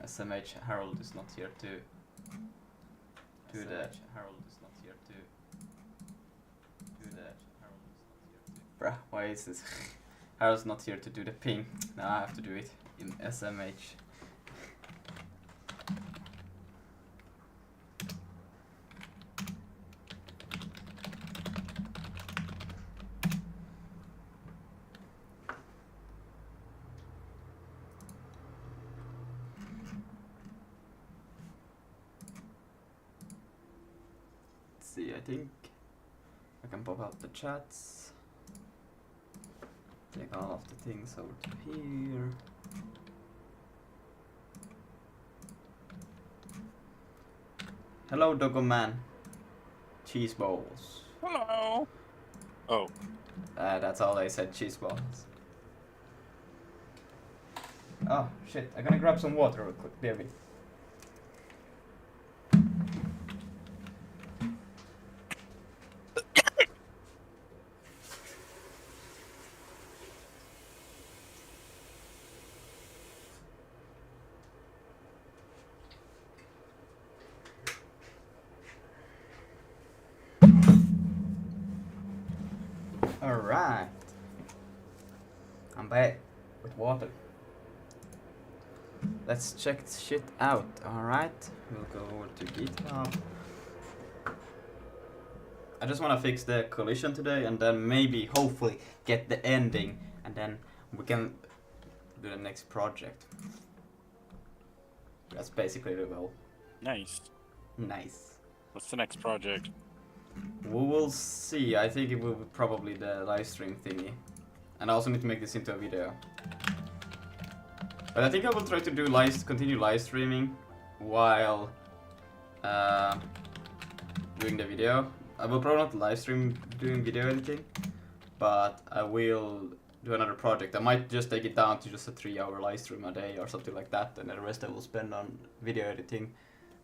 SMH Harold is not here to do that. Harold is not here to do that. Harold is not here to. Bruh, why is this? Harold's not here to do the ping. Now I have to do it in SMH. See, I think I can pop out the chats. Take all of the things over to here. Hello, Doggo Man. Cheese balls. Hello. Oh. That's all I said, cheese balls. Oh, shit. I'm gonna grab some water real quick, baby. Alright. I'm back with water. Let's check this shit out, alright? We'll go over to GitHub. I just want to fix the collision today and then maybe, hopefully, get the ending and then we can do the next project. That's basically the goal. Nice. Nice. What's the next project? We will see. I think it will be probably the live stream thingy. And I also need to make this into a video. But I think I will try to do continue live streaming while doing the video. I will probably not live stream doing video editing, but I will do another project. I might just take it down to just a 3-hour live stream a day or something like that, and the rest I will spend on video editing.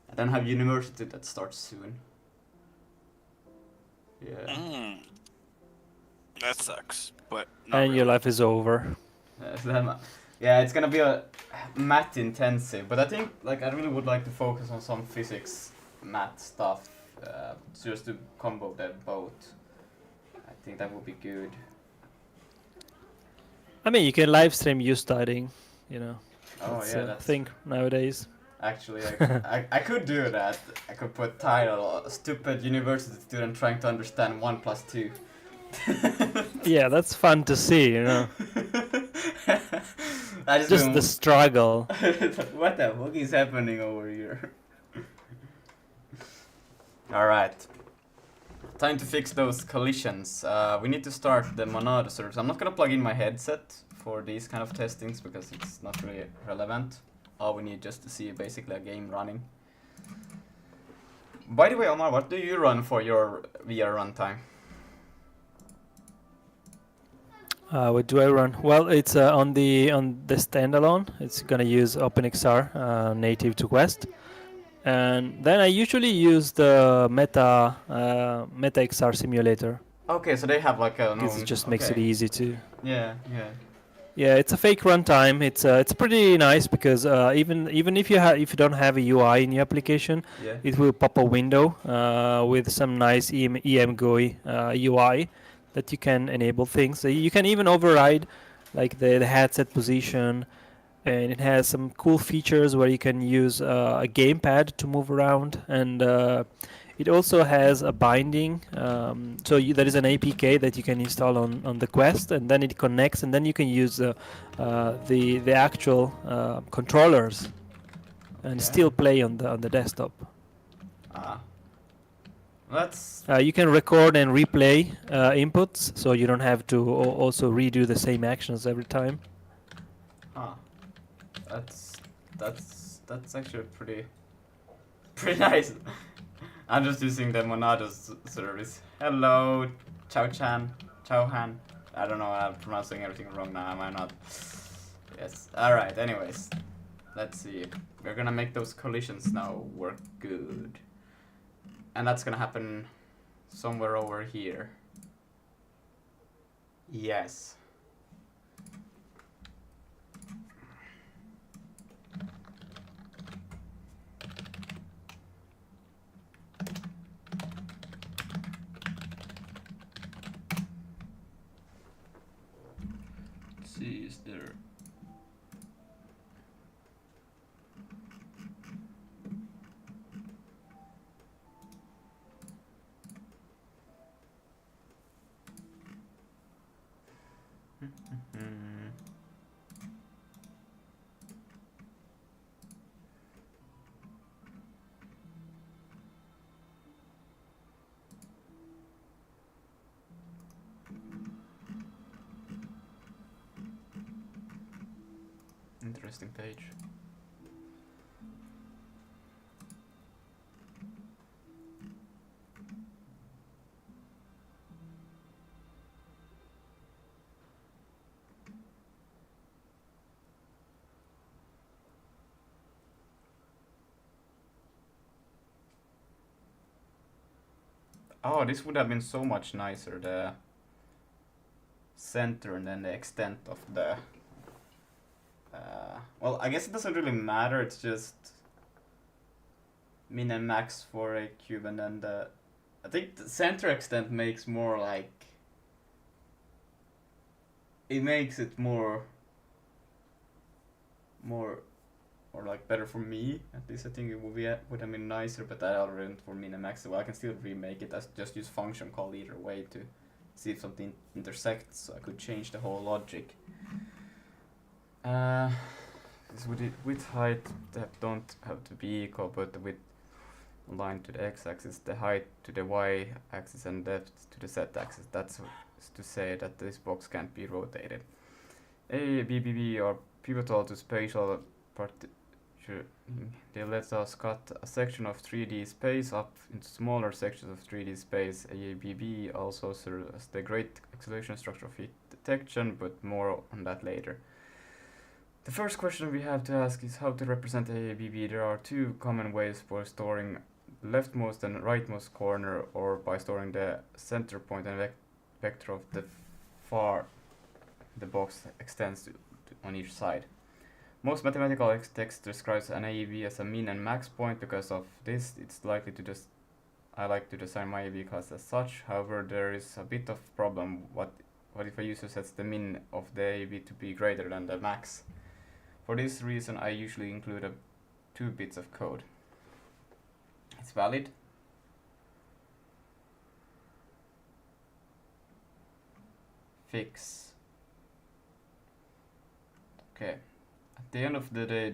And then have university that starts soon. Yeah. That sucks, but And not really. your life is over. Yeah, it's gonna be a math intensive, but I think like I really would like to focus on some physics, math stuff, just to combo them both. I think that would be good. I mean, you can live stream you studying, you know. Oh That's yeah, a that's thing nowadays. actually I could do that. I could put title "Stupid University Student Trying to Understand 1 + 2." Yeah, that's fun to see, you know. Just the struggle. What the fuck is happening over here? Alright. Time to fix those collisions. We need to start the Monado servers. I'm not gonna plug in my headset for these kind of testings because it's not really relevant. All we need just to see basically a game running. By the way, Omar, what do you run for your VR runtime? What do I run? Well, it's on the standalone. It's gonna use OpenXR native to Quest, and then I usually use the Meta XR simulator. Okay, so they have like a Because it just makes it easy to. Yeah, yeah. Yeah, it's a fake runtime. It's pretty nice because even if you don't have a UI in your application, Yeah. it will pop a window with some nice EM UI that you can enable things. So you can even override like the headset position, and it has some cool features where you can use a gamepad to move around, and it also has a binding. So there is an APK that you can install on the Quest, and then it connects, and then you can use the actual controllers and still play on the desktop. Ah. That's You can record and replay inputs, so you don't have to also redo the same actions every time. that's actually pretty nice. I'm just using the Monado service. Hello, Chao-chan, Chao-han. I don't know, I'm pronouncing everything wrong now, am I not? Yes, alright, anyways. Let's see. We're gonna make those collisions now work good. And that's gonna happen somewhere over here. Yes. is there? Interesting page. Oh, this would have been so much nicer, the center and then the extent of the... well, I guess it doesn't really matter, it's just min and max for a cube, and then the... I think the center extent makes more like... It makes it more... or like better for me. At least I think it would have been nicer, but I already for min and max, so I can still remake it as just use function call either way to see if something intersects, so I could change the whole logic. This width height depth don't have to be equal, but the width aligned to the x-axis, the height to the y-axis, and depth to the z-axis. That's to say that this box can't be rotated. A, B, B, B are pivotal to spatial partitioning. They let us cut a section of 3D space up into smaller sections of 3D space. A, B, B also serves as the great acceleration structure of heat detection, but more on that later. The first question we have to ask is how to represent AABB. There are two common ways for storing leftmost and rightmost corner, or by storing the center point and vector of the far the box extends to on each side. Most mathematical text describes an AAB as a min and max point. Because of this, it's likely to just I like to design my AAB class as such. However, there is a bit of problem. What if a user sets the min of the AAB to be greater than the max? For this reason, I usually include 2 bits of code. It's valid. Fix. Okay. At the end of the day,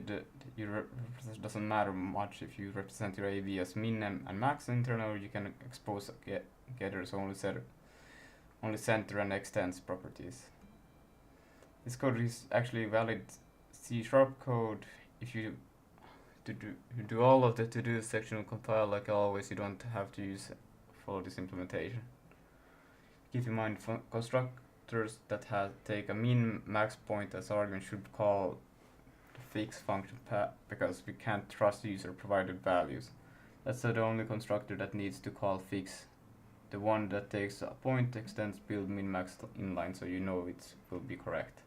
it doesn't matter much if you represent your AAB as min and max internal. You can expose getters only center and extends properties. This code is actually valid C# code. If you do all of the to-do section compile like always, you don't have to follow this implementation. Keep in mind, constructors that take a min max point as argument should call the fix function because we can't trust user provided values. That's the only constructor that needs to call fix. The one that takes a point extends build min max inline, so you know it will be correct.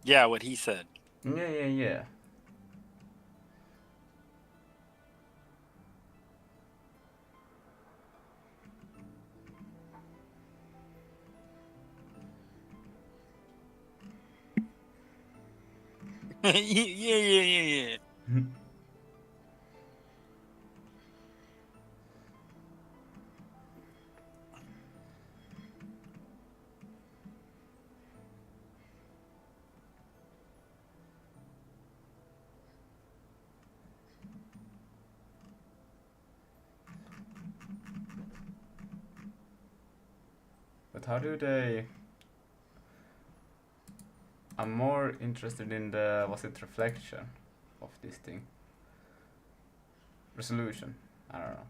Yeah, what he said. Yeah. Yeah. But how do they... I'm more interested in the, was it reflection of this thing? Resolution, I don't know.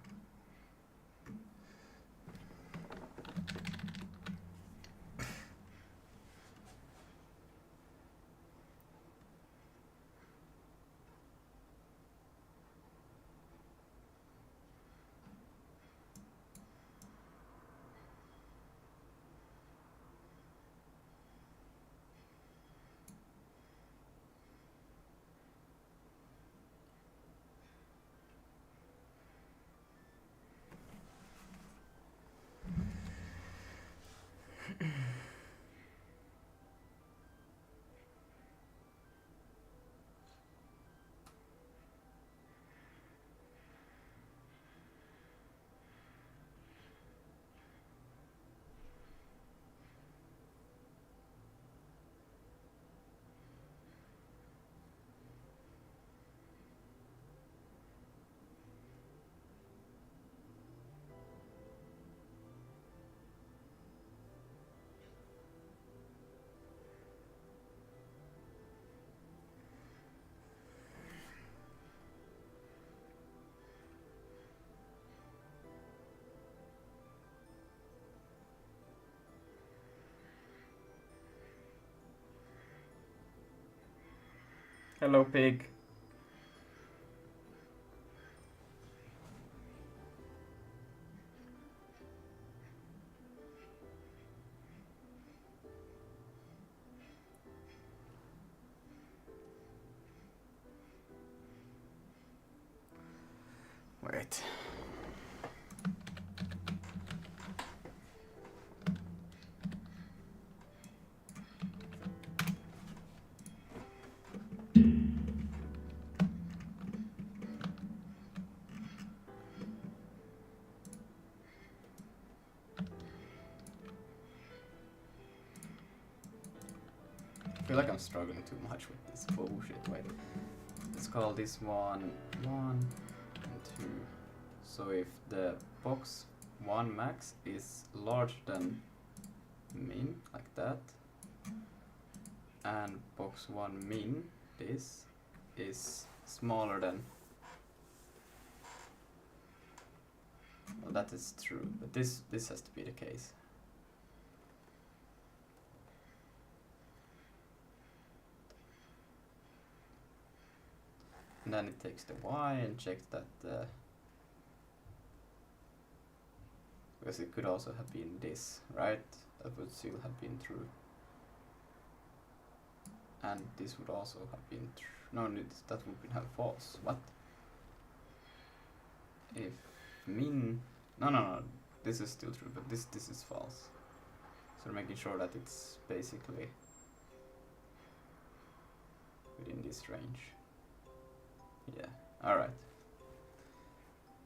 Hello, pig. Wait. I feel like I'm struggling too much with this bullshit. Wait. Let's call this one 1 and 2. So if the box 1 max is larger than min, like that, and box 1 min, this is smaller than, well, that is true, but this has to be the case. And then it takes the y and checks that because it could also have been this, right? That would still have been true. And this would also have been true. No, that would have false. What? If min... No. This is still true, but this is false. So we're making sure that it's basically within this range. Yeah, alright.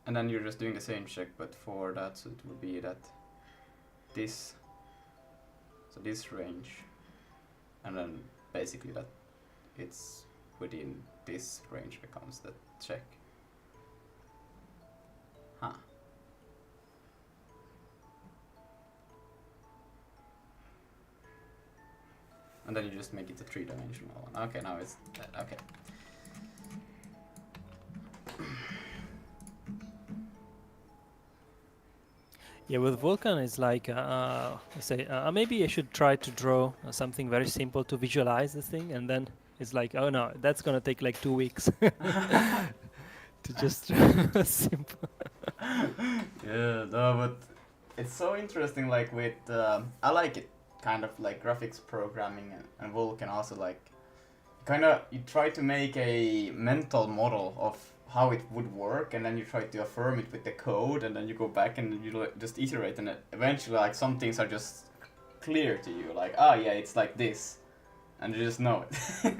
And then you're just doing the same check, but for that, so it would be that this, so this range, and then basically that it's within this range becomes the check. Huh. And then you just make it a 3-dimensional one. Okay, now it's that. Okay. Yeah, with Vulkan, it's like, maybe I should try to draw something very simple to visualize the thing, and then it's like, oh no, that's gonna take like 2 weeks to just simple. Yeah, no, but it's so interesting. Like with, I like it kind of like graphics programming and Vulkan also like, kind of you try to make a mental model of how it would work, and then you try to affirm it with the code, and then you go back and you just iterate, and eventually like some things are just clear to you, like, ah, yeah, it's like this, and you just know it.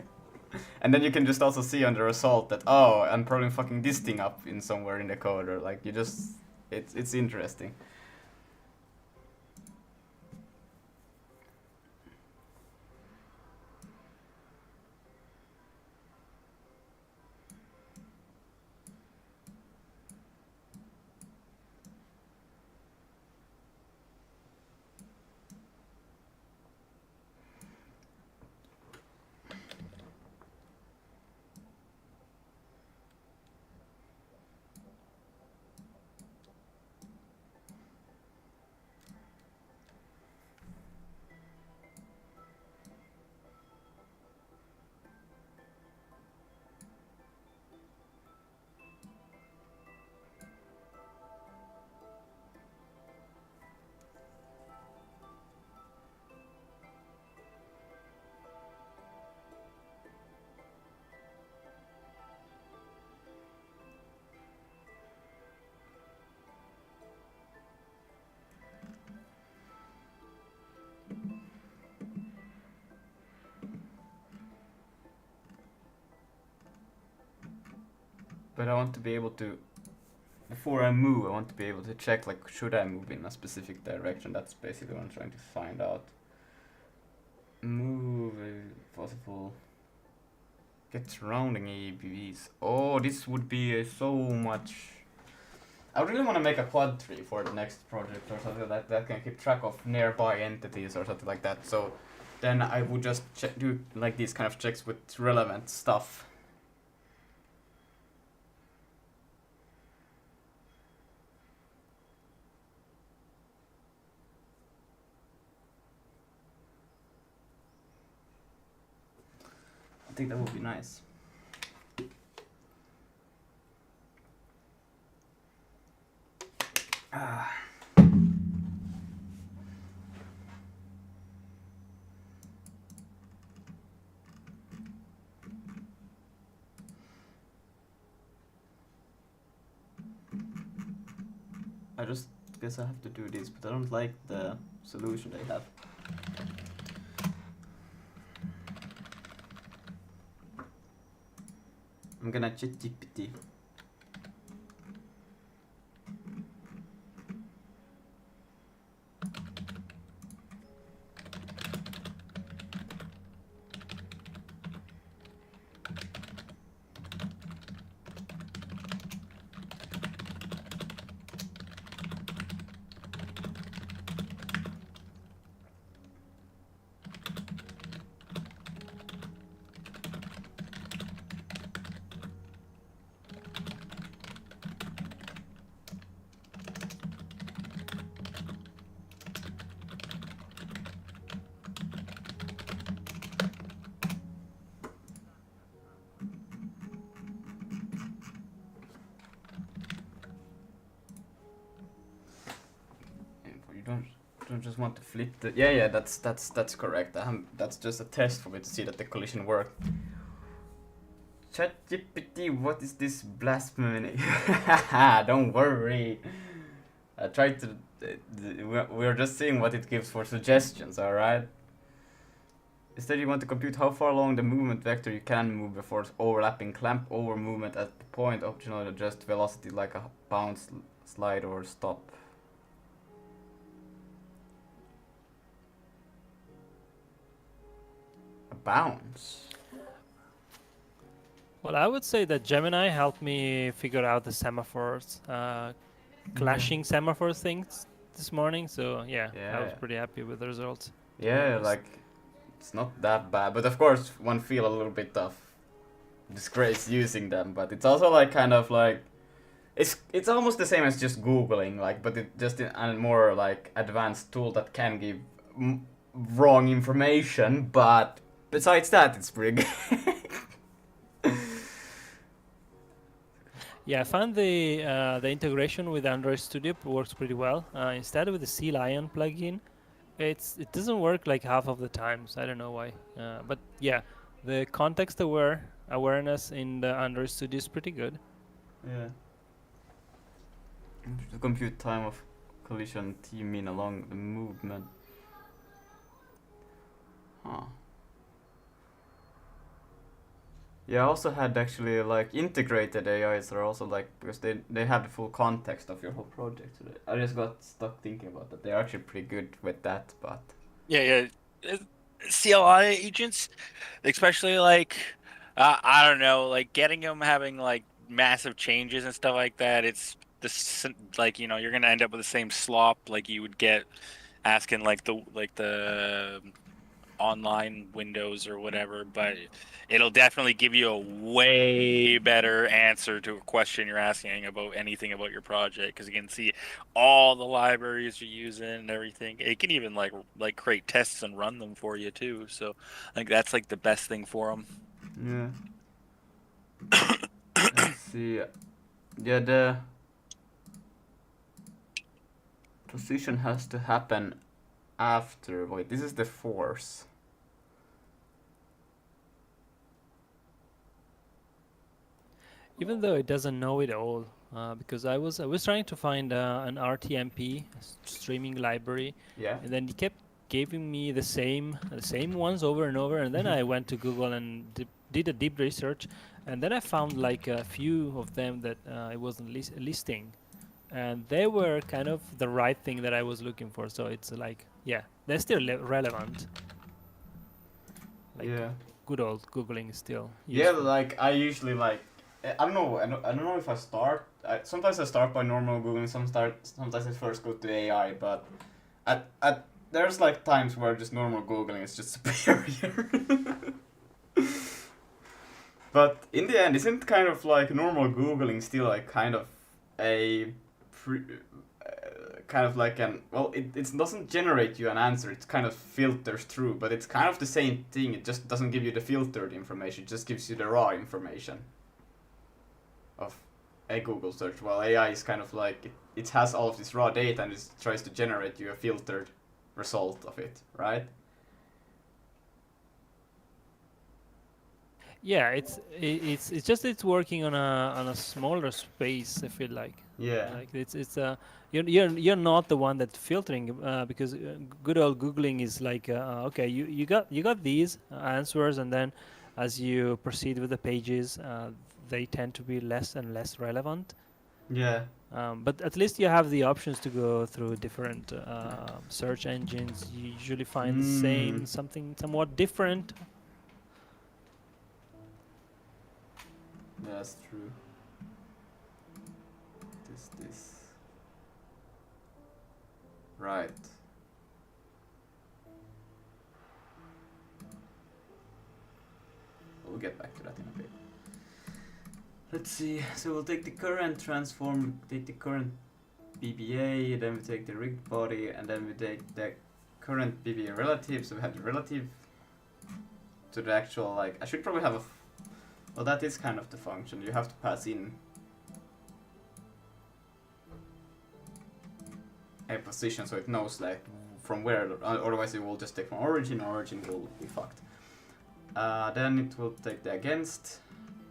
And then you can just also see on the result that, oh, I'm probably fucking this thing up in somewhere in the code, or like you just, it's interesting. But I want to be able to, before I move, I want to be able to check, like, should I move in a specific direction? That's basically what I'm trying to find out. Move, possible. Get surrounding ABVs. Oh, this would be so much. I really want to make a quad tree for the next project or something like that can keep track of nearby entities or something like that. So then I would just do like these kind of checks with relevant stuff. I think that would be nice. Ah. I just guess I have to do this, but I don't like the solution they have. I'm gonna ChatGPT. You don't just want to flip the. Yeah, that's correct. That's just a test for me to see that the collision worked. ChatGPT, what is this blasphemy? Don't worry. I tried to. We're just seeing what it gives for suggestions, alright? Instead, you want to compute how far along the movement vector you can move before overlapping clamp over movement at the point. Optionally adjust velocity like a bounce, slide, or stop. A bounce? Well, I would say that Gemini helped me figure out the semaphores, clashing semaphore things this morning. So yeah, I was Yeah. pretty happy with the results. Yeah, like, it's not that bad. But of course, one feel a little bit of disgrace using them. But it's also like kind of like, it's almost the same as just Googling, like, but it just in a more like advanced tool that can give wrong information. But besides that, it's pretty good. Yeah, I found the integration with Android Studio works pretty well. Instead with the Sea Lion plugin, it doesn't work like half of the times. I don't know why. But yeah, the context awareness in the Android Studio is pretty good. Yeah. To compute time of collision T mean along the movement. Huh. Yeah, I also had actually like integrated AIs are also like, because they have the full context of your whole project. So I just got stuck thinking about that. They're actually pretty good with that, but Yeah. CLI agents, especially like, I don't know, like getting them having like massive changes and stuff like that. It's this like you're gonna end up with the same slop like you would get asking like the online windows or whatever, but it'll definitely give you a way better answer to a question you're asking about anything about your project, because you can see all the libraries you're using and everything. It can even like create tests and run them for you too. So like that's like the best thing for them. yeah. Let's see. Yeah, the position has to happen after. Wait, this is the force. Even though it doesn't know it all, because I was trying to find an RTMP streaming library, Yeah. and then it kept giving me the same ones over and over. And then I went to Google and did a deep research, and then I found like a few of them that it wasn't listing, and they were kind of the right thing that I was looking for. So it's like, yeah, they're still relevant. Like Yeah. good old Googling is still Yeah, useful. like I usually like I don't know. I don't know if I start. Sometimes I start by normal googling. Sometimes I first go to AI. But at there's like times where just normal googling is just superior. But in the end, isn't kind of like normal googling still like kind of a kind of like an, well, it doesn't generate you an answer. It kind of filters through, but it's kind of the same thing. It just doesn't give you the filtered information. It just gives you the raw information of a Google search. While AI is kind of like it has all of this raw data and it tries to generate you a filtered result of it, right? Yeah, it's just it's working on a smaller space. I feel Yeah. like it's you're not the one that's filtering because good old googling is like okay, you got these answers, and then as you proceed with the pages, they tend to be less and less relevant. Yeah. But at least you have the options to go through different search engines. You usually find the same, something somewhat different. Yeah, that's true. This. Right. We'll get back to that in a bit. Let's see. So we'll take the current transform, take the current BBA, then we take the rigged body, and then we take the current BBA relative. So we have the relative to the actual, like, I should probably have a. Well, that is kind of the function. You have to pass in a position so it knows, like, from where, otherwise it will just take from origin will be fucked. Then it will take the against,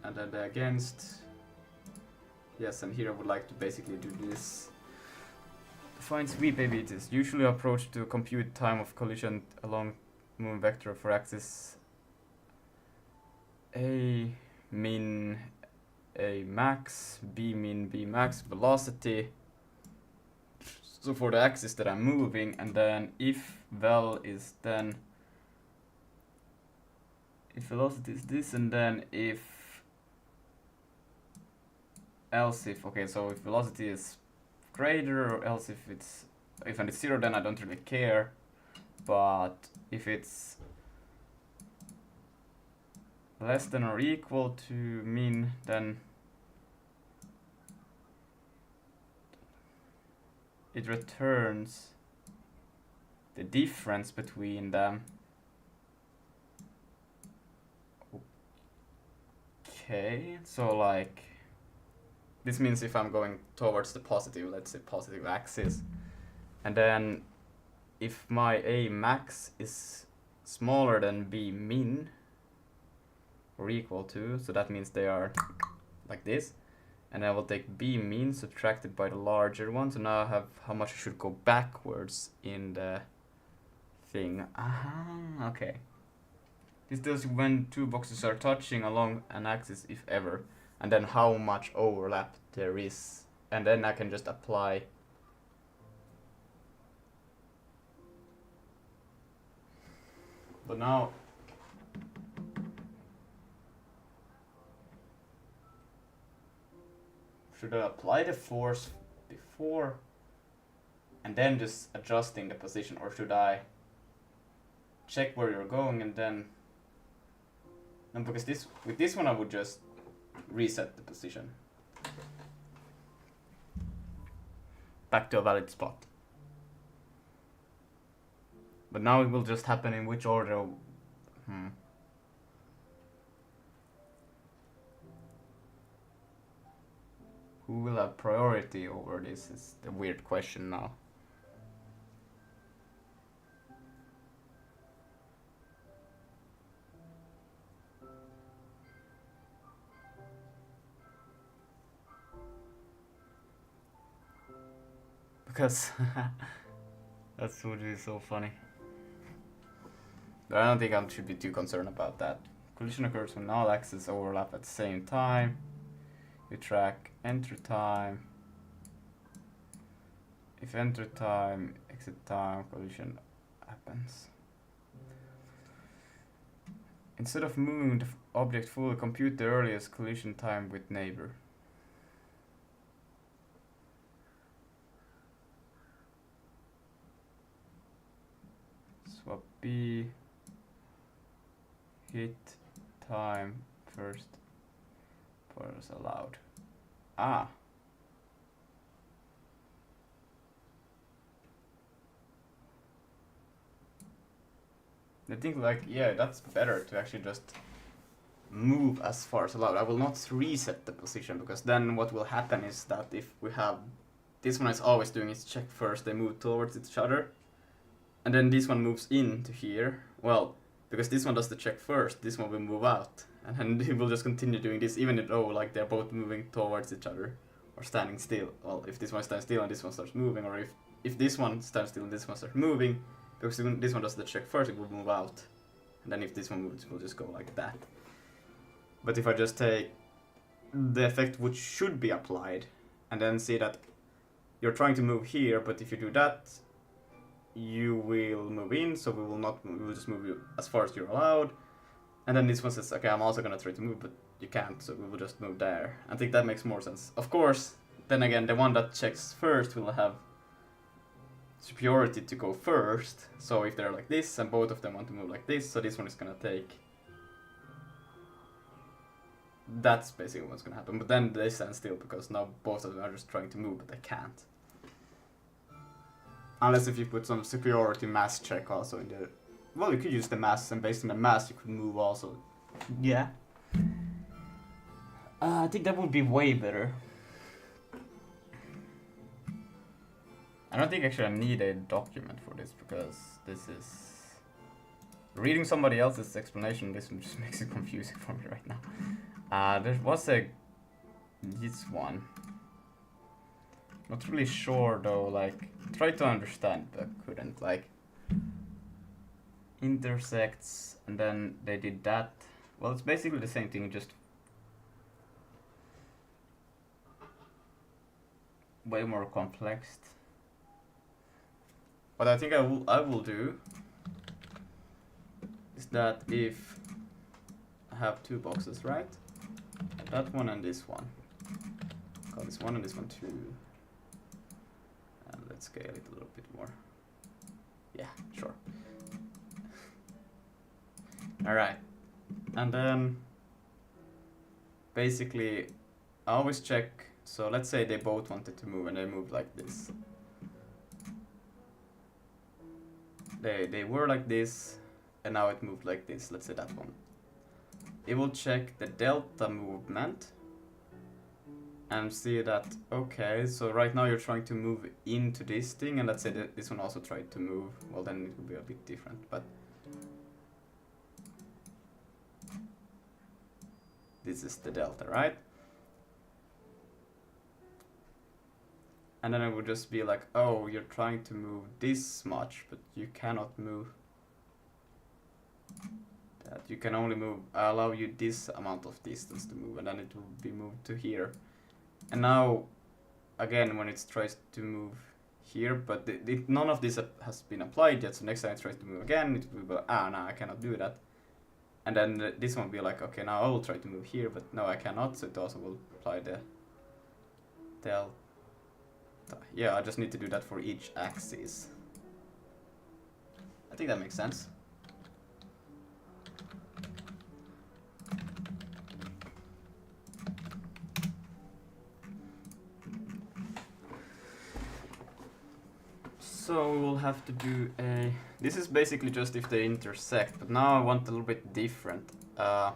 and then the against. Yes, and here I would like to basically do this. Define sweep maybe it is usually approach to compute time of collision along moving vector for axis A min A max, B min B max velocity. So for the axis that I'm moving, and then if vel is then if velocity is this, and then if else if, okay, so if velocity is greater, or else if it's zero, then I don't really care. But if it's less than or equal to min, then it returns the difference between them. Okay, so like this means if I'm going towards the positive, let's say positive axis, and then if my A max is smaller than B min or equal to, so that means they are like this, and I will take B min subtracted by the larger one, so now I have how much I should go backwards in the thing. Aha, okay. This tells you when two boxes are touching along an axis, if ever, and then how much overlap there is, and then I can just apply but now should I apply the force before and then just adjusting the position, or should I check where you're going and then no, because this with this one I would just reset the position back to a valid spot. But now it will just happen in which order. Who will have priority over this is the weird question now. Because that's what is so funny. But I don't think I should be too concerned about that. Collision occurs when all axes overlap at the same time. We track enter time. If enter time, exit time, collision happens. Instead of moving the object fully, compute the earliest collision time with neighbor. Swap B. Hit time first. Pointers allowed. Ah. I think, like, yeah, that's better to actually just move as far as allowed. I will not reset the position, because then what will happen is that if we have this one is always doing its check first, they move towards each other, and then this one moves into here. Well, because this one does the check first, this one will move out, and then it will just continue doing this, even though like they're both moving towards each other or standing still. Well, if this one stands still and this one starts moving, or if this one stands still and this one starts moving, because this one does the check first, it will move out, and then if this one moves, it will just go like that. But if I just take the effect which should be applied, and then see that you're trying to move here, but if you do that, you will move in, so we will just move you as far as you're allowed. And then this one says, okay, I'm also gonna try to move, but you can't, so we will just move there. I think that makes more sense. Of course, then again, the one that checks first will have superiority to go first, so if they're like this, and both of them want to move like this, so this one is gonna take... That's basically what's gonna happen, but then they stand still, because now both of them are just trying to move, but they can't. Unless if you put some superiority mass check also in there. Well, you could use the mass, and based on the mass you could move also. Yeah. I think that would be way better. I don't think actually I need a document for this, because this is... Reading somebody else's explanation, this one just makes it confusing for me right now. There was this one. Not really sure though, like, tried to understand but couldn't, like, intersects, and then they did that. Well, it's basically the same thing, just way more complex. What I think I will do is that if I have two boxes, right? That one and this one. Call this one and this one too. And let's scale it a little bit more. Yeah, sure. Alright. And then basically I always check, so let's say they both wanted to move and they moved like this. They were like this, and now it moved like this. Let's say that one. It will check the delta movement and see that, okay, so right now you're trying to move into this thing, and let's say that this one also tried to move. Well, then it will be a bit different, but this is the delta, right? And then it would just be like, oh, you're trying to move this much, but you cannot move that. You can only move, I allow you this amount of distance to move, and then it will be moved to here. And now, again, when it tries to move here, but none of this has been applied yet, so next time it tries to move again, it will be, no, I cannot do that. And then this one will be like, okay, now I will try to move here, but no, I cannot, so it also will apply the delta. Yeah, I just need to do that for each axis. I think that makes sense. So we'll have to do a... This is basically just if they intersect, but now I want a little bit different. I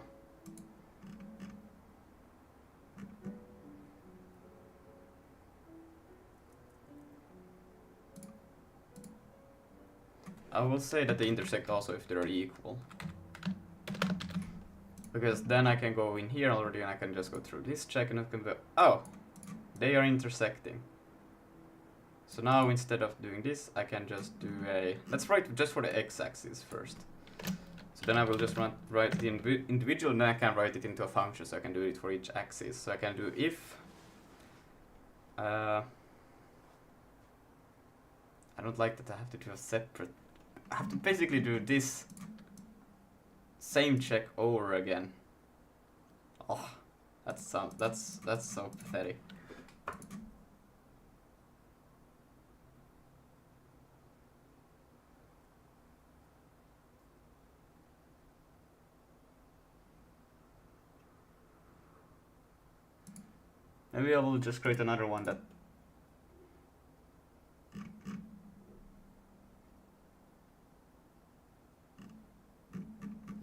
will say that they intersect also if they're equal. Because then I can go in here already and I can just go through this check and it can go, oh, they are intersecting. So now instead of doing this, I can just do a, let's write just for the x-axis first. So then I will just write the individual, and then I can write it into a function, so I can do it for each axis. So I can do if, I don't like that I have to do a separate, I have to basically do this same check over again. Oh, that's so pathetic. Maybe I will just create another one that...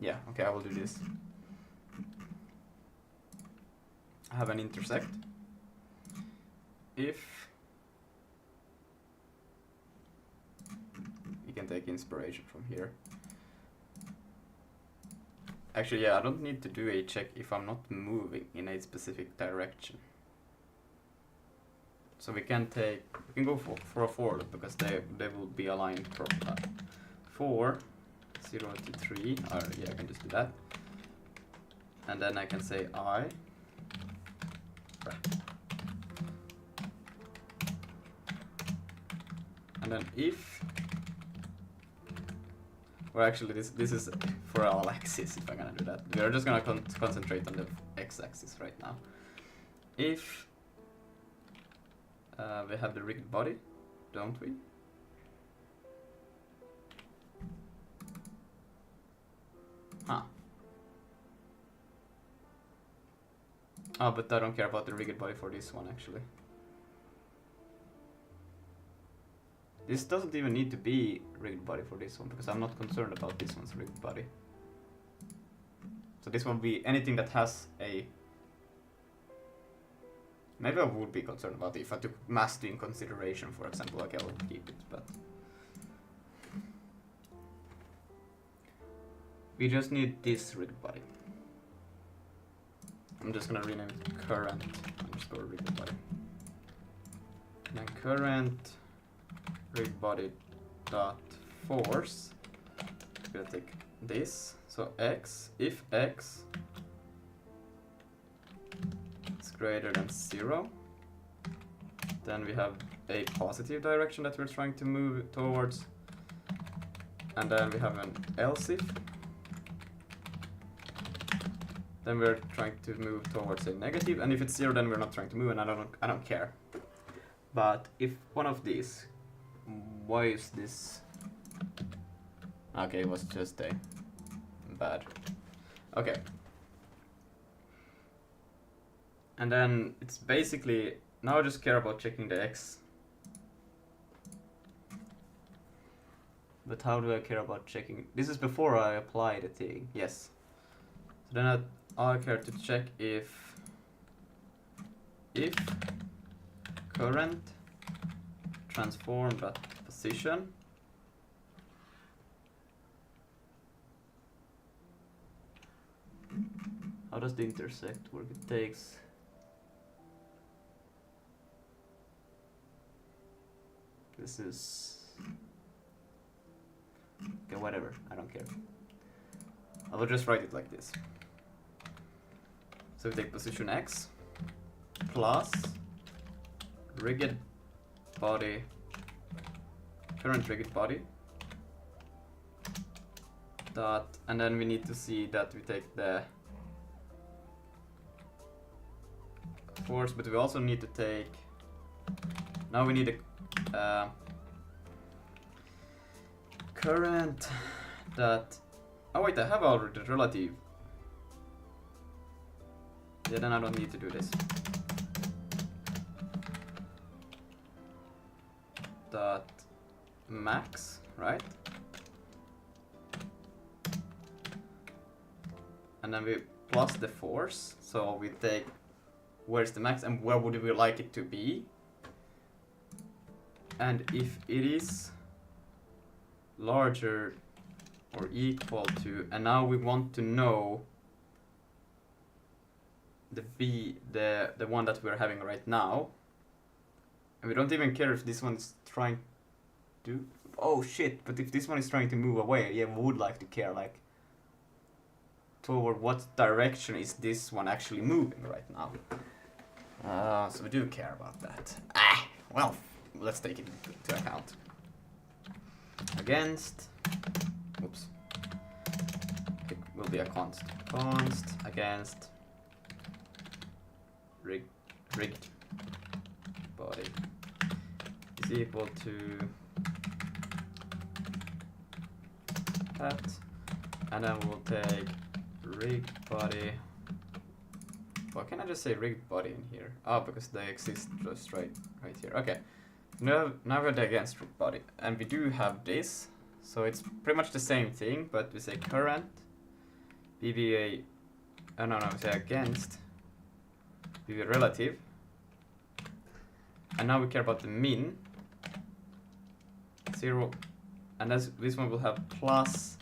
Yeah, okay, I will do this. have an intersect. If we can take inspiration from here. Actually, yeah, I don't need to do a check if I'm not moving in a specific direction. So we can go for a 4 because they will be aligned properly. 4, 0 to 3, or yeah, I can just do that. And then I can say I. And then if, or actually this is for all axis if I'm gonna do that. We are just gonna concentrate on the x-axis right now. If we have the rigged body, don't we? Huh. Oh, but I don't care about the rigged body for this one actually. This doesn't even need to be rigged body for this one because I'm not concerned about this one's rigged body. So this will be anything that has a... Maybe I would be concerned about it if I took mass in consideration, for example, like I would keep it, but... We just need this rigged body. I'm just gonna rename it current underscore rigged body. And then current rigged body dot force. I'm gonna take this. So x, if x is greater than 0, then we have a positive direction that we're trying to move towards. And then we have an else if. Then we're trying to move towards a negative, and if it's 0, then we're not trying to move, and I don't care. But if one of these, why is this? Okay, it was just a bad. Okay. And then it's basically, now I just care about checking the x. But how do I care about checking? This is before I apply the thing, yes. So then I care to check if current transform.position how does the intersect work? It takes this is okay, whatever, I don't care. I will just write it like this. So we take position x plus rigged body, current rigged body dot, and then we need to see that we take the force, but we also need to take, now we need a current that, oh wait, I have already the relative. Yeah, then I don't need to do this. Dot max, right? And then we plus the force, so we take where's the max and where would we like it to be. And if it is larger or equal to, and now we want to know the one that we're having right now, and we don't even care if this one is trying to, oh shit, but if this one is trying to move away, yeah, we would like to care, like, toward what direction is this one actually moving right now. So we do care about that. Well, let's take it into account. Against, oops, it will be a const against rigged body is equal to that, and then we'll take rigged body. Why can't I just say rigged body in here? Oh, because they exist just right here. Okay. Now we're the against rigged body, and we do have this, so it's pretty much the same thing, but we say current BBA. Oh no, we say against be relative. And now we care about the min. 0. And this one will have plus.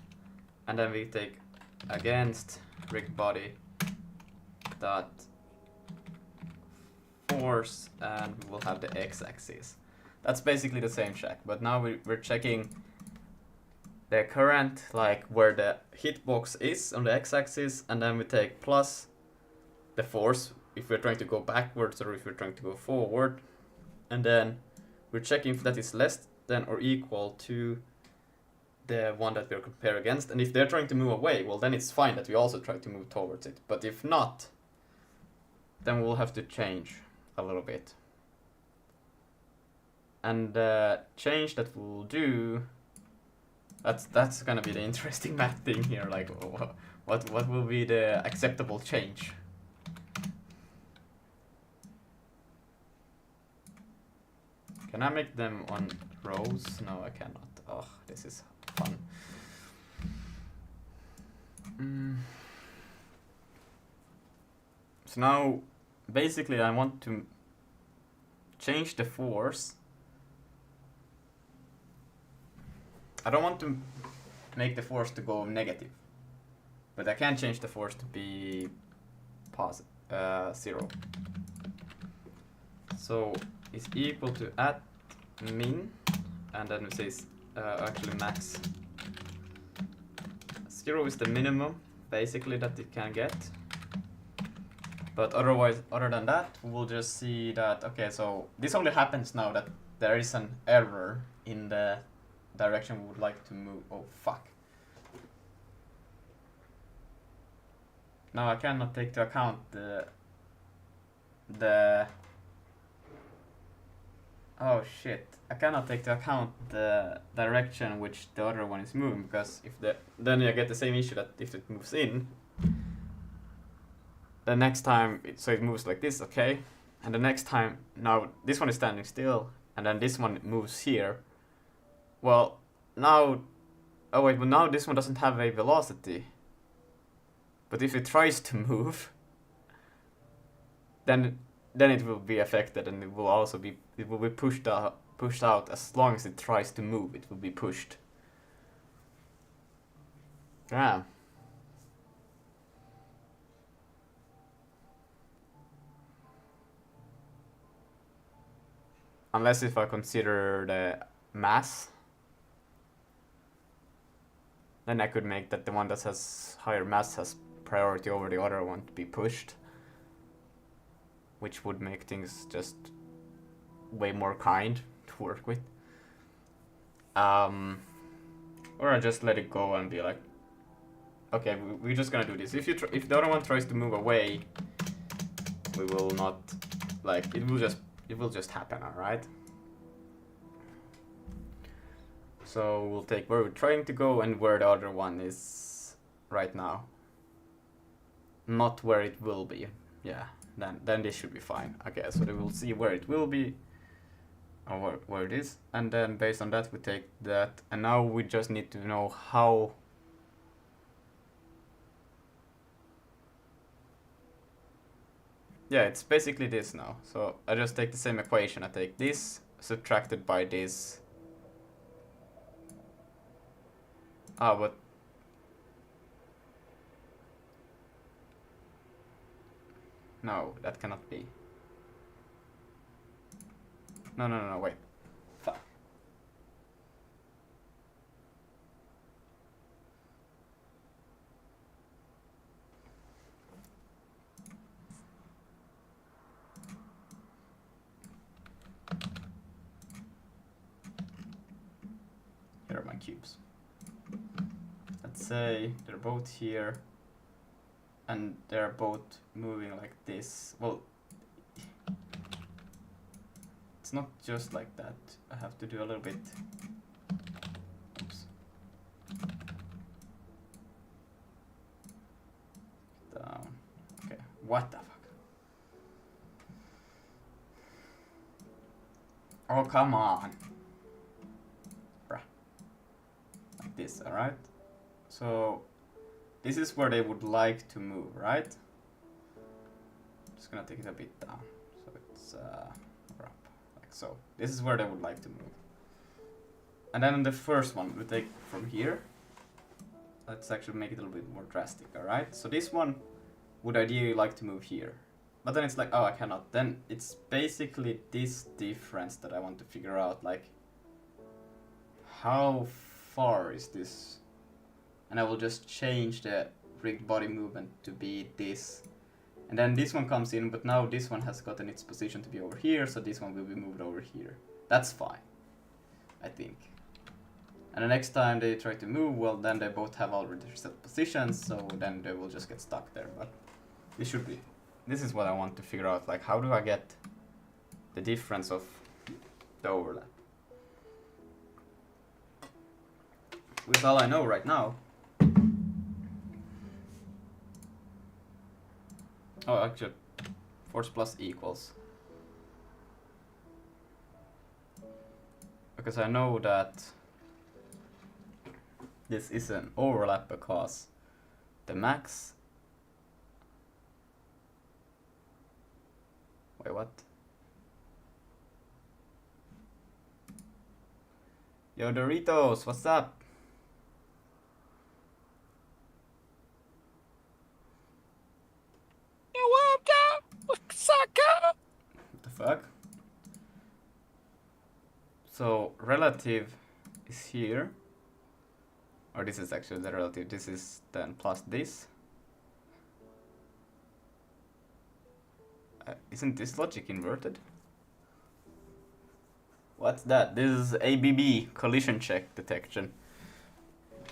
And then we take against rig body dot force, and we will have the x-axis. That's basically the same check, but now we're checking the current, like where the hitbox is on the x-axis, and then we take plus the force if we're trying to go backwards or if we're trying to go forward, and then we're checking if that is less than or equal to the one that we're comparing against. And if they're trying to move away, well, then it's fine that we also try to move towards it. But if not, then we'll have to change a little bit. And the change that we'll do, that's gonna be the interesting math thing here. Like, what will be the acceptable change? Can I make them on rows? No, I cannot. Oh, this is fun. So now, basically, I want to change the force. I don't want to make the force to go negative, but I can change the force to be positive, 0. So it's equal to at min, and then it says actually max. 0 is the minimum, basically, that it can get. But otherwise, other than that, we'll just see that, okay, so this only happens now that there is an error in the direction we would like to move. Oh, fuck. Now I cannot take into account the oh shit. I cannot take into account the direction which the other one is moving, because if then you get the same issue that if it moves in, the next time so it moves like this, okay? And the next time, now this one is standing still, and then this one moves here. Well, now, oh wait, but now this one doesn't have a velocity. But if it tries to move, then it will be affected, and it will also be pushed out as long as it tries to move. It will be pushed. Yeah. Unless if I consider the mass, then I could make that the one that has higher mass has priority over the other one to be pushed, which would make things just way more kind to work with. Or I just let it go and be like, okay, we're just gonna do this. If the other one tries to move away, we will not, like, it will just happen, alright? So we'll take where we're trying to go and where the other one is right now. Not where it will be. Yeah, then this should be fine. Okay, so they will see where it will be, or where it is, and then based on that we take that, and now we just need to know how. Yeah, it's basically this now. So I just take the same equation. I take this subtracted by this. Ah, but no, that cannot be. No, wait. Fuck. Here are my cubes. Let's say they're both here, and they're both moving like this. Well, it's not just like that. I have to do a little bit. Oops. Down. Okay. What the fuck? Oh, come on. Bruh. Like this, alright? So, this is where they would like to move, right? just gonna take it a bit down. So it's up, like so. This is where they would like to move. And then the first one we take from here. Let's actually make it a little bit more drastic, alright? So this one would ideally like to move here. But then it's like, oh, I cannot. Then it's basically this difference that I want to figure out, like, how far is this? And I will just change the rigged body movement to be this. And then this one comes in, but now this one has gotten its position to be over here, so this one will be moved over here. That's fine, I think. And the next time they try to move, well, then they both have already set positions, so then they will just get stuck there. But this should be. This is what I want to figure out, like, how do I get the difference of the overlap? With all I know right now. Oh, actually, force plus equals. Because I know that this is an overlap because the max. Wait, what? Yo, Doritos, what's up? What the fuck? So relative is here. Or this is actually the relative. This is then plus this. Isn't this logic inverted? What's that? This is ABB, collision check detection.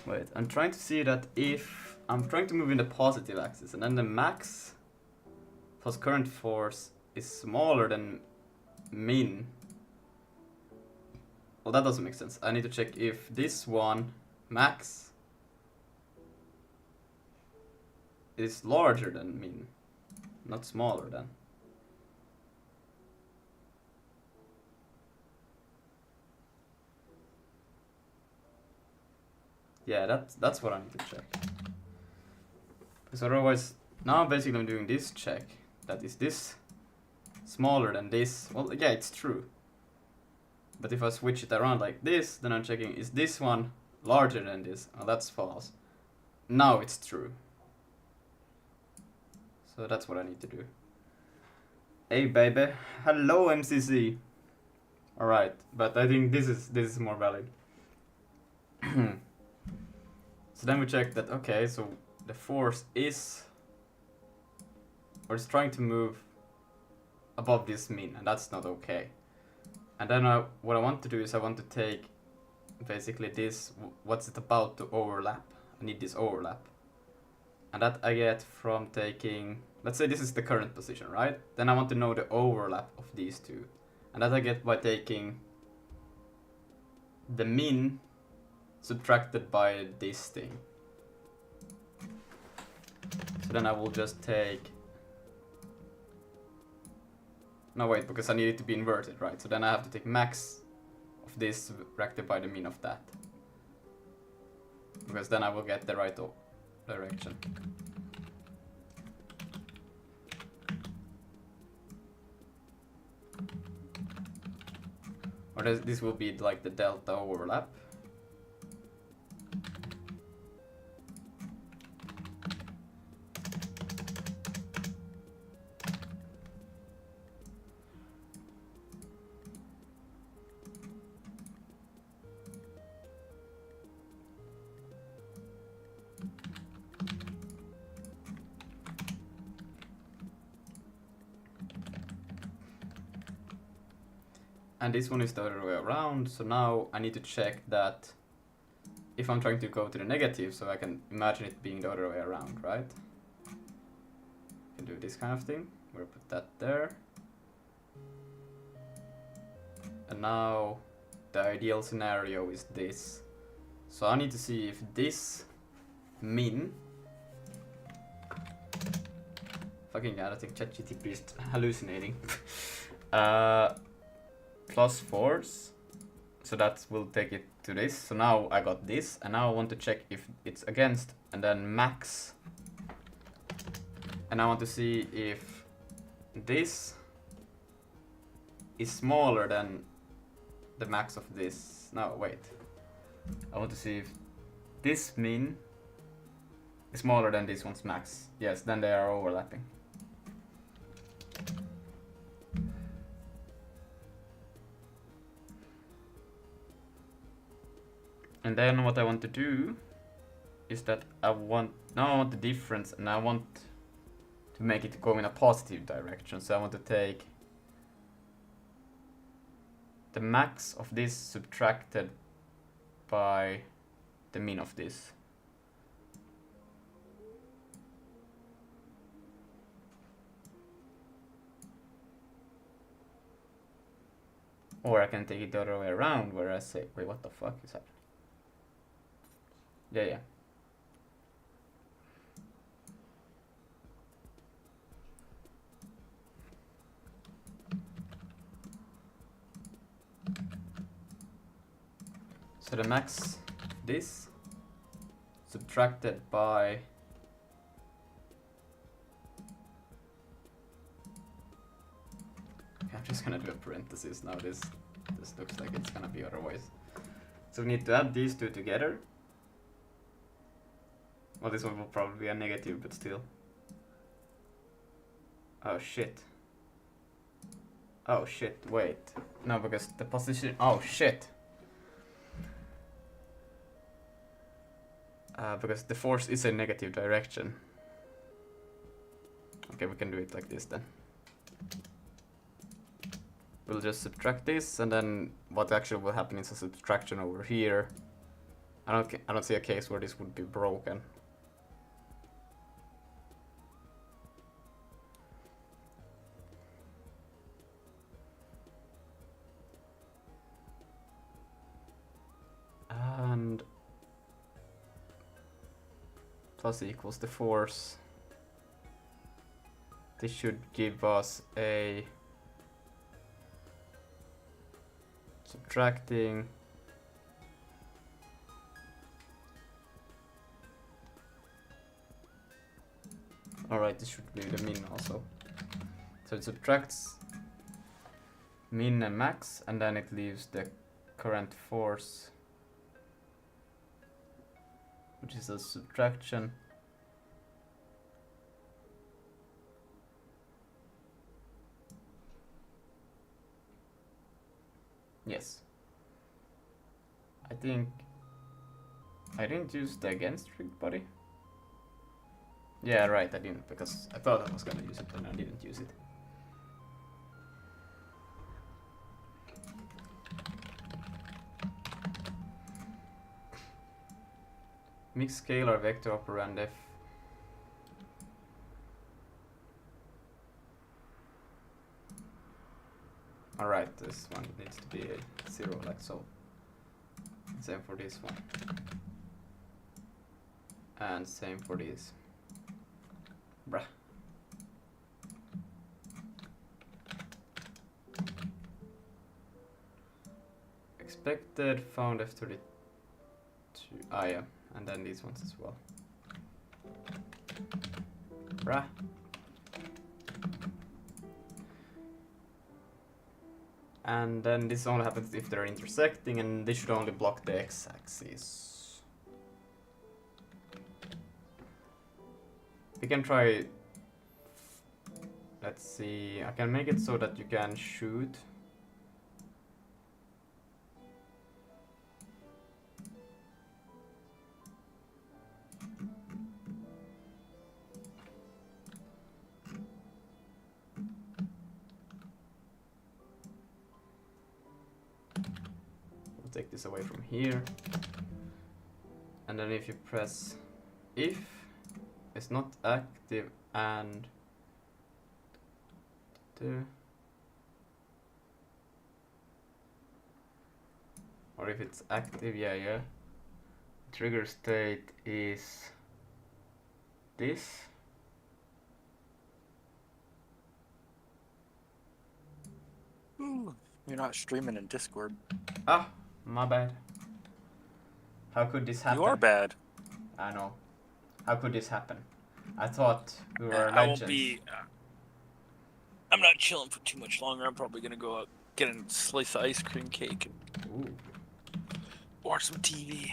Wait, I'm trying to see that if I'm trying to move in the positive axis and then the max plus current force is smaller than min. Well, that doesn't make sense. I need to check if this one, max, is larger than min, not smaller than. Yeah, that's what I need to check. Because otherwise, now basically I'm doing this check. That is this smaller than this. Well, yeah, it's true. But if I switch it around like this, then I'm checking, is this one larger than this? Oh, that's false. Now it's true. So that's what I need to do. Hey, baby. Hello, MCC. Alright, but I think this is more valid. So then we check that, okay, so the force is, or it's trying to move above this min, and that's not okay. And then what I want to do is I want to take basically this, what's it about to overlap. I need this overlap. And that I get from taking, let's say this is the current position, right? Then I want to know the overlap of these two. And that I get by taking the min subtracted by this thing. So then I will just take, no wait, because I need it to be inverted, right? So then I have to take max of this subtracted by the min of that. Because then I will get the right direction. Or this will be like the delta overlap. And this one is the other way around, so now I need to check that if I'm trying to go to the negative, so I can imagine it being the other way around, right? I can do this kind of thing, we'll put that there. And now the ideal scenario is this. So I need to see if this min, fucking god, I think ChatGPT is hallucinating. Plus force, so that will take it to this. So now I got this, and now I want to check if it's against, and then max. And I want to see if this is smaller than the max of this. No, wait. I want to see if this min is smaller than this one's max. Yes, then they are overlapping. And then what I want to do is that I want the difference, and I want to make it go in a positive direction. So I want to take the max of this subtracted by the min of this. Or I can take it the other way around, where I say, wait, what the fuck is happening? Yeah. So the max, this, subtracted by I'm just gonna do a parenthesis now. This looks like it's gonna be otherwise. So we need to add these two together. Well, this one will probably be a negative, but still. Oh shit. Oh shit, wait. No, because the position. Oh shit. Because the force is a negative direction. Okay, we can do it like this then. We'll just subtract this, and then what actually will happen is a subtraction over here. I don't see a case where this would be broken. And plus equals the force. This should give us a subtracting alright, this should be the min also. So it subtracts min and max, and then it leaves the current force, which is a subtraction. Yes. I think I didn't use the against trig body. Yeah, right, I didn't, because I thought I was gonna use it and I didn't use it. Mix scalar vector operand f. Alright, this one needs to be a 0 like so. Same for this one. And same for this. Bruh. Expected found F32. Ah yeah, and then these ones as well. Bruh. And then this only happens if they're intersecting, and this should only block the x-axis. We can try. Let's see. I can make it so that you can shoot. Take this away from here, and then if you press if it's not active and or if it's active, yeah, trigger state is this. Ooh, you're not streaming in Discord. Ah, my bad. How could this happen? You are bad. I know. How could this happen? I thought we were I will legends. be. I'm not chilling for too much longer. I'm probably gonna go out, get a slice of ice cream cake, and Ooh. watch some TV.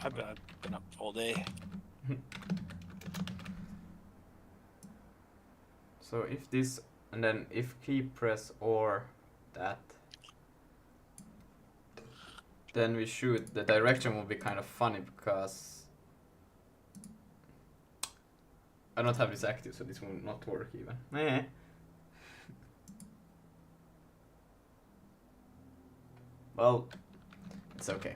I've been up all day. So if this, and then if key press or that, then we shoot. The direction will be kind of funny because I don't have this active, so this will not work even. Well, it's okay.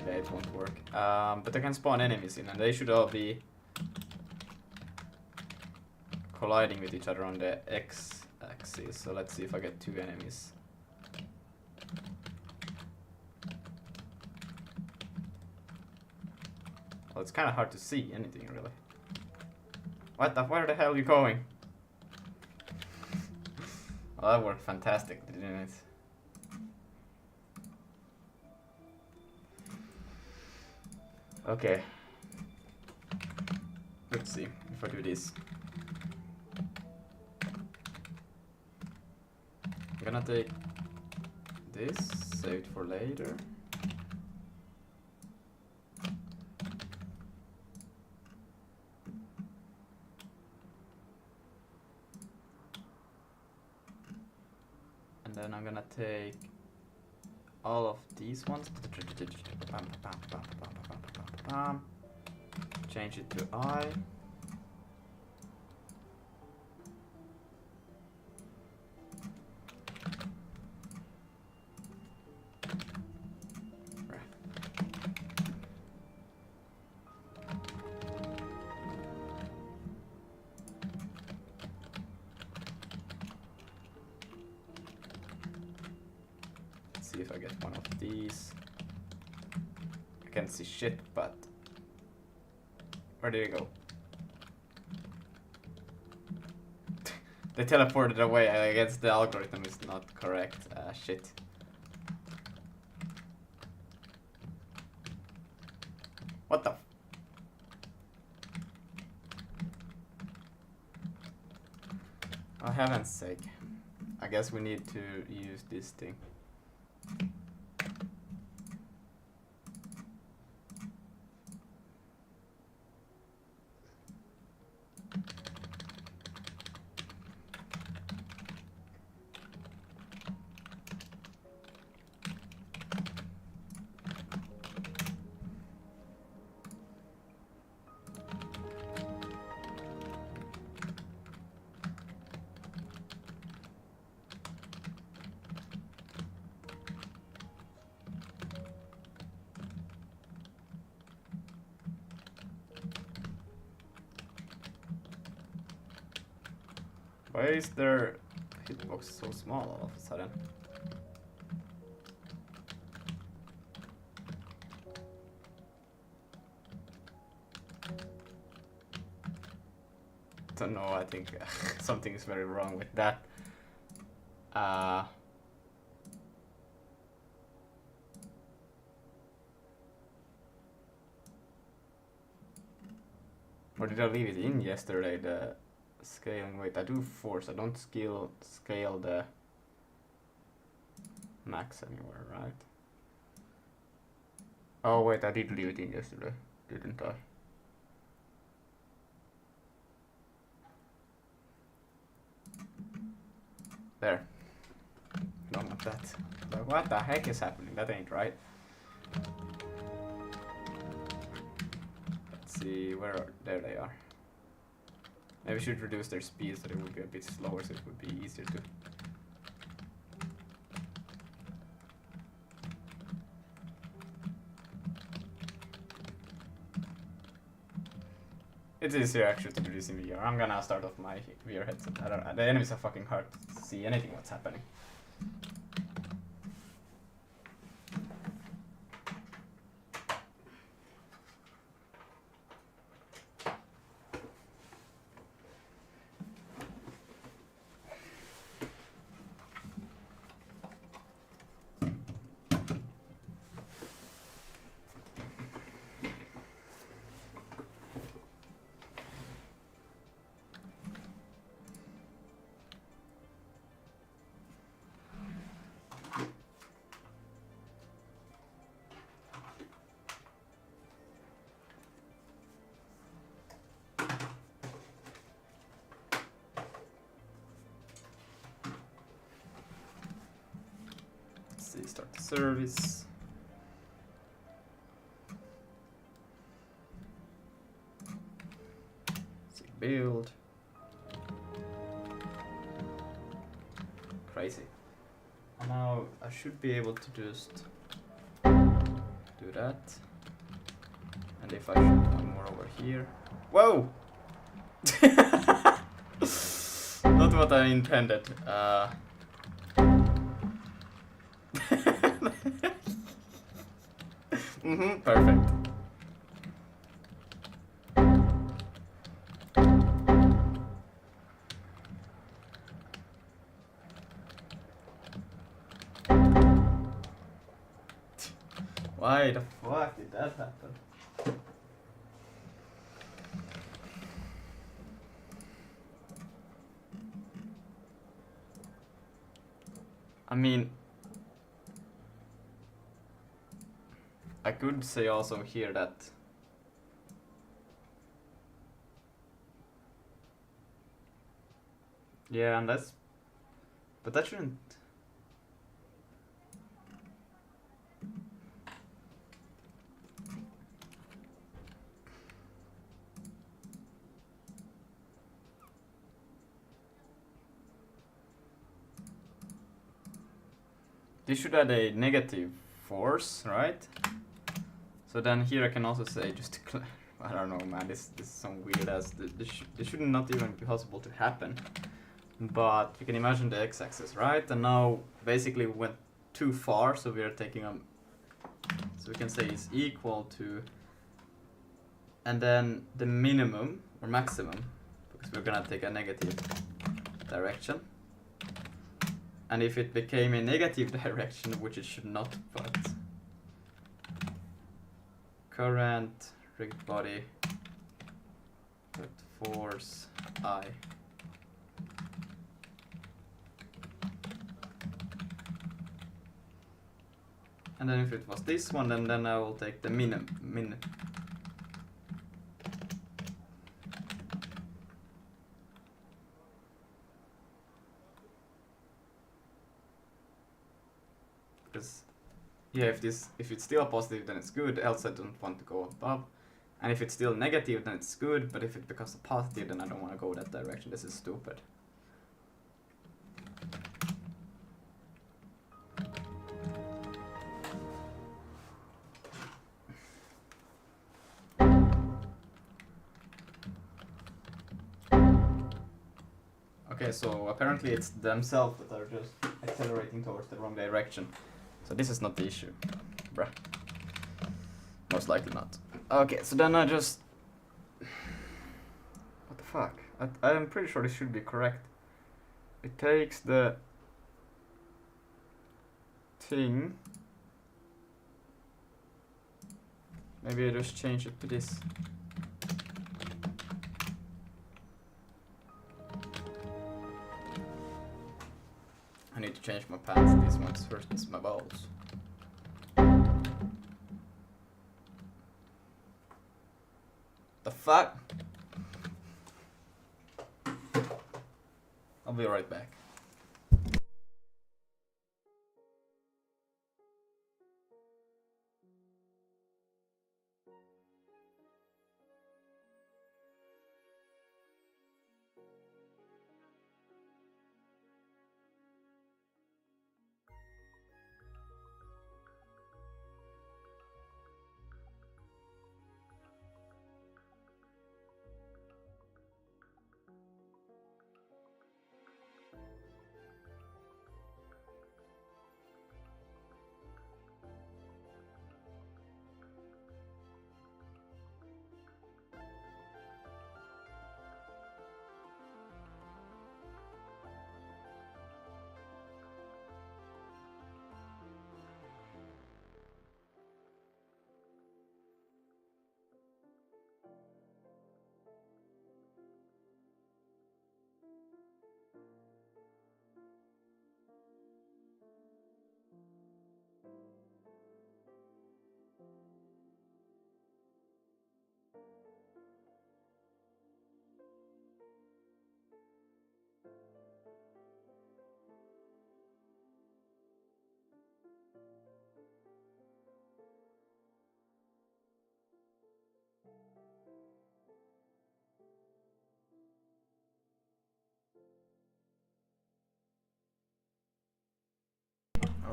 Yeah, it won't work. But I can spawn enemies in, and they should all be colliding with each other on the x-axis. So let's see if I get 2 enemies. Well, it's kind of hard to see anything really. Where the hell are you going? Well, that worked fantastic, didn't it? Okay. Let's see if I do this. I'm gonna take this, save it for later. And then I'm gonna take all of these ones, change it to I. See if I get one of these. I can't see shit, but where did it go? They teleported away. I guess the algorithm is not correct. Shit. What the? For heaven's sake. I guess we need to use this thing. Why is their hitbox so small all of a sudden? Don't know, I think something is very wrong with that. Or did I leave it in yesterday, the scaling? Wait, I do force, I don't scale the max anywhere, right? Oh wait, I did leave it in yesterday, didn't I? There. Don't want that. But what the heck is happening? That ain't right. Let's see, there they are. Maybe we should reduce their speed so they would be a bit slower, so it would be easier to. It's easier actually to do this in VR. I'm gonna start off my VR headset. The enemies are fucking hard to see anything what's happening. see, start the service. See, build. Crazy. And now I should be able to just do that. And if I shoot one more over here. Whoa! Not what I intended. Perfect. Why the fuck did that happen? I mean, I could say also here that yeah, and that's, but that shouldn't. This should add a negative force, right? So then here I can also say just to I don't know, man. This is some weird ass. This should not even be possible to happen. But you can imagine the x-axis, right? And now basically we went too far, so we are taking a. So we can say it's equal to. And then the minimum or maximum, because we're gonna take a negative direction. And if it became a negative direction, which it should not, but current rigged body with force I. And then if it was this one, then I will take the min. Because yeah, if it's still positive, then it's good, else I don't want to go above. And if it's still negative, then it's good, but if it becomes a positive, then I don't want to go that direction. This is stupid. Okay, so apparently it's themselves that are just accelerating towards the wrong direction. So this is not the issue, bruh. Most likely not. Okay, so then I just... What the fuck? I am pretty sure this should be correct. It takes the thing... Maybe I just change it to this. I need to change my pants. This one's first is my balls. The fuck? I'll be right back.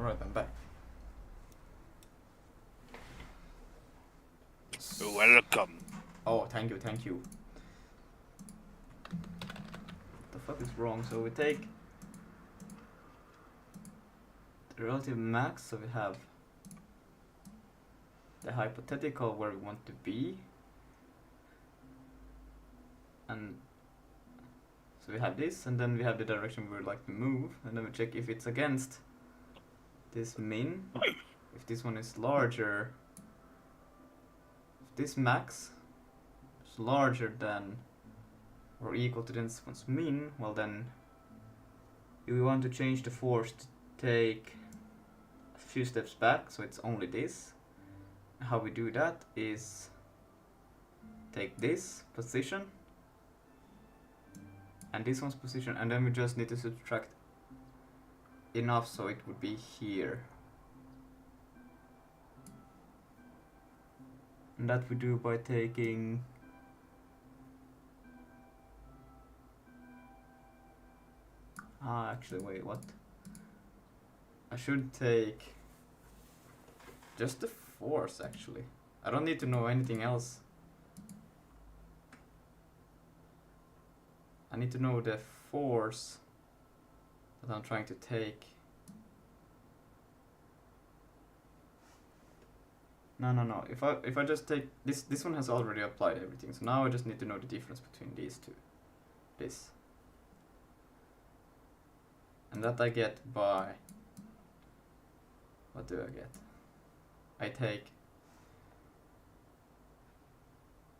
Alright, I'm back. Welcome. Oh, thank you, thank you. What the fuck is wrong? So we take the relative max, so we have the hypothetical where we want to be, and so we have this, and then we have the direction we would like to move, and then we check if it's against this min, if this one is larger, if this max is larger than or equal to this one's min, well then we want to change the force to take a few steps back, so it's only this. How we do that is take this position and this one's position, and then we just need to subtract enough so it would be here. And that we do by taking actually wait, what? I should take just the force actually. I don't need to know anything else. I need to know the force that I'm trying to take. No. If I just take this one has already applied everything. So now I just need to know the difference between these two. This. And that I get by, what do I get? I take,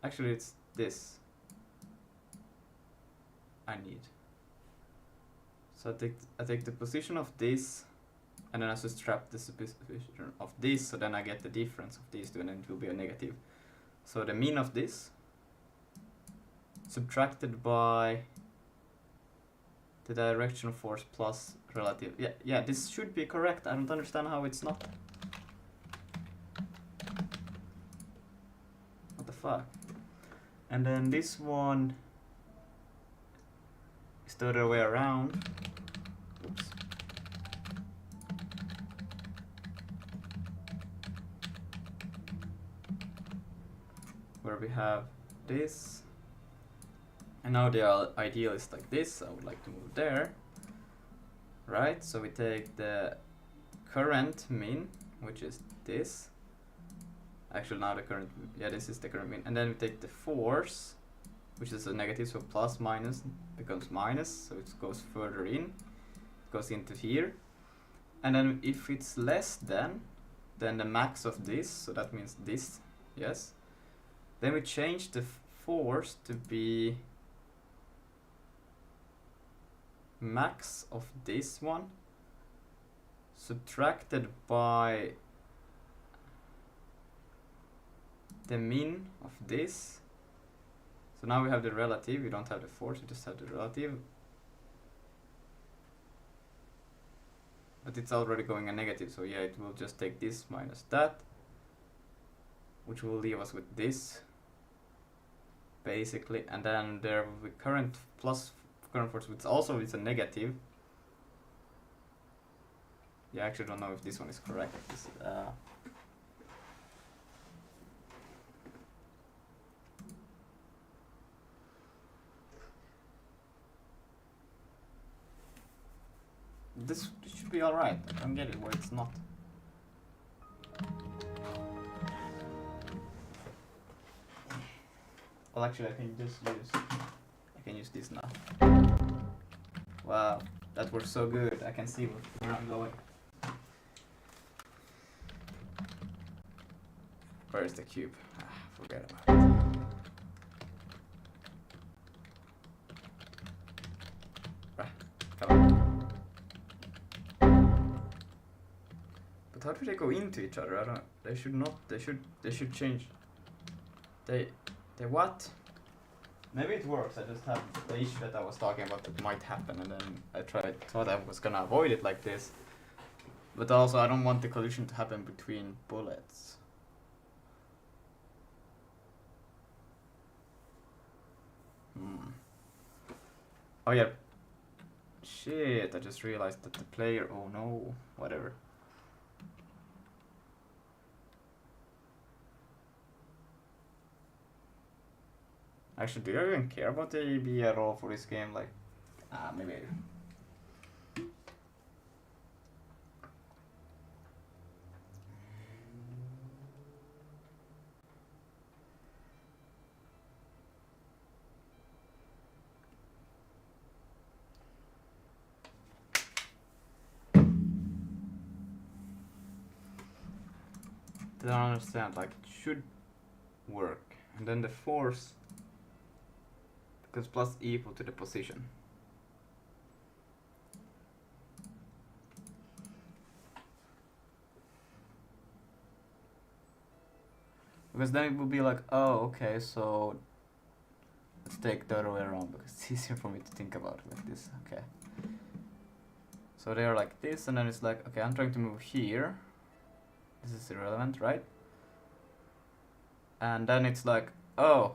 actually it's this I need. So I take the position of this, and then I subtract the position of this, so then I get the difference of these two, and then it will be a negative. So the mean of this subtracted by the direction force plus relative. Yeah, this should be correct. I don't understand how it's not. What the fuck? And then this one is the other way around. Oops. Where we have this. And now the ideal is like this. I would like to move there. Right, so we take the current mean, which is this. Actually, now the current, yeah, this is the current mean. And then we take the force, which is a negative, so plus minus becomes minus, so it goes further in. It goes into here. And then if it's less than the max of this, so that means this, yes. Then we change the force to be max of this one subtracted by the mean of this. So now we have the relative, we don't have the force, we just have the relative. But it's already going a negative, so yeah, it will just take this minus that, which will leave us with this, basically. And then there will be current plus current force, which also is a negative. Yeah, I actually don't know if this one is correct. This should be alright. I don't get it where it's not. Well, actually, I can use this now. Wow, that works so good. I can see where I'm going. Where is the cube? Forget about it. Come on. But how do they go into each other? I don't. They should not. They should change. They what? Maybe it works. I just have the issue that I was talking about that might happen, and then I thought I was gonna avoid it like this. But also, I don't want the collision to happen between bullets. Oh yeah. Shit, I just realized that the player, oh no, whatever. Actually, do you even care about the AB at all for this game? Like, maybe I do. I don't understand, like, it should work. And then the force becomes plus equal to the position. Because then it would be like, oh, okay, so let's take the other way around because it's easier for me to think about it like this. Okay. So they are like this, and then it's like, okay, I'm trying to move here. This is irrelevant, right? And then it's like, oh,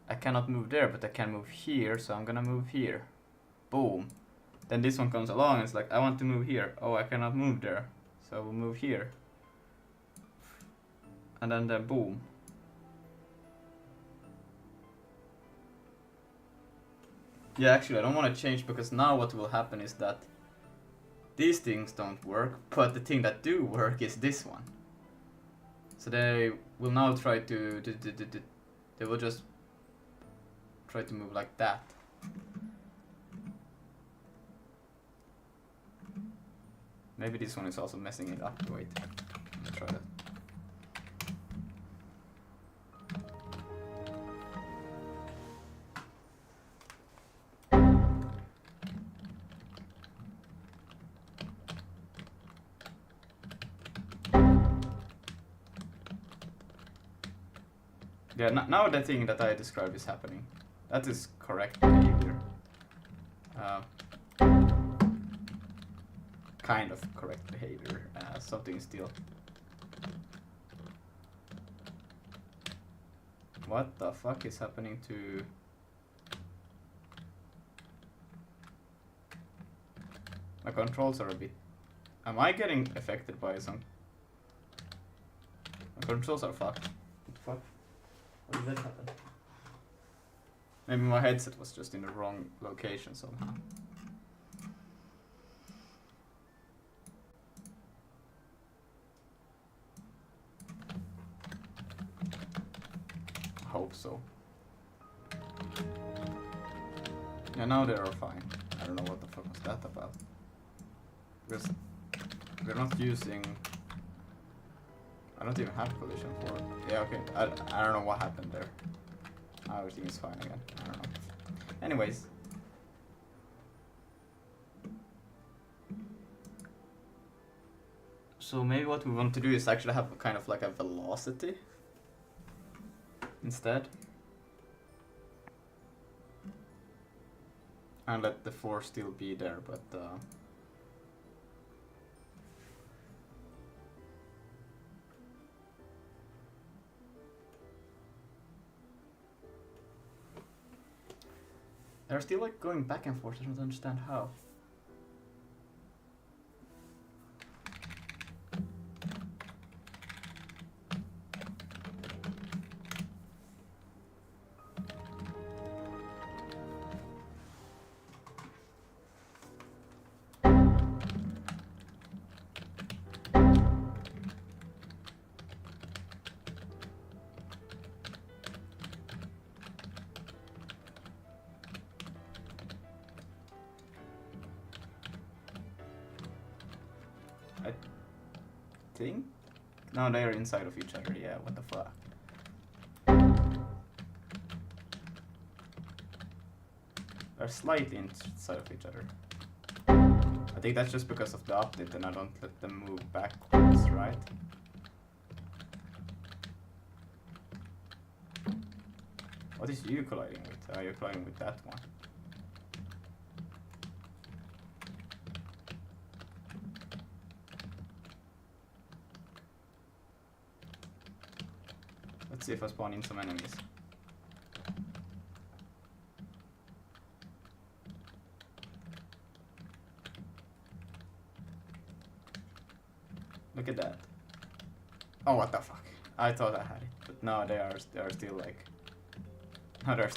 I cannot move there, but I can move here, so I'm gonna move here. Boom. Then this one comes along, and it's like, I want to move here. Oh, I cannot move there, so we'll move here. And then boom. Yeah, actually, I don't want to change because now what will happen is that these things don't work, but the thing that do work is this one. So they will now try to they will just try to move like that. Maybe this one is also messing it up. Wait, let's try that. Yeah, now the thing that I described is happening. That is correct behavior. Kind of correct behavior. Something still. What the fuck is happening to... My controls are a bit... Am I getting affected by some... My controls are fucked. What the fuck? What did that happen? Maybe my headset was just in the wrong location somehow. I hope so. Yeah, now they are fine. I don't know what the fuck was that about. Because we're not using... I don't even have collision for it. Yeah, okay. I don't know what happened there. Now everything is fine again. I don't know. Anyways. So maybe what we want to do is actually have a kind of like a velocity instead. And let the force still be there, but they're still like going back and forth. I don't understand how. I think? No, they are inside of each other. Yeah, what the fuck? They're slightly inside of each other. I think that's just because of the update and I don't let them move backwards, right? What is you colliding with? You're colliding with that one. Let's see if I spawn in some enemies. Look at that. Oh, what the fuck. I thought I had it, but no, they are still like Others.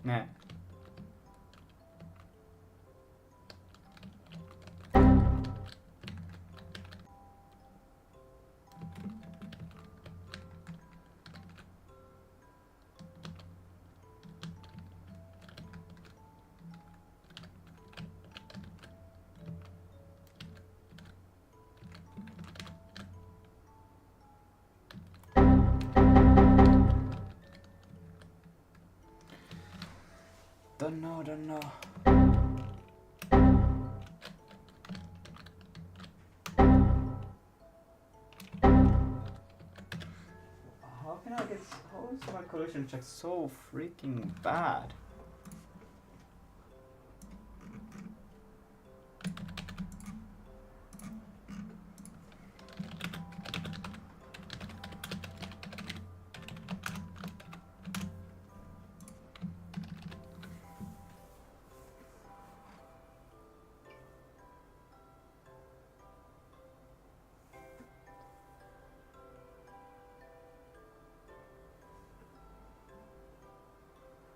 Nah. Don't know. How is my collision check so freaking bad?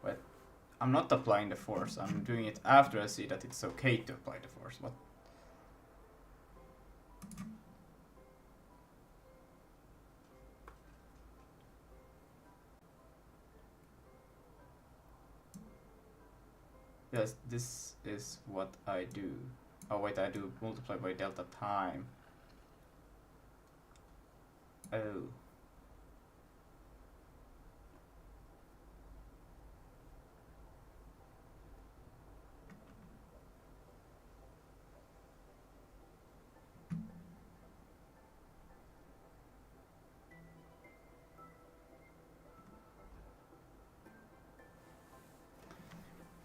Wait, I'm not applying the force. I'm doing it after I see that it's okay to apply the force. What? Yes, this is what I do. Oh wait, I do multiply by delta time. Oh.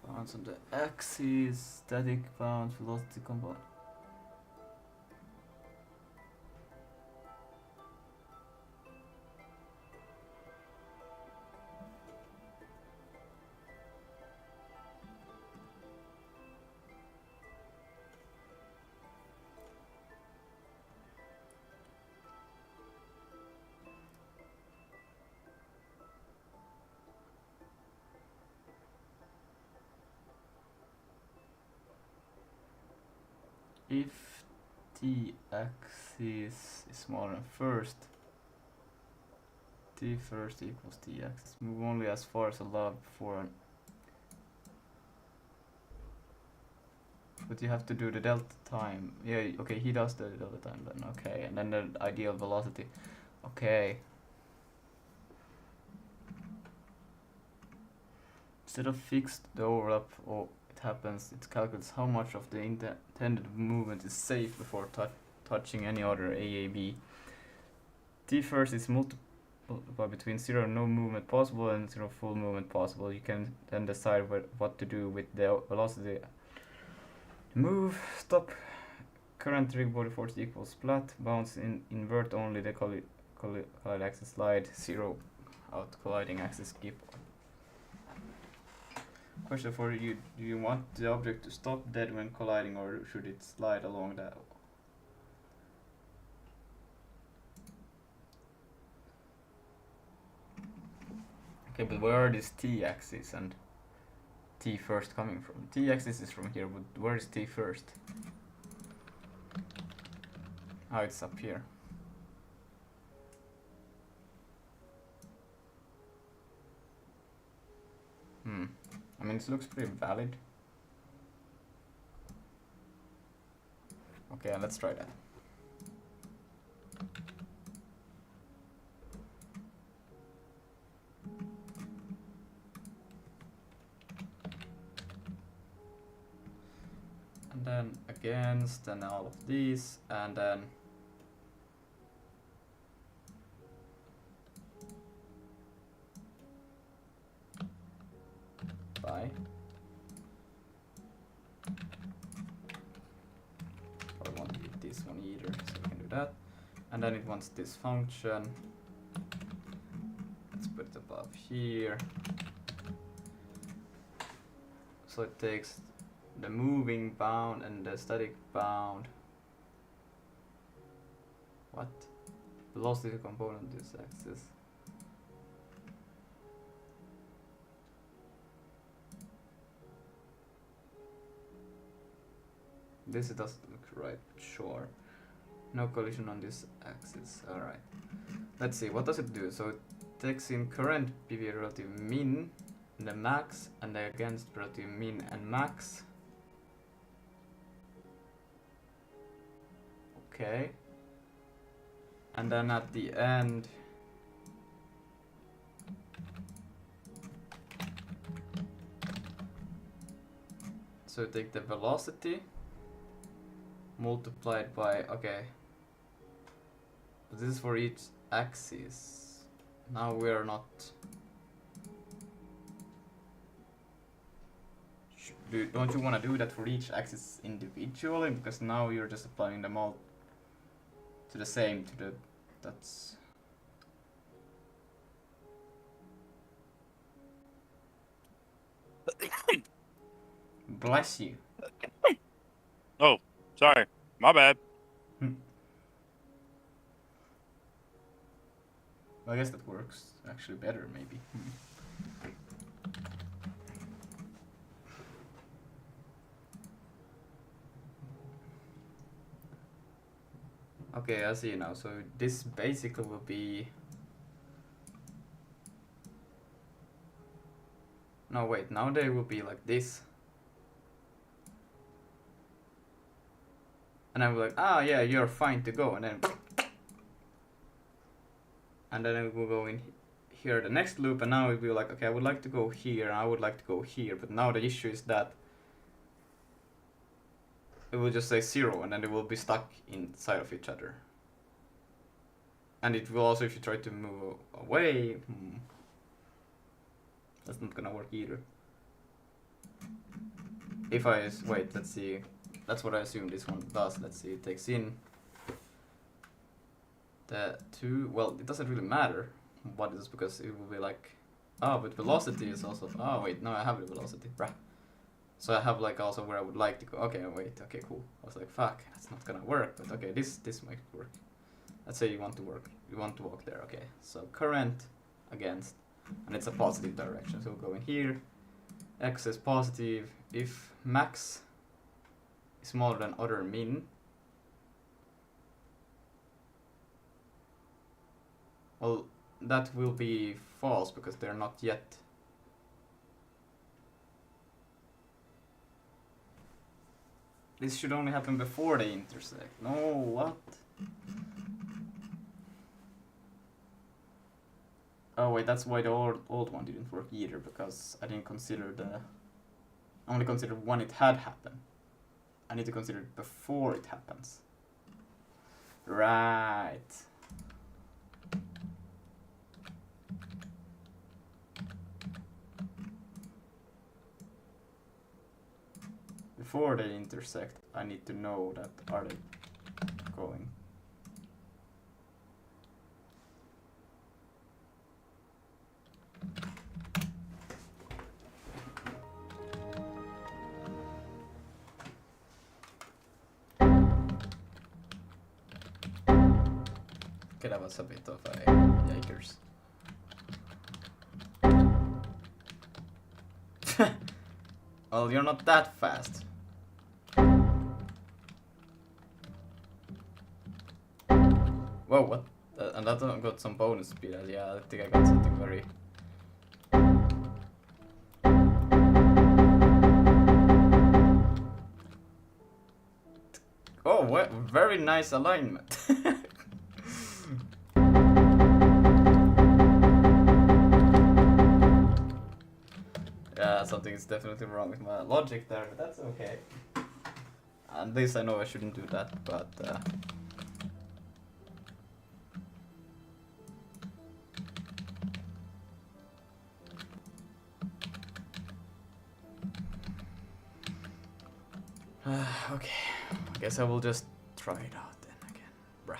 Bounce on the axis, static bounce, velocity component. If t axis is smaller than first, t first equals t axis. Move only as far as allowed before an. But you have to do the delta time. Yeah, okay, he does the delta time then. Okay, and then the ideal velocity. Okay. Instead of fixed the overlap or it happens, it calculates how much of the intended movement is safe before touching any other AAB. T first is multiple between 0 no movement possible and 0 full movement possible. You can then decide what to do with the velocity. Move, stop, current rig body force equals flat, bounce invert only the collide axis slide, 0 out colliding axis skip. Question for you, do you want the object to stop dead when colliding or should it slide along that? Okay, but where are these t-axis and t first coming from? T-axis is from here, but where is t first? Oh, it's up here. I mean, it looks pretty valid. Okay, let's try that. And then against, and all of these, and then by. I won't hit this one either, so we can do that. And then it wants this function. Let's put it above here. So it takes the moving bound and the static bound. What? Velocity component of this axis. this doesn't look right. Sure. No collision on this axis. Alright. Let's see, what does it do? So it takes in current PV relative min, the max, and the against relative min and max. Okay. And then at the end, so take the velocity multiplied by, okay, but this is for each axis. Now we are not, don't you want to do that for each axis individually, because now you're just applying them all to the same, to the, that's, bless you. Oh, sorry, my bad. I guess that works actually better, maybe. Okay, I see now. So this basically will be... No, wait, now they will be like this. And I'm like, ah, yeah, you're fine to go. And then it will go in here, the next loop, and now it will be like, okay, I would like to go here, and I would like to go here. But now the issue is that it will just say 0, and then they will be stuck inside of each other. And it will also, if you try to move away, that's not gonna work either. If I, wait, let's see, that's what I assume this one does. Let's see, it takes in the 2, well, it doesn't really matter what it is, because it will be like, oh, but velocity is also, oh wait, no, I have the velocity, bruh. So I have like also where I would like to go. Okay, wait, okay, cool. I was like, fuck, that's not gonna work, but okay, this might work. Let's say you want to walk there, okay. So current against, and it's a positive direction, so we'll go in here. X is positive. If max is smaller than other min, well, that will be false because they're not yet. This should only happen before they intersect. No, what? Oh wait, that's why the old one didn't work either, because I didn't consider I only considered when it had happened. I need to consider it before it happens. Right. Before they intersect, I need to know that are they going. Okay, that was a bit of a yikers. Well, you're not that fast. Whoa, what? And that one got some bonus speed. Yeah, I think I got something very... Oh, what? Very nice alignment. Yeah, something is definitely wrong with my logic there, but that's okay. And this I know I shouldn't do that, but... okay, I guess I will just try it out then again, bruh.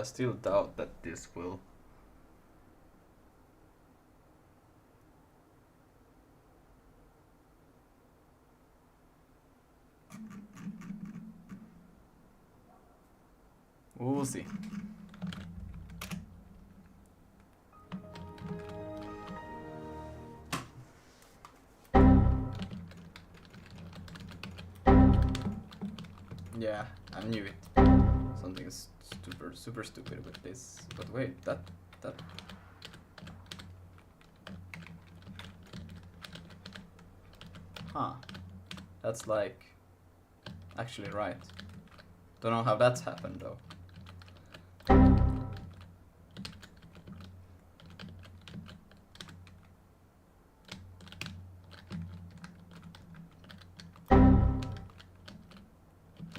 still doubt that this will. We'll see. Yeah, I knew it. Something is super stupid with this. But wait, that. Huh. That's like actually right. Don't know how that's happened though.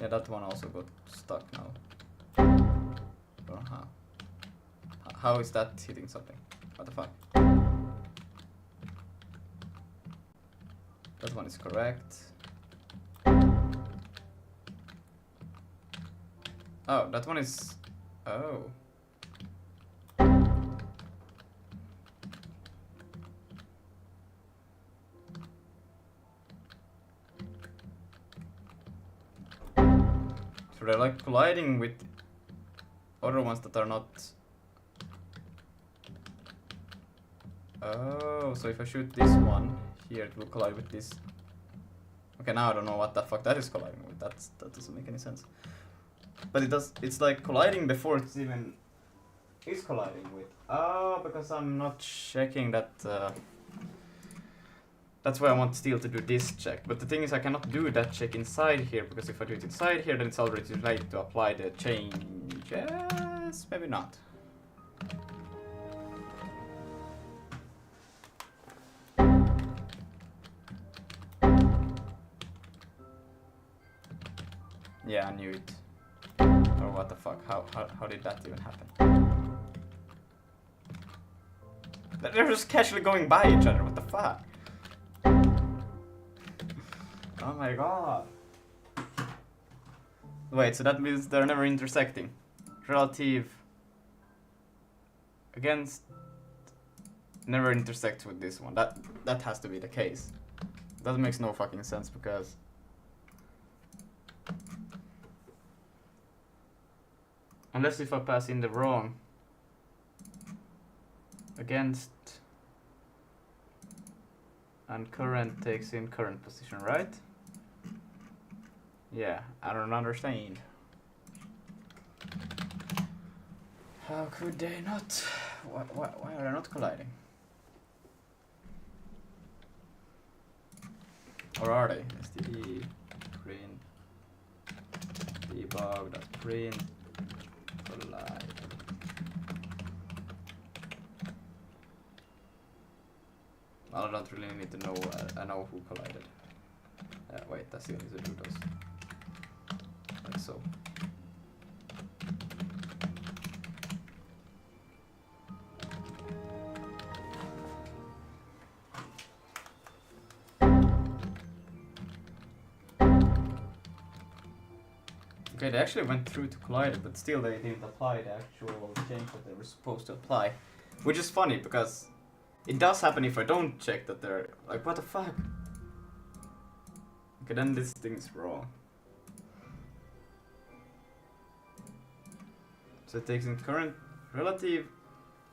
Yeah, that one also got stuck now. Don't know how. How is that hitting something? What the fuck? That one is correct. Oh, that one is... Oh. So they're like colliding with other ones that are not... Oh, so if I shoot this one here, it will collide with this. Okay, now I don't know what the fuck that is colliding with. That doesn't make any sense. But it does. It's like colliding before it's even is colliding with. Oh, because I'm not checking that. That's why I want Steel to do this check. But the thing is, I cannot do that check inside here because if I do it inside here, then it's already too late to apply the changes. Maybe not. Yeah, I knew it. Or what the fuck? How did that even happen? They're just casually going by each other. What the fuck? Oh my god. Wait, so that means they're never intersecting. Relative against never intersects with this one. That has to be the case. That makes no fucking sense because unless if I pass in the wrong against and current takes in current position, right? Yeah, I don't understand. How could they not? Why are they not colliding? Or are they? std print debug.print collide. Well, I don't really need to know. I know who collided. Wait, I still need to do those. Like so. Okay, they actually went through to collide it, but still they didn't apply the actual change that they were supposed to apply. Which is funny, because it does happen if I don't check that they're... Like, what the fuck? Okay, then this thing is wrong. So it takes in current relative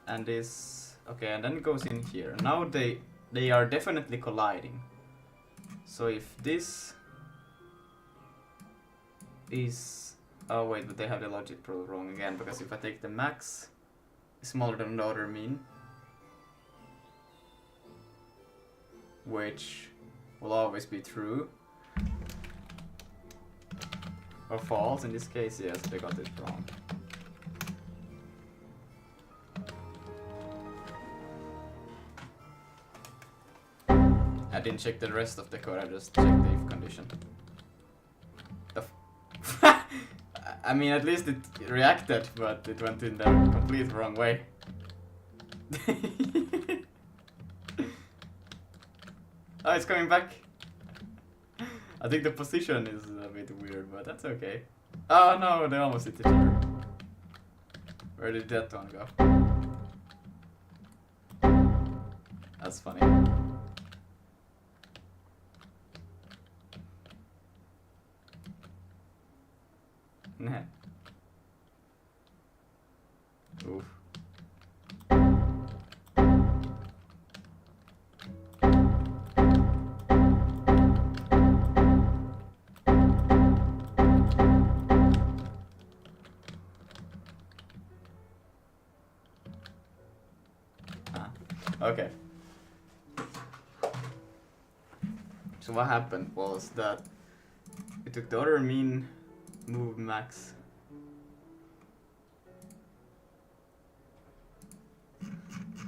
and this... Okay, and then it goes in here. And now they are definitely colliding. So if this is... Oh wait, but they have the logic probably wrong again, because if I take the max smaller than the other mean, which will always be true, or false in this case, yes, they got it wrong. I didn't check the rest of the code, I just checked the if condition. I mean, at least it reacted, but it went in the complete wrong way. Oh, it's coming back. I think the position is a bit weird, but that's okay. Oh no, they almost hit each other. Where did that one go? That's funny. Nah. Oof. Okay. So what happened was that we took the other mean, move max.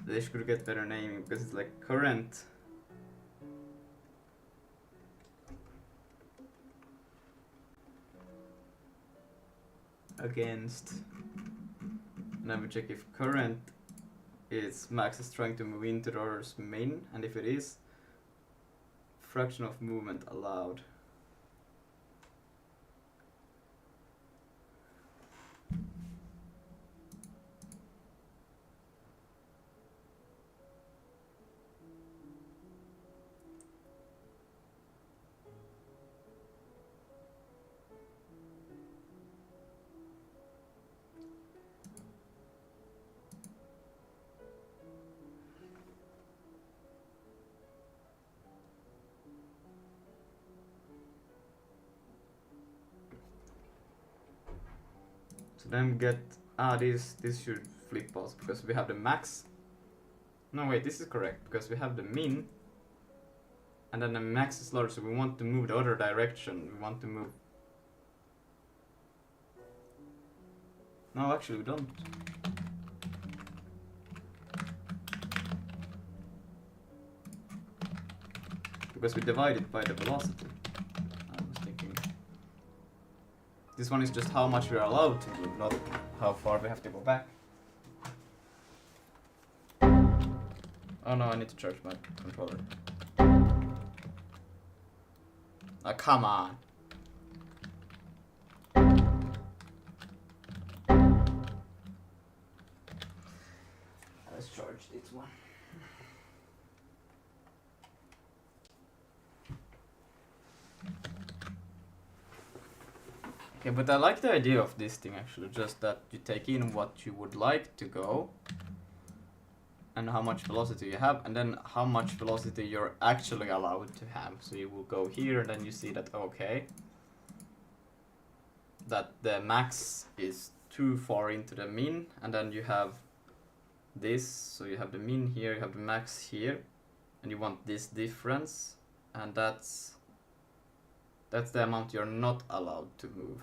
They should get better naming because it's like current. Against. And then we check if current is max is trying to move into the other's main, and if it is, fraction of movement allowed. So then we get this should flip us because we have the max. No wait, this is correct because we have the min and then the max is large, so we want to move the other direction. We want to move. No, actually we don't. Because we divide it by the velocity. I was thinking. This one is just how much we are allowed to move, not how far we have to go back. Oh no, I need to charge my controller. Ah, come on. Let's charge this one. Okay, but I like the idea of this thing actually, just that you take in what you would like to go and how much velocity you have, and then how much velocity you're actually allowed to have. So you will go here and then you see that, okay, that the max is too far into the min, and then you have this, so you have the min here, you have the max here, and you want this difference, and that's the amount you're not allowed to move.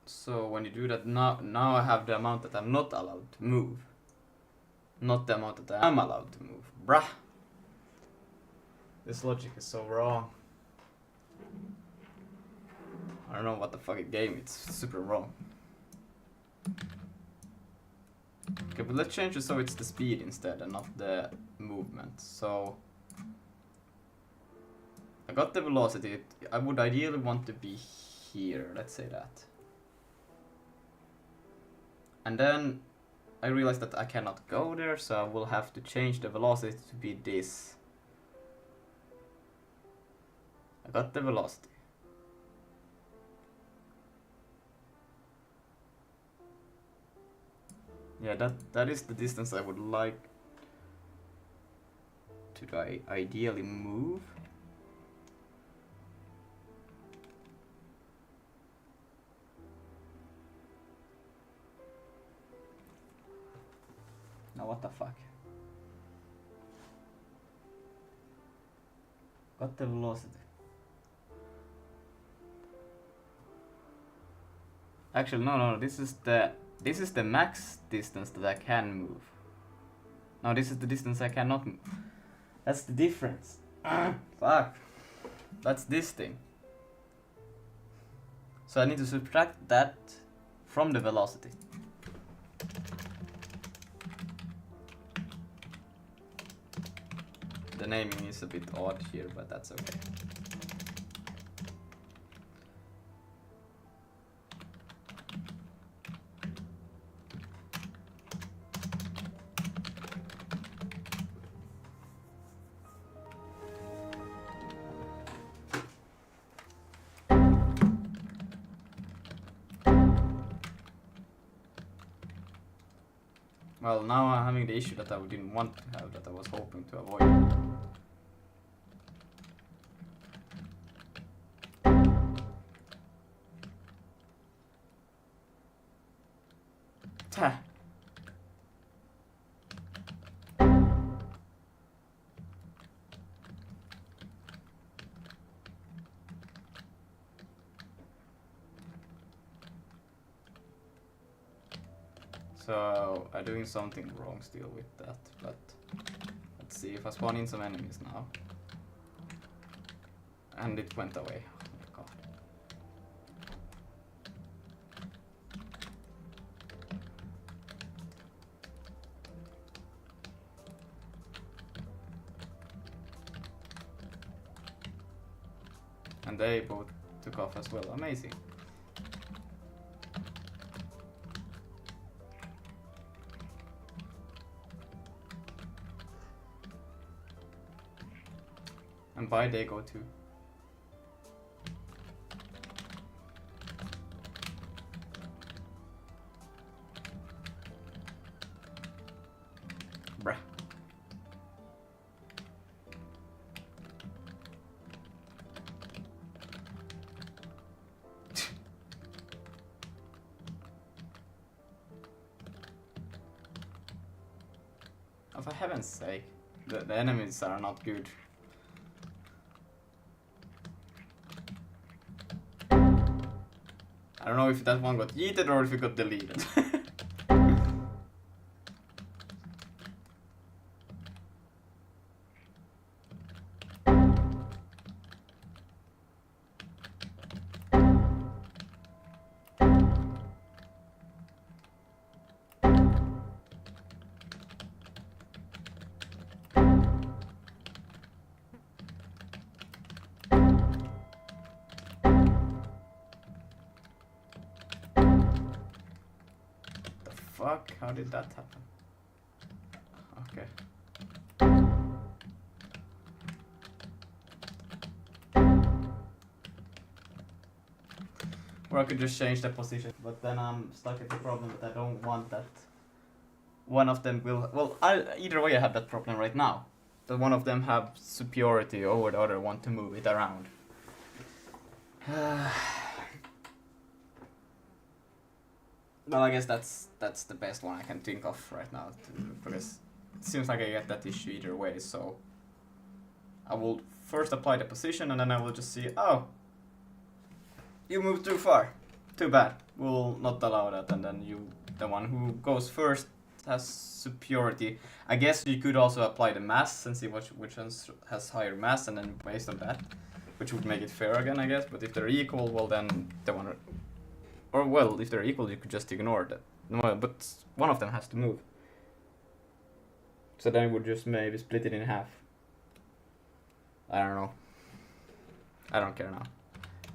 So when you do that, now I have the amount that I'm not allowed to move, not the amount that I am allowed to move. Bruh. This logic is so wrong. I don't know what the fucking game, it's super wrong. Okay, but let's change it so it's the speed instead and not the movement. So I got the velocity. I would ideally want to be here, let's say that. And then I realized that I cannot go there, so I will have to change the velocity to be this. I got the velocity. Yeah, that is the distance I would like to ideally move. Now what the fuck? Got the velocity. Actually, no, this is the max distance that I can move. No, this is the distance I cannot move. That's the difference. Fuck. That's this thing. So I need to subtract that from the velocity. the naming is a bit odd here, but that's okay. Well, now I'm having the issue that I didn't want to have, that I was hoping to avoid. Ta. So I'm doing something wrong still with that, but let's see if I spawn in some enemies now. And it went away. Oh my god. And they both took off as well. Amazing. And by they go too. Bruh. Oh, for heaven's sake, the enemies are not good. I don't know if that one got yeeted or if it got deleted. Fuck, how did that happen? Okay. Or I could just change the position, but then I'm stuck at the problem that I don't want that one of them will... Well, either way I have that problem right now. That one of them have superiority over the other one to move it around. Well, I guess that's the best one I can think of right now, because it seems like I get that issue either way, so I will first apply the position and then I will just see, oh, you moved too far, too bad, we'll not allow that, and then the one who goes first has superiority. I guess you could also apply the mass and see which one has higher mass, and then based on that, which would make it fair again, I guess, but if they're equal, well then the one... Or, well, if they're equal, you could just ignore that. No, but one of them has to move. So then we would just maybe split it in half. I don't know. I don't care now.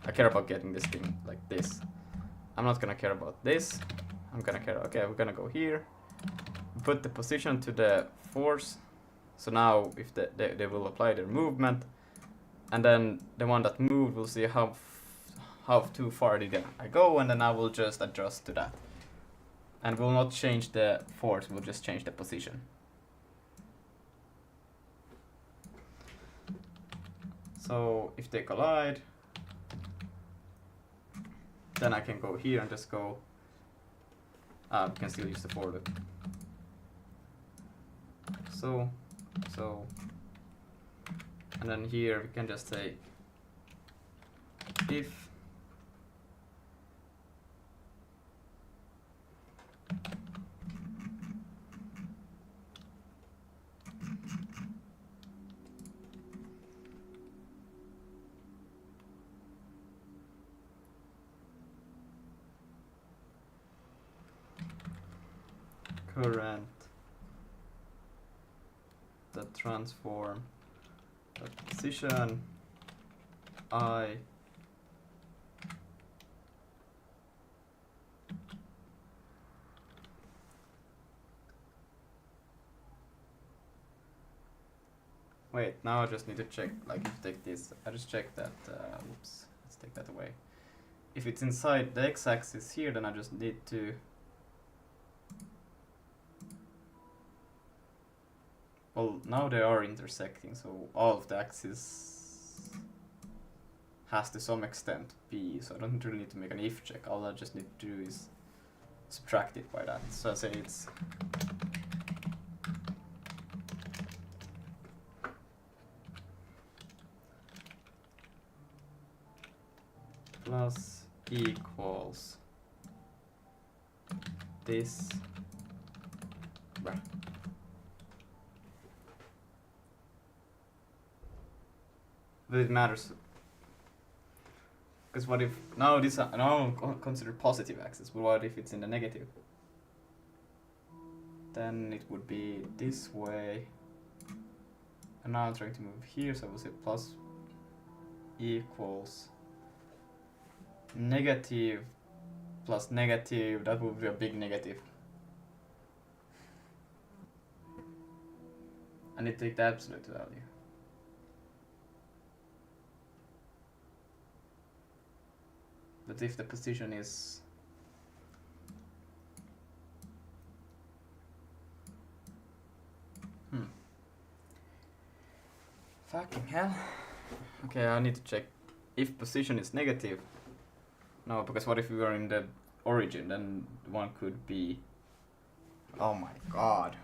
I care about getting this thing like this. I'm not gonna care about this. I'm gonna care... Okay, we're gonna go here. Put the position to the force. So now, if they will apply their movement. And then the one that moved will see how too far did I go, and then I will just adjust to that. And we'll not change the force, we'll just change the position. So if they collide, then I can go here and just go... we can still use the for loop. So, and then here we can just say if current the transform position I wait, now I just need to check, like, if you take this, I just check that, whoops, let's take that away. If it's inside the x-axis here, then I just need to, well, now they are intersecting, so all of the axes has to some extent be, so I don't really need to make an if check, all I just need to do is subtract it by that. So I say it's plus equals this, bruh. But it matters, because what if now this now consider positive axis, but what if it's in the negative? Then it would be this way, and now I'm trying to move here, so I will say plus equals negative plus negative, that would be a big negative. I need to take the absolute value. But if the position is fucking hell. Okay, I need to check if position is negative. No, because what if we were in the origin, then one could be, oh my god.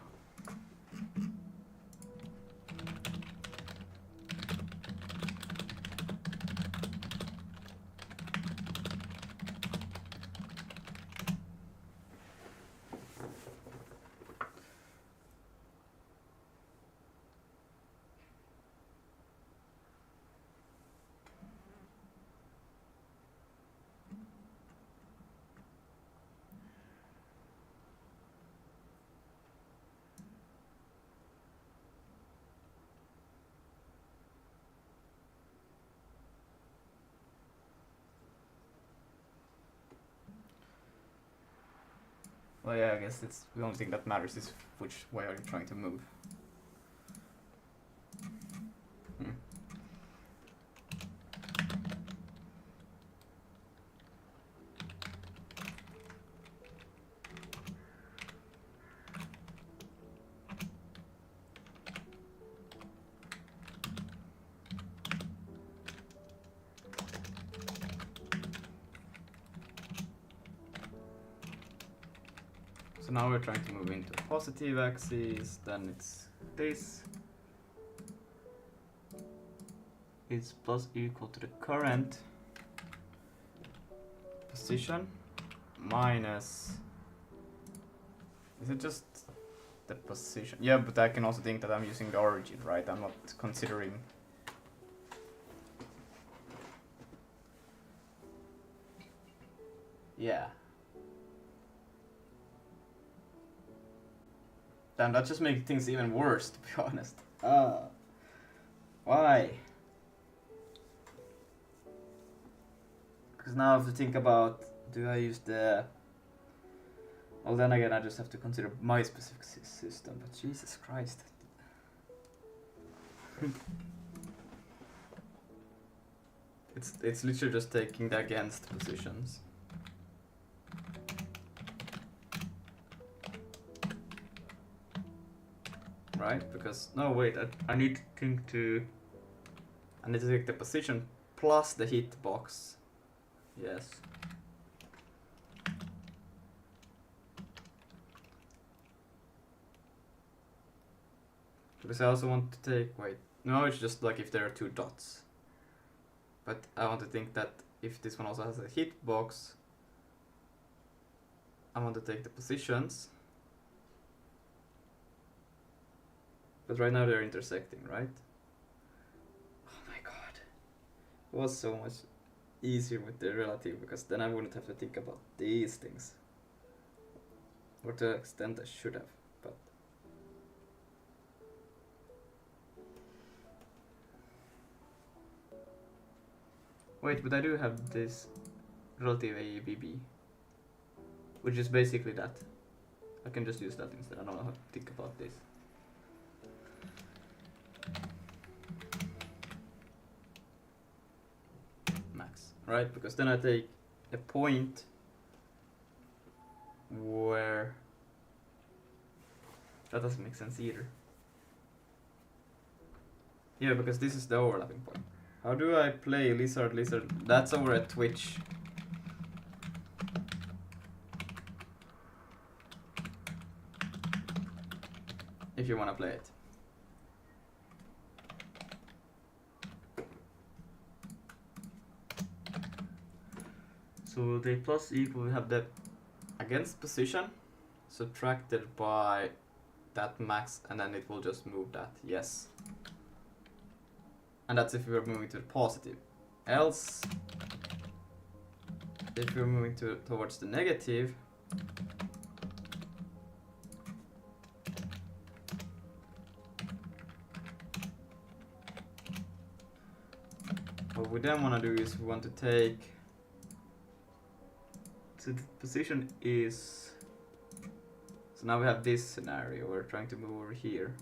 Well, yeah, I guess it's the only thing that matters is which way are you trying to move. So now we're trying to move into positive axis, then it's this is plus equal to the current position minus, is it just the position? Yeah, but I can also think that I'm using the origin, right? I'm not considering. Yeah. Damn, that just makes things even worse, to be honest. Why? Because now I have to think about, do I use the... Well, then again, I just have to consider my specific system, but Jesus Christ. It's literally just taking the against positions. Right? Because, no wait, I need to think to... I need to take the position plus the hitbox. Yes. Because I also want to take, wait, no, it's just like if there are two dots. But I want to think that if this one also has a hitbox, I want to take the positions. But right now they're intersecting, right? Oh my god. It was so much easier with the relative, because then I wouldn't have to think about these things. Or to the extent I should have, but... Wait, but I do have this relative ABB, which is basically that. I can just use that instead. I don't know how to think about this. Max, right? Because then I take a point where that doesn't make sense either. Yeah, because this is the overlapping point. How do I play lizard? That's over at Twitch. If you wanna play it. So the plus equal, we have the against position subtracted by that max, and then it will just move that, yes. And that's if we're moving to the positive. Else, if we're moving towards the negative, what we then want to do is we want to take, so the position is, so now we have this scenario, we're trying to move over here.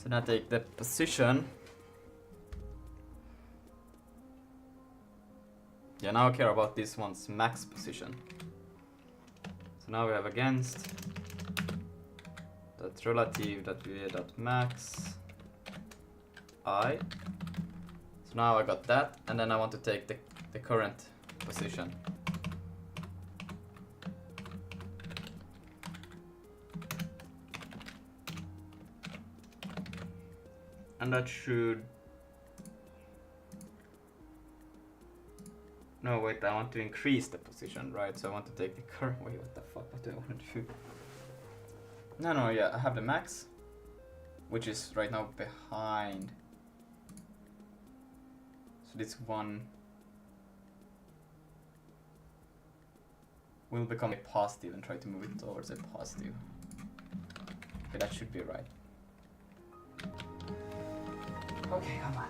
So now take the position. Yeah, now I care about this one's max position. So now we have against that relative that we dot max I. So now I got that, and then I want to take the current position. And that should... No, wait, I want to increase the position, right? So I want to take the current... Wait, what the fuck? What do I want to do? No, yeah, I have the max, which is right now behind. So this one will become a positive and try to move it towards a positive. Okay, that should be right. Okay, come on.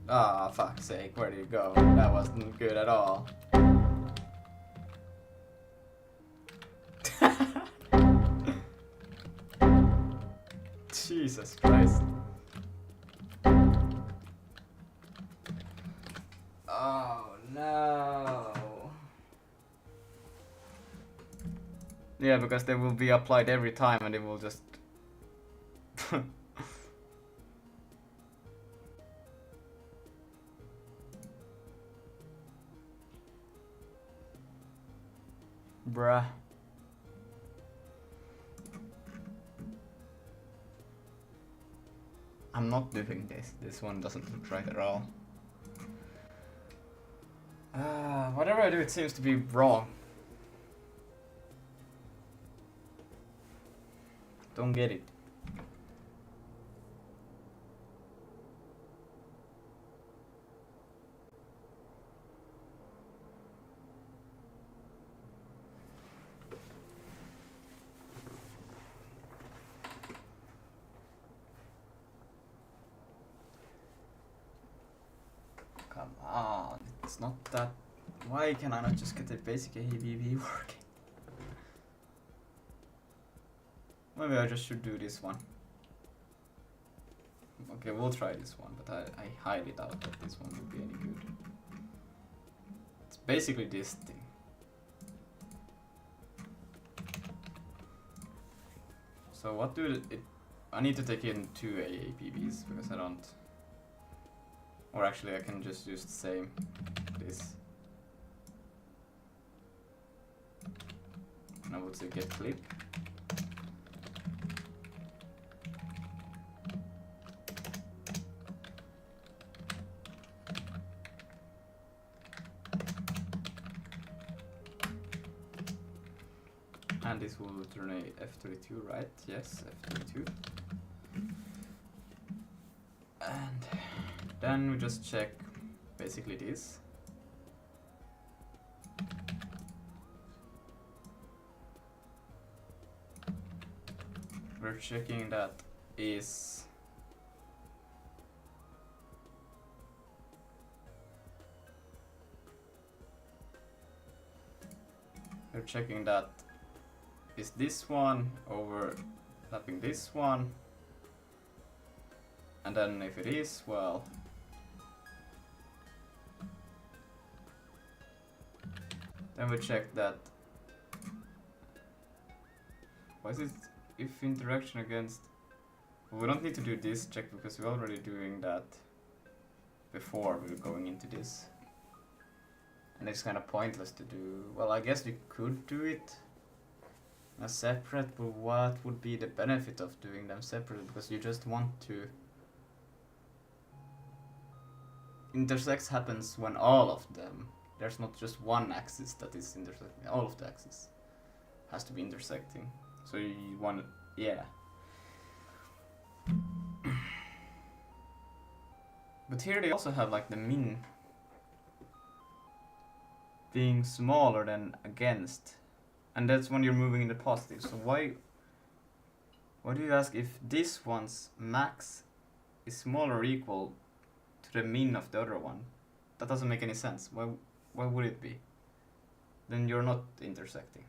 Ah, fuck's sake, where did you go? That wasn't good at all. Jesus Christ. Oh no. Yeah, because they will be applied every time and it will just... Bruh. I'm not doing this. This one doesn't look right at all. Whatever I do, it seems to be wrong. Don't get it. Come on, it's not that... Why can I not just get the basic ABB working? Maybe I just should do this one. Okay, we'll try this one, but I highly doubt that this one will be any good. It's basically this thing. So what do it... I need to take in two AAPBs because I don't... Or actually I can just use the same, this. And I would say get clip. And this will return a F32, right? Yes, F32. And then we just check basically this. we're checking that is we're checking that is this one overlapping this one, and then if it is, well, then we check that. Why is it if interaction against? We don't need to do this check because we're already doing that before we were going into this. And it's kind of pointless to do. Well, I guess we could do it as separate, but what would be the benefit of doing them separate? Because you just want to. Intersects happens when all of them. There's not just one axis that is intersecting. All of the axes has to be intersecting. So you want, yeah. But here they also have like the min being smaller than against, and that's when you're moving in the positive. So why do you ask if this one's max is smaller or equal to the min of the other one? That doesn't make any sense. Why would it be? Then you're not intersecting.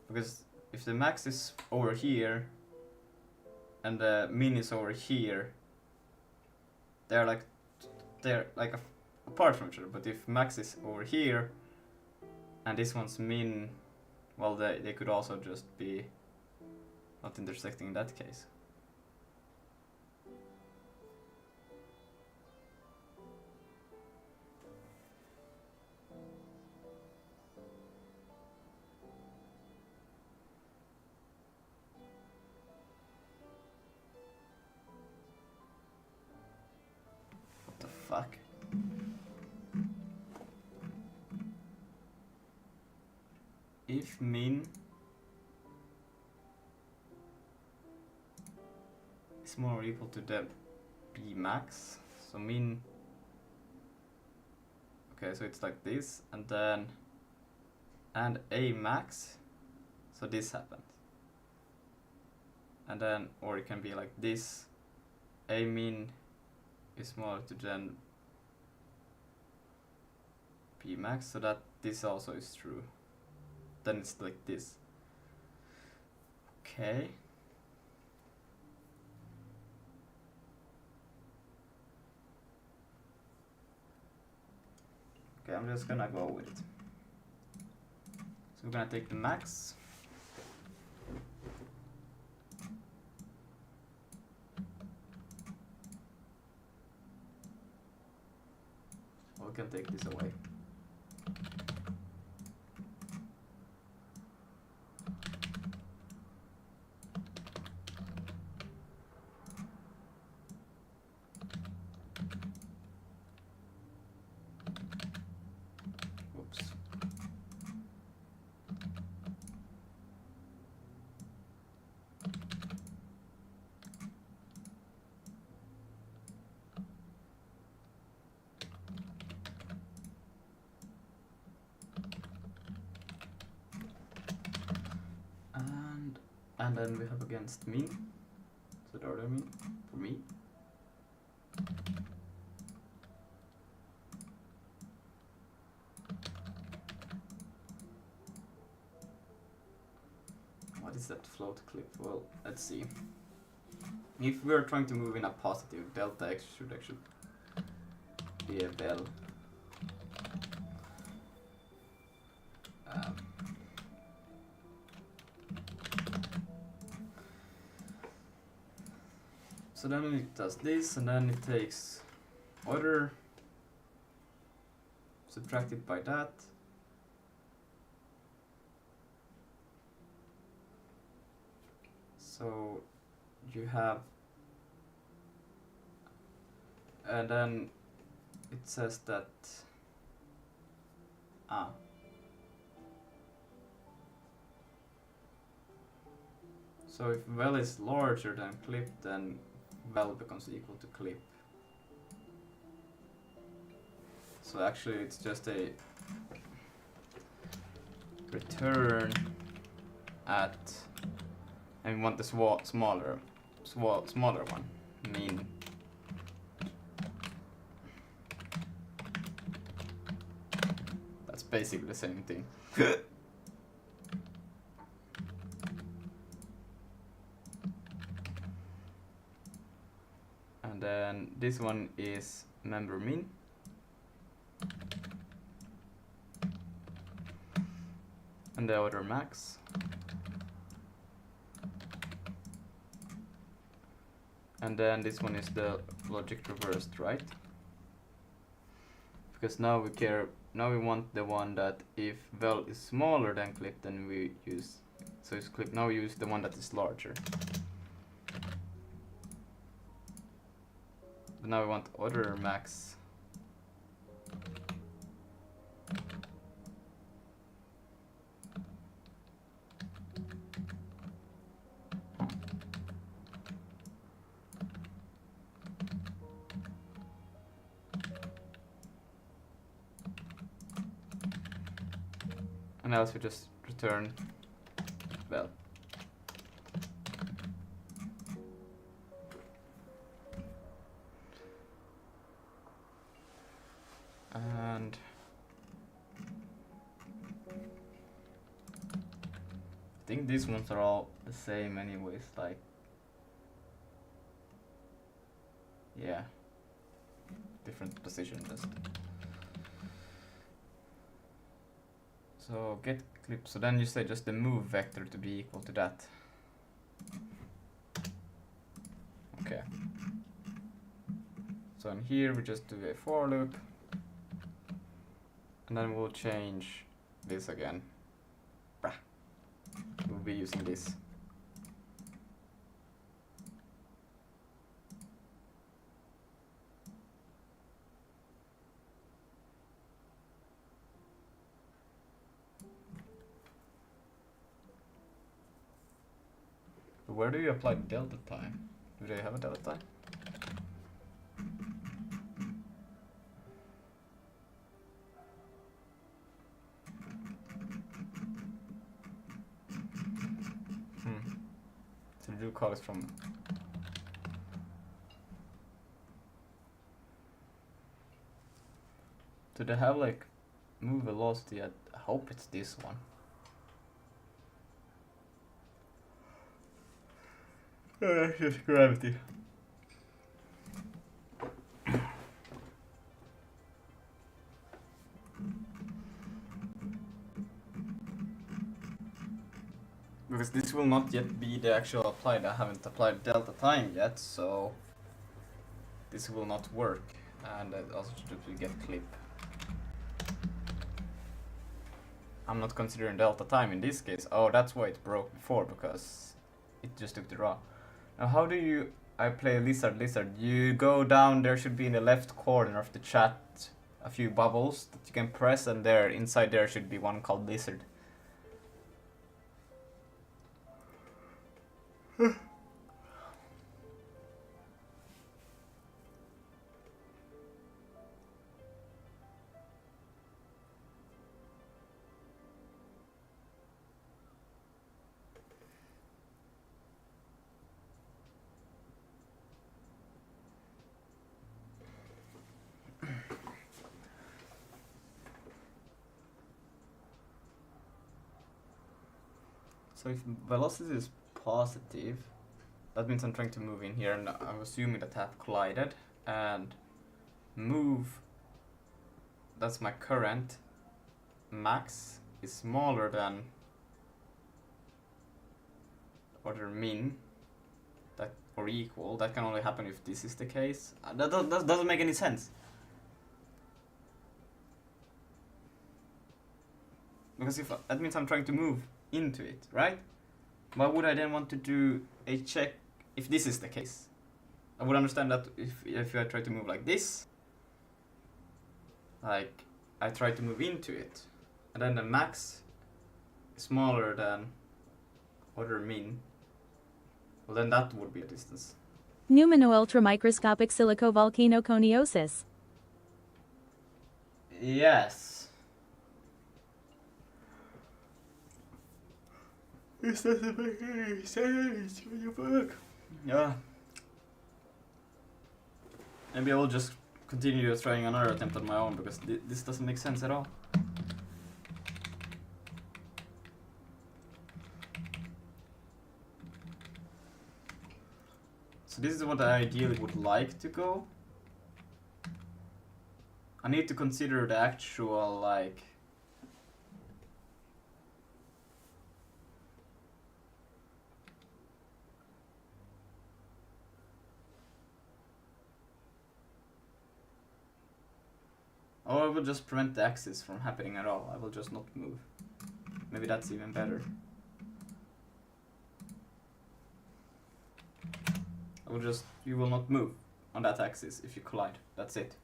Because if the max is over here and the min is over here, they're like apart from each other. But if max is over here and this one's min, well, they could also just be not intersecting in that case. What the fuck? If min is more or equal to the b max, so min, okay, so it's like this, and then and a max, so this happens, and then, or it can be like this, a min is smaller to then b max, so that this also is true. Then it's like this. Okay. Okay, I'm just gonna go with it. So we're gonna take the max. Or we can take this away. Oops. And then we have against min, so the other min for me. What is that float clip? Well, let's see. If we're trying to move in a positive, delta x should actually be a bell. So then it does this, and then it takes order, subtracted by that. So you have, and then it says that, so if vel is larger than clip, then vel becomes equal to clip. So actually it's just a, return at, and we want the smaller one, mean. That's basically the same thing. And then this one is member min. And the other max. And then this one is the logic reversed, right? Because now we want the one that if vel is smaller than clip, then we use, so it's clip, now we use the one that is larger. But now we want other max. And else we just return vel. And I think these ones are all the same anyways, like, yeah, different position just. So get clip, so then you say just the move vector to be equal to that. Okay. So in here we just do a for loop. And then we'll change this again. Brah. We'll be using this. Where do you apply delta time? Do they have a delta time? So do call it from. Do they have like move velocity? I hope it's this one. Just gravity. Because this will not yet be the actual applied. I haven't applied delta time yet, so this will not work. And I also should get clip. I'm not considering delta time in this case. Oh, that's why it broke before, because it just took the raw. Now how do you, I play lizard. You go down, there should be in the left corner of the chat a few bubbles that you can press, and there, inside there should be one called lizard. So if velocity is positive, that means I'm trying to move in here, and I'm assuming that I have collided, and move, that's my current, max is smaller than order min, that, or equal. That can only happen if this is the case. That doesn't make any sense. Because if that means I'm trying to move into it, right? Why would I then want to do a check if this is the case? I would understand that if I try to move like this, like I try to move into it, and then the max is smaller than order min, well then that would be a distance. Pneumono-ultramicroscopic silicovolcanoconiosis. Yes. This doesn't make any sense. What the fuck? Yeah. Maybe I will just continue trying another attempt on my own because this doesn't make sense at all. So this is what I ideally would like to go. I need to consider the actual like or I will just prevent the axis from happening at all. I will just not move. Maybe that's even better. I will just, you will not move on that axis if you collide. That's it.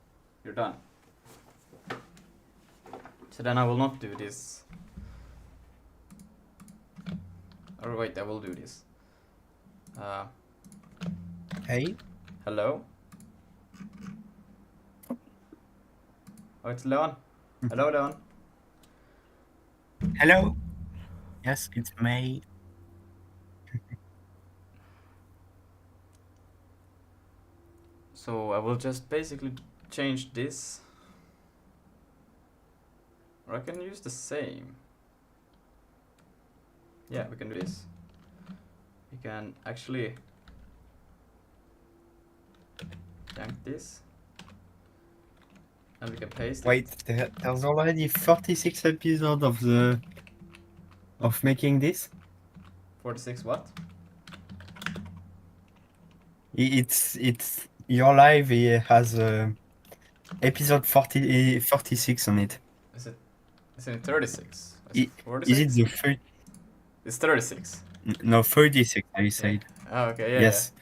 You're done. So then I will not do this. Or wait, I will do this. Hey, Hello? Oh, it's Leon. Hello, Leon. hello. Yes, it's May. So I will just basically change this. Or I can use the same. Yeah, we can do this. We can actually yank this. And we can paste it. Wait, there's already 36 episodes of making this. 46 what? It's your live has episode 46 on it. Is it 36? Is I- it 46? Is it the third? It's 36. No, 36. I said. Oh, okay, yeah. Yes.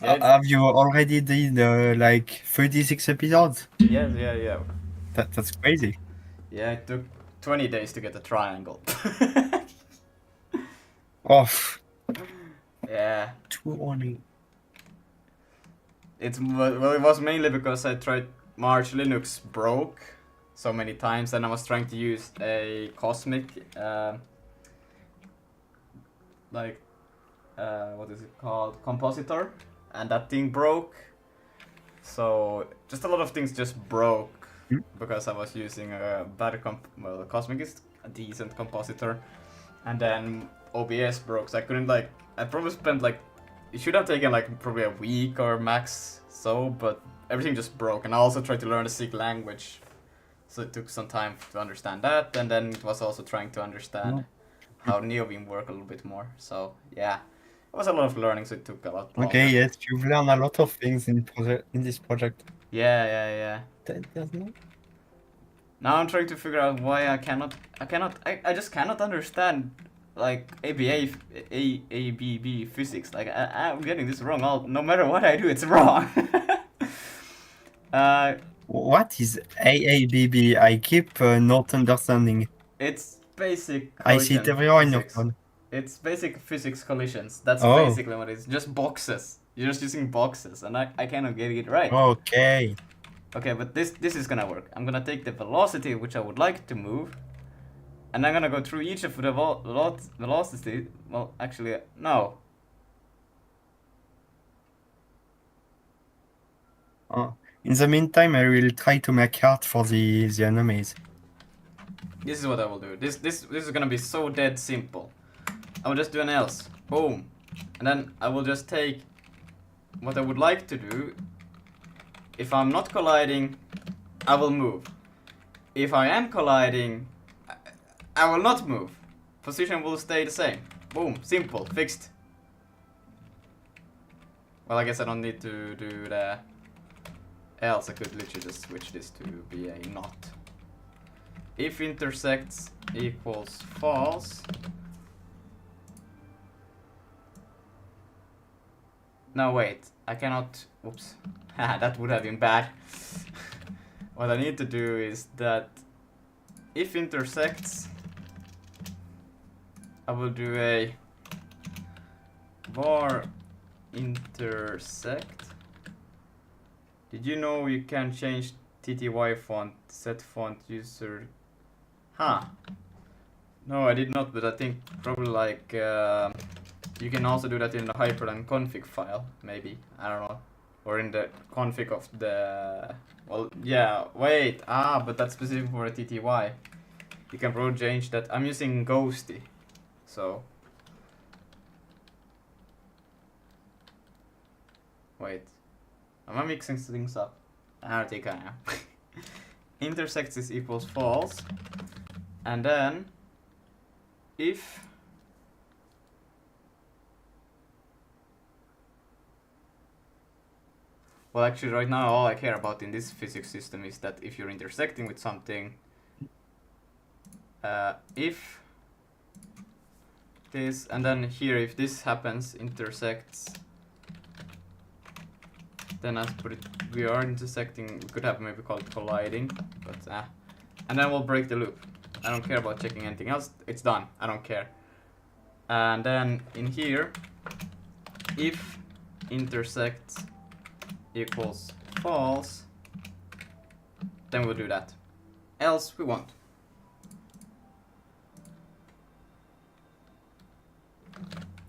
Yeah, it's- Have you already did like 36 episodes? yeah. That's crazy. Yeah, it took 20 days to get the triangle. Oh, Yeah. too only. Well, it was mainly because I tried March Linux broke so many times, and I was trying to use a Cosmic, what is it called, compositor, and that thing broke. So just a lot of things just broke because I was using a bad well, Cosmic is a decent compositor, and then OBS broke, so I couldn't I probably spent it should have taken probably a week or max so, but everything just broke, and I also tried to learn the SIG language, so it took some time to understand that, and then it was also trying to understand how NeoBeam work a little bit more. So yeah, it was a lot of learning, so it took a lot longer. Okay, yes, you've learned a lot of things in this project. Yeah. There's no. Now I'm trying to figure out why I just cannot understand ABB physics. I'm getting this wrong. No matter what I do, it's wrong. What is AABB? I keep not understanding. It's basic I see it collision everywhere in your physics. phone. It's basic physics collisions. That's Oh. basically what it is. Just boxes. You're just using boxes, and I cannot get it right. Okay. Okay, but this is gonna work. I'm gonna take the velocity which I would like to move, and I'm gonna go through each of the velocity. Well, actually, no. In the meantime, I will try to make art for the enemies. This is what I will do. This is gonna be so dead simple. I will just do an else. Boom. And then I will just take what I would like to do. If I'm not colliding, I will move. If I am colliding, I will not move. Position will stay the same. Boom. Simple. Fixed. Well, I guess I don't need to do the else. I could literally just switch this to be a not. If intersects equals false. No, wait. I cannot. Oops. That would have been bad. What I need to do is that if intersects, I will do a var intersect. Did you know you can change TTY font, set font user? Huh. No, I did not, but I think probably like you can also do that in the hyperline config file, maybe. I don't know. Or in the config of the... Well, yeah, wait. But that's specific for a TTY. You can probably change that. I'm using Ghosty, so... Wait. Am I mixing things up? I don't think I am. Intersects is equals false. And then... If... Well, actually, right now, all I care about in this physics system is that if you're intersecting with something, if this, and then here, if this happens, intersects, then as put it, we are intersecting, we could have maybe called colliding, but and then we'll break the loop. I don't care about checking anything else, it's done, I don't care. And then in here, if intersects equals false, then we'll do that. Else we won't.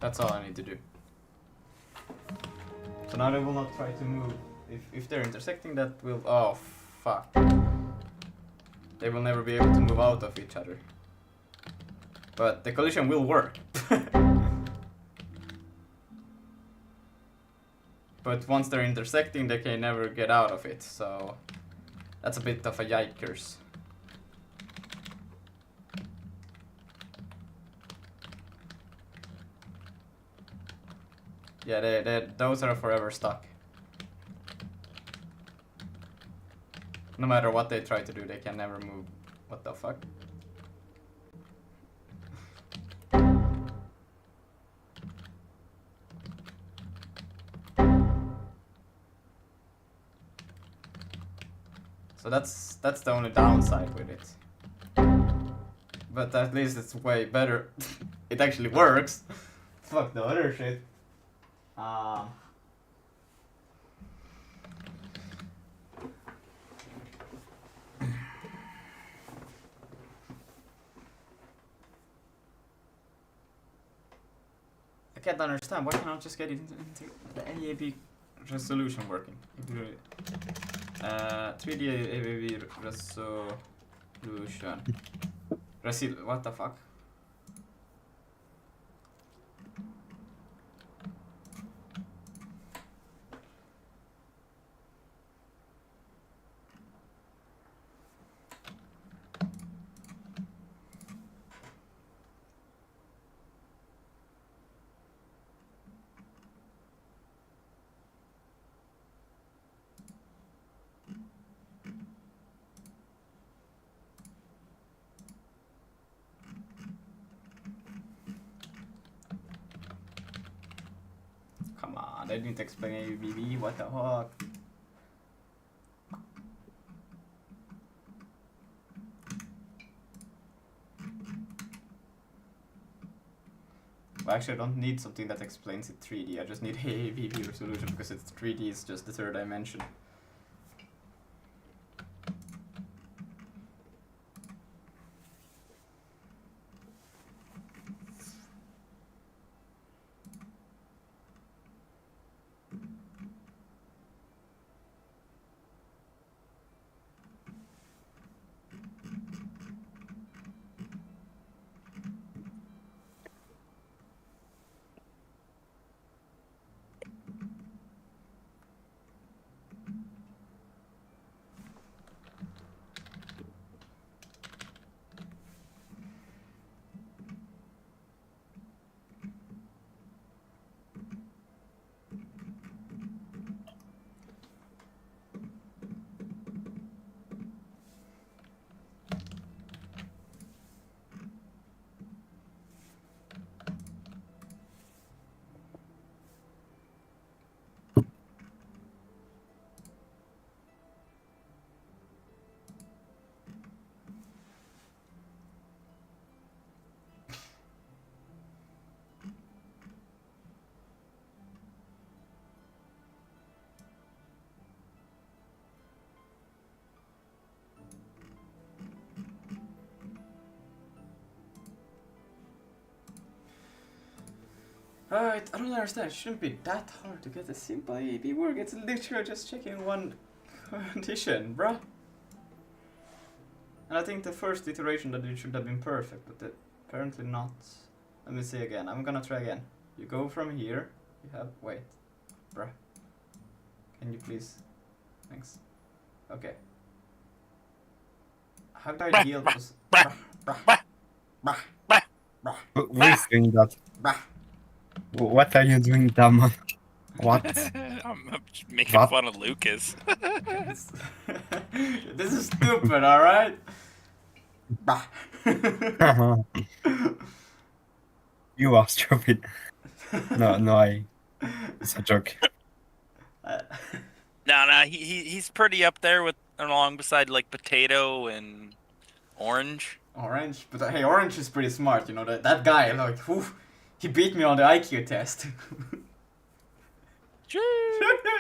That's all I need to do. So now they will not try to move. If they're intersecting, that will... Oh, fuck. They will never be able to move out of each other. But the collision will work. But once they're intersecting, they can never get out of it, so that's a bit of a yikers. Yeah, those are forever stuck. No matter what they try to do, they can never move. What the fuck? So that's the only downside with it. But at least it's way better. It actually works. Fuck the other shit. I can't understand. Why can't I just get it into the AAB resolution working? 3D AAB resolution. What the fuck? Come on, they didn't explain ABB, what the fuck? Well, actually, I don't need something that explains it 3D, I just need ABB resolution because it's 3D is just the third dimension. Alright, I don't understand. It shouldn't be that hard to get a simple AEB work. It's literally just checking one condition, bruh. And I think the first iteration that it should have been perfect, but apparently not. Let me see again. I'm gonna try again. You go from here. You have... Wait. Bruh. Can you please... Thanks. Okay. How do I heal those... Bruh. Bruh. Bruh. Bruh. Who is doing that? Bruh. What are you doing, Damon? What? I'm just making What? fun of Lucas. This is stupid, alright? Bruh. You are stupid. No, it's a joke. No, he's pretty up there with along beside like potato and orange. Orange? But hey, Orange is pretty smart, you know, that guy, like, whew, he beat me on the IQ test.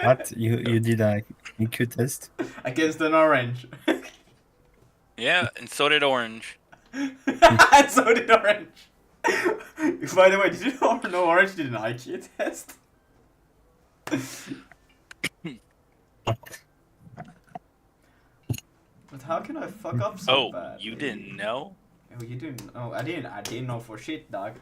What? You did a IQ test? Against an Orange. Yeah, and so did orange. And so did Orange. By the way, did you know Orange did an IQ test? But how can I fuck up so bad? You didn't know? Oh, you didn't? Oh, I didn't know for shit, dog.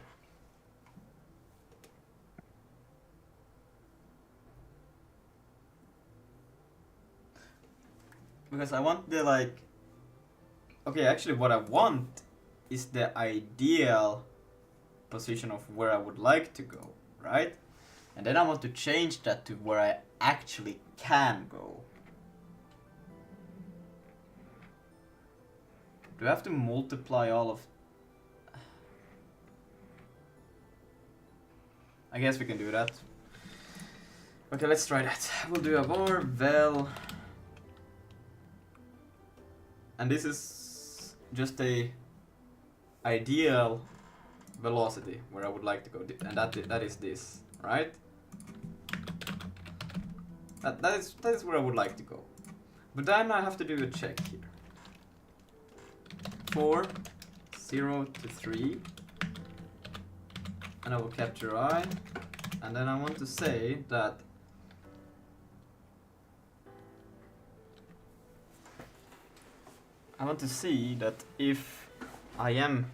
Because I want the, like... Okay, actually what I want is the ideal position of where I would like to go, right? And then I want to change that to where I actually can go. Do I have to multiply all of... I guess we can do that. Okay, let's try that. We'll do a var vel. And this is just a ideal velocity where I would like to go, and that is this, right? That is where I would like to go. But then I have to do a check here. 4, 0 to 3, and I will capture I, and then I want to say that I want to see that if I am...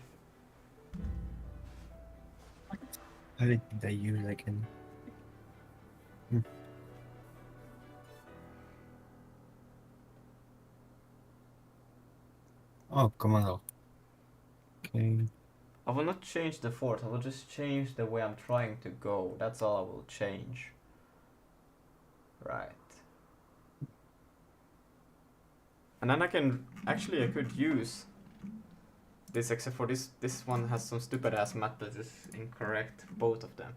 How did I use again? Oh, commando. Okay. I will not change the force, I will just change the way I'm trying to go. That's all I will change. Right. And then I could use this, except for this one has some stupid ass math that is incorrect, both of them.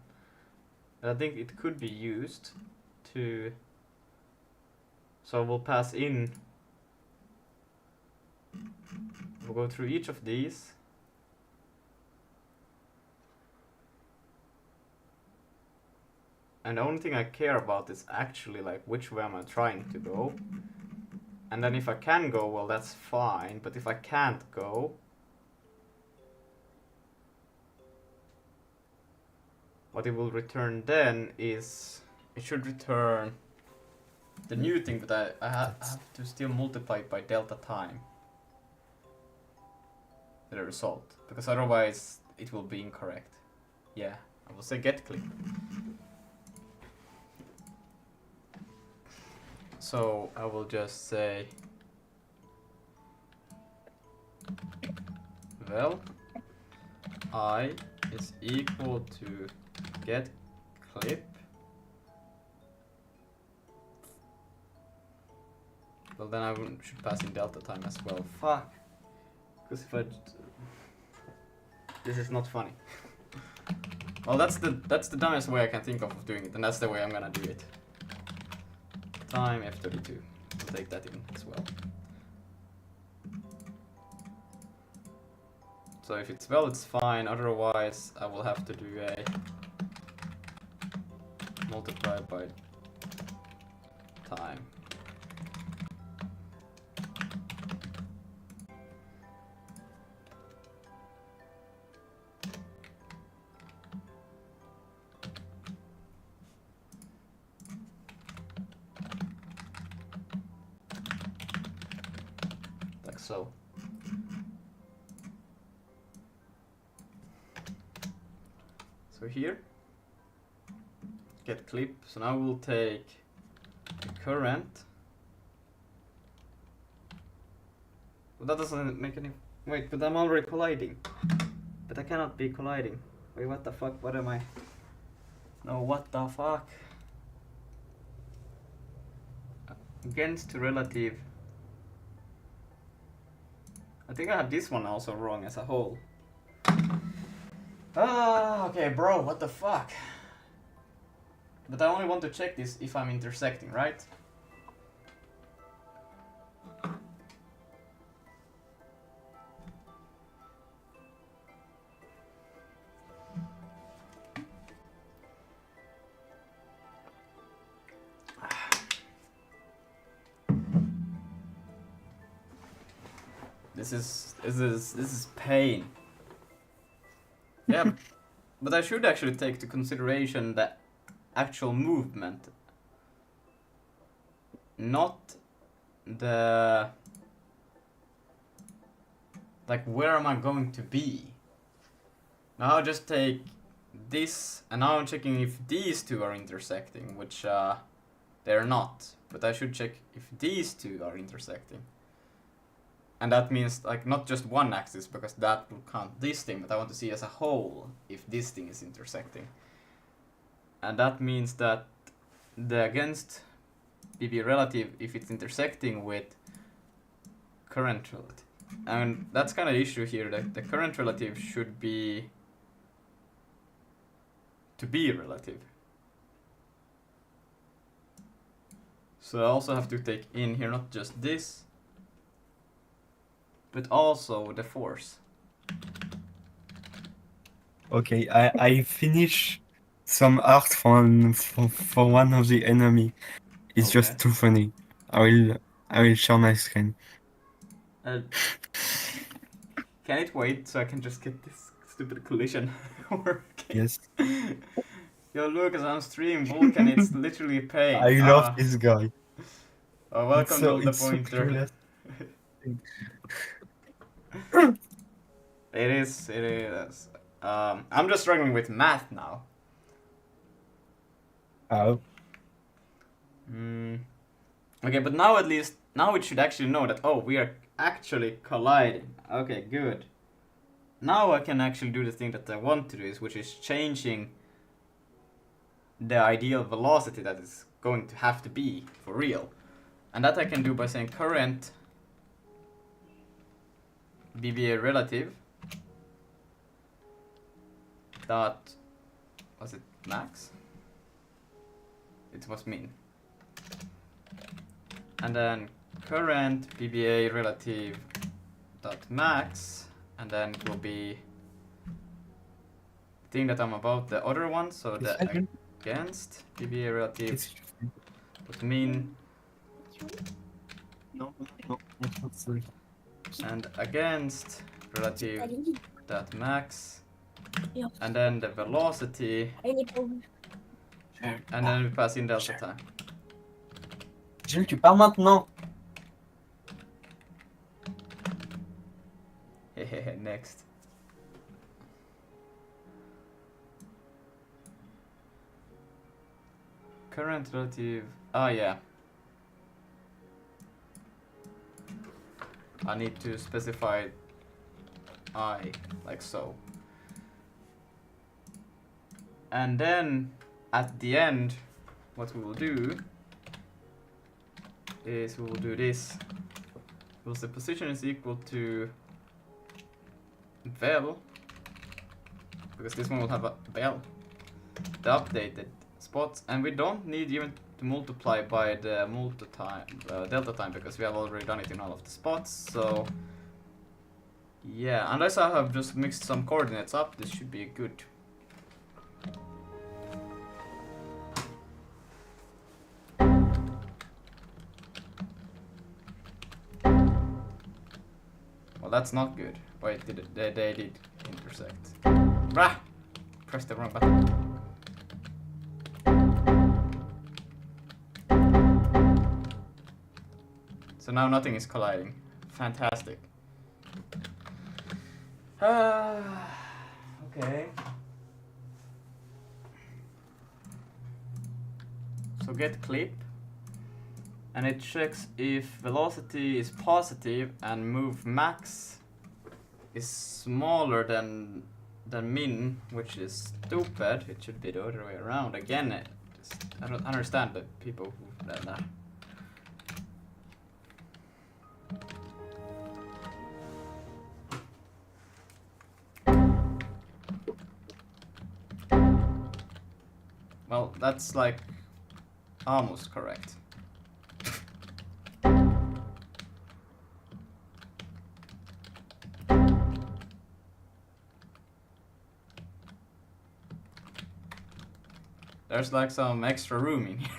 But I think it could be used to... So we'll pass in... We'll go through each of these. And the only thing I care about is actually like which way am I trying to go. And then if I can go, well that's fine, but if I can't go, what it will return then is, it should return the new thing, but I have to still multiply it by delta time, the result, because otherwise it will be incorrect. Yeah, I will say get click. So I will just say, well, I is equal to get clip. Well, then I should pass in delta time as well. Fuck. Because if I... This is not funny. Well, that's the dumbest way I can think of doing it, and that's the way I'm gonna do it. Time F32. We'll take that in as well. So if it's well, it's fine. Otherwise, I will have to do a multiply by time. so. So here, get clip. So now we'll take the current. But that doesn't make any. Wait, but I'm already colliding. But I cannot be colliding. Wait, what the fuck? What am I? No, what the fuck? Against relative. I think I have this one also wrong as a whole. Ah, okay, bro, what the fuck? But I only want to check this if I'm intersecting, right? This is pain. Yeah, but I should actually take into consideration the actual movement, not the like where am I going to be. Now I'll just take this, and now I'm checking if these two are intersecting, which they're not, but I should check if these two are intersecting. And that means like not just one axis, because that will count this thing, but I want to see as a whole if this thing is intersecting. And that means that the against BB relative, if it's intersecting with current relative. And that's kind of issue here, that the current relative should be to be relative. So I also have to take in here not just this, but also the force. Okay, I finish some art for one of the enemy. It's Okay. just too funny. I will share my screen. Can it wait so I can just get this stupid collision working? Yes. Yo, Lucas, I'm streaming Vulcan. It's literally a pain. I love this guy. Oh, welcome to the It's so pointer. clueless. It is. I'm just struggling with math now. Oh. Okay, but now at least, now it should actually know that, oh, we are actually colliding. Okay, good. Now I can actually do the thing that I want to do, which is changing the ideal velocity that is going to have to be for real. And that I can do by saying current BBA relative dot, was it max? It was mean. And then current BBA relative dot max, and then it will be the thing that I'm about the other one, so the against BBA relative with mean No, not sorry. and against relative dot max, and then the velocity, and then we pass in delta time. Gilles, tu pars maintenant. Next. Current relative. Ah, yeah. I need to specify I like so. And then at the end, what we will do is we will do this. Because the position is equal to vel, because this one will have a vel, the updated spots, and we don't need even to multiply by the delta time, because we have already done it in all of the spots. So yeah, unless I have just mixed some coordinates up, this should be good. Well, that's not good. Wait, they did intersect. Rah! Pressed the wrong button. So now nothing is colliding. Fantastic. Okay. So get clip, and it checks if velocity is positive and move max is smaller than min, which is stupid. It should be the other way around. Again, I don't understand the people who done that. Well, that's like almost correct. There's like some extra room in here.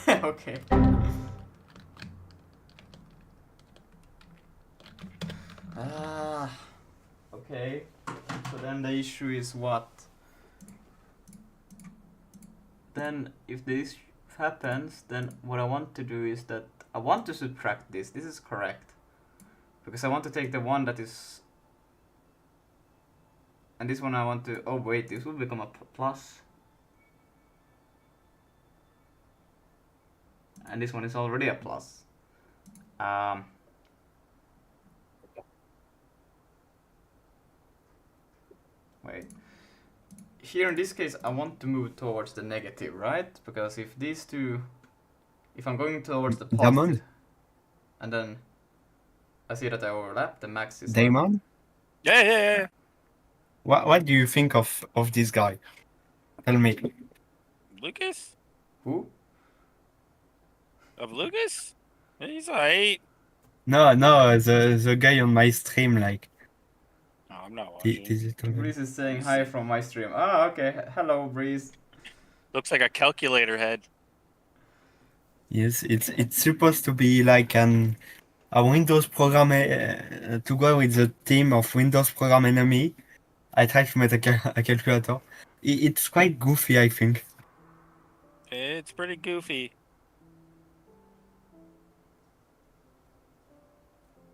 Okay. Okay. So then the issue is what? Then if this happens, then what I want to do is that I want to subtract this. This is correct. Because I want to take the one that is... And this one I want to... Oh wait, this will become a plus. And this one is already a plus. Wait. Here in this case I want to move towards the negative, right? Because if these two... If I'm going towards the positive... Diamond? And then I see that I overlap, the max is... Damon? Yeah. What do you think of this guy? Tell me. Lucas? Who? Of Lucas? He's alright. No, the guy on my stream, like No, I'm not watching. this little guy. Breeze is saying hi from my stream. Ah, okay. Hello, Breeze. Looks like a calculator head. Yes, it's supposed to be like a Windows program to go with the team of Windows program enemy. I tried to make a calculator. It's quite goofy, I think. It's pretty goofy.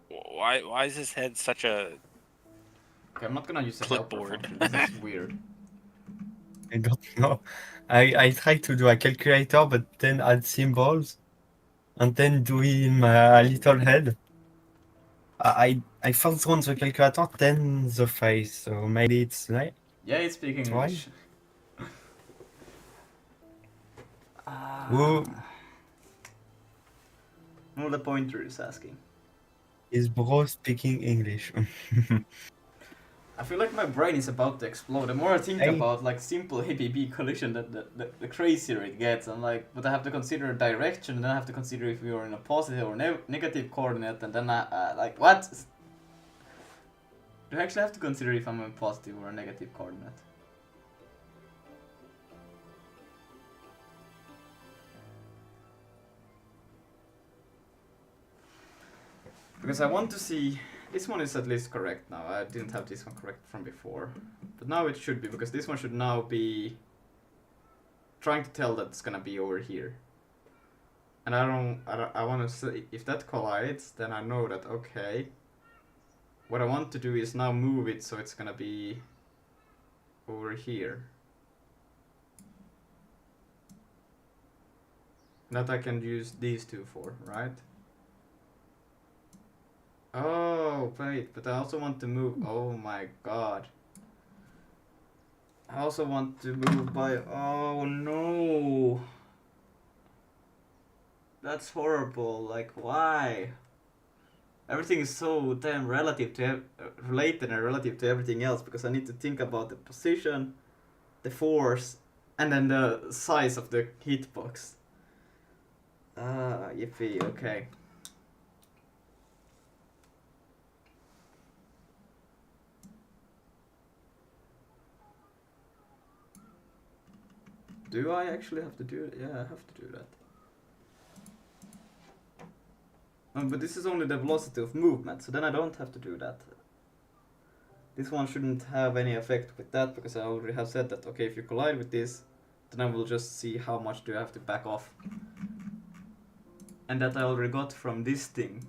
Why is his head such a... Okay, I'm not gonna use the helper Clipboard. function. This is weird. I don't know. I tried to do a calculator, but then add symbols, and then doing a little head. I first run the calculator, then the face, so maybe it's like Yeah, it's speaking Try. English. who Well, the pointer is asking. is bro speaking English. I feel like my brain is about to explode. The more I think Hey. about like simple ABB collision, the crazier it gets. I'm like, but I have to consider direction, and then I have to consider if we are in a positive or negative coordinate, and then I like what? Do I actually have to consider if I'm in a positive or a negative coordinate? Because I want to see... This one is at least correct now. I didn't have this one correct from before. But now it should be, because this one should now be... Trying to tell that it's gonna be over here. And I want to say, if that collides, then I know that, okay. What I want to do is now move it so it's gonna be over here. That I can use these two for, right? Oh, wait, but I also want to move. Oh my god. I also want to move by. Oh no. That's horrible. Like, why? Everything is so damn relative to related and relative to everything else, because I need to think about the position, the force, and then the size of the hitbox. Yippee, okay. Do I actually have to do it? Yeah, I have to do that. But this is only the velocity of movement, so then I don't have to do that. This one shouldn't have any effect with that, because I already have said that, okay, if you collide with this, then I will just see how much do I have to back off. and that I already got from this thing.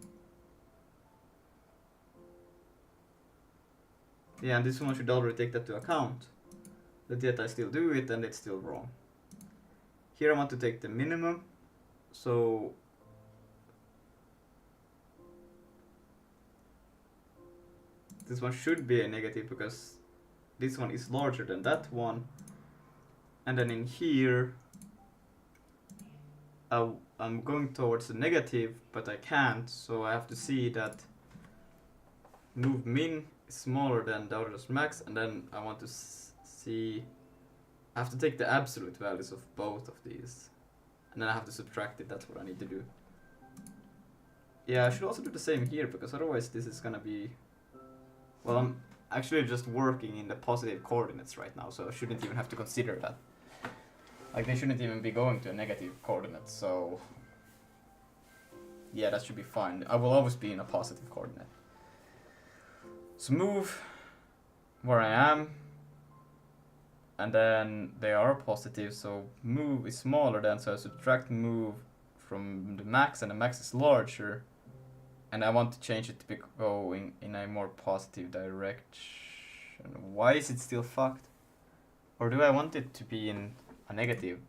Yeah, and this one should already take that to account. But yet I still do it and it's still wrong. Here I want to take the minimum, so this one should be a negative because this one is larger than that one. And then in here I'm going towards the negative, but I can't, so I have to see that move min is smaller than the other's max, and then I want to see, I have to take the absolute values of both of these, and then I have to subtract it. That's what I need to do. Yeah, I should also do the same here, because otherwise this is gonna be, well, I'm actually just working in the positive coordinates right now, so I shouldn't even have to consider that. Like, they shouldn't even be going to a negative coordinate, so yeah, that should be fine. I will always be in a positive coordinate. So move where I am, and then they are positive, so move is smaller than, so I subtract move from the max, and the max is larger, and I want to change it to be going in a more positive direction. Why is it still fucked? Or do I want it to be in a negative?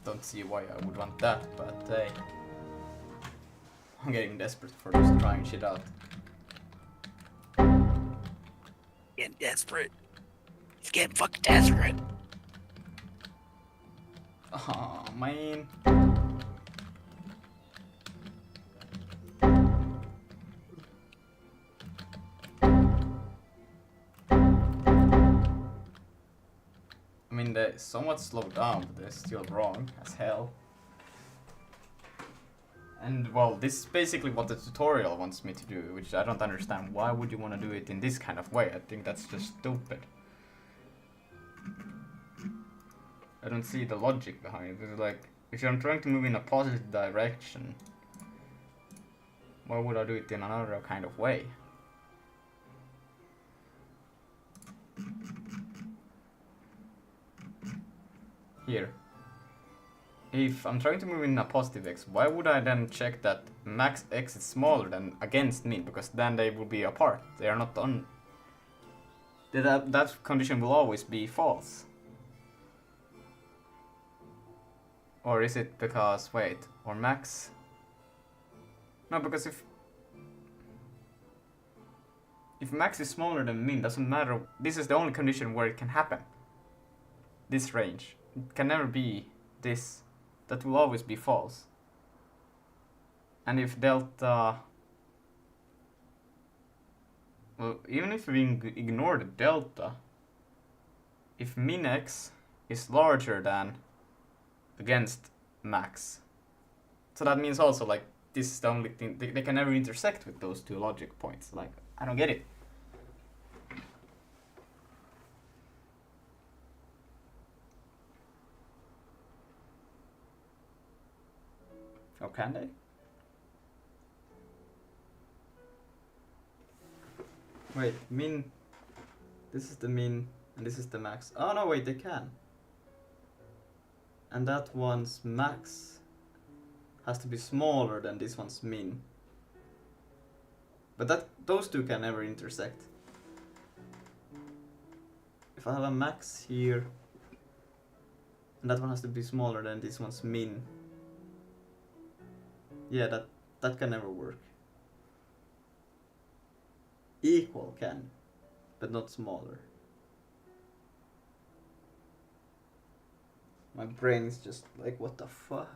Don't see why I would want that, but hey, I'm getting desperate for just trying shit out. Getting desperate. He's getting fucking desperate. Oh man. I mean, they somewhat slowed down, but they're still wrong as hell. And well, this is basically what the tutorial wants me to do, which I don't understand. Why would you want to do it in this kind of way? I think that's just stupid. I don't see the logic behind it. It's like, if I'm trying to move in a positive direction, why would I do it in another kind of way? Here. If I'm trying to move in a positive x, why would I then check that max x is smaller than against min? Because then they will be apart. They are not on. That condition will always be false. Or is it because, wait, or max? No, because if max is smaller than min, doesn't matter. This is the only condition where it can happen. This range. It can never be this. That will always be false. And if delta, well, even if we ignore the delta, if min x is larger than against max, so that means also, like, this is the only thing, they can never intersect with those two logic points. Like, I don't get it. Oh, can they? Wait, min. This is the min, and this is the max. Oh no, wait, they can. And that one's max has to be smaller than this one's min. But those two can never intersect. If I have a max here, and that one has to be smaller than this one's min. Yeah, that can never work. Equal can, but not smaller. My brain is just like, what the fuck?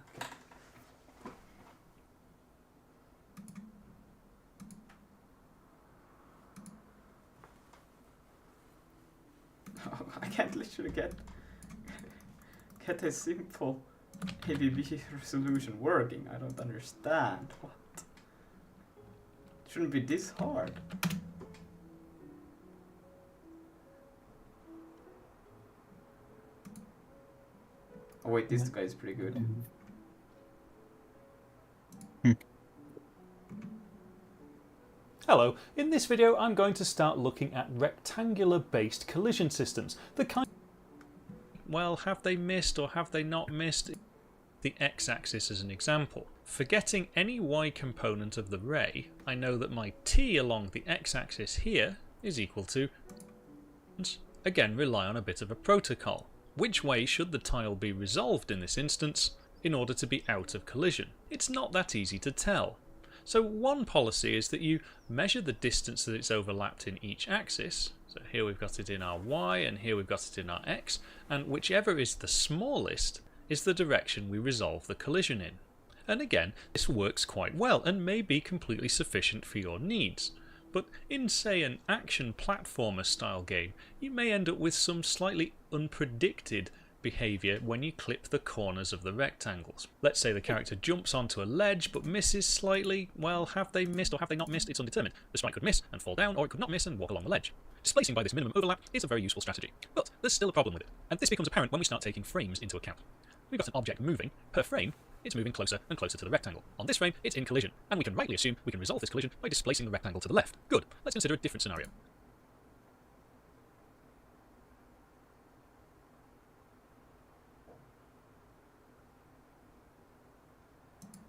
I can't literally get a simple ABB resolution working? I don't understand. What? It shouldn't be this hard. Oh wait, this guy is pretty good. Hello, in this video I'm going to start looking at rectangular based collision systems. The kind well, have they missed or have they not missed the x-axis as an example? Forgetting any y component of the ray, I know that my t along the x-axis here is equal to, again rely on a bit of a protocol. Which way should the tile be resolved in this instance in order to be out of collision? It's not that easy to tell. So one policy is that you measure the distance that it's overlapped in each axis. So here we've got it in our y and here we've got it in our x, and whichever is the smallest is the direction we resolve the collision in. And again, this works quite well and may be completely sufficient for your needs. But in, say, an action platformer style game, you may end up with some slightly unpredicted behaviour when you clip the corners of the rectangles. Let's say the character jumps onto a ledge but misses slightly. Well, have they missed or have they not missed? It's undetermined. The sprite could miss and fall down, or it could not miss and walk along the ledge. Displacing by this minimum overlap is a very useful strategy, but there's still a problem with it, and this becomes apparent when we start taking frames into account. We've got an object moving. Per frame, it's moving closer and closer to the rectangle. On this frame, it's in collision, and we can rightly assume we can resolve this collision by displacing the rectangle to the left. Good. Let's consider a different scenario.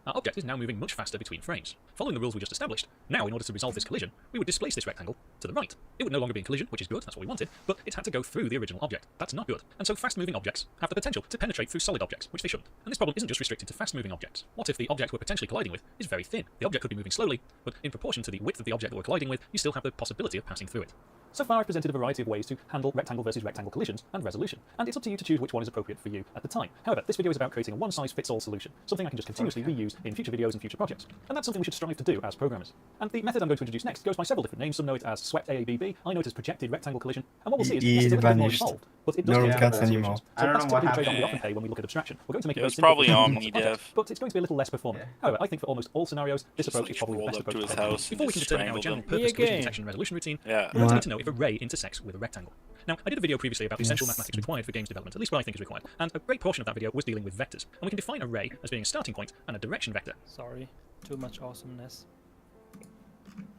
Our object is now moving much faster between frames. Following the rules we just established, now in order to resolve this collision, we would displace this rectangle to the right. It would no longer be in collision, which is good, that's what we wanted, but it had to go through the original object. That's not good. And so fast-moving objects have the potential to penetrate through solid objects, which they shouldn't. And this problem isn't just restricted to fast-moving objects. What if the object we're potentially colliding with is very thin? The object could be moving slowly, but in proportion to the width of the object that we're colliding with, you still have the possibility of passing through it. So far I've presented a variety of ways to handle rectangle versus rectangle collisions and resolution, and it's up to you to choose which one is appropriate for you at the time. However, this video is about creating a one-size-fits-all solution, something I can just continuously reuse in future videos and future projects. And that's something we should strive to do as programmers. And the method I'm going to introduce next goes by several different names. Some know it as swept AABB, I know it as projected rectangle collision, and what we'll see is yes, it's a little bit more involved, but it does No Yeah. root cuts anymore. I So don't that's know what typically the trade-off we happened. often pay when we look at abstraction. We're going to make it It very was simple probably for on lots of Omnidev. projects, but it's going to be a little less performant. Yeah. However, I think for almost all scenarios, this Just, approach like, is probably the rolled best up to approach. his house and Before we can just determine our strangled general him. purpose collision again. detection and resolution routine, Yeah. we're going to need to know if a ray intersects with a rectangle. Now, I did a video previously about the essential mathematics required for games development, at least what I think is required, and a great portion of that video was dealing with vectors. And we can define a ray as being a starting point and a direction vector. Sorry, too much awesomeness.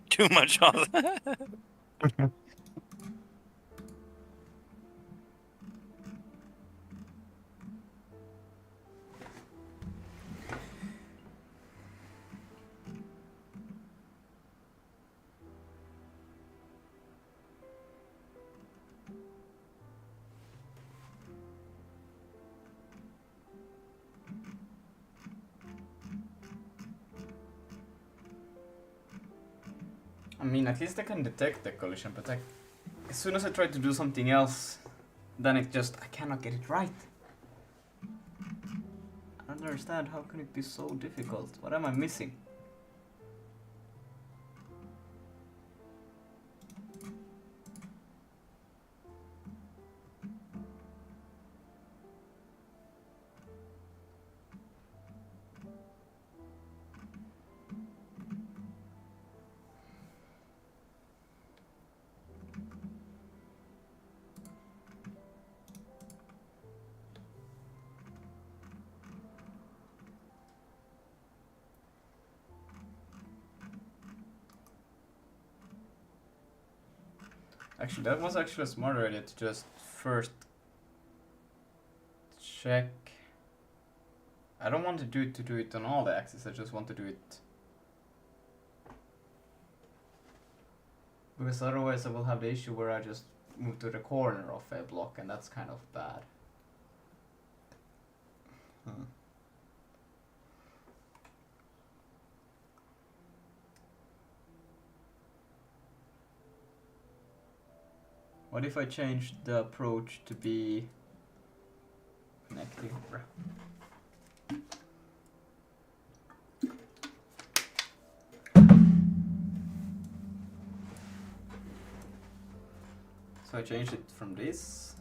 Too much on I mean, at least I can detect the collision, but as soon as I try to do something else, then I cannot get it right. I don't understand, how can it be so difficult? What am I missing? Actually, that was actually a smarter idea to just first check. I don't want to do it on all the axes, I just want to do it. Because otherwise I will have the issue where I just move to the corner of a block, and that's kind of bad. What if I change the approach to be connecting? So I changed it from this.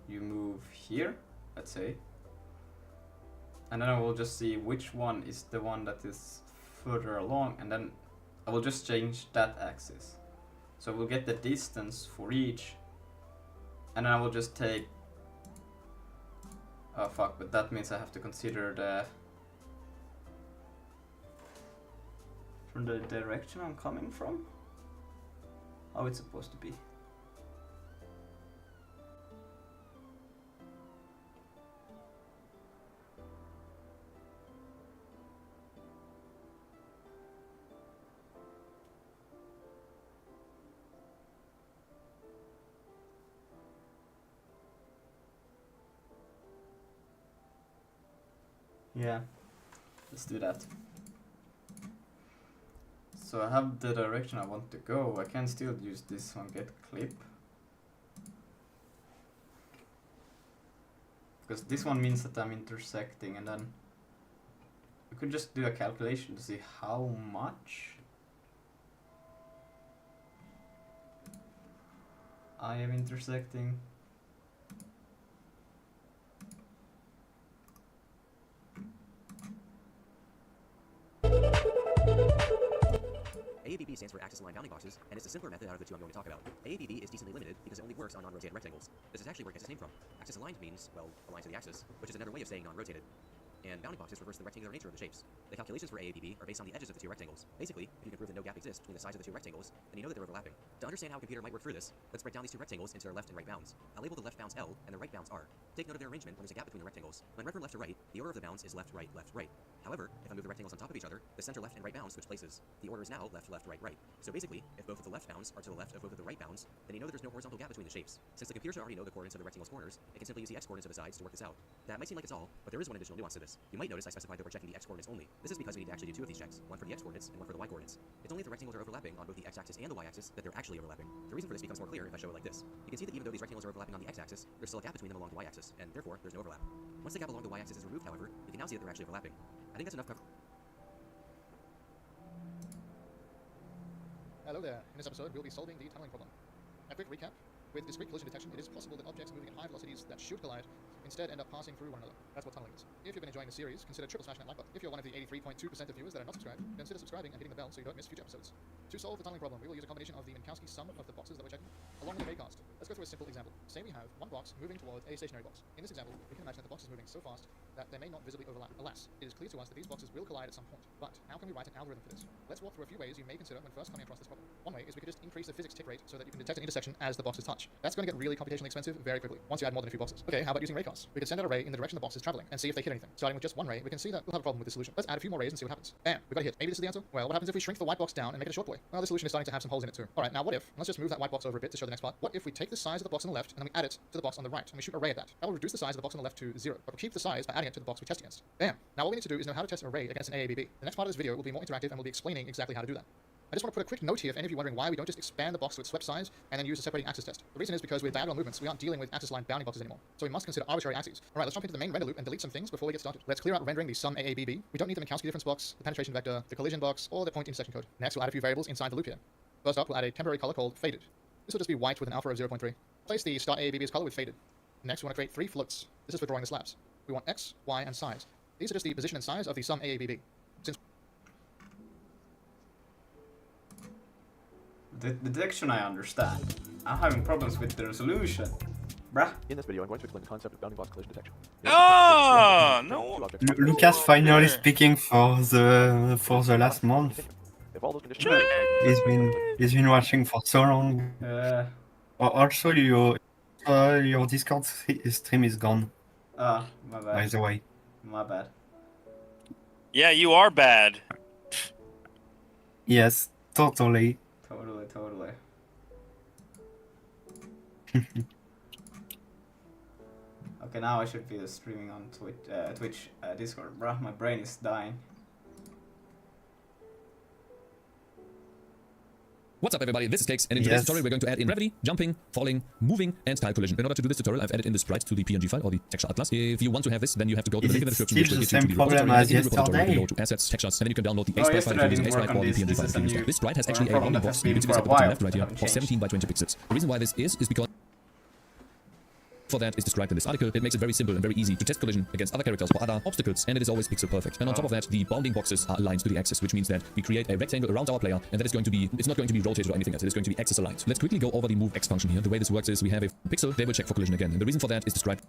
You move here, let's say, and then I will just see which one is the one that is further along, and then I will just change that axis. So we'll get the distance for each, and then I will just take, oh fuck, but that means I have to consider the, from the direction I'm coming from, how it's supposed to be. Yeah, let's do that. So I have the direction I want to go. I can still use this one, get clip. Because this one means that I'm intersecting, and then we could just do a calculation to see how much I am intersecting. AABB stands for axis-aligned bounding boxes, and it's a simpler method out of the two I'm going to talk about. AABB is decently limited because it only works on non-rotated rectangles. This is actually where it gets its name from. Axis-aligned means, well, aligned to the axis, which is another way of saying non-rotated. And bounding boxes reverse the rectangular nature of the shapes. The calculations for AABB are based on the edges of the two rectangles. Basically, if you can prove that no gap exists between the sides of the two rectangles, then you know that they're overlapping. To understand how a computer might work through this, let's break down these two rectangles into their left and right bounds. I'll label the left bounds L and the right bounds R. Take note of their arrangement when there's a gap between the rectangles. When read from left to right, the order of the bounds is left, right, left, right. However, if I move the rectangles on top of each other, the center left and right bounds switch places. The order is now left, left, right, right. So basically, if both of the left bounds are to the left of both of the right bounds, then you know that there's no horizontal gap between the shapes. Since the computer should already know the coordinates of the rectangle's corners, it can simply use the x-coordinates of the sides to work this out. That might seem like it's all, but there is one additional nuance to this. You might notice I specified that we're checking the x-coordinates only. This is because we need to actually do two of these checks, one for the x-coordinates and one for the y-coordinates. It's only if the rectangles are overlapping on both the x-axis and the y-axis that they're actually overlapping. The reason for this becomes more clear if I show it like this. You can see that even though these rectangles are overlapping on the x-axis, there's still a gap between them along the y-axis, and therefore there's no overlap. Once the gap along the y-axis is removed, however, you can now see that they're actually overlapping. I think that's enough cover. Hello there. In this episode, we'll be solving the tunneling problem. A quick recap. With discrete collision detection, it is possible that objects moving at high velocities that should collide instead end up passing through one another. That's what tunneling is. If you've been enjoying the series, consider /that like button. If you're one of the 83.2% of viewers that are not subscribed, consider subscribing and hitting the bell so you don't miss future episodes. To solve the tunneling problem, we will use a combination of the Minkowski sum of the boxes that we're checking, along with a raycast. Let's go through a simple example. Say we have one box moving towards a stationary box. In this example, we can imagine that the box is moving so fast that they may not visibly overlap. Alas, it is clear to us that these boxes will collide at some point. But how can we write an algorithm for this? Let's walk through a few ways you may consider when first coming across this problem. One way is we could just increase the physics tick rate so that you can detect an intersection as the boxes touch. That's going to get really computationally expensive very quickly once you add more than a few boxes. Okay, how about using raycasts? We could send out a ray in the direction the box is traveling and see if they hit anything. Starting with just one ray, we can see that we'll have a problem with the solution. Let's add a few more rays and see what happens. Bam, we got a hit. Maybe this is the answer? Well, what happens if we shrink the white box down and make it a short boy? Well, the solution is starting to have some holes in it too. Alright, now what if, let's just move that white box over a bit to show the next part. What if we take the size of the box on the left and then we add it to the box on the right and we shoot a ray at that? That will reduce the size of the box on the left to 0, but we'll keep the size by adding it to the box we test against. Bam. Now all we need to do is know how to test a ray against an AABB. The next part of this video will be more interactive and we'll be explaining exactly how to do that. I just want to put a quick note here if any of you are wondering why we don't just expand the box to its swept size and then use a separating axis test. The reason is because with diagonal movements, we aren't dealing with axis-aligned bounding boxes anymore. So we must consider arbitrary axes. Alright, let's jump into the main render loop and delete some things before we get started. Let's clear out rendering the sum AABB. We don't need the Minkowski difference box, the penetration vector, the collision box, or the point intersection code. Next, we'll add a few variables inside the loop here. First up, we'll add a temporary color called faded. This will just be white with an alpha of 0.3. Place the start AABB as color with faded. Next, we want to create 3 floats. This is for drawing the slabs. We want x, y, and size. These are just the position and size of the sum AABB. Since The detection I understand. I'm having problems with the resolution. Bruh. In this video, I'm going to explain the concept of bounding box collision detection. Oh, no. Lucas finally speaking for the last month. If all those conditions He's been watching for so long. Also, your Discord stream is gone. Ah, my bad. By the way. My bad. Yeah, you are bad. Yes, totally. Totally. Okay, now I should be streaming on Twitch, Discord. Bruh, my brain is dying. What's up everybody, this is Cakes, and in today's tutorial we're going to add in gravity, jumping, falling, moving, and tile collision. In order to do this tutorial, I've added in the sprite to the PNG file, or the texture atlas. If you want to have this, then you have to go to the link in the description, which will get you to the repository, and in the repository go to assets, textures, and then you can download the XSprite file if you use XSprite or the PNG file if you use that. This sprite has actually a rounding box, you can see this at the bottom left right here, of 17 by 20 pixels. The reason why this is because for that is described in this article. It makes it very simple and very easy to test collision against other characters or other obstacles, and it is always pixel perfect. And on top of that, the bounding boxes are aligned to the axis, which means that we create a rectangle around our player, and that is going to be, it's not going to be rotated or anything else, it is going to be axis aligned. Let's quickly go over the move X function here. The way this works is we have a pixel, they will check for collision again, and the reason for that is described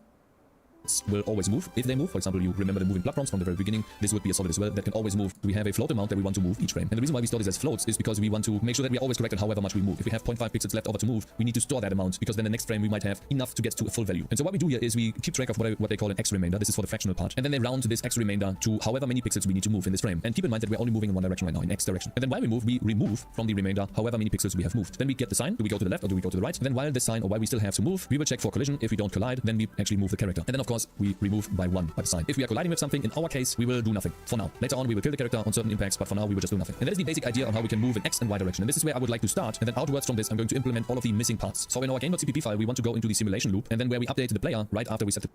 will always move if they move. For example, you remember the moving blood prompts from the very beginning. This would be a solid as well that can always move. We have a float amount that we want to move each frame. And the reason why we store this as floats is because we want to make sure that we are always corrected however much we move. If we have 0.5 pixels left over to move, we need to store that amount because then the next frame we might have enough to get to a full value. And so what we do here is we keep track of what they call an X remainder. This is for the fractional part. And then they round this X remainder to however many pixels we need to move in this frame. And keep in mind that we're only moving in one direction right now, in X direction. And then while we move, we remove from the remainder however many pixels we have moved. Then we get the sign. Do we go to the left or do we go to the right? And then while the sign or while we still have to move, we will check for collision. If we don't collide, then we actually move the character. And then of course we remove by one by the sign. If we are colliding with something, in our case, we will do nothing. For now. Later on, we will kill the character on certain impacts, but for now, we will just do nothing. And that is the basic idea on how we can move in X and Y direction. And this is where I would like to start. And then outwards from this, I'm going to implement all of the missing parts. So in our game.cpp file, we want to go into the simulation loop, and then where we update the player right after we set the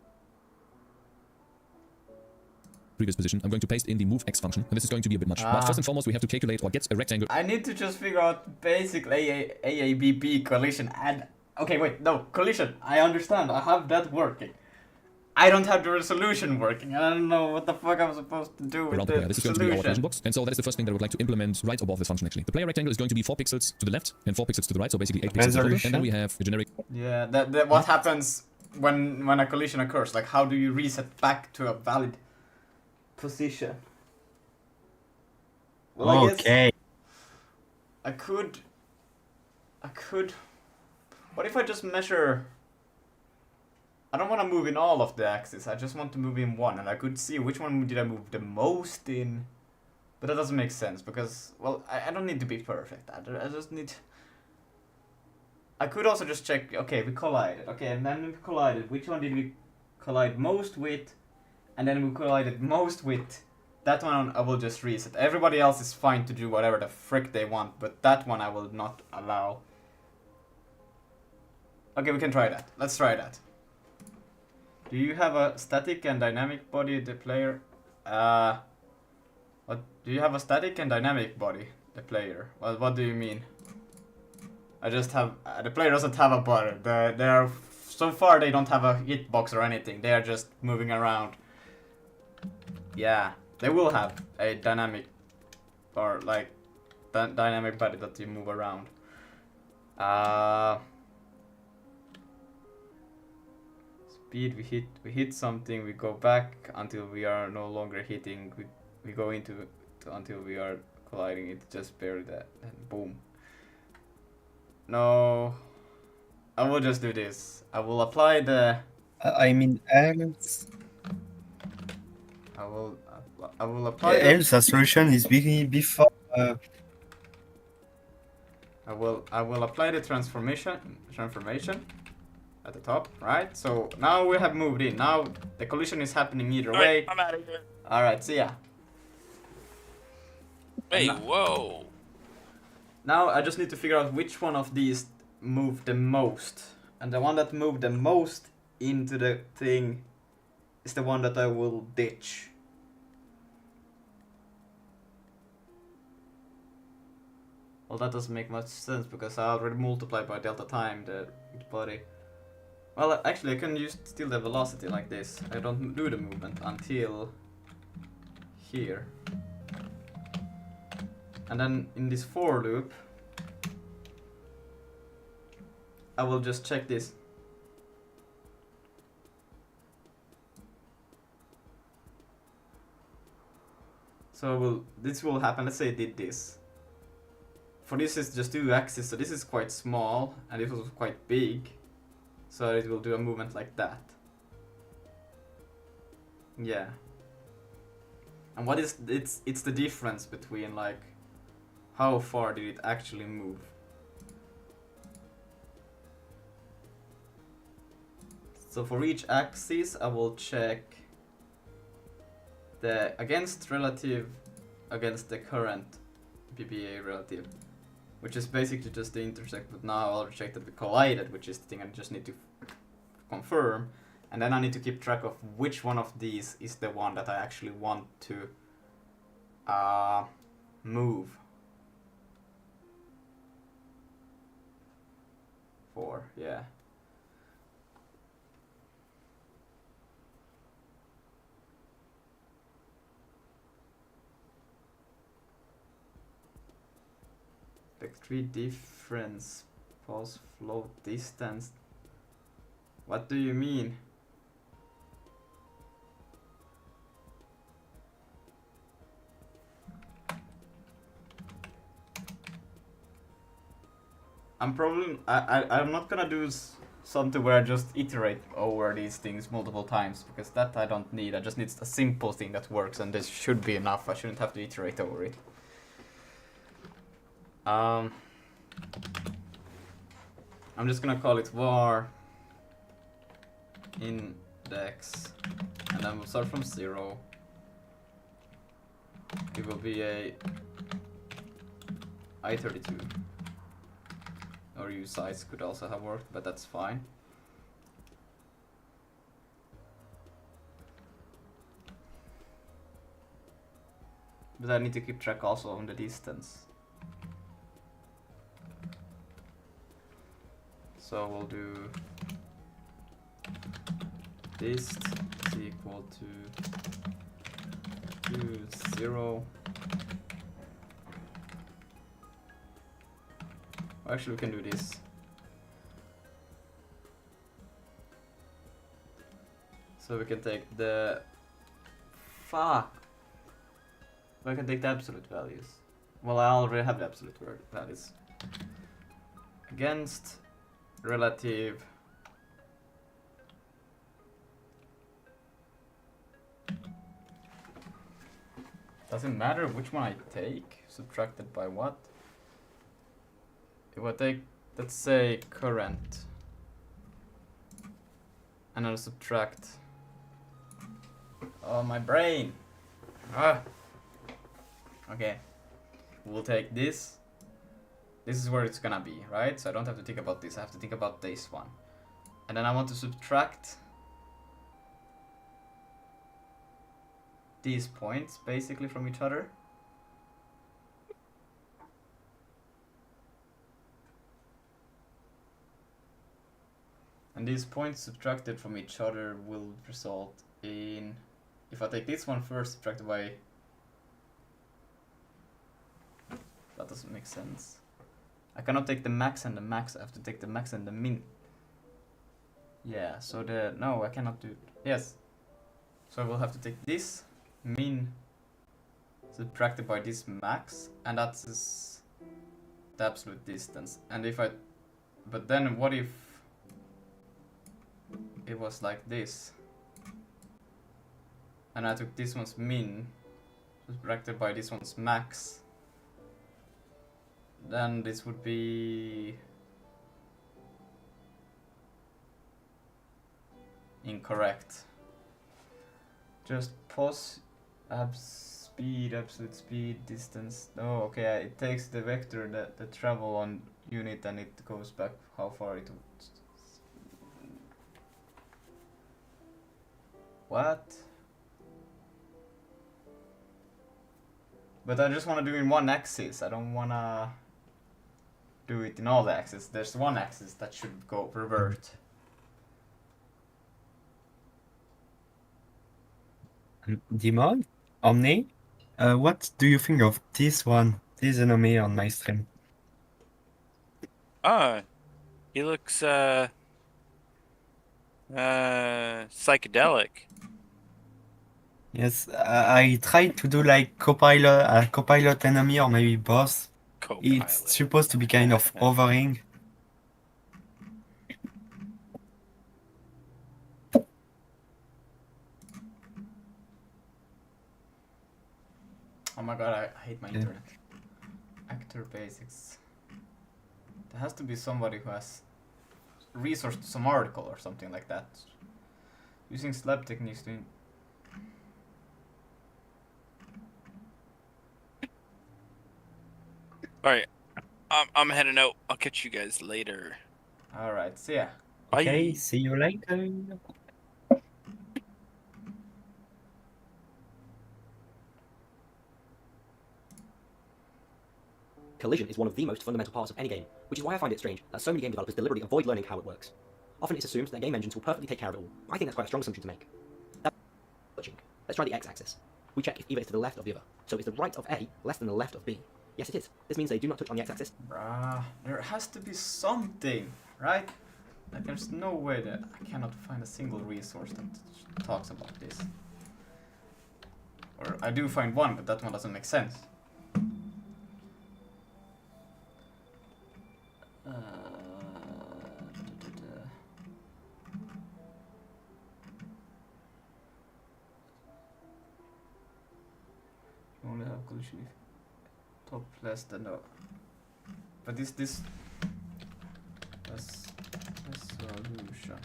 previous position, I'm going to paste in the move X function, and this is going to be a bit much. But first and foremost, we have to calculate or get a rectangle. I need to just figure out basic AABB collision and... Okay, wait, no, collision. I understand. I have that working. I don't have the resolution working. I don't know what the fuck I'm supposed to do with the This is going to be our collision box. And so that is the first thing that I would like to implement right above this function actually. The player rectangle is going to be 4 pixels to the left and 4 pixels to the right, so basically 8 pixels total. And then we have a generic... Yeah, what happens when a collision occurs? Like, how do you reset back to a valid position? Well, okay. I could... What if I just measure... I don't want to move in all of the axes, I just want to move in one, and I could see which one did I move the most in. But that doesn't make sense, because, well, I don't need to be perfect, I just need... I could also just check, okay, we collided, okay, and then we collided, which one did we collide most with, and then we collided most with. That one I will just reset. Everybody else is fine to do whatever the frick they want, but that one I will not allow. Okay, we can try that, let's try that. Do you have a static and dynamic body, the player? What? Do you have a static and dynamic body, the player? What do you mean? I just have... the player doesn't have a body. They are... So far they don't have a hitbox or anything. They are just moving around. Yeah. They will have a dynamic... Or like... dynamic body that you move around. Speed, we hit something, we go back until we are no longer hitting, we go into until we are colliding, it just barely that, and boom. No, I will just do this. I will apply the... I mean, else. I will apply Else a solution is before... I will apply the transformation at the top, right? So now we have moved in. Now the collision is happening either way. I'm out of here. Alright, see ya. Hey, whoa. Now I just need to figure out which one of these moved the most. And the one that moved the most into the thing is the one that I will ditch. Well, that doesn't make much sense because I already multiplied by delta time the body. Well, actually, I can use still the velocity like this. I don't do the movement until here. And then in this for loop, I will just check this. So this will happen. Let's say I did this. For this is just 2 axes, so this is quite small, and this was quite big. So it will do a movement like that. Yeah. And what is it's the difference between like how far did it actually move. So for each axis I will check the against relative against the current PPA relative, which is basically just the intersect, but now I'll check that we collided, which is the thing I just need to confirm, and then I need to keep track of which one of these is the one that I actually want to move for, yeah. vector difference, pulse float distance. What do you mean? I'm not gonna do something where I just iterate over these things multiple times, because that I don't need. I just need a simple thing that works, and this should be enough. I shouldn't have to iterate over it. I'm just gonna call it var index, and then we'll start from 0. It will be a I32. Or use size could also have worked, but that's fine. But I need to keep track also on the distance. So we'll do dist is equal to 0. Actually, we can do this. So we can take the we can take the absolute values. Well, I already have the absolute values. Against relative doesn't matter which one I take, subtracted by what. If I take, let's say, current, and I'll subtract. Oh, my brain! Ah! Okay. We'll take this. This is where it's gonna be, right? So I don't have to think about this, I have to think about this one. And then I want to subtract these points, basically, from each other. And these points subtracted from each other will result in, if I take this one first, subtracted by, that doesn't make sense. I cannot take the max and the max, I have to take the max and the min. Yeah, so no, I cannot do, yes. So I will have to take this min subtracted by this max, and that's the absolute distance. And if but then what if it was like this, and I took this one's min subtracted by this one's max, then this would be incorrect. Just pause absolute speed, distance. Oh, okay, it takes the vector, the travel on unit, and it goes back how far it would. What? But I just want to do it in one axis. I don't want to do it in all the axes. There's one axis that should go revert. Dimon, Omni, what do you think of this one, this enemy on my stream? He looks psychedelic. Yes, I tried to do like copilot enemy or maybe boss. Co-pilot. It's supposed to be kind of hovering. Oh my god, I hate my internet. Actor basics. There has to be somebody who has resourced some article or something like that. Using slab techniques to... Alright, I'm heading out. I'll catch you guys later. Alright, see ya. Bye. Okay, see you later. Collision is one of the most fundamental parts of any game, which is why I find it strange that so many game developers deliberately avoid learning how it works. Often it's assumed that game engines will perfectly take care of it all. I think that's quite a strong assumption to make. Let's try the x-axis. We check if either is to the left of the other. So is the right of A less than the left of B? Yes, it is. This means they do not touch on the x-axis. Bruh, there has to be something, right? Like, there's no way that I cannot find a single resource that talks about this. Or I do find one, but that one doesn't make sense. You only have collision if top less than the. But this resolution.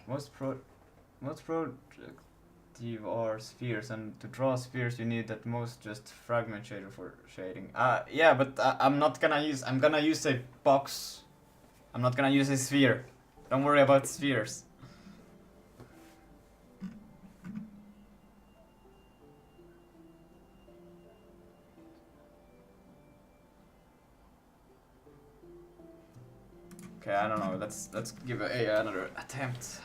Most projective are spheres, and to draw spheres you need at most just fragment shader for shading. Yeah, but I'm gonna use a box. I'm not gonna use a sphere. Don't worry about spheres. Okay, I don't know. Let's give a another attempt.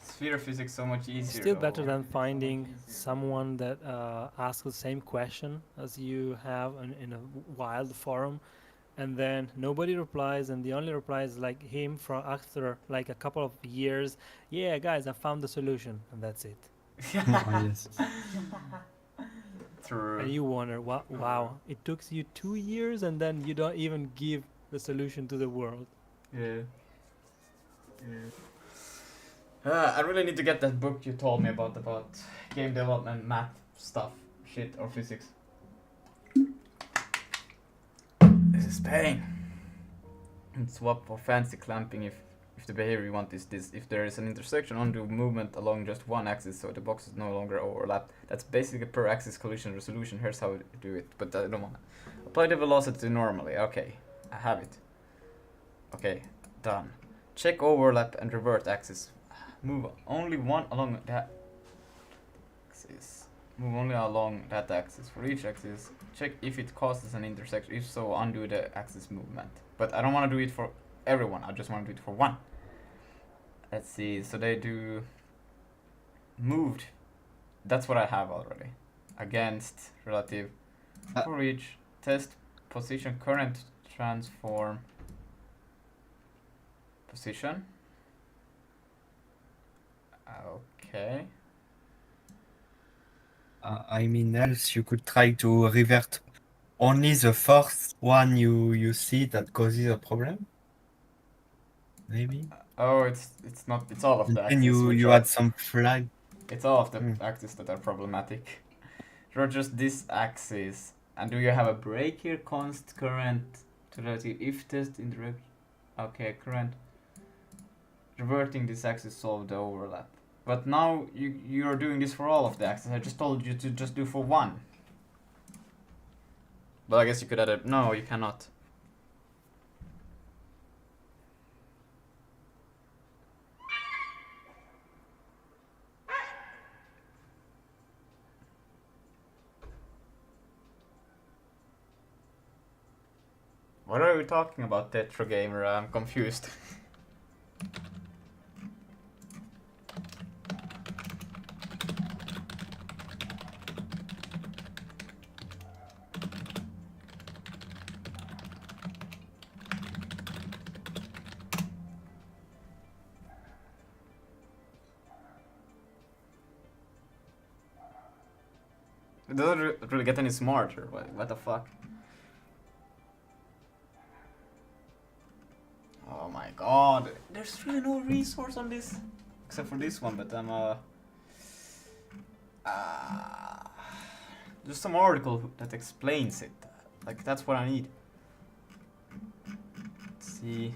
Sphere physics so much easier. Still better than finding someone that asks the same question as you have in a wild forum, and then nobody replies, and the only reply is like him from after like a couple of years. Yeah, guys, I found the solution, and that's it. Yes. True. And you wonder, wow, it took you 2 years, and then you don't even give the solution to the world. Yeah. I really need to get that book you told me about game development, math stuff, shit, or physics. This is pain. And swap for fancy clamping if the behavior you want is this. If there is an intersection, undo movement along just one axis so the boxes no longer overlap. That's basically per axis collision resolution. Here's how to do it, but I don't want to. Apply the velocity normally. Okay, I have it. Okay, done. Check overlap and revert axis. Move only one along that axis. Move only along that axis. For each axis, check if it causes an intersection. If so, undo the axis movement. But I don't want to do it for everyone. I just want to do it for one. Let's see. So they do moved. That's what I have already. Against relative. For each test position current transform position. Okay. I mean, else you could try to revert only the first one you see that causes a problem. Maybe. Oh, it's not. It's all of And the then axes. you add some flag. It's all of the axes that are problematic. Or just this axis. And do you have a break here? Const current to relative if test in direct. Okay, current. Reverting this axis solve the overlap. But now you're doing this for all of the axes. I just told you to just do for one. But I guess you could add a. No, you cannot. What are we talking about, Tetra Gamer? I'm confused. It doesn't really get any smarter. What the fuck? Oh my god. There's really no resource on this. Except for this one, but I'm there's some article that explains it. Like, that's what I need. Let's see.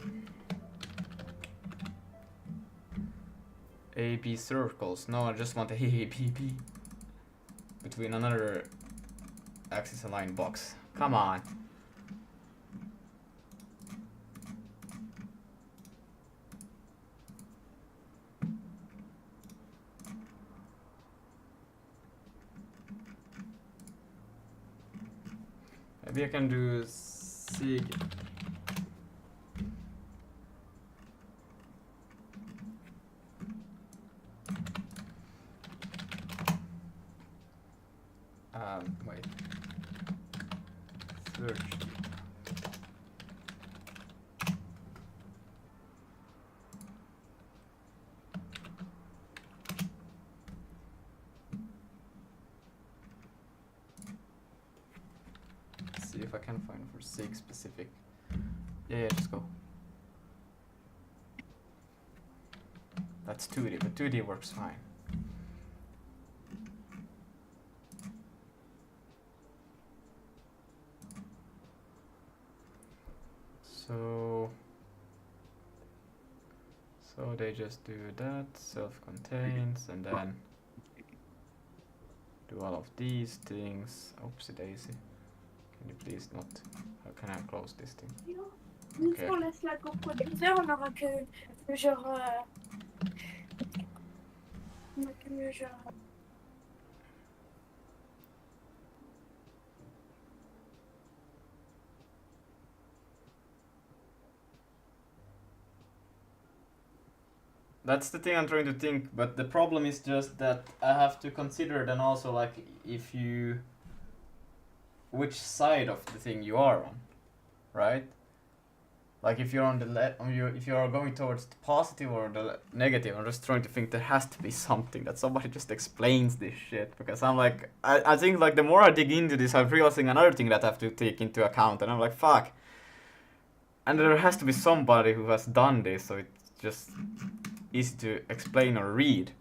AB circles. No, I just want a ABB. Between another axis aligned box. Come on. Maybe I can do sig. Wait. Search. See if I can find for sig specific. Yeah, just go. That's 2D, but 2D works fine. So they just do that, self-contains, and then do all of these things. Oopsie daisy. Can you please not? How can I close this thing? Une Okay. fois on laisse la GoPro derrière, on n'aura que genre. On a que genre. That's the thing I'm trying to think, but the problem is just that I have to consider then also like if you which side of the thing you are on, right? Like if you're on the if you are going towards the positive or the negative, I'm just trying to think there has to be something that somebody just explains this shit, because I'm like I think like the more I dig into this, I'm realizing another thing that I have to take into account, and I'm like fuck. And there has to be somebody who has done this, so it's just easy to explain or read,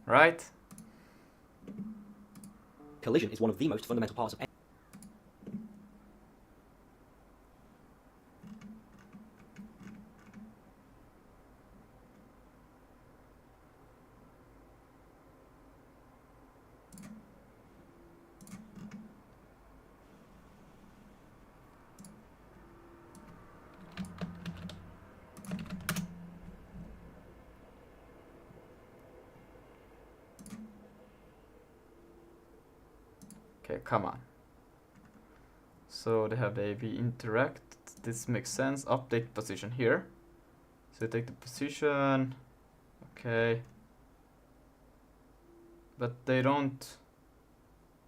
right? Collision is one of the most fundamental parts of Okay, come on. So they have the AV interact. This makes sense. Update position here. So take the position. Okay. But they don't.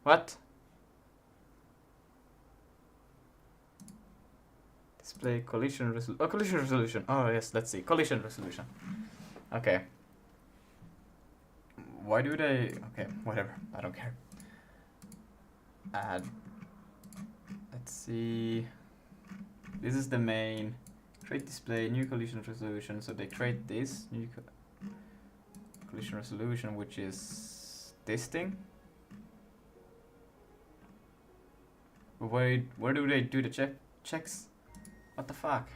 What? Display collision resolution. Oh, collision resolution. Oh yes, let's see. Collision resolution. Okay. Why do they? Okay, whatever. I don't care. Add. Let's see. This is the main. Create display, new collision resolution. So they create this new collision resolution, which is this thing. Where do they do the checks? What the fuck?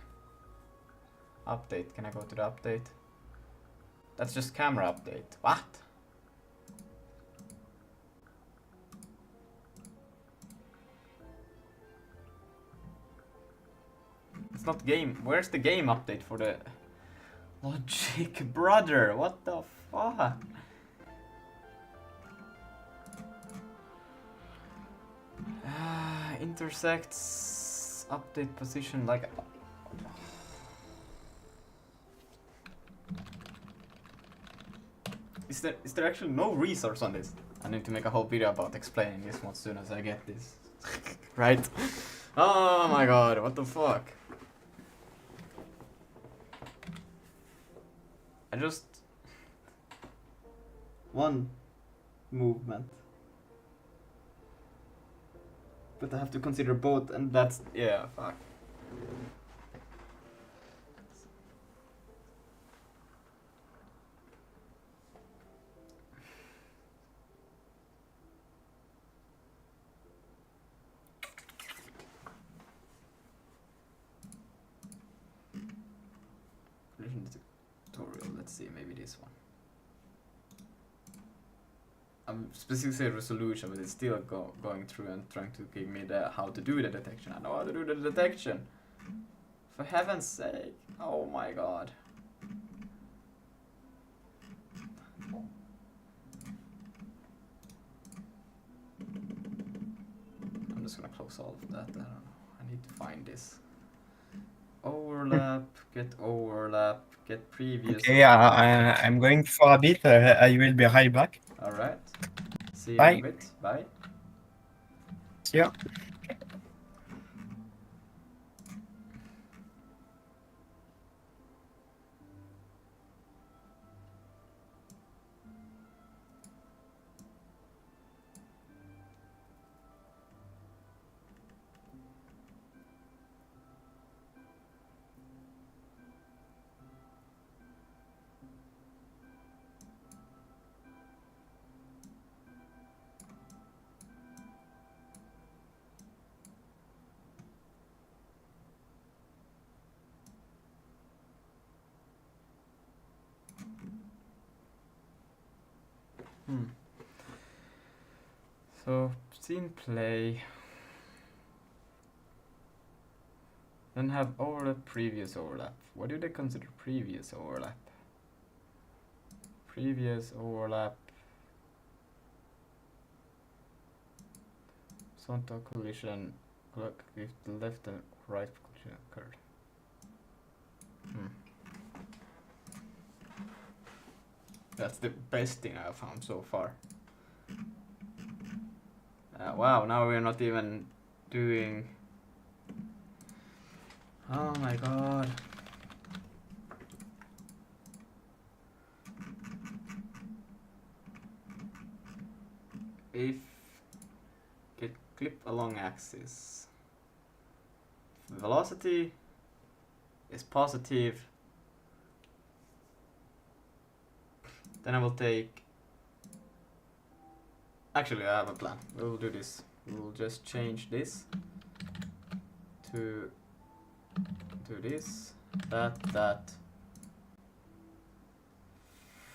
Update. Can I go to the update? That's just camera update. What? It's not game. Where's the game update for the logic, brother? What the fuck? Intersects update position like. Is there actually no resource on this? I need to make a whole video about explaining this one as soon as I get this. Right? Oh my god, what the fuck? I just one movement, but I have to consider both, and that's yeah, fuck. Tutorial. Let's see, maybe this one. I'm specifically saying resolution, but it's still going through and trying to give me the how to do the detection. I know how to do the detection. For heaven's sake! Oh my god! I'm just gonna close solve that? I don't know. I need to find this. Overlap, get previous. Okay, I'm going for a bit. I will be right back. Alright. See you Bye. in a bit. Bye. See ya. So, scene play. Then have overlap, previous overlap. What do they consider previous overlap? Previous overlap. Horizontal collision. Look if the left and right collision occurred. That's the best thing I've found so far. Wow, now we're not even doing... Oh my god. If get clip along axis, velocity is positive, then I will take... Actually, I have a plan. We will do this. We will just change this to this, that.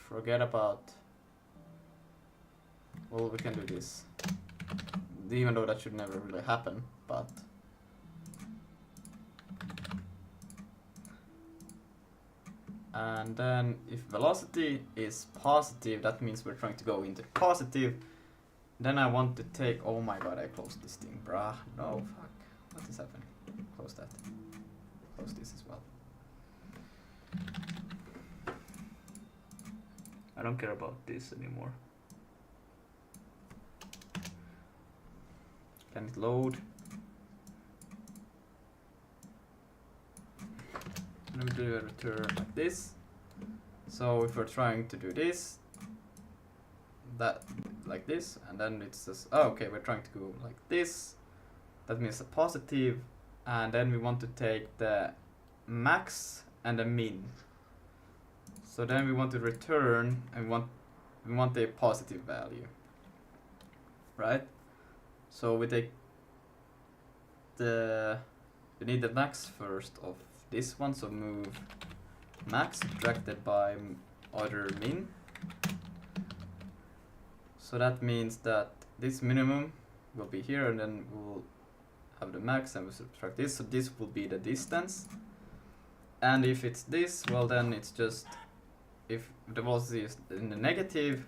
Forget about... Well, we can do this. Even though that should never really happen, but... And then if velocity is positive, that means we're trying to go into positive. Then I want to take... Oh my god, I closed this thing, bruh. No, fuck. What is happening? Close that. Close this as well. I don't care about this anymore. Can it load? Let me do a return like this. So if we're trying to do this, that like this, and then it's just, oh, okay, we're trying to go like this. That means a positive, and then we want to take the max and the min. So then we want to return, and we want a positive value, right? So we take we need the max first of this one, so move max subtracted by other min. So that means that this minimum will be here, and then we'll have the max and we subtract this, so this will be the distance. And if it's this, well then it's just, if the velocity is in the negative,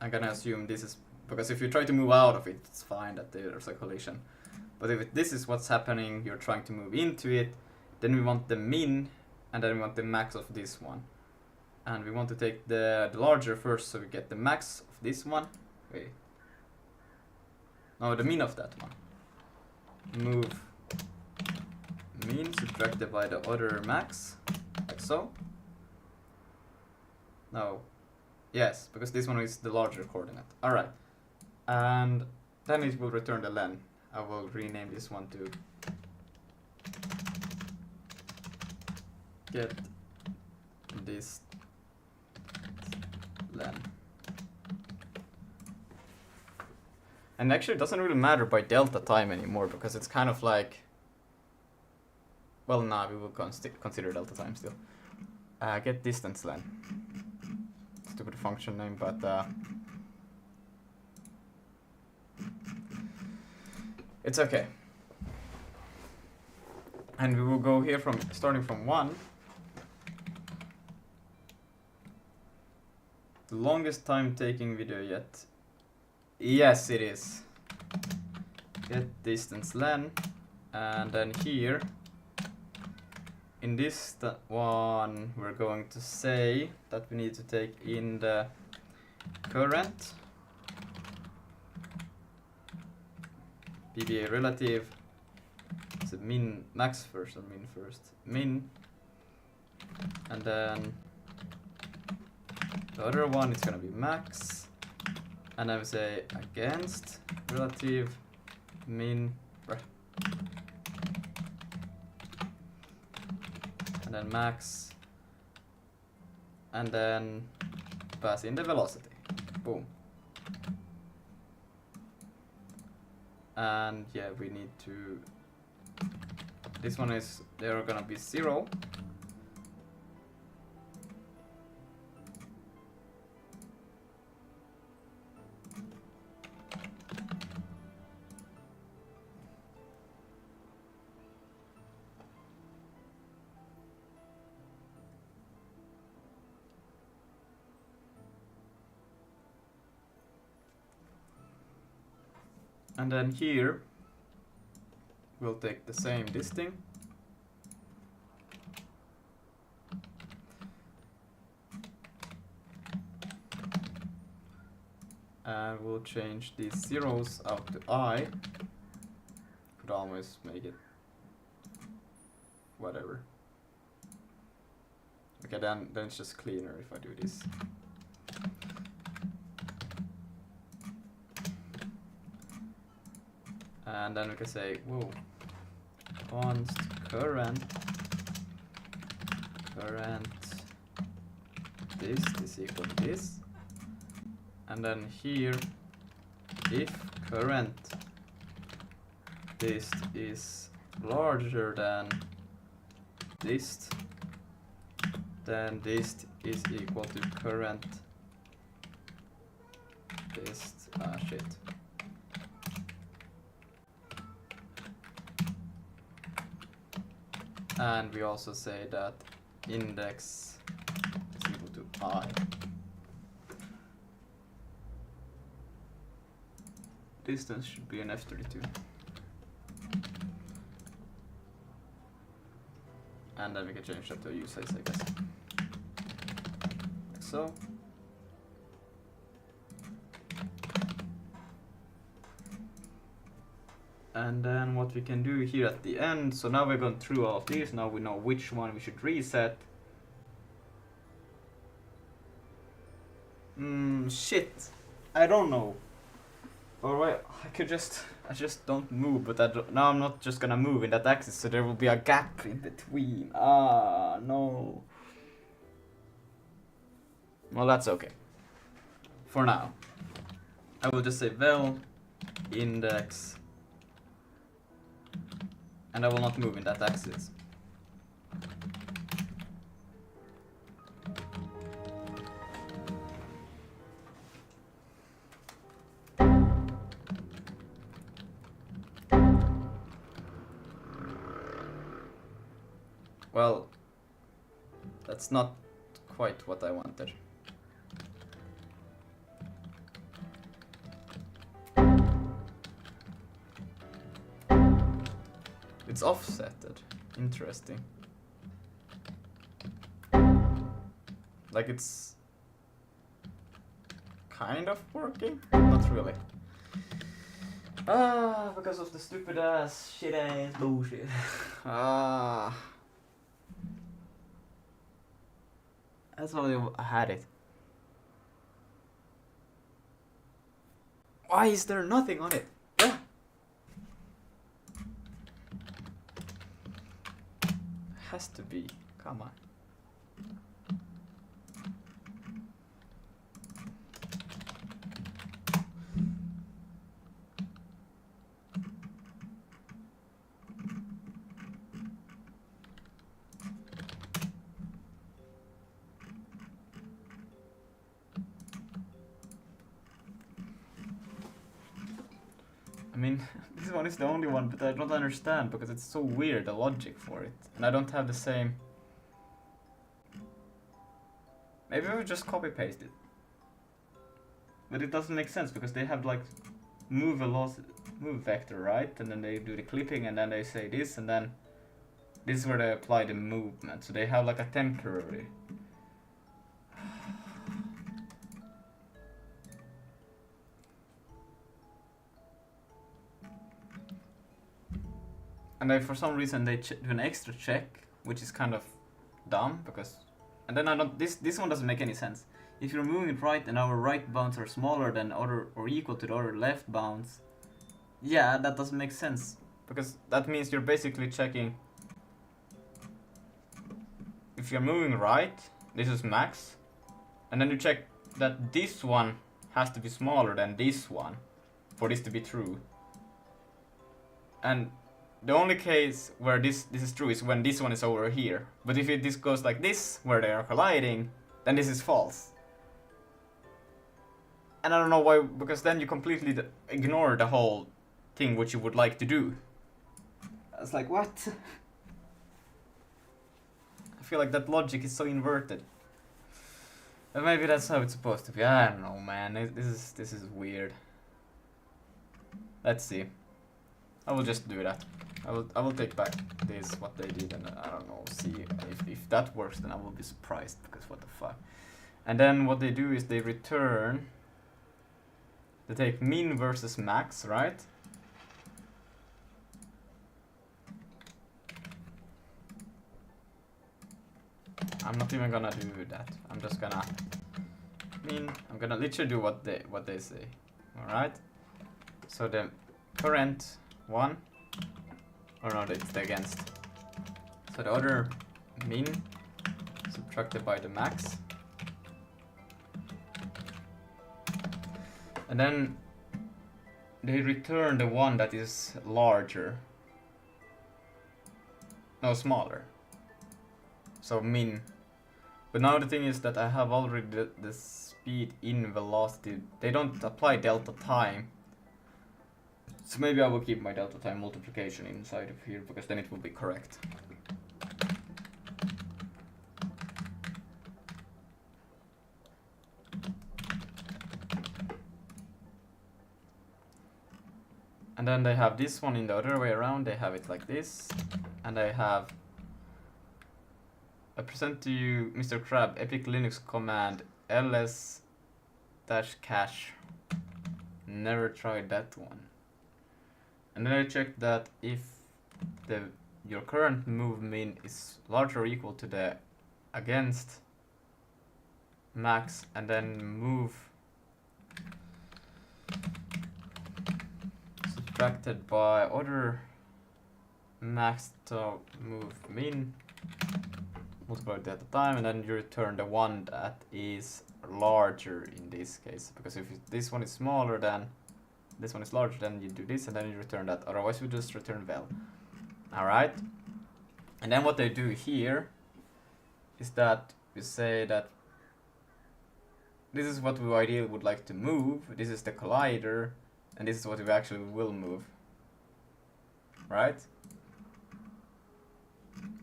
I'm gonna assume this is, because if you try to move out of it, it's fine that there's a collision. But if this is what's happening, you're trying to move into it, then we want the min, and then we want the max of this one. And we want to take the larger first, so we get the max of this one. Wait. No, the min of that one. Move min subtracted by the other max, like so. No. Yes, because this one is the larger coordinate. Alright. And then it will return the len. I will rename this one to get this len. And actually it doesn't really matter by delta time anymore, because it's kind of like, well, nah, we will consider delta time still. Get distance len. Stupid function name, but it's okay. And we will go here from starting from 1. The longest time taking video yet. Yes, it is. get distance len, and then here in this one we're going to say that we need to take in the current PBA relative. Is it min max first or min first? Min, and then the other one is gonna be max, and then we say against relative min, and then max, and then pass in the velocity. Boom. And yeah, we need to, this one is, they're gonna be 0. And then here we'll take the same disting and we'll change these zeros out to I. Could always make it whatever. Okay, then it's just cleaner if I do this. And then we can say, whoa, const current dist is equal to this. And then here, if current dist is larger than dist, then dist is equal to current dist. Ah, shit. And we also say that index is equal to I. Distance should be an F32. And then we can change that to a U size, I guess. Like so. And then what we can do here at the end, so now we've gone through all of these, now we know which one we should reset. Shit, I don't know. Or wait, I just don't move, but now I'm not just gonna move in that axis, so there will be a gap in between. Ah, no. Well, that's okay. For now. I will just say vel index, and I will not move in that axis. Well, that's not quite what I wanted. It's offsetted. Interesting. Like it's kind of working? Not really. Ah, because of the stupid ass, shit ass bullshit. Ah. That's how I had it. Why is there nothing on it? Ah. Has to be. Come on. I mean, this one is the only one, but I don't understand because it's so weird, the logic for it. And I don't have the same... Maybe we just copy paste it. But it doesn't make sense because they have like move velocity, move vector, right? And then they do the clipping, and then they say this, and then this is where they apply the movement. So they have like a temporary. And they, for some reason, they do an extra check, which is kind of dumb because. And then I don't. This one doesn't make any sense. If you're moving it right and our right bounds are smaller than other or equal to the other left bounds, yeah, that doesn't make sense because that means you're basically checking. If you're moving right, this is max, and then you check that this one has to be smaller than this one for this to be true. And the only case where this is true is when this one is over here. But if this goes like this, where they are colliding, then this is false. And I don't know why, because then you completely ignore the whole thing which you would like to do. I was like, what? I feel like that logic is so inverted. But maybe that's how it's supposed to be. I don't know, man. This is weird. Let's see. I will just do that. I will take back this, what they did, and I don't know, see if that works, then I will be surprised, because what the fuck. And then what they do is they return, they take min versus max, right? I'm not even gonna do that. I'm just gonna I'm gonna literally do what they say. Alright? So the current one, or no, it's the against. So the other min subtracted by the max. And then they return the one that is larger. No, smaller. So min. But now the thing is that I have already the speed in velocity. They don't apply delta time. So maybe I will keep my delta time multiplication inside of here, because then it will be correct. And then they have this one in the other way around. They have it like this. And I have... I present to you, Mr. Crab, Epic Linux command ls-cache. Never tried that one. And then I checked that if your current move min is larger or equal to the against max, and then move subtracted by other max to move min, multiplied at the time, and then you return the one that is larger in this case, because if this one is smaller than this one is larger, then you do this and then you return that, otherwise you just return val. Alright, and then what they do here is that we say that this is what we ideally would like to move, this is the collider, and this is what we actually will move. Right?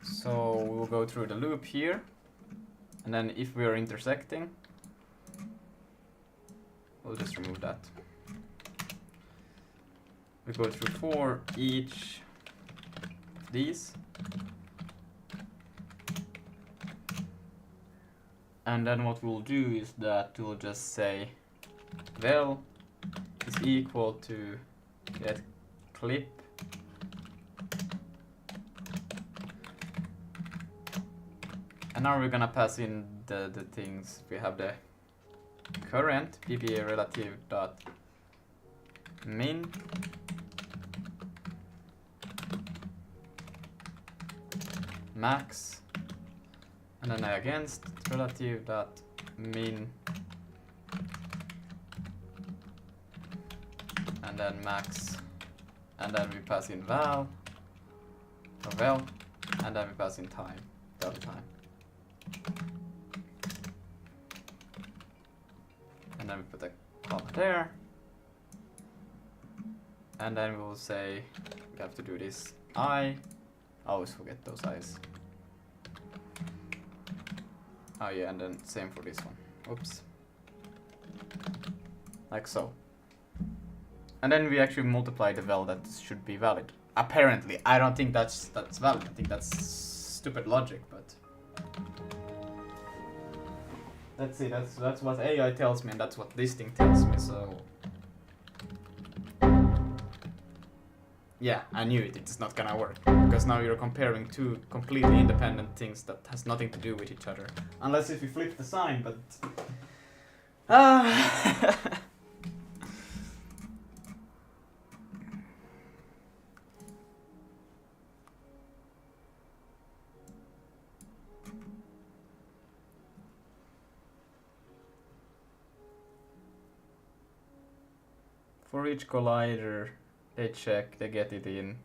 So we will go through the loop here, and then if we are intersecting, we'll just remove that. We go through for each of these, and then what we'll do is that we'll just say vel is equal to get clip and now we're gonna pass in the things. We have the current ppa relative dot min max, and then against relative dot min, and then max, and then we pass in val, or vel, and then we pass in time, delta time. And then we put a comma there, and then we will say we have to do this I always forget those I's. Oh yeah, and then same for this one. Oops. Like so. And then we actually multiply the val that should be valid. Apparently, I don't think that's valid. I think that's stupid logic, but let's see. That's what AI tells me, and that's what this thing tells me. So yeah, I knew it. It's not gonna work because now you're comparing two completely independent things that has nothing to do with each other, unless if you flip the sign. But for each collider, they check, they get it in.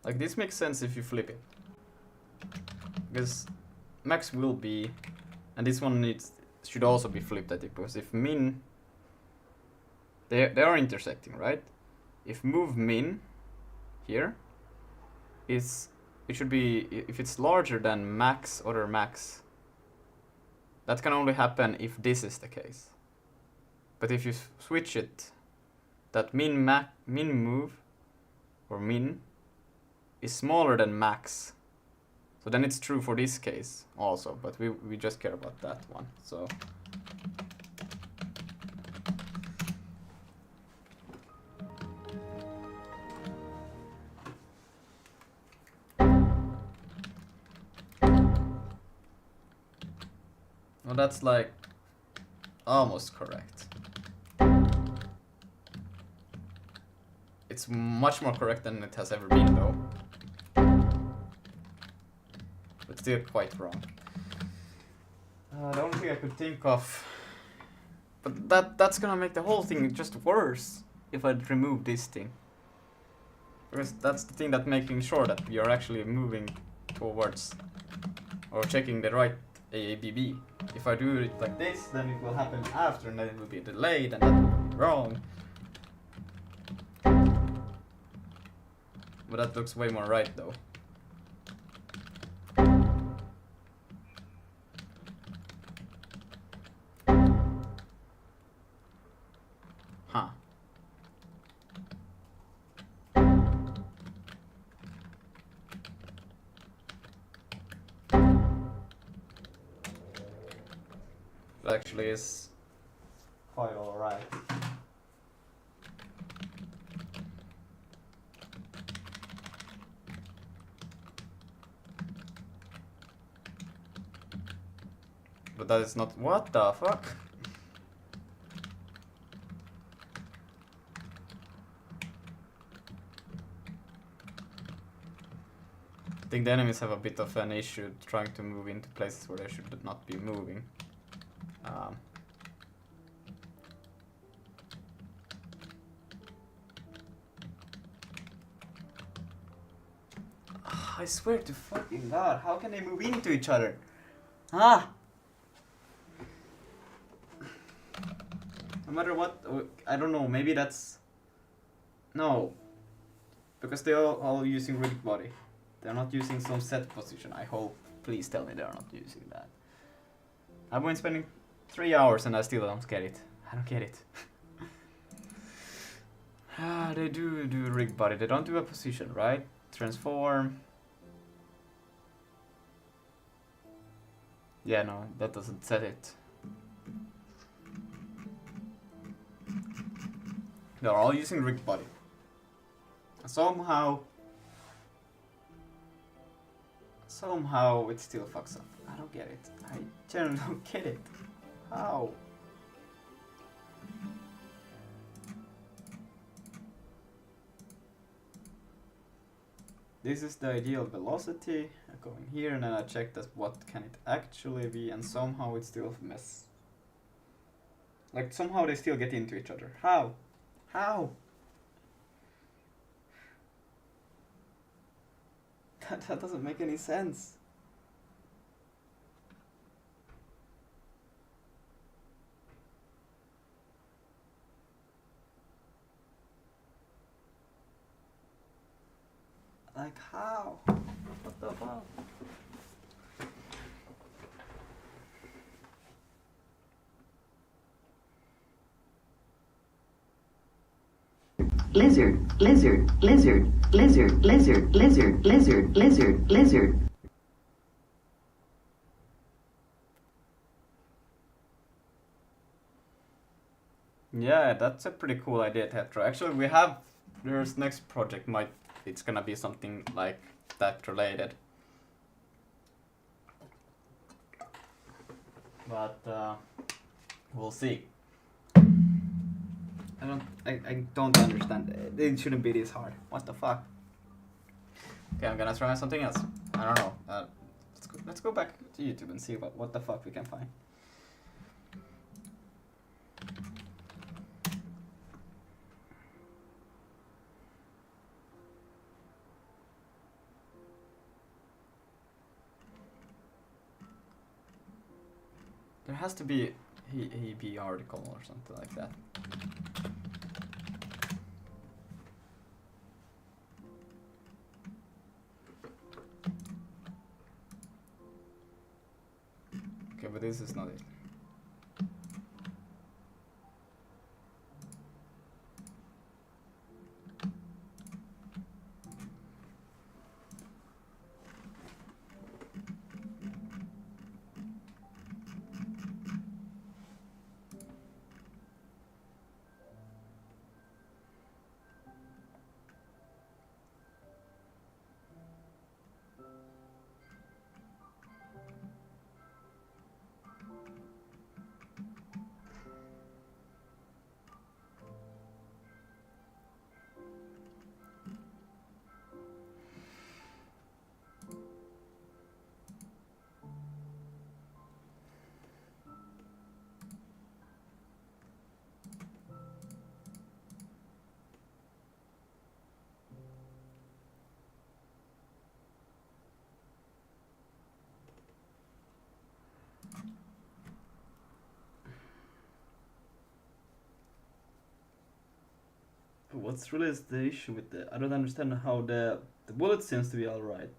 Like, this makes sense if you flip it. Because max will be, and this one should also be flipped at it, because if min, they are intersecting, right? If move min here it should be, if it's larger than max other max, that can only happen if this is the case. But if you switch it, that min move or min is smaller than max, so then it's true for this case also, but we just care about that one. So well, that's like almost correct. It's much more correct than it has ever been though. But still quite wrong. The only thing I could think of, but that's gonna make the whole thing just worse if I remove this thing. Because that's the thing that making sure that we are actually moving towards or checking the right AABB. If I do it like this, then it will happen after, and then it will be delayed, and that will be wrong. But that looks way more right though. Huh. It actually is quite alright. But that is not. What the fuck? I think the enemies have a bit of an issue trying to move into places where they should not be moving. I swear to fucking God, how can they move into each other? Ah! No matter what, I don't know, maybe that's... No. Because they're all using rig body. They're not using some set position, I hope. Please tell me they're not using that. I've been spending 3 hours and I still don't get it. I don't get it. They do rig body. They don't do a position, right? Transform. Yeah, no, that doesn't set it. They're all using rig body. Somehow it still fucks up. I don't get it. I generally don't get it. How? This is the ideal velocity. I go in here and then I check that what can it actually be, and somehow it's still a mess. Like somehow they still get into each other. How? How? That doesn't make any sense. Like how? What the fuck? Lizard, lizard, lizard, lizard, lizard, lizard, lizard, lizard, lizard. Yeah, that's a pretty cool idea, Tetro. Actually, there's next project it's gonna be something like that related. But we'll see. I don't understand. It shouldn't be this hard. What the fuck? Okay, I'm gonna try something else. I don't know. Let's go back to YouTube and see what the fuck we can find. There has to be a EP article or something like that. Okay, but this is not it. What's really is the issue with I don't understand how the bullet seems to be alright.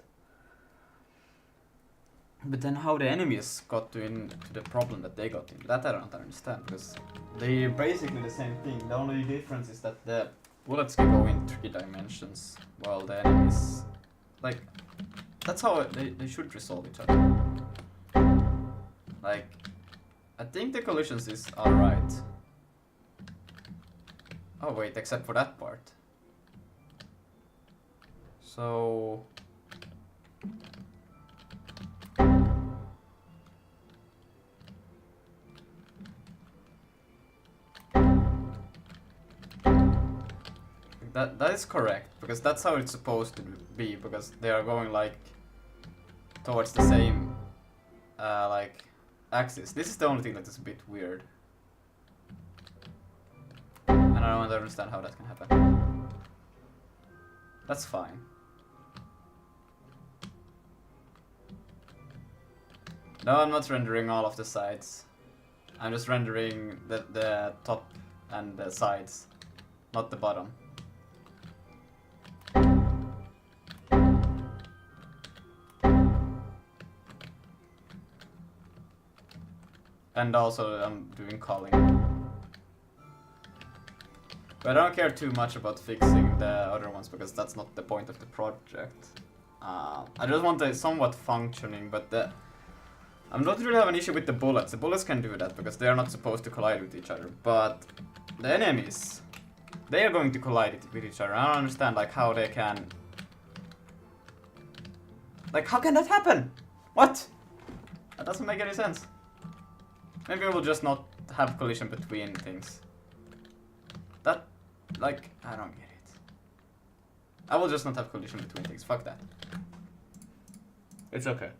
But then how the enemies got into the problem that they got in, that I don't understand, because they're basically the same thing. The only difference is that the bullets can go in 3 dimensions, while the enemies, like, that's how they should resolve each other. Like, I think the collisions is alright. Oh wait, except for that part. So... That is correct, because that's how it's supposed to be, because they are going like towards the same like axis. This is the only thing that is a bit weird. And I don't understand how that can happen. That's fine. No, I'm not rendering all of the sides. I'm just rendering the top and the sides, not the bottom. And also I'm doing calling. But I don't care too much about fixing the other ones, because that's not the point of the project. I just want a somewhat functioning, but I'm not really have an issue with the bullets. The bullets can do that, because they are not supposed to collide with each other. But the enemies, they are going to collide with each other. I don't understand like how they can... Like, how can that happen? What? That doesn't make any sense. Maybe I will just not have collision between things. That, like, I don't get it. I will just not have collision between things. Fuck that. It's okay.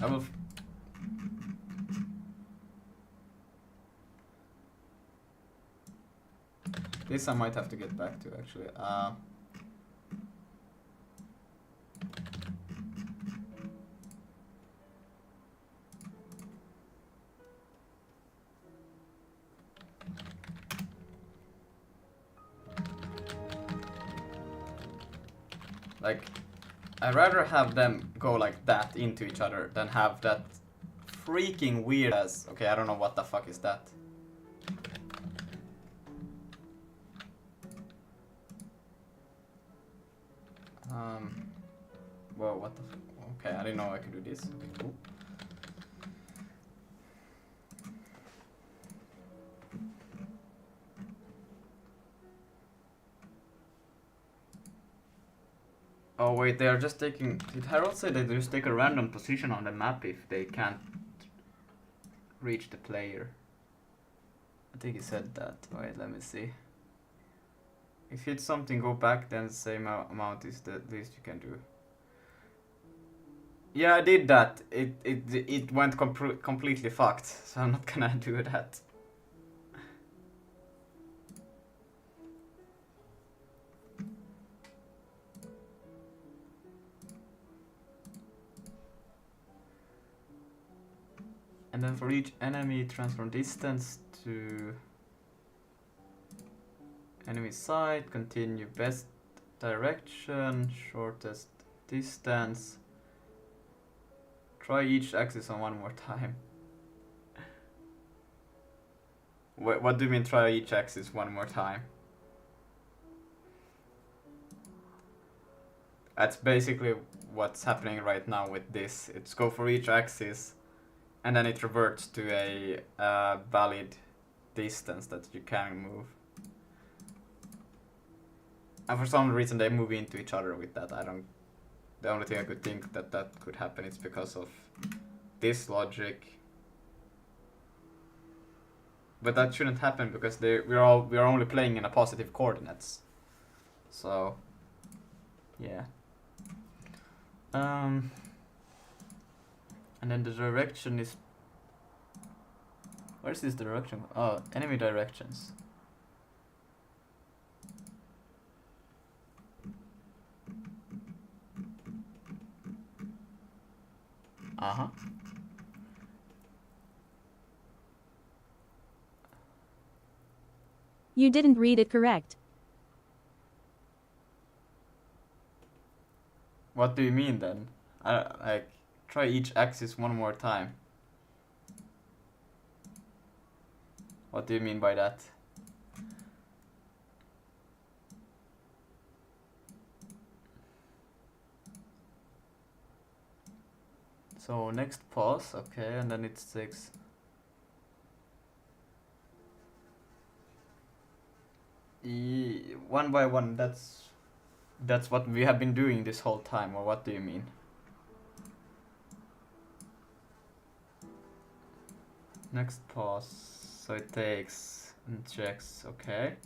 I will... This I might have to get back to, actually. Like, I'd rather have them go like that into each other than have that freaking weird ass. Okay, I don't know what the fuck is that. Whoa, what the fuck? Okay, I didn't know I could do this. Okay, cool. Oh wait, they are just taking... Did Harold say they just take a random position on the map if they can't reach the player? I think he said that. Wait, let me see. If hit something, go back, then the same amount is the least you can do. Yeah, I did that. It went completely fucked, so I'm not gonna do that. And then for each enemy, transform distance to enemy side, continue best direction, shortest distance. Try each axis on one more time. What do you mean try each axis one more time? That's basically what's happening right now with this. It's go for each axis and then it reverts to a valid distance that you can move. And for some reason they move into each other with that. The only thing I could think that could happen is because of this logic. But that shouldn't happen because we're only playing in a positive coordinates. So yeah. And then the direction is... Where's this direction? Oh, enemy directions. Uh-huh. You didn't read it correct. What do you mean then? Like, try each axis one more time. What do you mean by that? So next pause, okay, and then it takes... one by one, that's what we have been doing this whole time, or what do you mean? Next pause, so it takes and checks, okay.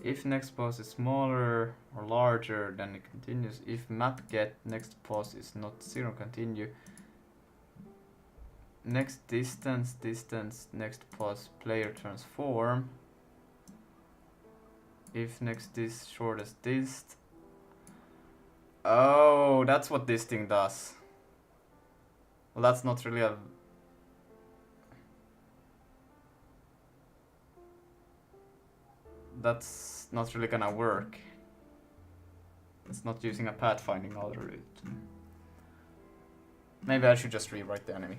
If next pause is smaller or larger, then it continues. If map get next pause is not 0, continue. Next distance, next pause, player transform. If next is shortest dist. Oh, that's what this thing does. Well, that's not really a... That's not really gonna work. It's not using a pathfinding algorithm. Maybe I should just rewrite the enemy.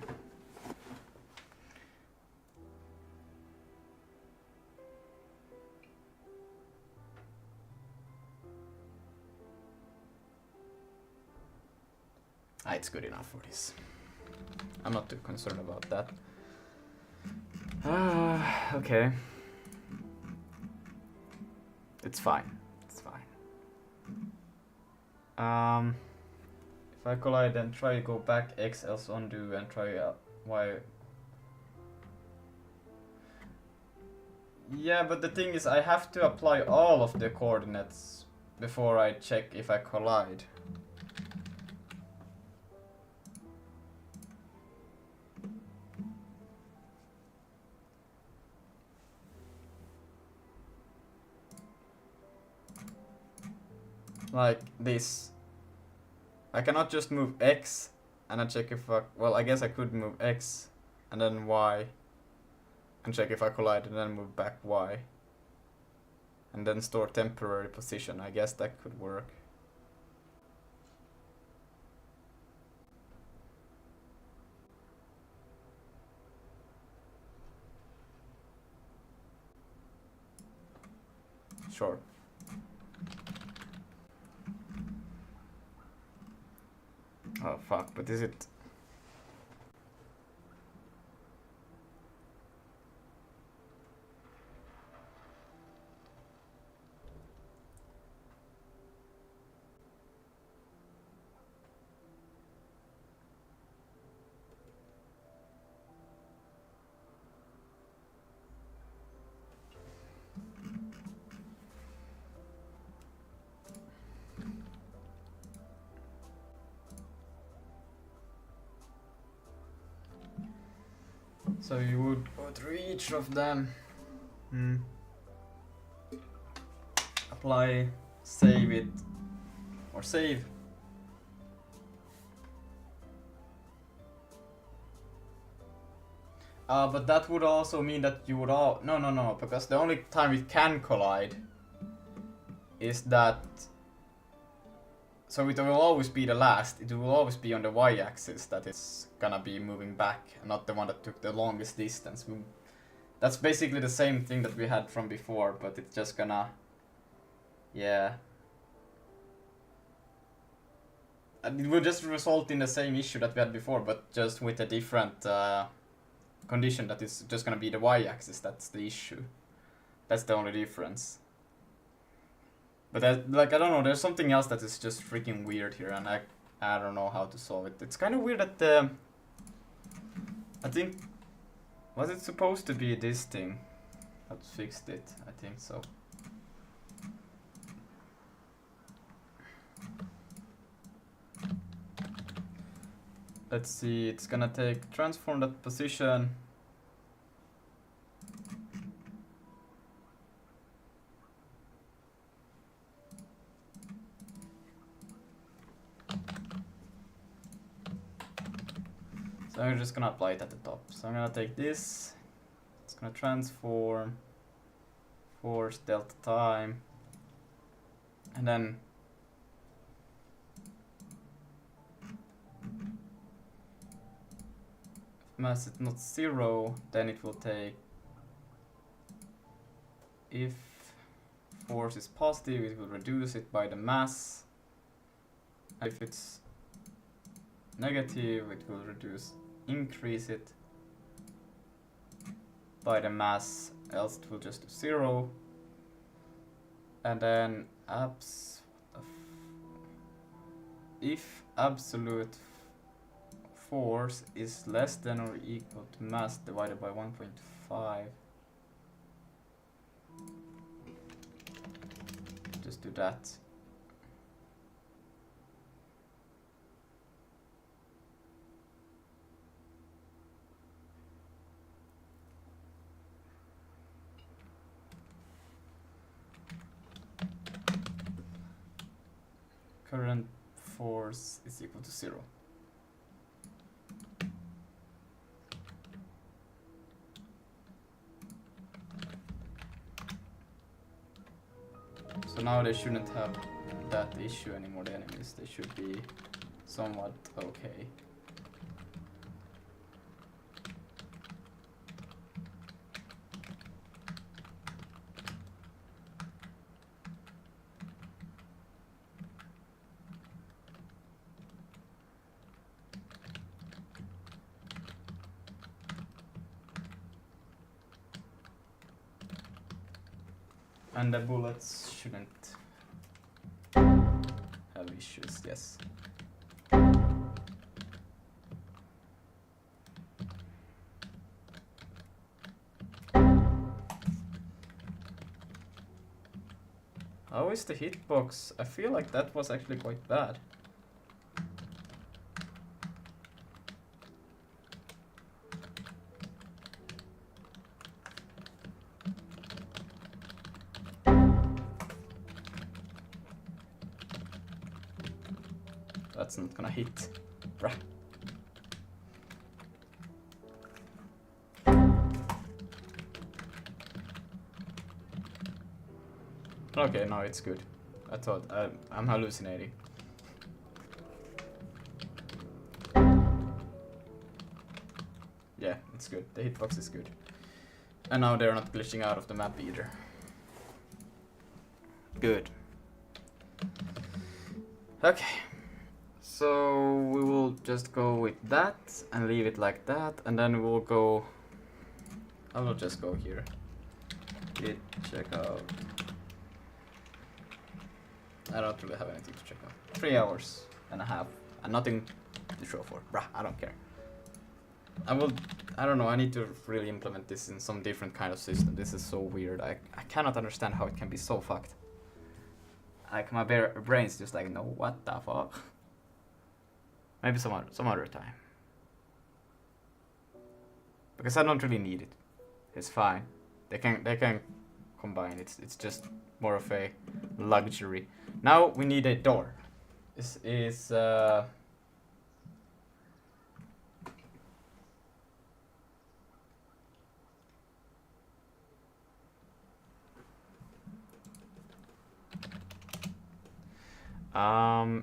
It's good enough for this. I'm not too concerned about that. Okay. It's fine. It's fine. If I collide, then try to go back X, else undo, and try Y. Yeah, but the thing is, I have to apply all of the coordinates before I check if I collide. Like this. I cannot just move X and I check if well, I guess I could move X and then Y and check if I collide and then move back Y and then store temporary position. I guess that could work. Sure. Oh fuck, but is it... So you would go through each of them, apply, save it, or save. But that would also mean that you would all... No, because the only time it can collide is that... So it will always be the last, it will always be on the y-axis that it's gonna be moving back, not the one that took the longest distance. That's basically the same thing that we had from before, but it's just gonna... Yeah. And it will just result in the same issue that we had before, but just with a different condition that is just gonna be the y-axis, that's the issue. That's the only difference. But like, I don't know, there's something else that is just freaking weird here, and I don't know how to solve it. It's kind of weird that I think... Was it supposed to be this thing that fixed it? I think so. Let's see, it's gonna transform that position. So I'm just gonna apply it at the top. So I'm gonna take this, it's gonna transform, force delta time, and then if mass is not 0, then it will take, if force is positive, it will reduce it by the mass. If it's negative, it will increase it by the mass, else it will just do 0. And then if absolute force is less than or equal to mass divided by 1.5, just do that. Current force is equal to 0. So now they shouldn't have that issue anymore, the enemies. They should be somewhat okay. And the bullets shouldn't have issues, yes. How is the hitbox? I feel like that was actually quite bad. That's not gonna hit, bruh. Okay, no, it's good. I thought I'm hallucinating. Yeah, it's good. The hitbox is good. And now they're not glitching out of the map either. Good. Okay. So we will just go with that and leave it like that, and then we'll go. I will just go here. Git checkout. I don't really have anything to check out. 3 hours and a half, and nothing to show for. Bruh, I don't care. I don't know, I need to really implement this in some different kind of system. This is so weird. I cannot understand how it can be so fucked. Like, my brain's just like, no, what the fuck? Maybe some other time. Because I don't really need it. It's fine. They can combine. It's just more of a luxury. Now we need a door. This is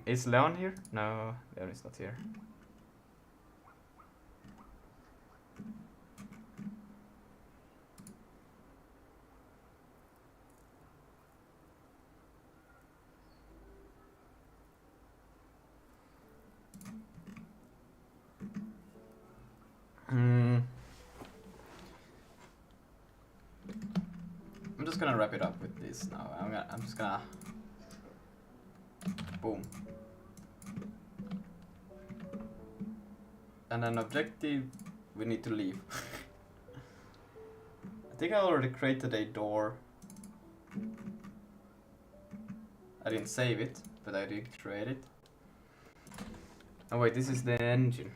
is Leon here? No, Leon is not here. I'm just gonna wrap it up with this now. I'm just gonna boom. And an objective, we need to leave. I think I already created a door. I didn't save it, but I did create it. Oh wait, this is the engine.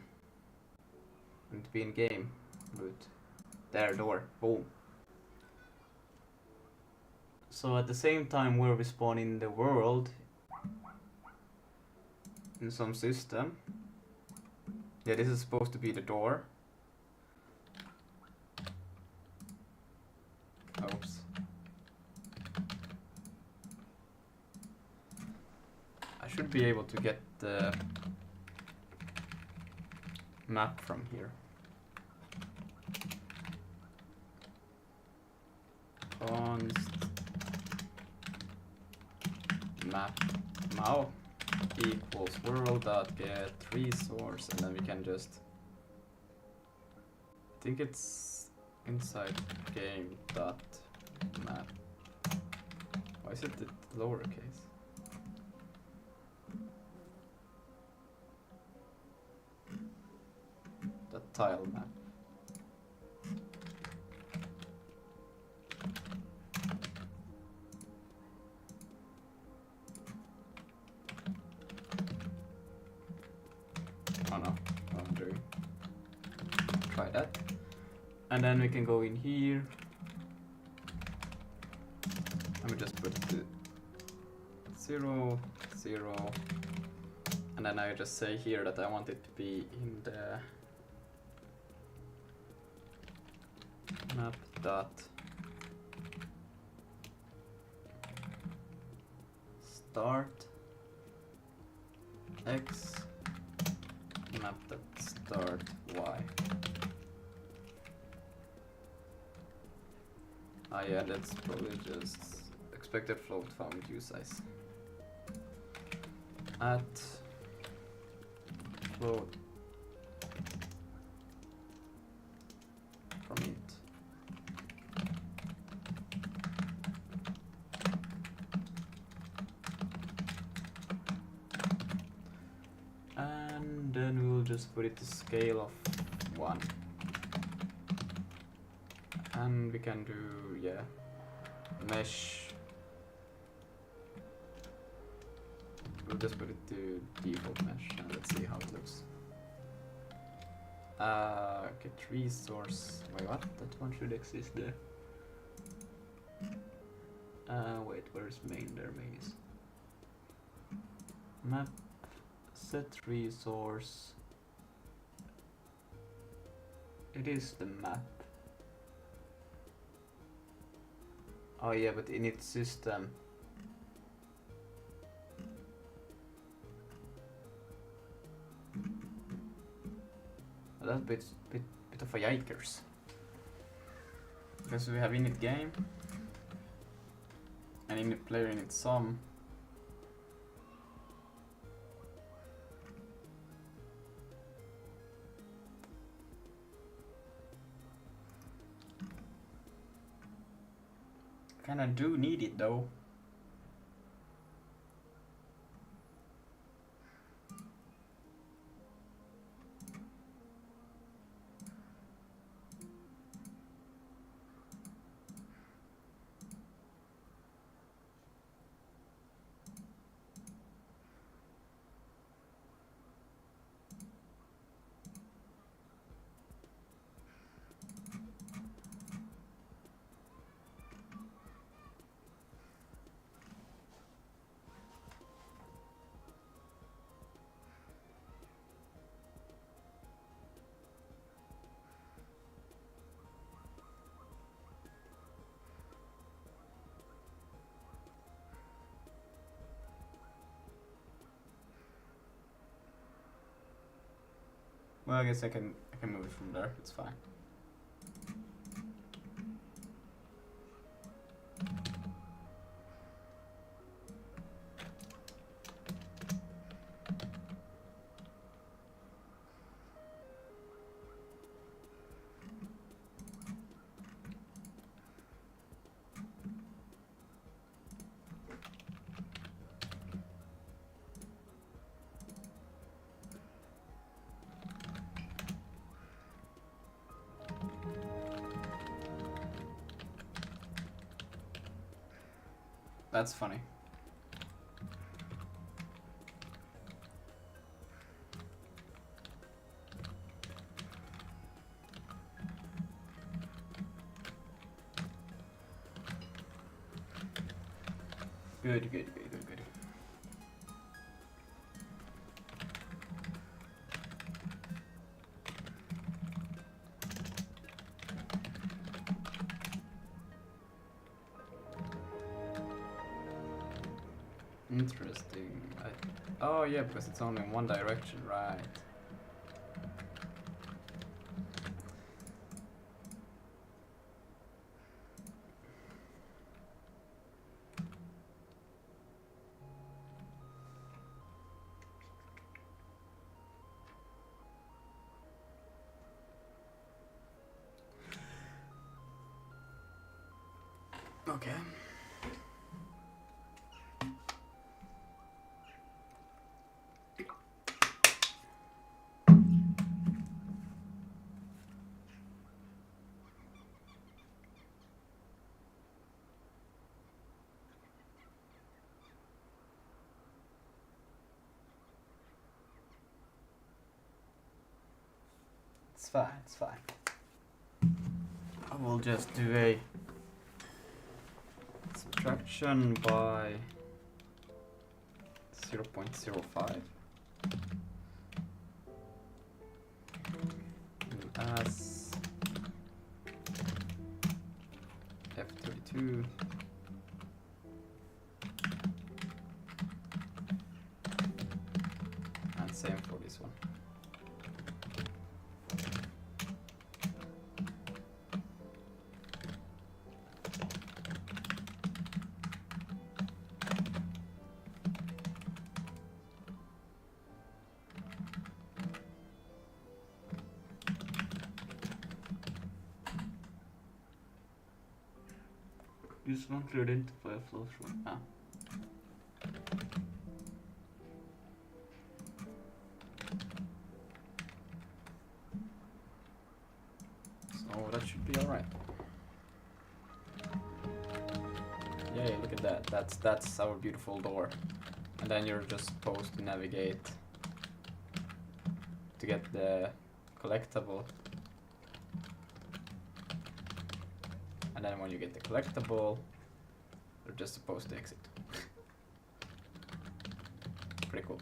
Need to be in game. Good. There, door. Boom. So at the same time where we spawn in the world, in some system. Yeah, this is supposed to be the door. Oops. I should be able to get the map from here. Const map now equals world.get resource, and then we can just, I think it's inside game dot map. Why is it the lowercase? The tile map. Oh no, what I'm doing. Try that. And then we can go in here. Let me just put the 0, 0. And then I just say here that I want it to be in the map dot start x map dot start y. Ah yeah, that's probably just expected float found view size. At float from it. And then we'll just put it to scale of 1. And we can do, yeah, mesh. We'll just put it to default mesh and let's see how it looks. Get resource. Wait, what? That one should exist there. Wait, where's main? There main is. Map, set resource. It is the map. Oh yeah, but in its system. That's a bit of a yikers. Because we have init game. Any player needs some. Kinda do need it though. Well, I guess I can move it from there. It's fine. That's funny. Good, good, good, good, good. Interesting. Oh yeah, because it's only in one direction, right? Okay. It's fine, it's fine. I will just do a subtraction by 0.05 as F32 and same for this one. Use one to identify a flow through. Ah. So that should be alright. Yay, look at that. That's our beautiful door. And then you're just supposed to navigate to get the collectible. And then when you get the collectible, you're just supposed to exit. Pretty cool.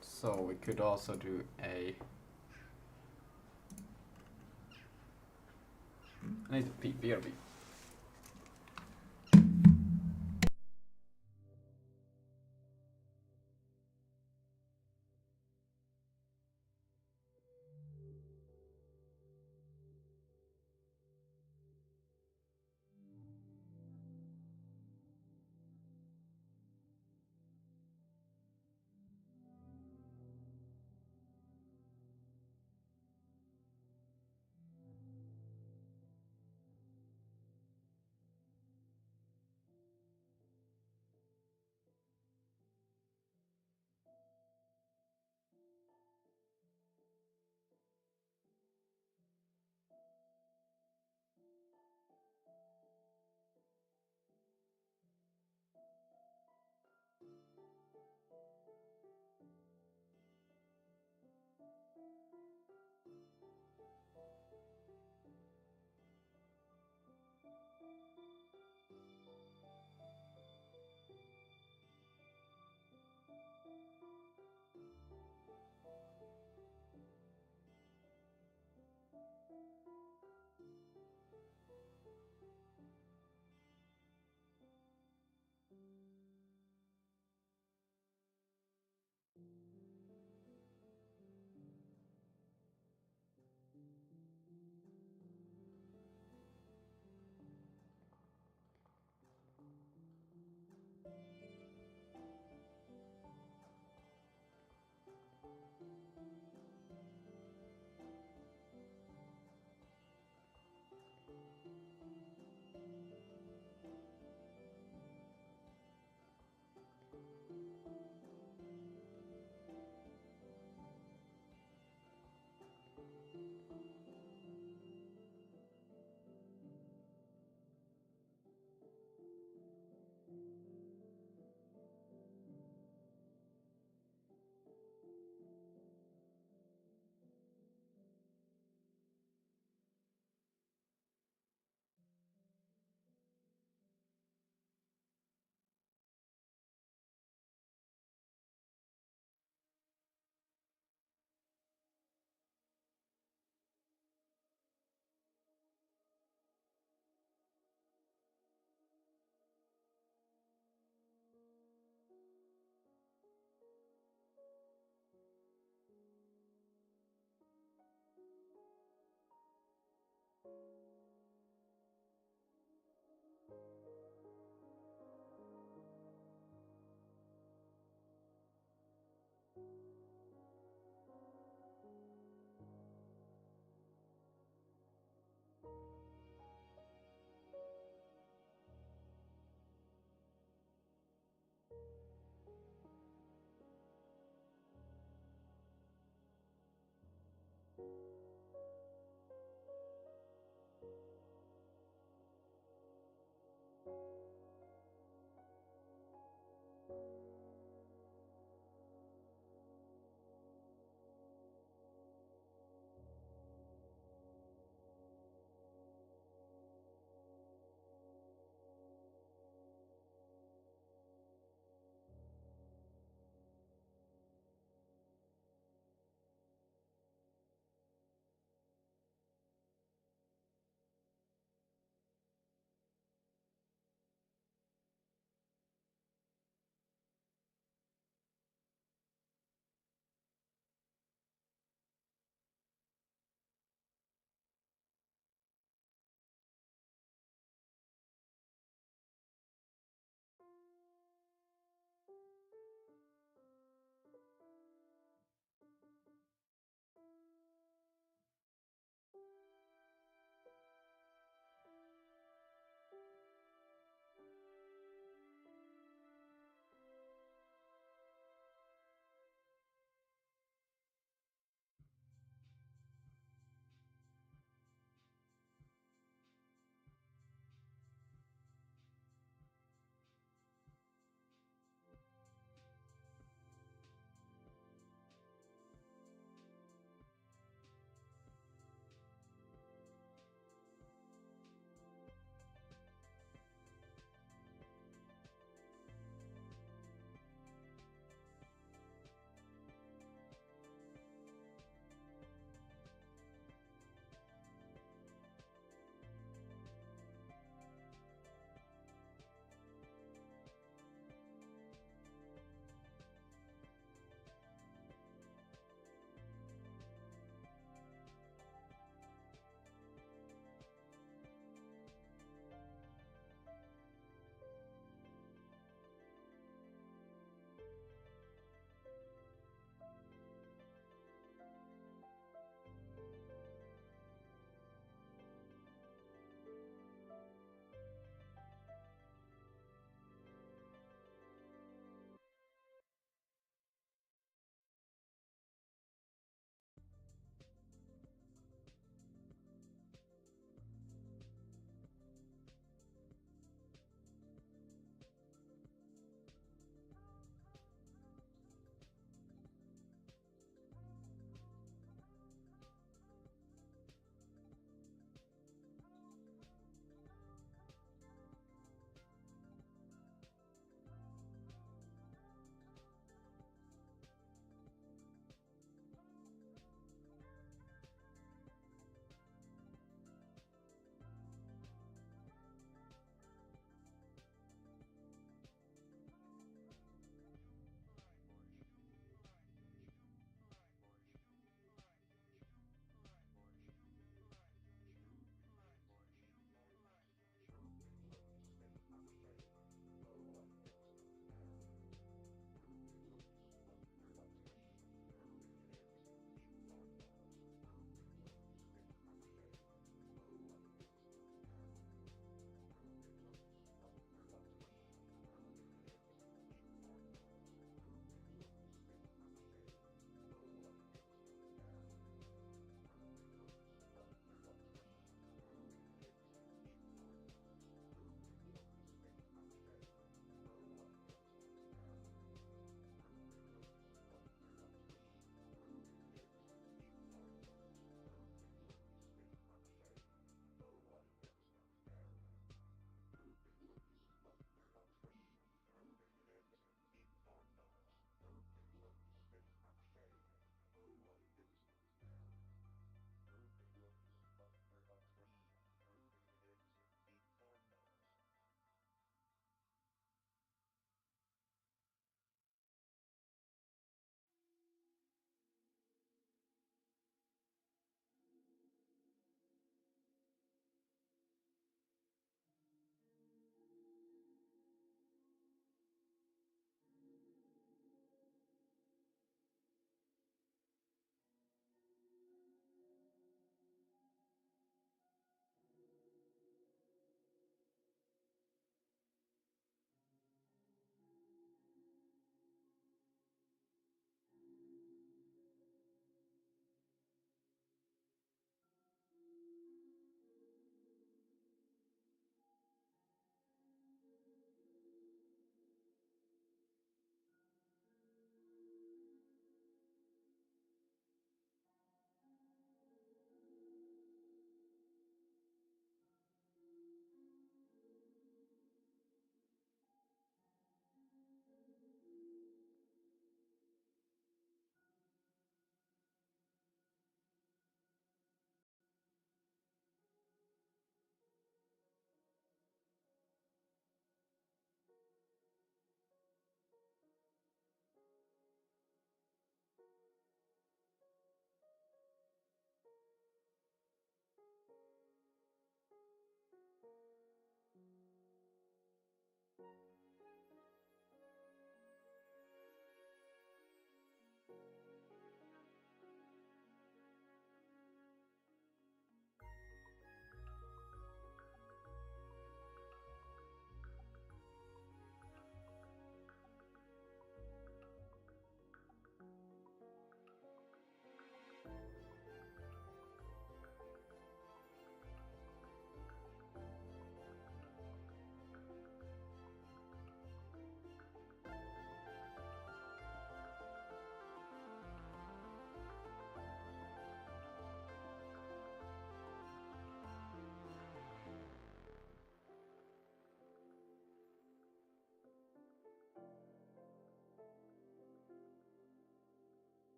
So we could also do a... I need to pee, BRB.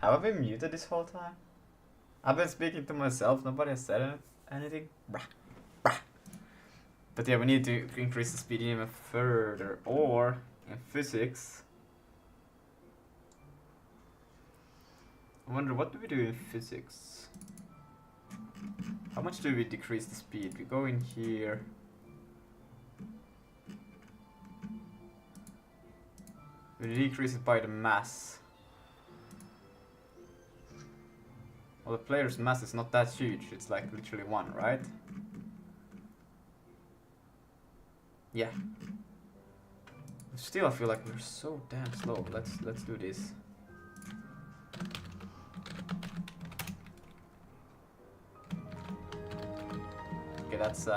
Have I been muted this whole time? I've been speaking to myself, nobody has said anything. Brah, brah. But yeah, we need to increase the speed even further, or in physics. I wonder, what do we do in physics? How much do we decrease the speed? We go in here. We decrease it by the mass. Well, the player's mass is not that huge, it's like literally 1, right? Yeah. Still, I feel like we're so damn slow. Let's do this. Okay, that's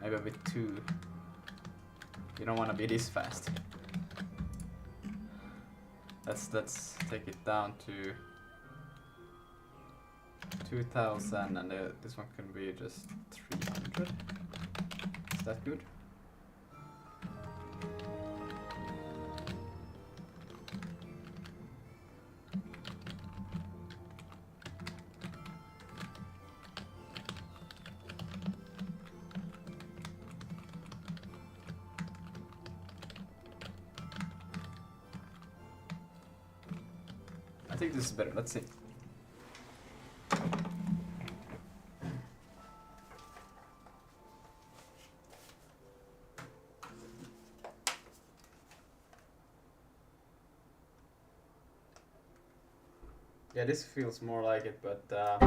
maybe a bit too. You don't want to be this fast. Let's take it down to 2000, and this one can be just 300. Is that good? I think this is better. Let's see. Yeah, this feels more like it, but dun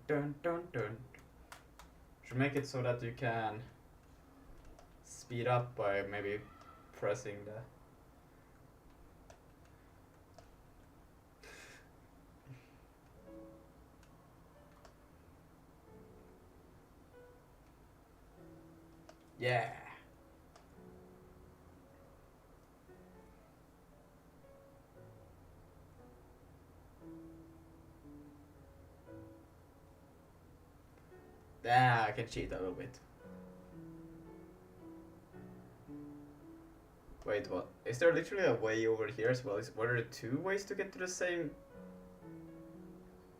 dun dun dun. Should make it so that you can speed up by maybe pressing the. Yeah. I can cheat a little bit. Wait, what? Is there literally a way over here as well? What are there 2 ways to get to the same?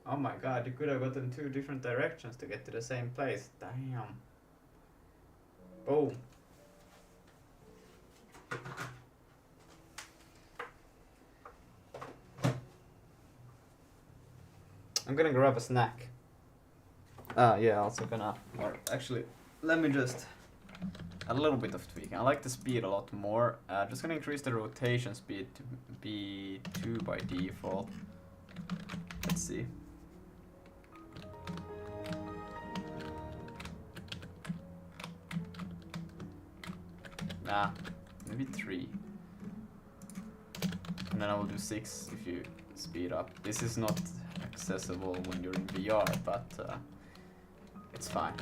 Oh my god, you could have gotten 2 different directions to get to the same place. Damn. Boom. I'm gonna grab a snack. Yeah, also gonna, or actually, let me just, a little bit of tweaking. I like the speed a lot more. Just gonna increase the rotation speed to be 2 by default. Let's see. Nah, maybe 3. And then I will do 6 if you speed up. This is not accessible when you're in VR, but it's fine.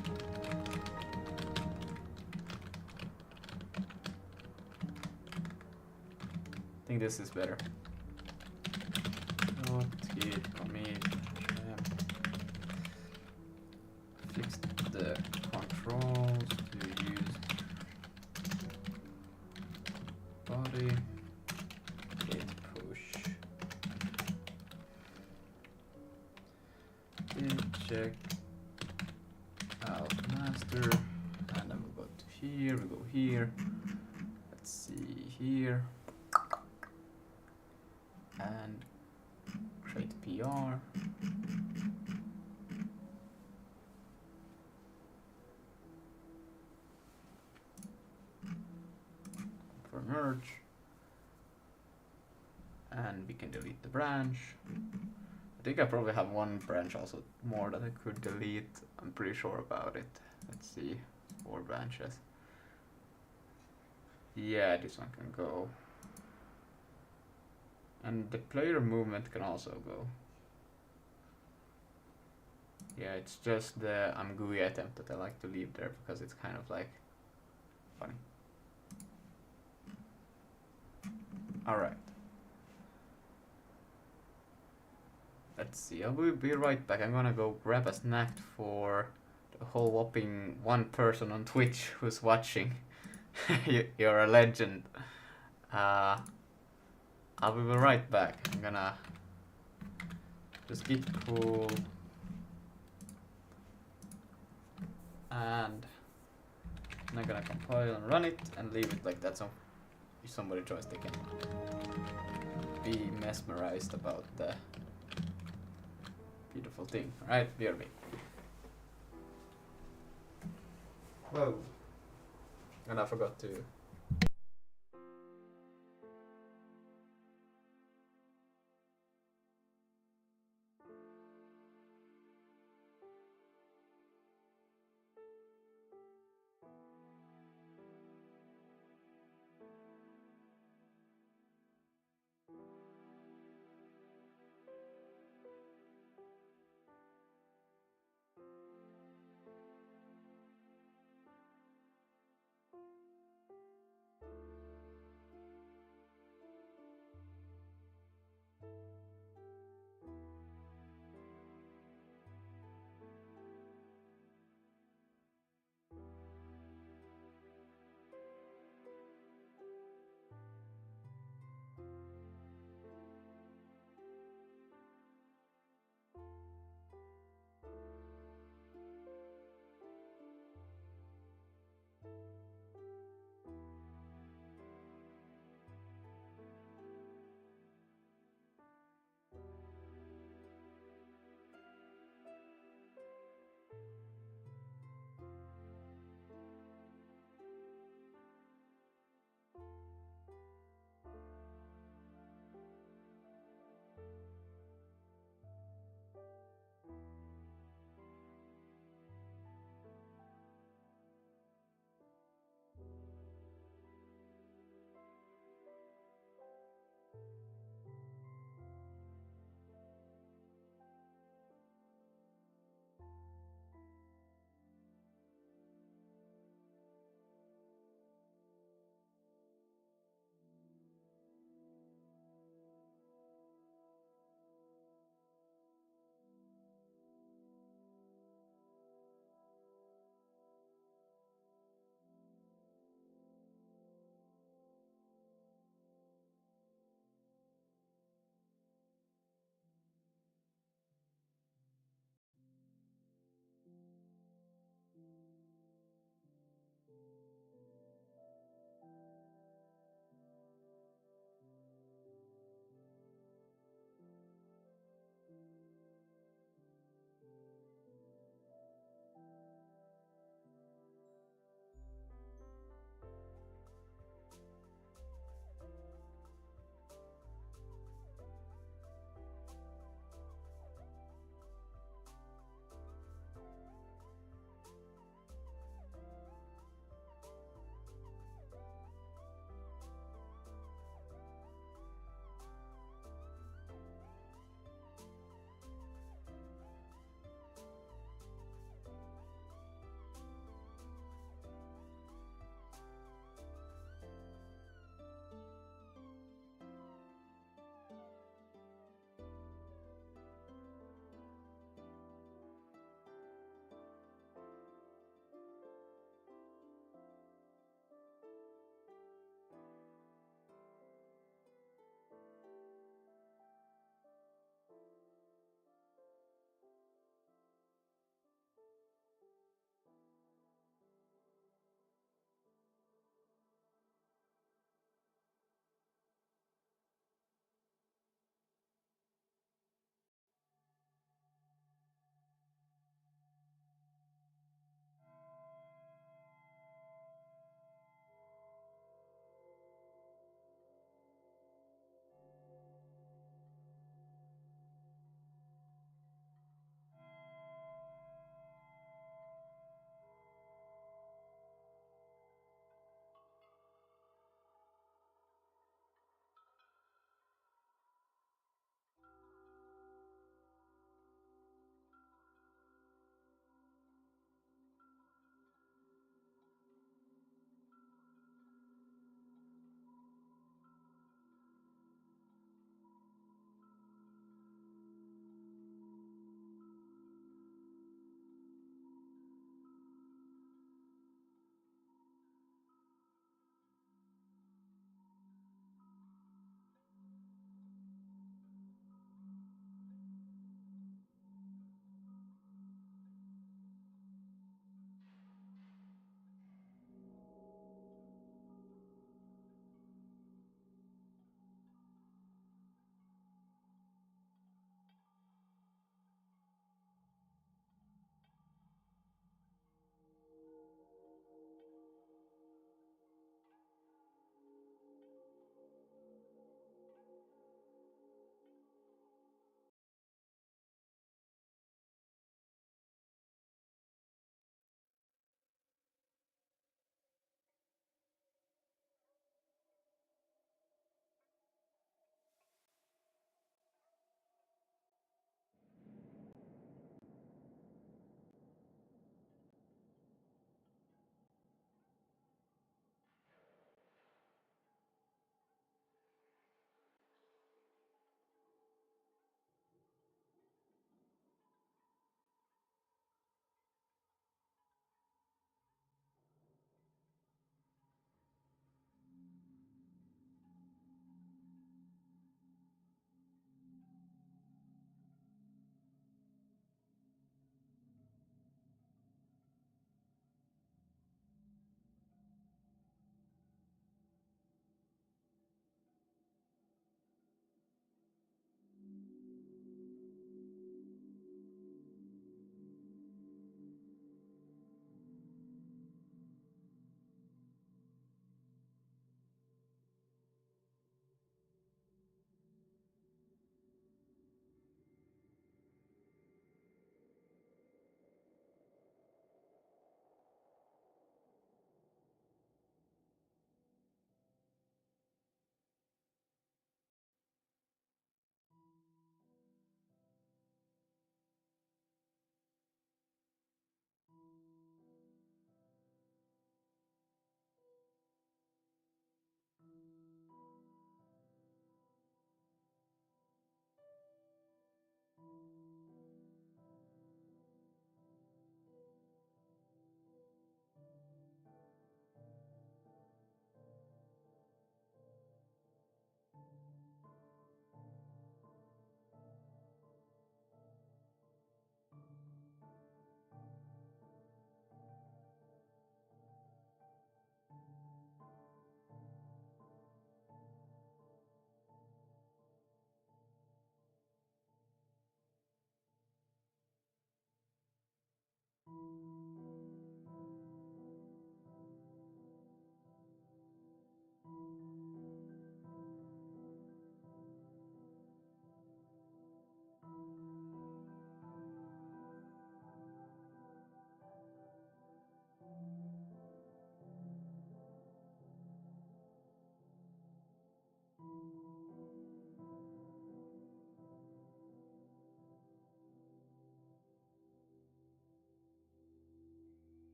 I think this is better. Git commit. Fix the controls to use body. Git push. Git check out master. And then we go to here, we go here. Let's see here. And create PR. For merge. And we can delete the branch. I think I probably have one branch also more that I could delete. I'm pretty sure about it. Let's see. 4 branches. Yeah, this one can go. And the player movement can also go. Yeah, it's just the I'm GUI attempt that I like to leave there because it's kind of like funny. Alright. Let's see, I will be right back. I'm gonna go grab a snack for the whole whopping 1 person on Twitch who's watching. You're a legend. I'll be right back. I'm gonna just git pull and I'm gonna compile and run it and leave it like that, so if somebody joins they can be mesmerized about the beautiful thing. Alright, BRB. Whoa. And I forgot to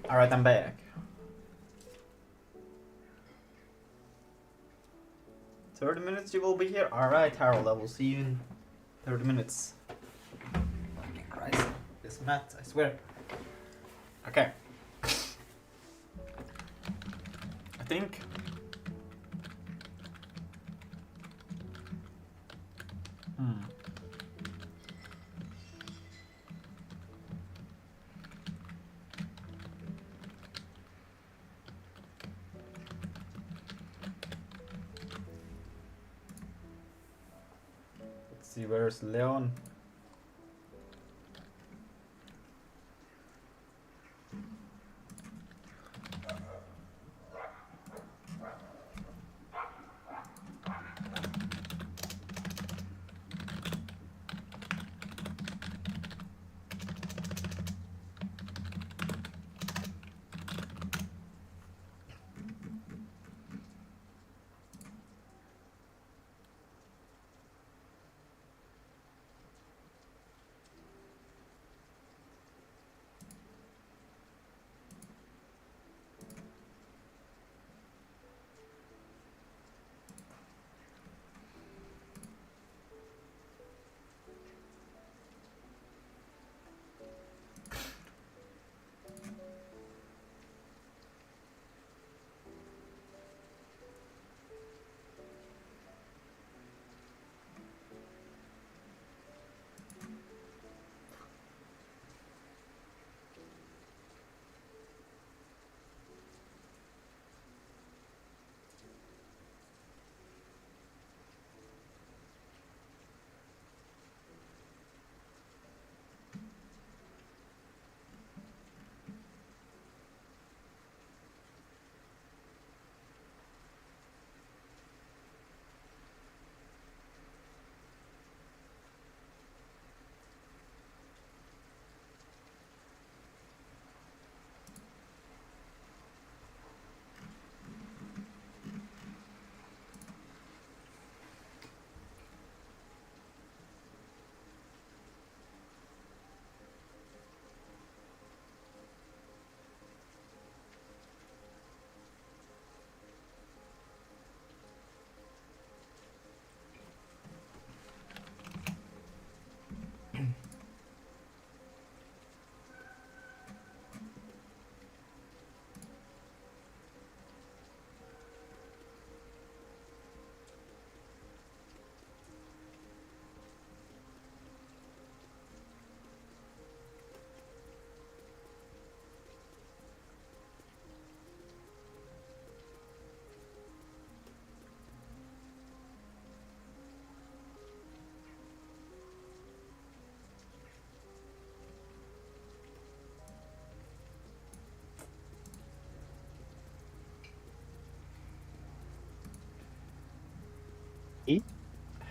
Alright, I'm back. $30 you will be here? Alright, Harold, I will see you in 30 minutes. Fucking Christ. This math, I swear. Okay. I think... Let's see, where's Leon?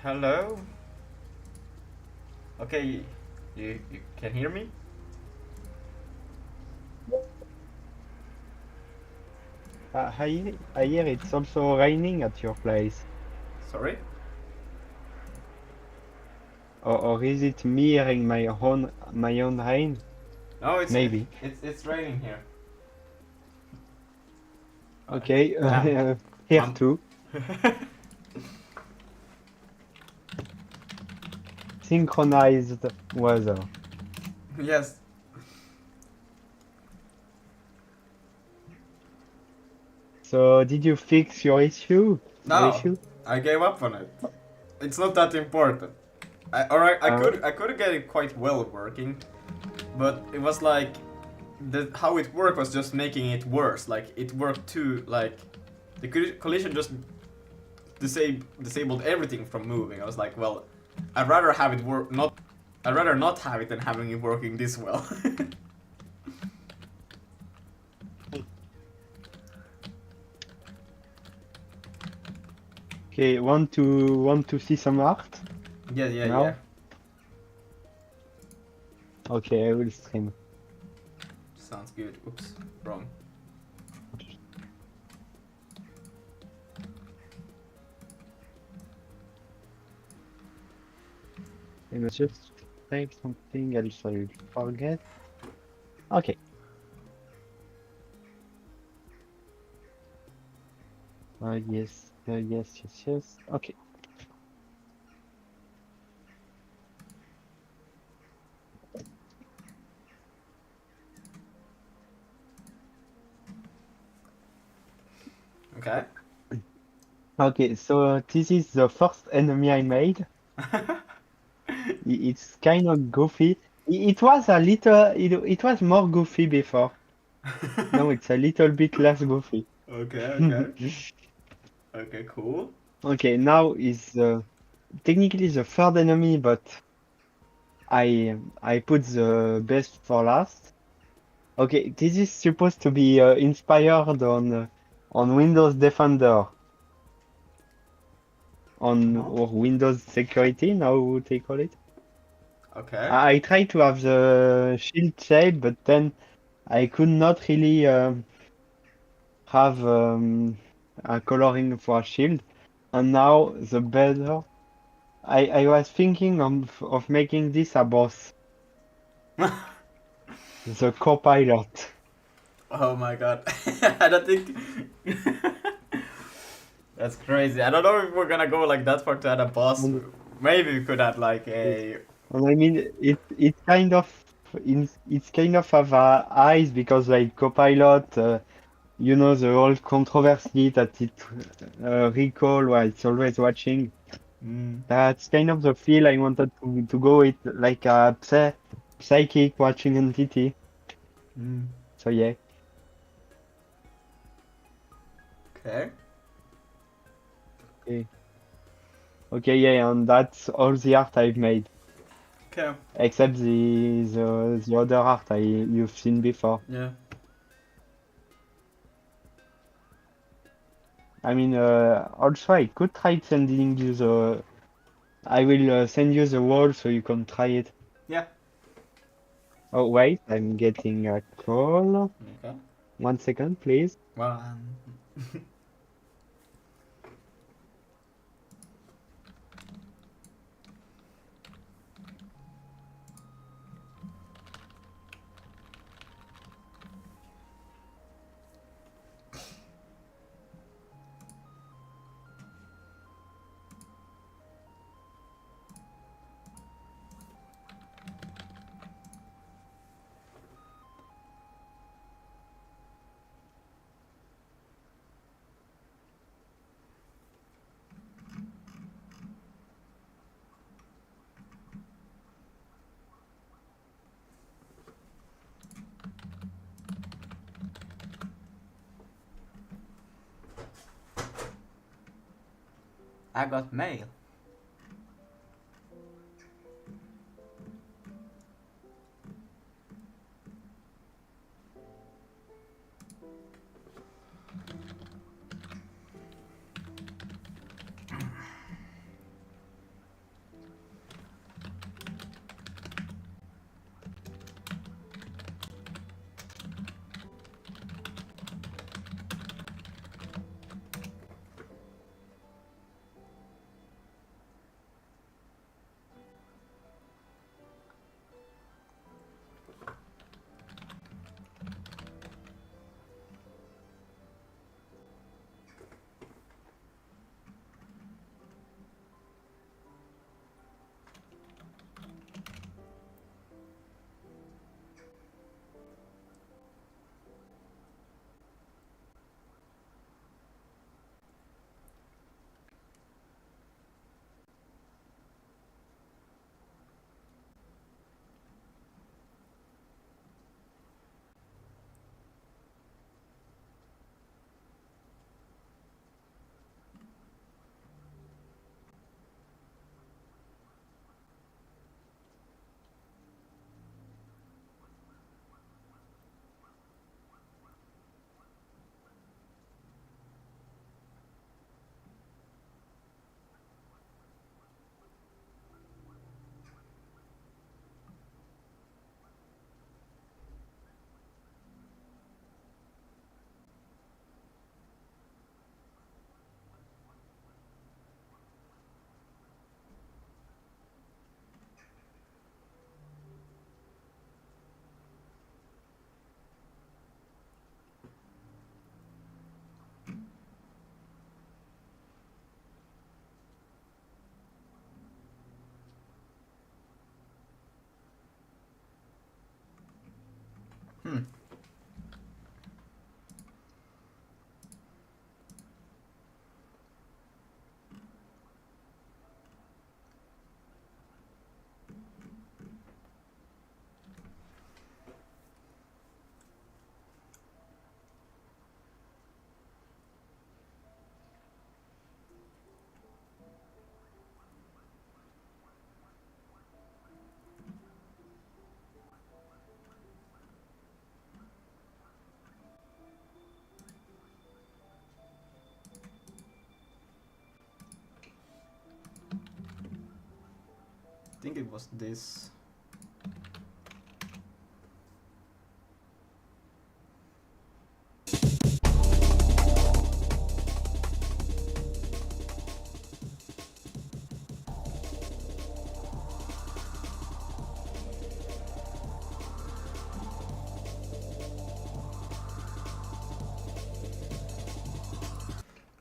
Hello? Okay, you can hear me? I hear it's also raining at your place. Sorry? Or is it me hearing my own rain? No, Maybe. It's raining here. Okay, Damn. here too. Synchronized weather. Yes. So did you fix your issue? No, I gave up on it. It's not that important. I could get it quite well working, but it was like how it worked was just making it worse. Like it worked too. Like the collision just disabled everything from moving. I was like, well, I'd rather have it work not. I'd rather not have it than having it working this well. Okay, want to see some art? Yeah, now? yeah. Okay, I will stream. Sounds good. Oops, wrong. I must just type something else I will forget. Okay. Yes, yes. Okay. Okay. Okay, so this is the first enemy I made. It's kind of goofy. It was a little, it was more goofy before. Now it's a little bit less goofy. Okay. Okay, cool. Okay, now is technically the third enemy, but I put the best for last. Okay, this is supposed to be inspired on Windows Defender, on Uh-huh. or Windows Security, now they call it. Okay. I try to have the shield shape, but then I could not really have a coloring for a shield. And now the better. I was thinking of making this a boss, the co-pilot. Oh my god. I don't think that's crazy. I don't know if we're gonna go like that far to add a boss. And, Maybe we could add like yes. a And I mean it's kind of have eyes because like co-pilot, you know the whole controversy that it recall while it's always watching. mm, That's kind of the feel I wanted to go with, like a psychic watching entity. mm. So yeah. Okay. Okay. Okay, yeah, and that's all the art I've made, Okay. except the other art you've seen before. Yeah. I mean, also I could try sending you the. I will send you the wall so you can try it. Yeah. Oh wait, I'm getting a call. Okay. 1 second, please. Well, I got mail. Hmm. I think it was this.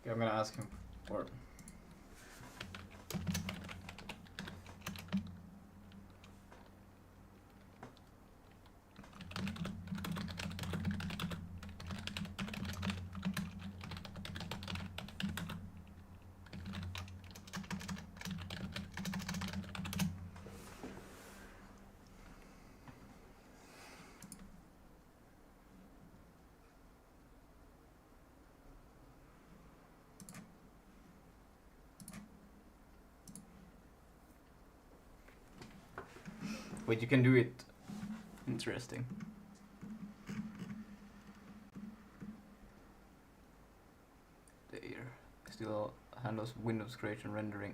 Okay, I'm gonna ask him for. Wait, you can do it. Interesting. There. Still handles Windows creation, rendering,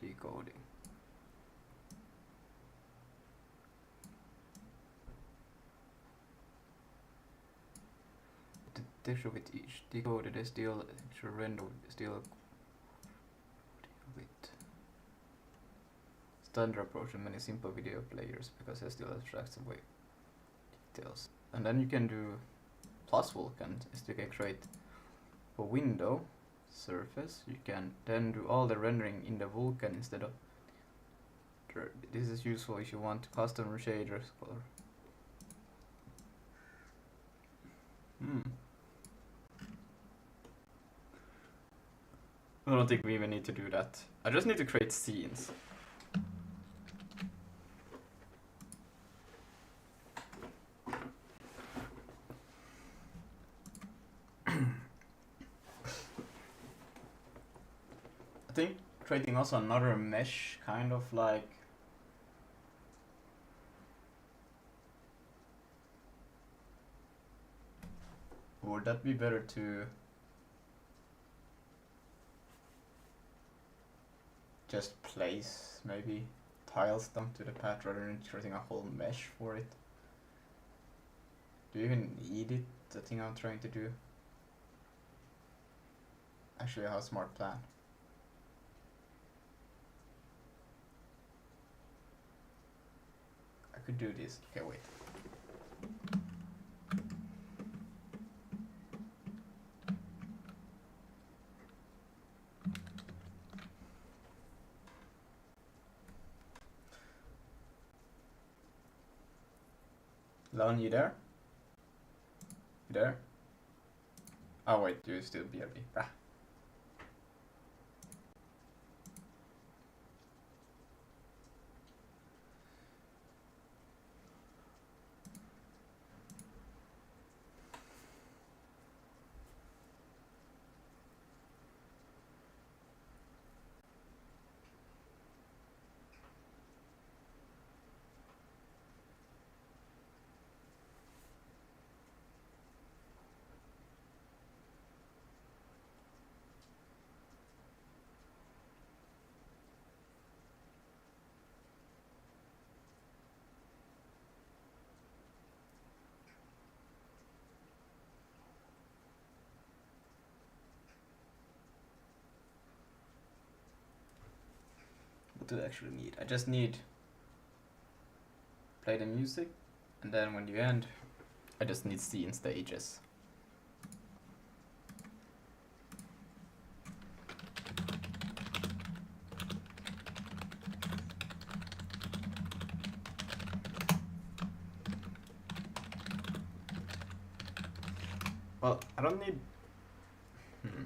decoding. The texture with each decoded is still texture render still with standard approach in many simple video players because it still abstracts away details. And then you can do plus Vulkan is to create a window surface. You can then do all the rendering in the Vulkan instead of. This is useful if you want to custom shaders color. I don't think we even need to do that. I just need to create scenes. I think creating also another mesh kind of like would that be better to just place maybe tiles down to the path rather than creating a whole mesh for it? Do you even need it? The thing I'm trying to do. Actually, I have a smart plan. I could do this. Okay, wait. Lon, you there? You there? Oh wait, you still BRB. Ah. What do I actually need? I just need play the music, and then when you end, I just need scene stages. Well, I don't need... Hmm.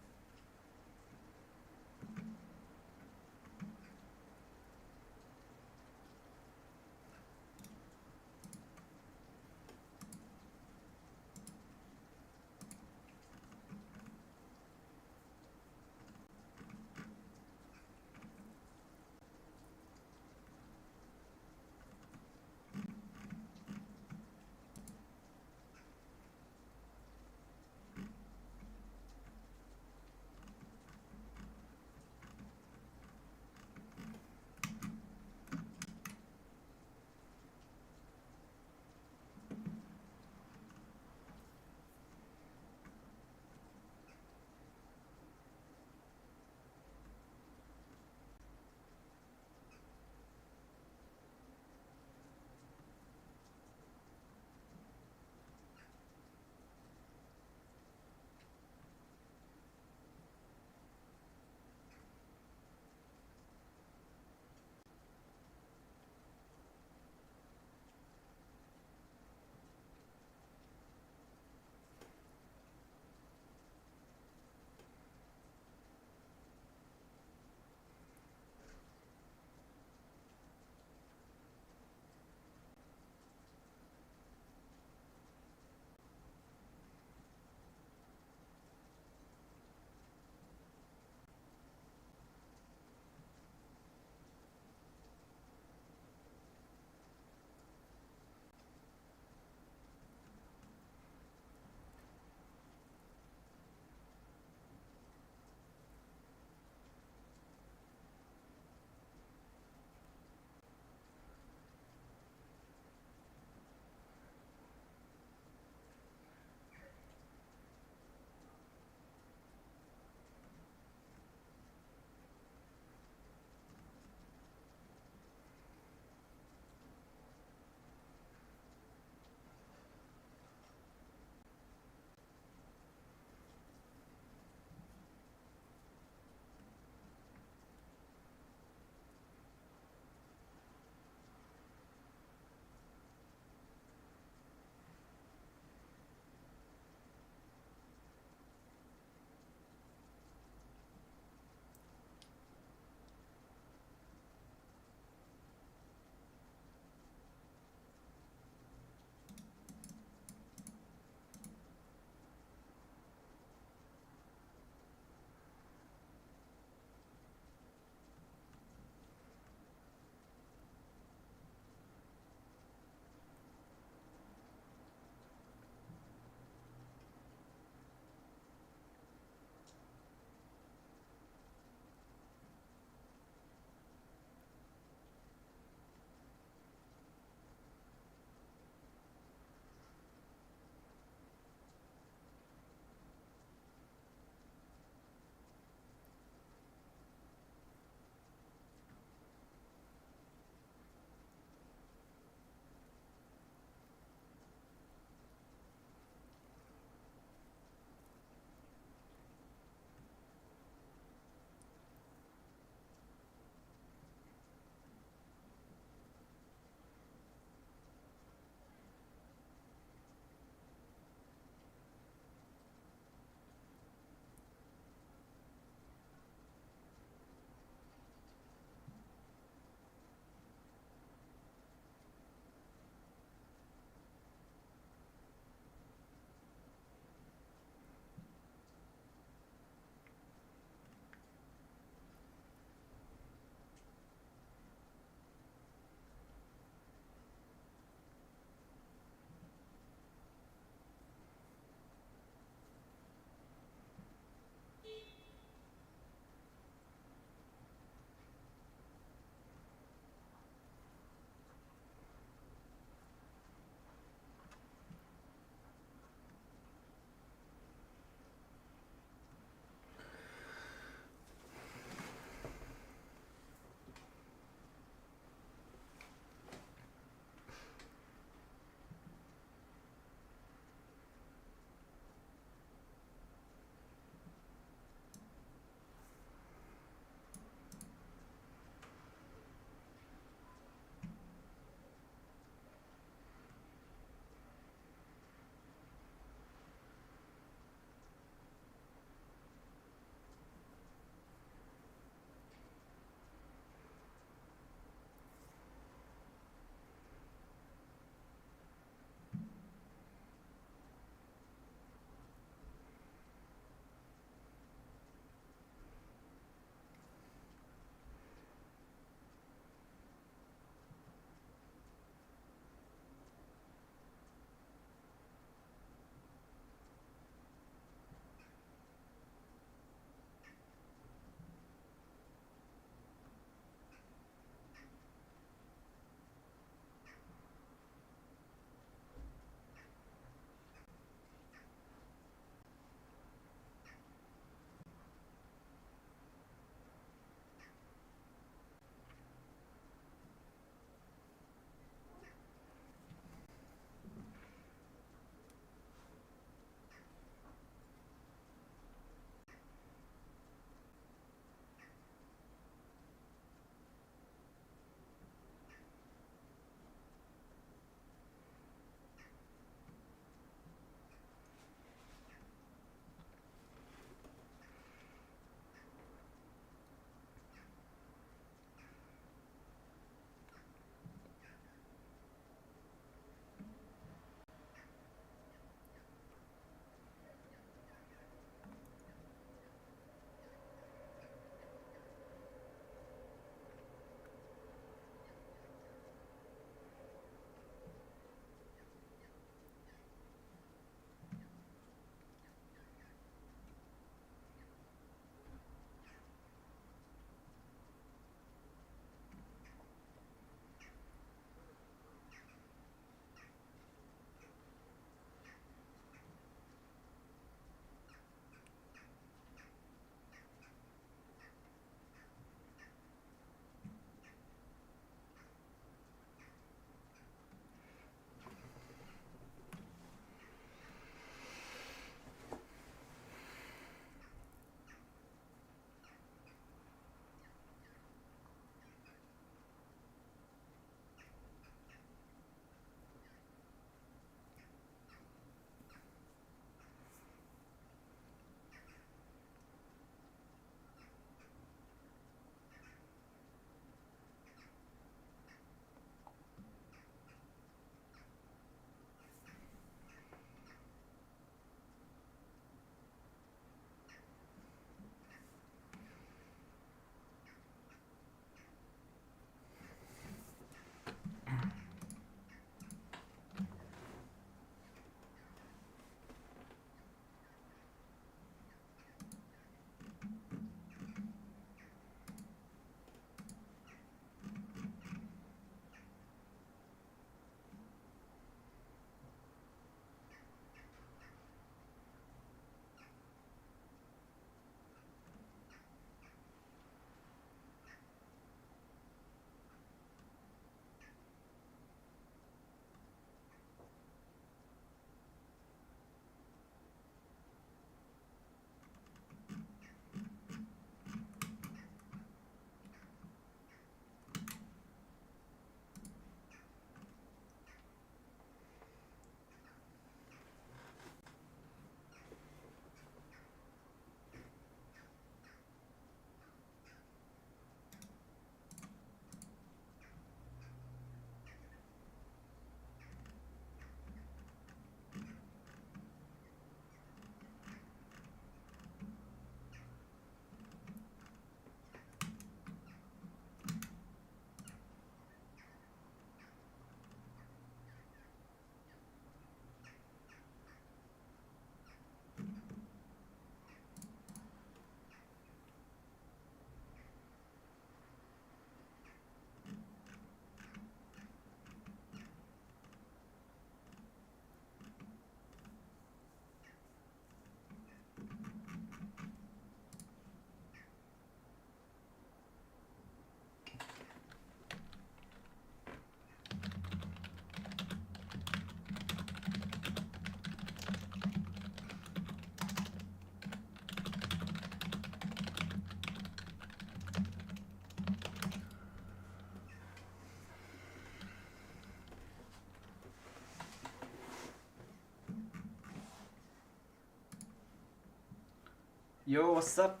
Yo, what's up?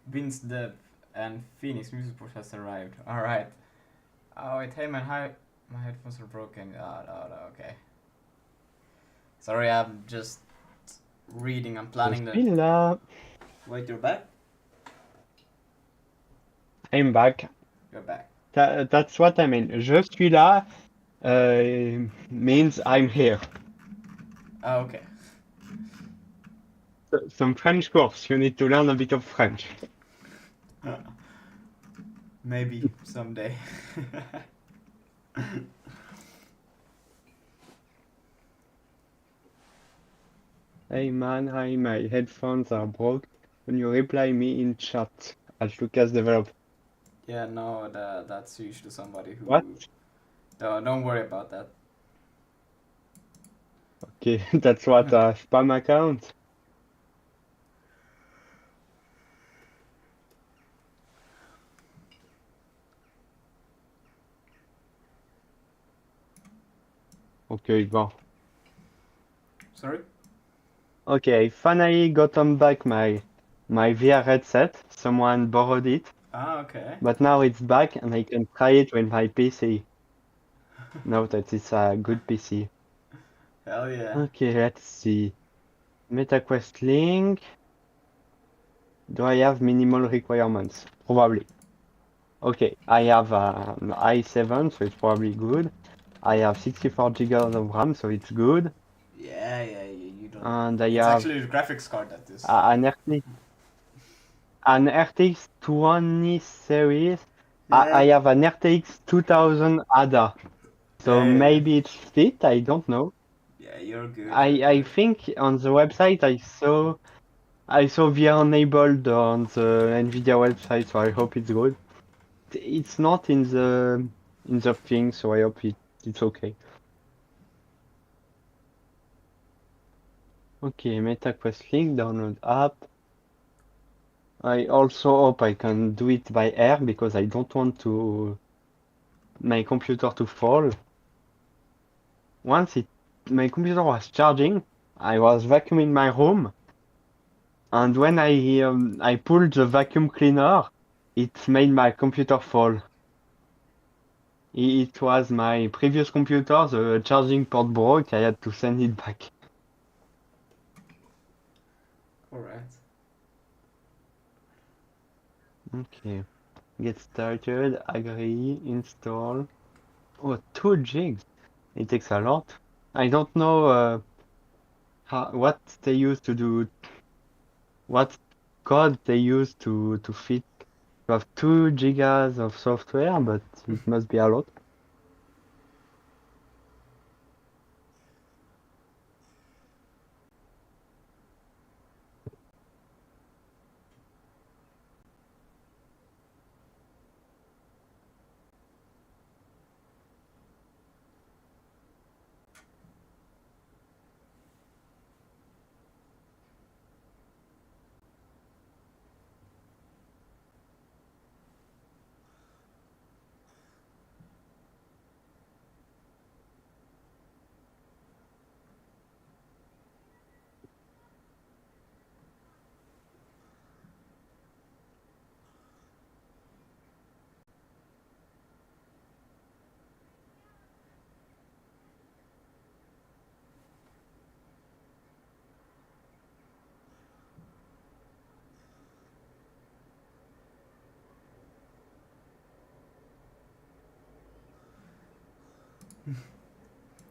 Vince Dev and Phoenix Music has arrived. Alright. Oh wait, hey man, hi. My headphones are broken. Okay. Sorry, I'm just reading and planning Je the... suis là. Wait, you're back? I'm back. You're back. That's what I mean. Je suis là means I'm here. Oh, okay. Some French course. You need to learn a bit of French. Maybe someday. Hey man, hi, my headphones are broke. Can you reply me in chat at Lucas Develop? Yeah, no, that's usually somebody who... What? Don't worry about that. Okay, that's what a spam account. Okay, bon. Sorry? Okay, I finally gotten back my VR headset. Someone borrowed it, Ah, okay. but now it's back and I can try it with my PC. Now that it's a good PC. Hell yeah. Okay, let's see. MetaQuest link. Do I have minimal requirements? Probably. Okay, I have an i7, so it's probably good. I have 64 gigas of RAM, so it's good. Yeah, you don't... And I It's have actually the graphics card that is... an RTX 20 series. I Yeah. have an RTX 2000 ADA, so Yeah. maybe it's fit. I don't know. Yeah, you're good. I think on the website I saw VR enabled on the Nvidia website, so I hope it's good. It's not in the thing, so I hope it's okay. Okay, MetaQuest link, download app. I also hope I can do it by air because I don't want my computer to fall. Once my computer was charging, I was vacuuming my room, and when I pulled the vacuum cleaner, it made my computer fall. It was my previous computer, the charging port broke, I had to send it back. Alright. Okay, get started, agree, install. Oh, 2 gigs. It takes a lot. I don't know what they use to do, what code they use to fit. You have 2 gigas of software, but it must be a lot.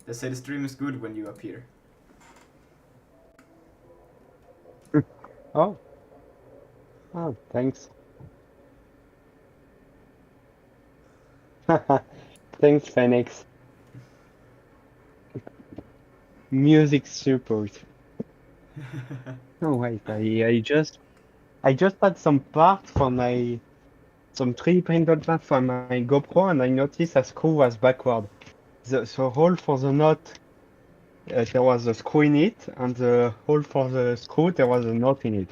They say the stream is good when you appear. Oh. Oh, thanks. Thanks, Phoenix. Music support. Oh wait, I just had some parts for some 3D printed parts for my GoPro, and I noticed a screw was backward. The hole for the knot, there was a screw in it, and the hole for the screw, there was a knot in it.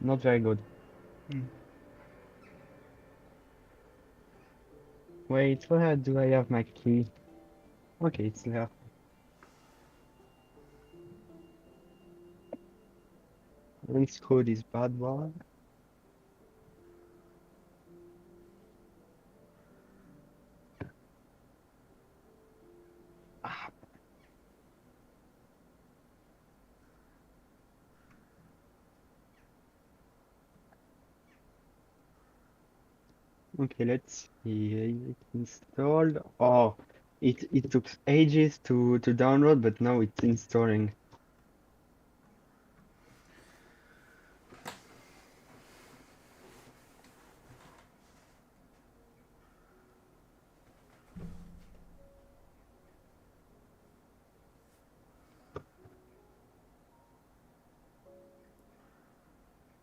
Not very good. Wait, where do I have my key? Okay, it's there. Unscrew this bad boy. Okay, let's see. It's installed. Oh, it took ages to download, but now it's installing.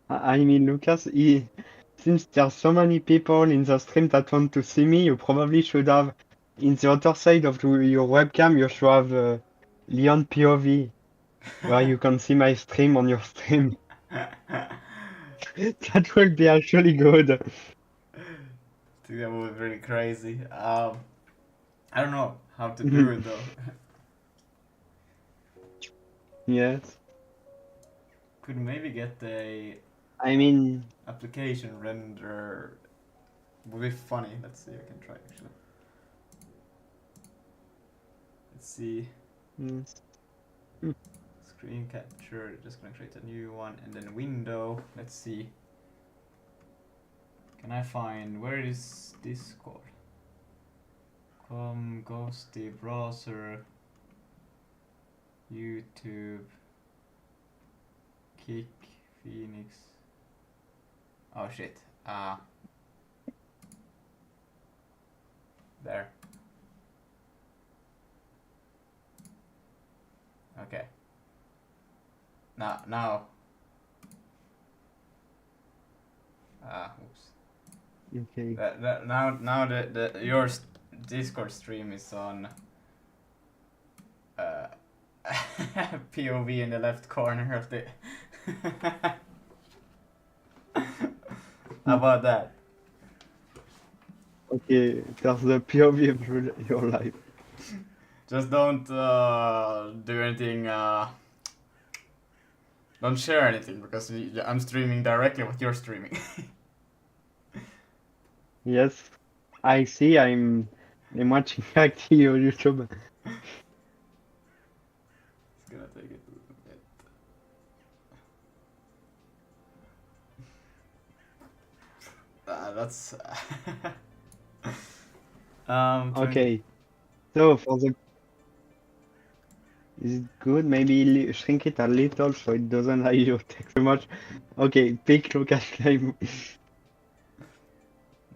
I mean, Lucas, since there's so many people in the stream that want to see me, you probably should have, in the other side of your webcam, you should have Leon POV, where you can see my stream on your stream. That would be actually good. I think that would be really crazy. I don't know how to do it though. Yes. Could maybe get a I mean, application render. Would be funny. Let's see. I can try actually. Let's see. yes. Screen capture. Just gonna create a new one and then window. Let's see. Can I find where is Discord? Ghosty browser. YouTube. Kick. Phoenix. Oh shit. There. Okay. Now. Oops. Okay. Now your Discord stream is on POV in the left corner of the. How about that? Okay, there's the POV of your life. Just don't do anything. Don't share anything because I'm streaming directly what you're streaming. Yes, I see. I'm watching back to your YouTube. It's gonna take it a little bit. That's. Okay, so for the is it good? Maybe shrink it a little so it doesn't hide your text too much. Okay, pick Lucas name.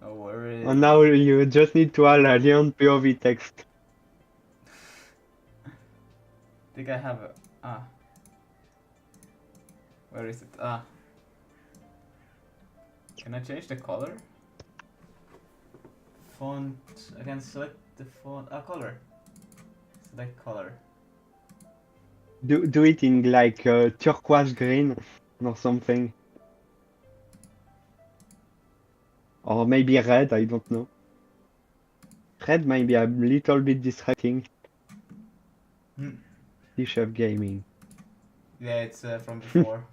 No worries. And now you just need to add a Leon POV text. I think I have a. Where is it? Can I change the color? Font. I can select the font. Color. Select color. Do it in like turquoise green or something. Or maybe red, I don't know. Red might be a little bit distracting. Chef Gaming. Yeah, it's from before.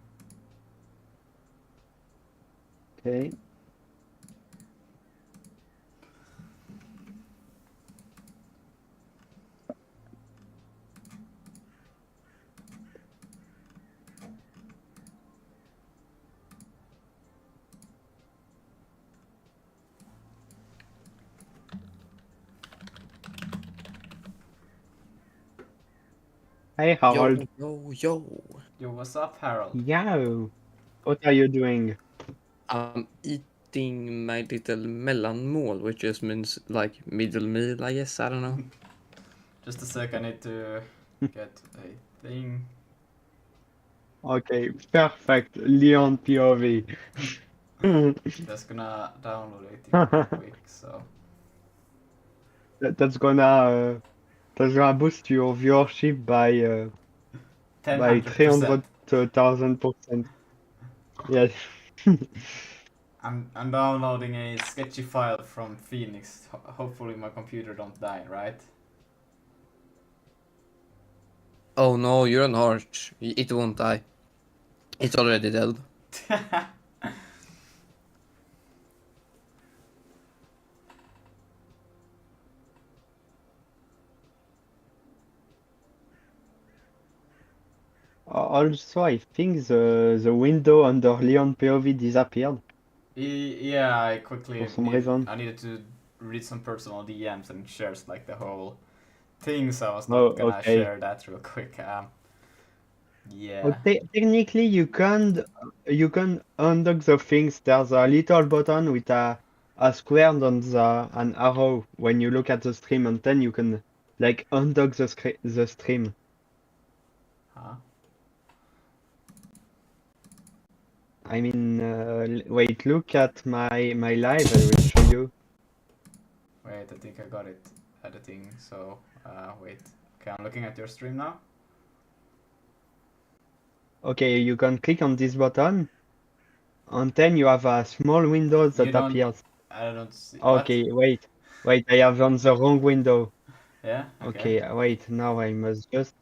Okay. Hey Harold. Yo. Yo, what's up, Harold? Yo. What are you doing? I'm eating my little mellanmål, which just means like middle meal, I guess. I don't know. Just a sec, I need to get a thing. Okay, perfect. Leon POV. Just gonna download it real quick, so. That's gonna boost your viewership by 300,000%. Yes. I'm downloading a sketchy file from Phoenix. Hopefully my computer don't die, right? Oh no, you're an arch. It won't die. It's already dead. Also, I think the window under Leon POV disappeared Yeah, I quickly for some reason. I needed to read some personal DMs and shares like the whole thing, so I was Oh, not gonna okay. share that real quick. Yeah. Well, technically, you can undock the things. There's a little button with a square and an arrow when you look at the stream, and then you can like undock the stream. Huh? I mean, wait, look at my live. I will show you. Wait, I think I got it editing. So wait. Okay, I'm looking at your stream now. Okay, you can click on this button, and then you have a small window You that don't. appears. I don't see. What? Okay, wait, I have on the wrong window. Yeah. Okay. Okay, wait, now I must just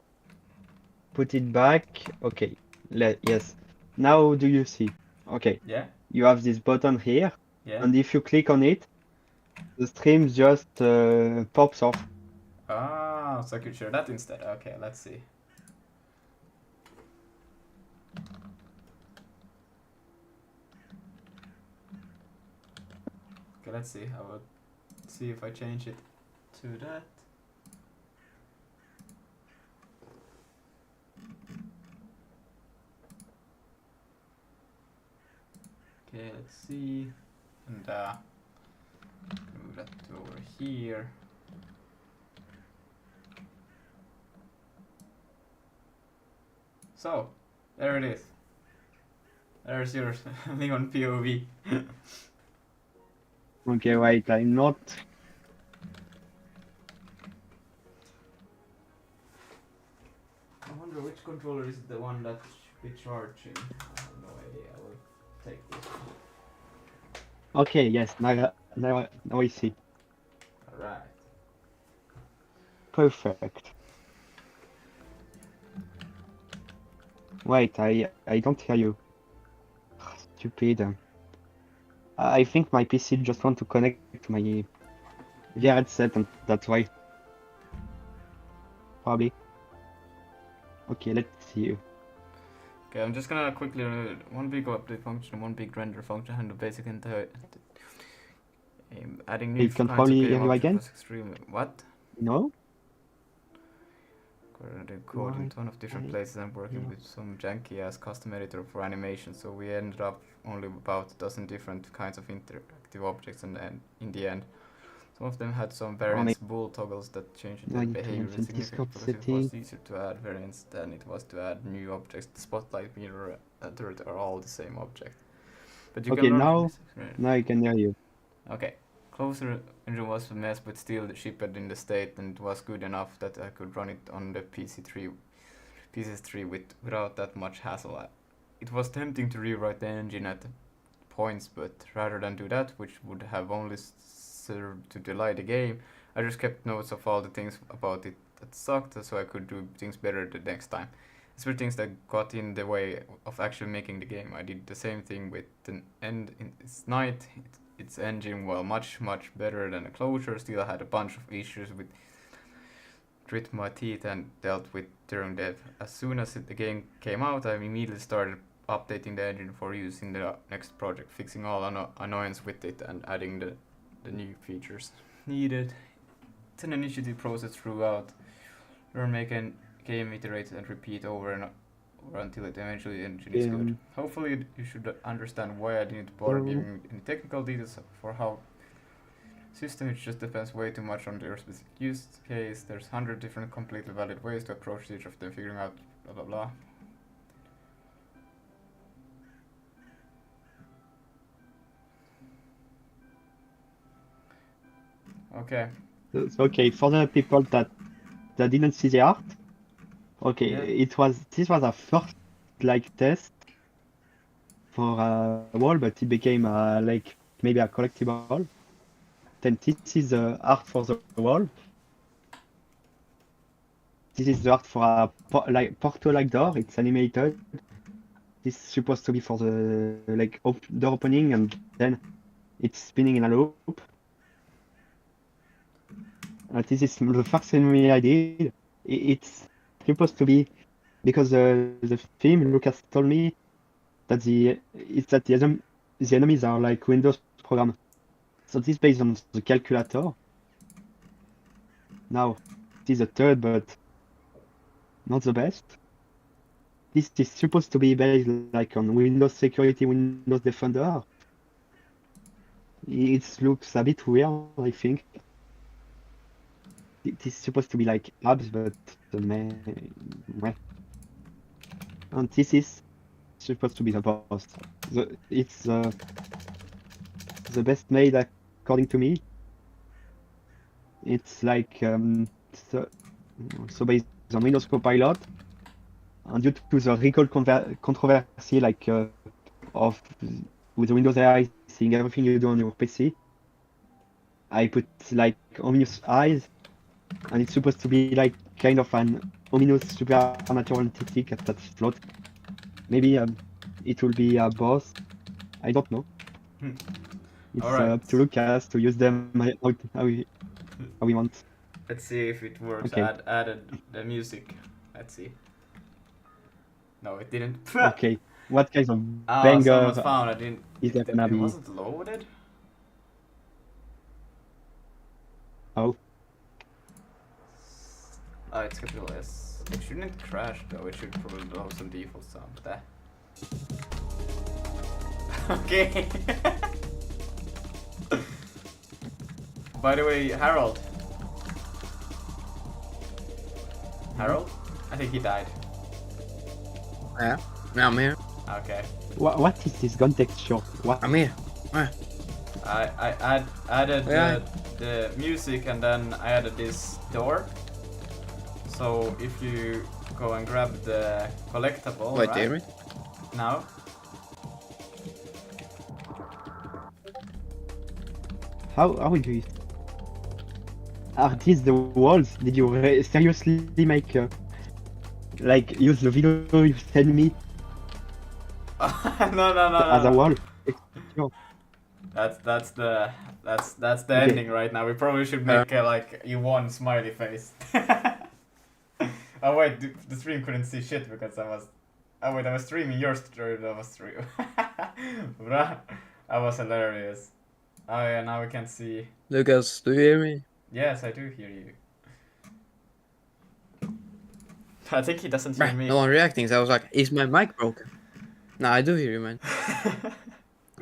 put it back. Okay, yes. Now do you see? Okay, Yeah. you have this button here, Yeah. and if you click on it, the stream just pops off. Ah, so I could share that instead. Okay, let's see. Okay, let's see. I will see if I change it to that. Okay, let's see. And move that to over here. So, there it is. There's your Leon POV. Okay, wait, I'm not. I wonder which controller is the one that should be charging. I have no idea. I will take this one. Okay, yes, now I see. Alright. Perfect. Wait, I don't hear you. Stupid. I think my PC just want to connect to my VR headset, and that's why. Probably. Okay, let's see you. Okay, I'm just gonna quickly one big update function, one big render function, and the basic adding new You can kinds probably of game hear you objects again? was extremely what? No? The code in a ton of different places and working with some janky ass custom editor for animation, so we ended up only about a dozen different kinds of interactive objects, and in the end some of them had some variants bool toggles that changed their behavior significantly. It was easier to add variants than it was to add new objects. The spotlight, mirror, and turret are all the same object, but you Okay, can learn now from this. I can hear you. Okay. Closer engine was a mess, but still shipped in the state, and it was good enough that I could run it on the PS3 without that much hassle. It was tempting to rewrite the engine at points, but rather than do that, which would have only served to delay the game, I just kept notes of all the things about it that sucked, so I could do things better the next time. These were things that got in the way of actually making the game. I did the same thing with the end in its night. Its engine, while much better than a closure, still had a bunch of issues with grit my teeth and dealt with during dev. As soon as the game came out, I immediately started updating the engine for use in the next project, fixing all annoyance with it and adding the new features needed. It's an initiative process throughout. Learn, make a game, iterate and repeat over and over until it eventually engine is good. Hopefully you should understand why I didn't bother giving any technical details for how system, it just depends way too much on their specific use case. There's 100 different completely valid ways to approach each of them, figuring out blah blah blah. Okay. Okay, for the people that didn't see the art, okay, this was a first like test for a wall, but it became like maybe a collectible. Then this is the art for the wall. This is the art for a portal like door. It's animated. is supposed to be for the like door opening, and then it's spinning in a loop. This is the first enemy I did. It's supposed to be because the theme Lucas told me that the enemies are like Windows program. So this is based on the calculator. Now, this is a third, but not the best. This is supposed to be based like on Windows Security, Windows Defender. It looks a bit weird, I think. It is supposed to be like apps, but well. And this is supposed to be the boss. It's the best made according to me. It's like so based on Windows Copilot, and due to the recall controversy like of with Windows AI seeing everything you do on your PC, I put like ominous eyes, and it's supposed to be like kind of an ominous supernatural entity that float. Maybe it will be a boss. I don't know. It's up to Lucas to use them how we want. Let's see if it works. Okay. Added the music. Let's see. No, it didn't. Okay. What kind of Oh, banger someone's found. I didn't. is there gonna It be? wasn't loaded. Oh. Oh, it's capital S. It shouldn't crash though. It should probably have some default sound. There. Okay. By the way, Harold. Harold? I think he died. Yeah, I'm here. Okay. What is this gun texture? What? I'm here. I added the music, and then I added this door. So if you go and grab the collectible, Wait, right? David? Now. How do you? Are these the walls? Did you seriously make like use the video you sent me no. as a wall? That's the ending right now. We probably should make like you won smiley face. Oh wait, the stream couldn't see shit because I was. Oh wait, I was streaming your stream. I was streaming. Bruh, that was hilarious. Oh yeah, now we can see. Lucas, do you hear me? Yes, I do hear you. I think he doesn't hear me. No one reacting, so I was like, is my mic broken? No, I do hear you, man.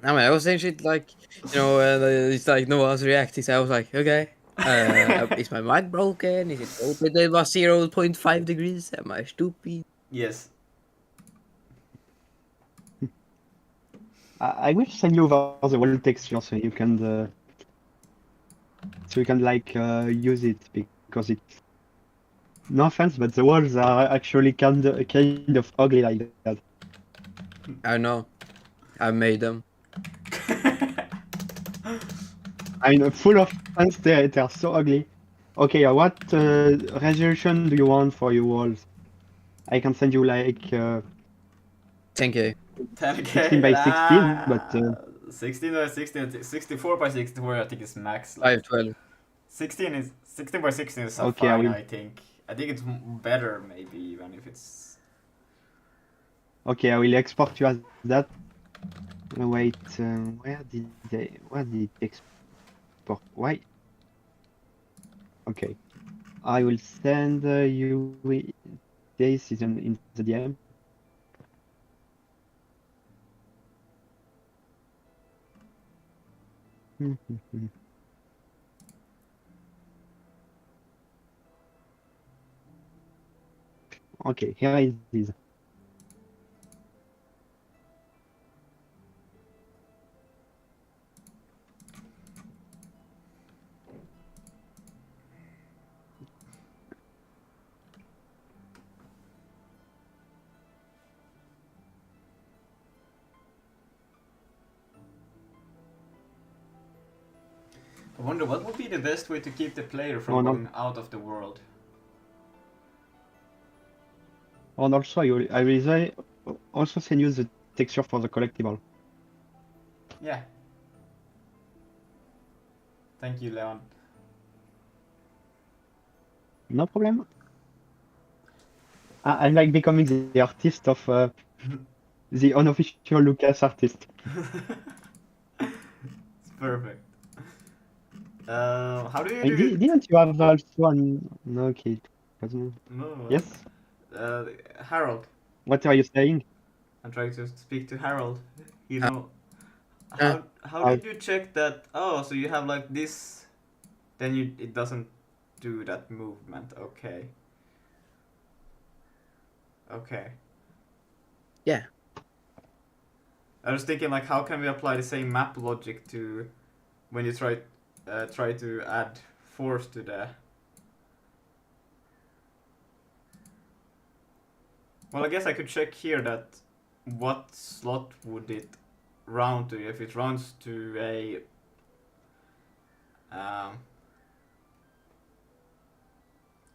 I mean, I was saying shit like, you know, it's like no one's reacting, so I was like, okay. Is my mic broken? Is it open? It was 0.5 degrees. Am I stupid? Yes. I will send you over the wall texture so you can like use it, because it's no offense, but the walls are actually kind of ugly like that. I know. I made them. I mean, full of fans, they are so ugly. Okay, what resolution do you want for your walls? I can send you like 10K. 10K. 16 by 16, but 16 by 16, 64 by 64, I think is max. Like 512. 16 by 16 is Okay, fine, I think. I think it's better, maybe, even if it's. Okay, I will export you as that. Wait, where did it export? Why? Okay, I will send you this is in the DM. Okay, here it is. I wonder what would be the best way to keep the player from going out of the world. And also, I will also send you the texture for the collectible. Yeah. Thank you, Leon. No problem. I like becoming the artist of the unofficial Lucas artist. It's perfect. How do you I mean, do it? didn't you have also an... No, okay. It wasn't... No. Yes? Harold. What are you saying? I'm trying to speak to Harold. You Uh, know, uh, how did you check that? Oh, so you have like this, then it doesn't do that movement. Okay. Okay. Yeah. I was thinking like, how can we apply the same map logic to when you try to add force to the. Well, I guess I could check here that what slot would it round to. If it rounds to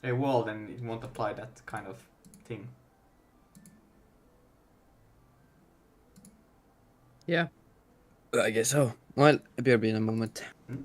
a wall, then it won't apply that kind of thing. Yeah. I guess so. Well, I better be in a moment. Hmm?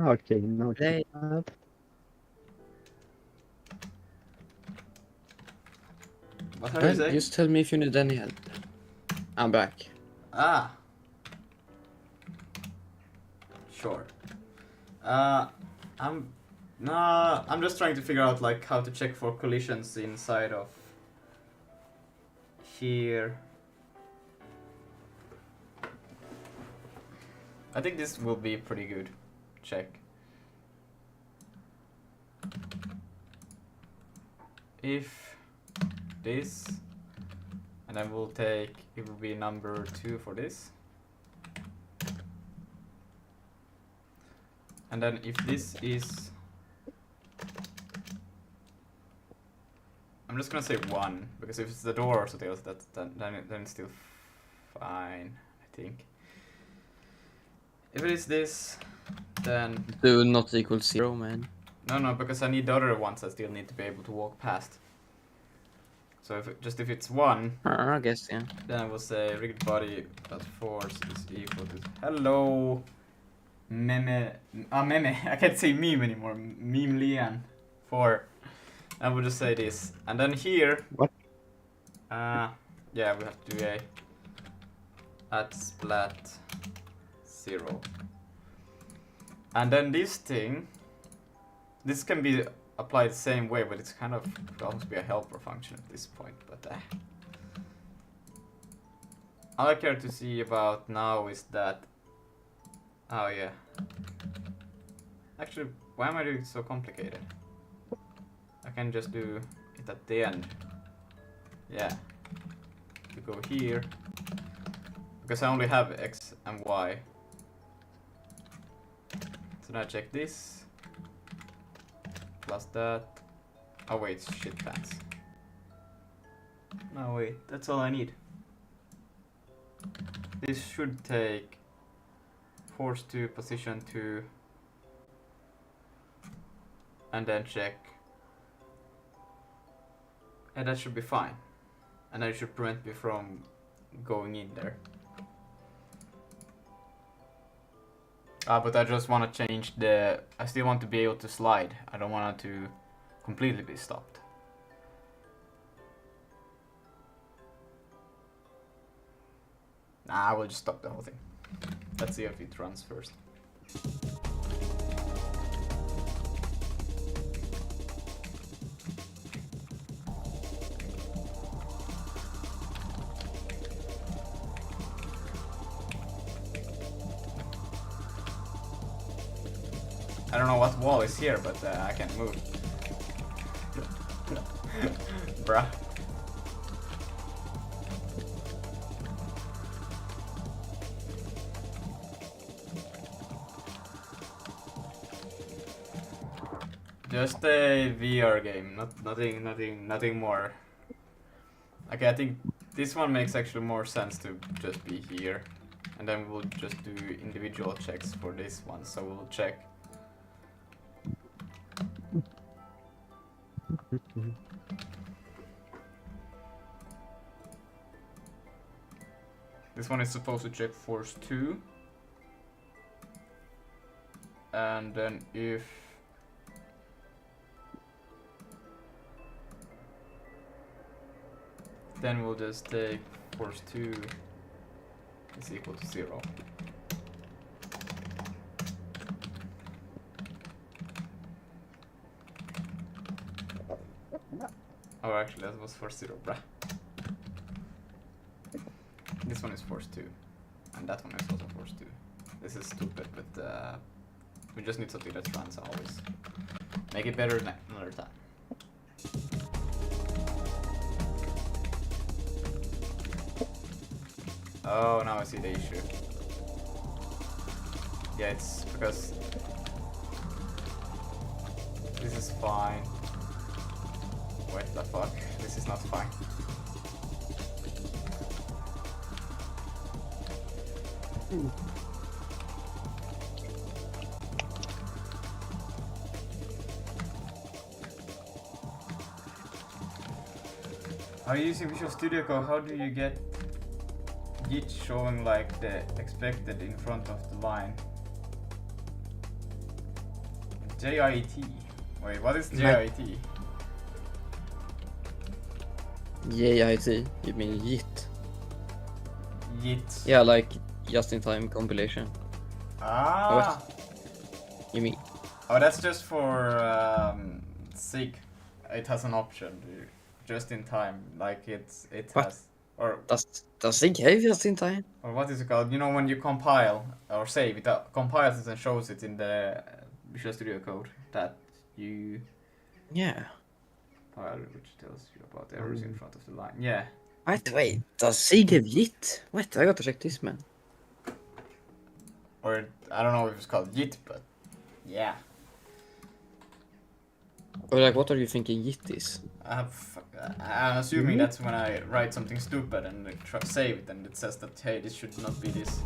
Okay, no. Hey. What are you Well, saying? just tell me if you need any help. I'm back. Ah. Sure. I'm I'm just trying to figure out like how to check for collisions inside of here. I think this will be pretty good. Check. If this, and then we'll take, it will be number 2 for this. And then if this is, I'm just gonna say 1, because if it's the door or something else, then it's still fine, I think. If it is this, then... Do not equal 0, man. No, because I need the other ones I still need to be able to walk past. So if it's 1, I guess, yeah. then I will say rigged body plus force is equal to... Hello! Meme... meme. I can't say meme anymore. Meme Lian. 4. I will just say this. And then here... What? Yeah, we have to do a... at splat 0. And then this thing... This can be applied the same way, but it's kind of could also be a helper function at this point. But all I care to see about now is that. Oh yeah. Actually, why am I doing it so complicated? I can just do it at the end. Yeah. To go here, because I only have X and Y. So now I check this. Plus that. Oh wait, shit pants. No wait, that's all I need. This should take force to position 2 and then check. And that should be fine. And that should prevent me from going in there. But I just want to change the... I still want to be able to slide. I don't want it to completely be stopped. Nah, I will just stop the whole thing. Let's see if it runs first. I don't know what wall is here, but I can't move. Bruh. Just a VR game, nothing more. Okay, I think this one makes actually more sense to just be here, and then we'll just do individual checks for this one. So we'll check. This one is supposed to check force 2, and then if then we'll just take force 2 is equal to 0. Oh, actually that was force 0, bruh. This one is force 2, and that one is also force 2. This is stupid, but we just need something that runs always. Make it better another time. Oh, now I see the issue. Yeah, it's because this is fine. What the fuck? This is not fine. Are you using Visual Studio Code? How do you get Git showing like the expected in front of the line? JIT. Wait, what is JIT? JIT, you mean JIT? JIT. Yeah, like just-in-time compilation. Ah. You mean? Oh, that's just for SIG. It has an option, just in time. Like it What? has. Or does SIG have just-in-time? Or what is it called? You know, when you compile or save, it compiles it and shows it in the Visual Studio Code that you. Yeah. File which tells you about errors in front of the line. Yeah. Wait, does SIG have JIT? What? I gotta check this, man. Or I don't know if it's called JIT, but yeah. Or like, what are you thinking JIT is? I'm assuming that's when I write something stupid and save it, and it says that hey, this should not be this.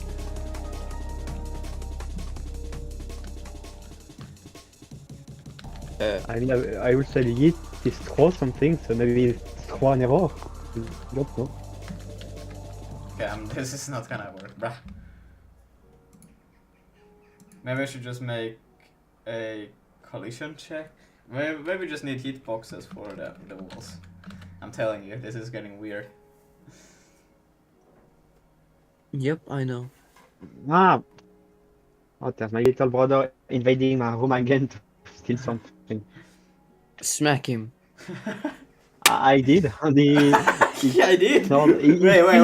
I mean, I would say Git is throw something, so maybe it's throw an error. I don't know. Okay, this is not gonna work, bruh. Maybe I should just make a collision check. Maybe we just need hitboxes for the walls. I'm telling you, this is getting weird. Yep, I know. Ah! Oh, there's my little brother invading my room again to steal something. Smack him. I did. Yeah, I did. Wait, whoa.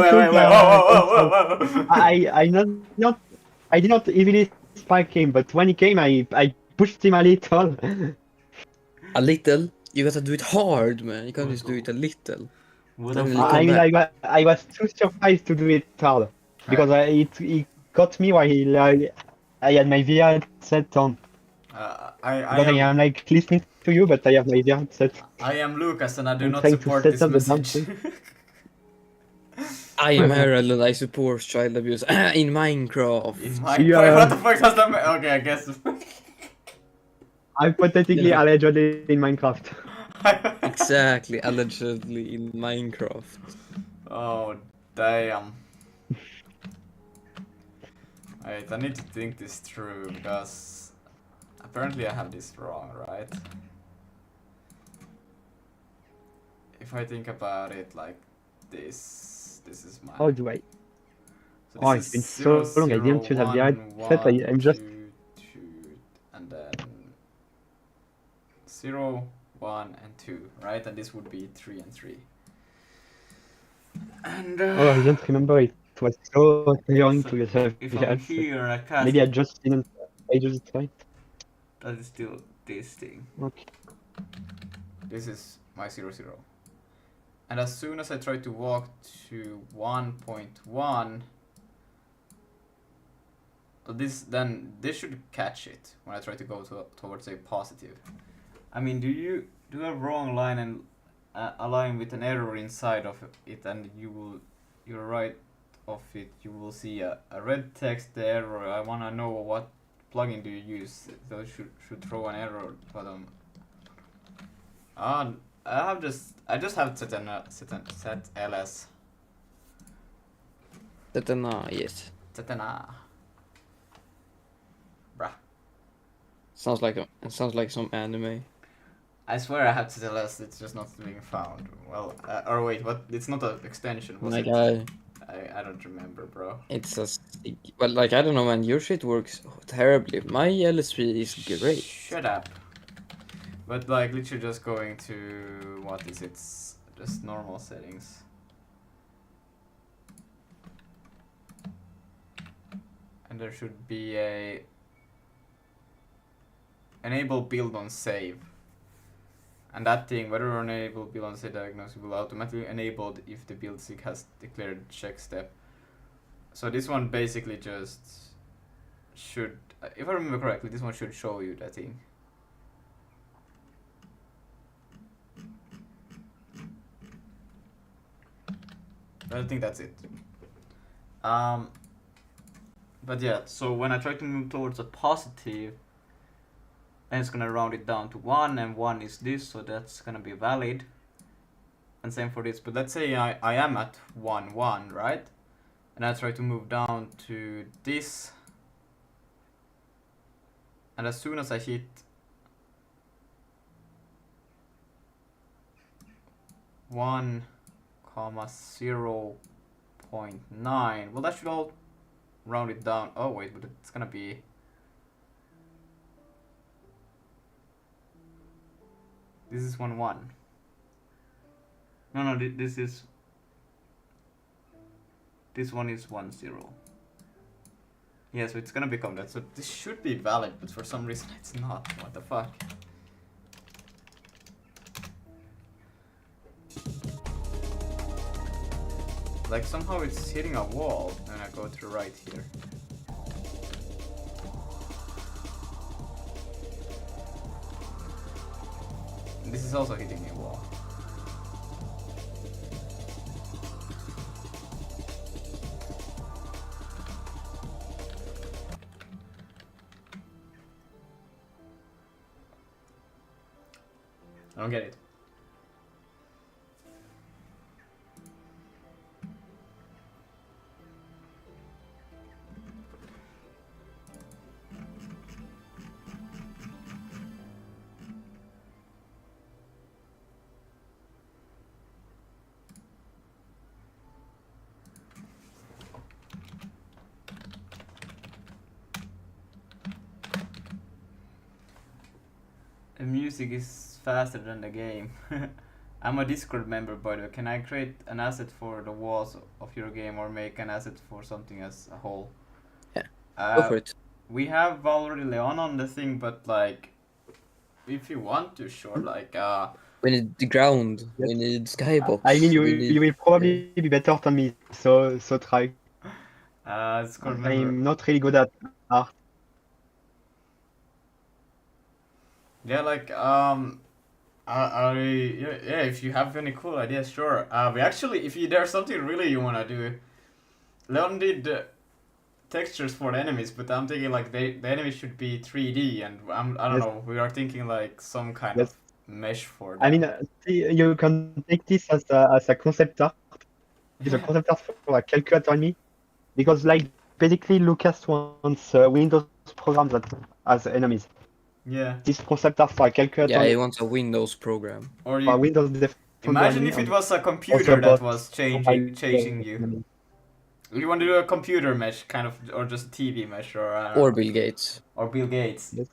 I did not easily spike him, but when he came, I pushed him a little. A little? You gotta do it hard, man. You can't just do it a little. I was too surprised to do it hard because it got me while I had my VR set on. I am like listening to you, but I have my VR set. I am Lucas, and I do I'm not trying support to this set up the message. I am Harold and I support child abuse in Minecraft. In Minecraft? What the fuck does that mean? Okay, I guess. Hypothetically, allegedly in Minecraft. Exactly, allegedly in Minecraft. Oh, damn. Wait, I need to think this through because apparently I have this wrong, right? If I think about it like this is my. How do I? So Oh, this it's been is so 0, long. I 0, didn't choose the 1, right set. 1, I'm just 2, 2, and then 0, 1, and 2, right? And this would be 3 and 3. And oh, I don't remember. It was so long so to get a if I'm answer. here and I cast Maybe I it, just didn't. I just tried. that is still this thing. Okay. This is my 0, 0. And as soon as I try to walk to 1.1, this should catch it when I try to go towards a positive. I mean, do you do a wrong line and a line with an error inside of it, and you're right of it, you will see a red text there, or I wanna know what plugin do you use. So should throw an error button. I just have set ls. Yes. Bruh. Sounds like some anime. I swear I have set ls. It's just not being found. Well, or wait, what? It's not an extension, was Like it? I don't remember, bro. it's a well, like I don't know, man. Your shit works terribly. My LSP is great. Shut up. But like literally just going to what is it? Just normal settings. And there should be a enable build on save. And that thing, whether enable build on save diagnosis will automatically enabled if the build sig has declared check step. So this one basically just should, if I remember correctly, this one should show you that thing. I think that's it. But yeah, so when I try to move towards a positive, and it's gonna round it down to 1, and 1 is this, so that's gonna be valid. And same for this, but let's say I am at 1, 1, right? And I try to move down to this, and as soon as I hit 1, 0.9, well that should all round it down. Oh wait, but it's gonna be this is 1, 1. No, this one is 1, 0. Yeah, so it's gonna become that. So this should be valid, but for some reason it's not. What the fuck? Like somehow it's hitting a wall when I go to the right here. And this is also hitting a wall. I don't get it. The music is faster than the game. I'm a Discord member, by the way. Can I create an asset for the walls of your game or make an asset for something as a whole? Yeah, go for it. We have already Leon on the thing, but like, if you want to, sure. Like, we need the ground. We need skybox. I mean, you will probably be better than me, so try. Discord member. I'm not really good at art. Yeah, like, yeah, if you have any cool ideas, sure. We actually, there's something really you wanna do, Leon did textures for the enemies, but I'm thinking like the enemies should be 3D, and I don't know. We are thinking like some kind of mesh for them. I mean, you can take this as a concept art. It's a concept art for a calculator on me, because like basically Lucas wants Windows programs that as enemies. Yeah. This concept art for a calculator. Yeah, he wants a Windows program. Or you, Windows imagine if it was a computer that was changing you. You want to do a computer mesh, kind of, or just a TV mesh, or Or Bill Gates. or Bill Gates. Yes.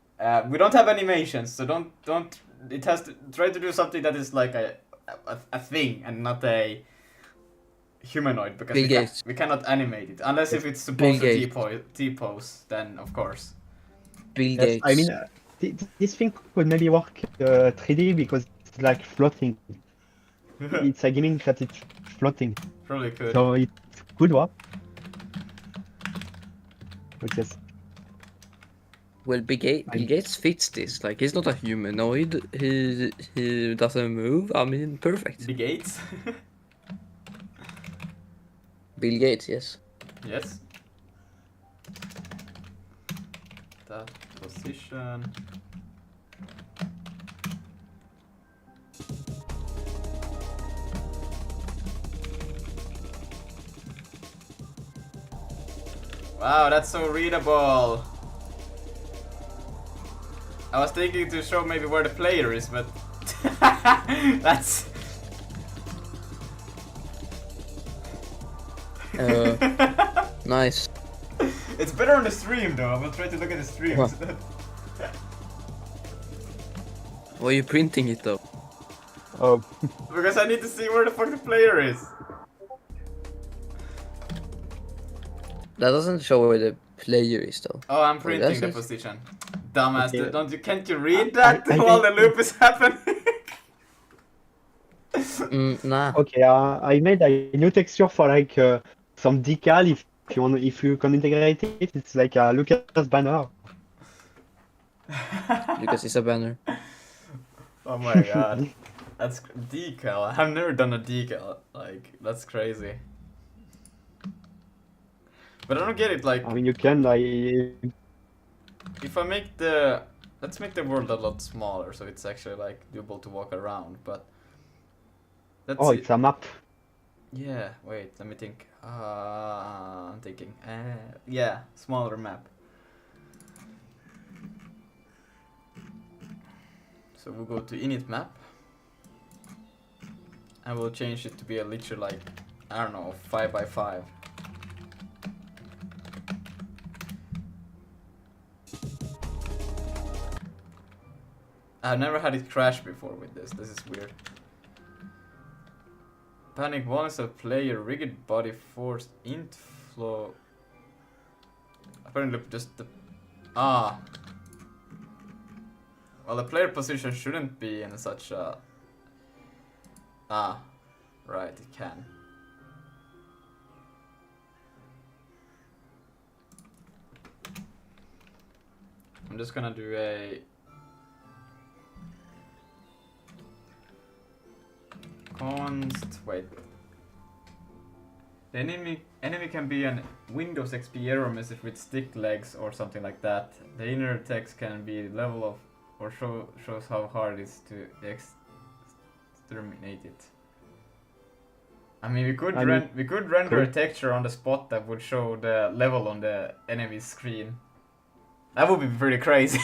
We don't have animations, so don't. It has to try to do something that is like a thing and not a humanoid, because Bill Gates. we cannot animate it unless if it's Bill supposed to Gates. T-pose, then of course. Bill Yes, Gates. I mean, this thing could maybe work 3D because it's like floating. It's a gimmick that it's floating. Probably could. So it could work. But yes. Well, Bill Gates fits this. Like, he's not a humanoid. He doesn't move. I mean, perfect. Bill Gates. Bill Gates, yes. Yes. That position. Wow, that's so readable. I was thinking to show maybe where the player is, but that's Nice. It's better on the stream though. I will try to look at the stream. What? Why are you printing it though? Oh. Because I need to see where the fuck the player is. That doesn't show where the player is though. Oh, I'm Wait, printing that's the it? position. Dumbass, Okay. can't you read that I while the think- loop is happening? Nah. Okay, I made a new texture for like some decal. If you can integrate it, it's like a Lucas banner. Because it's a banner. Oh my god. That's decal. I've never done a decal. Like, that's crazy. But I don't get it, like, I mean, you can like. if I make the... Let's make the world a lot smaller, so it's actually, like, doable to walk around, but... Let's Oh, see. it's a map. Yeah, wait, let me think. I'm thinking. Yeah, smaller map. So we'll go to init map. And we'll change it to be a literally like, I don't know, 5 by 5. I've never had it crash before with this. This is weird. Panic once a player rigid body force int flow. Apparently just the well, the player position shouldn't be in such a right, it can. I'm just gonna do a const. Wait. The enemy can be an Windows XP error message with stick legs or something like that. The inner text can be level of or shows how hard it is to exterminate it. I mean, we could render a texture on the spot that would show the level on the enemy screen. That would be pretty crazy.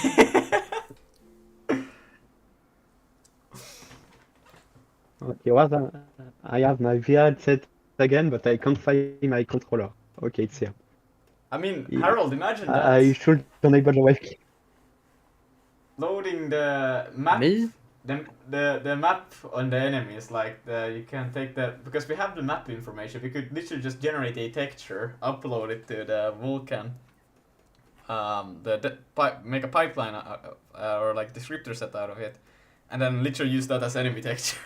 Okay, what? I have my VR set again, but I can't find my controller. Okay, it's here. I mean, Harold, imagine that. I should enable the webcam. Loading the map. Me? The map on the enemies, like you can take that because we have the map information. We could literally just generate a texture, upload it to the Vulkan, make a pipeline or like descriptor set out of it, and then literally use that as enemy texture.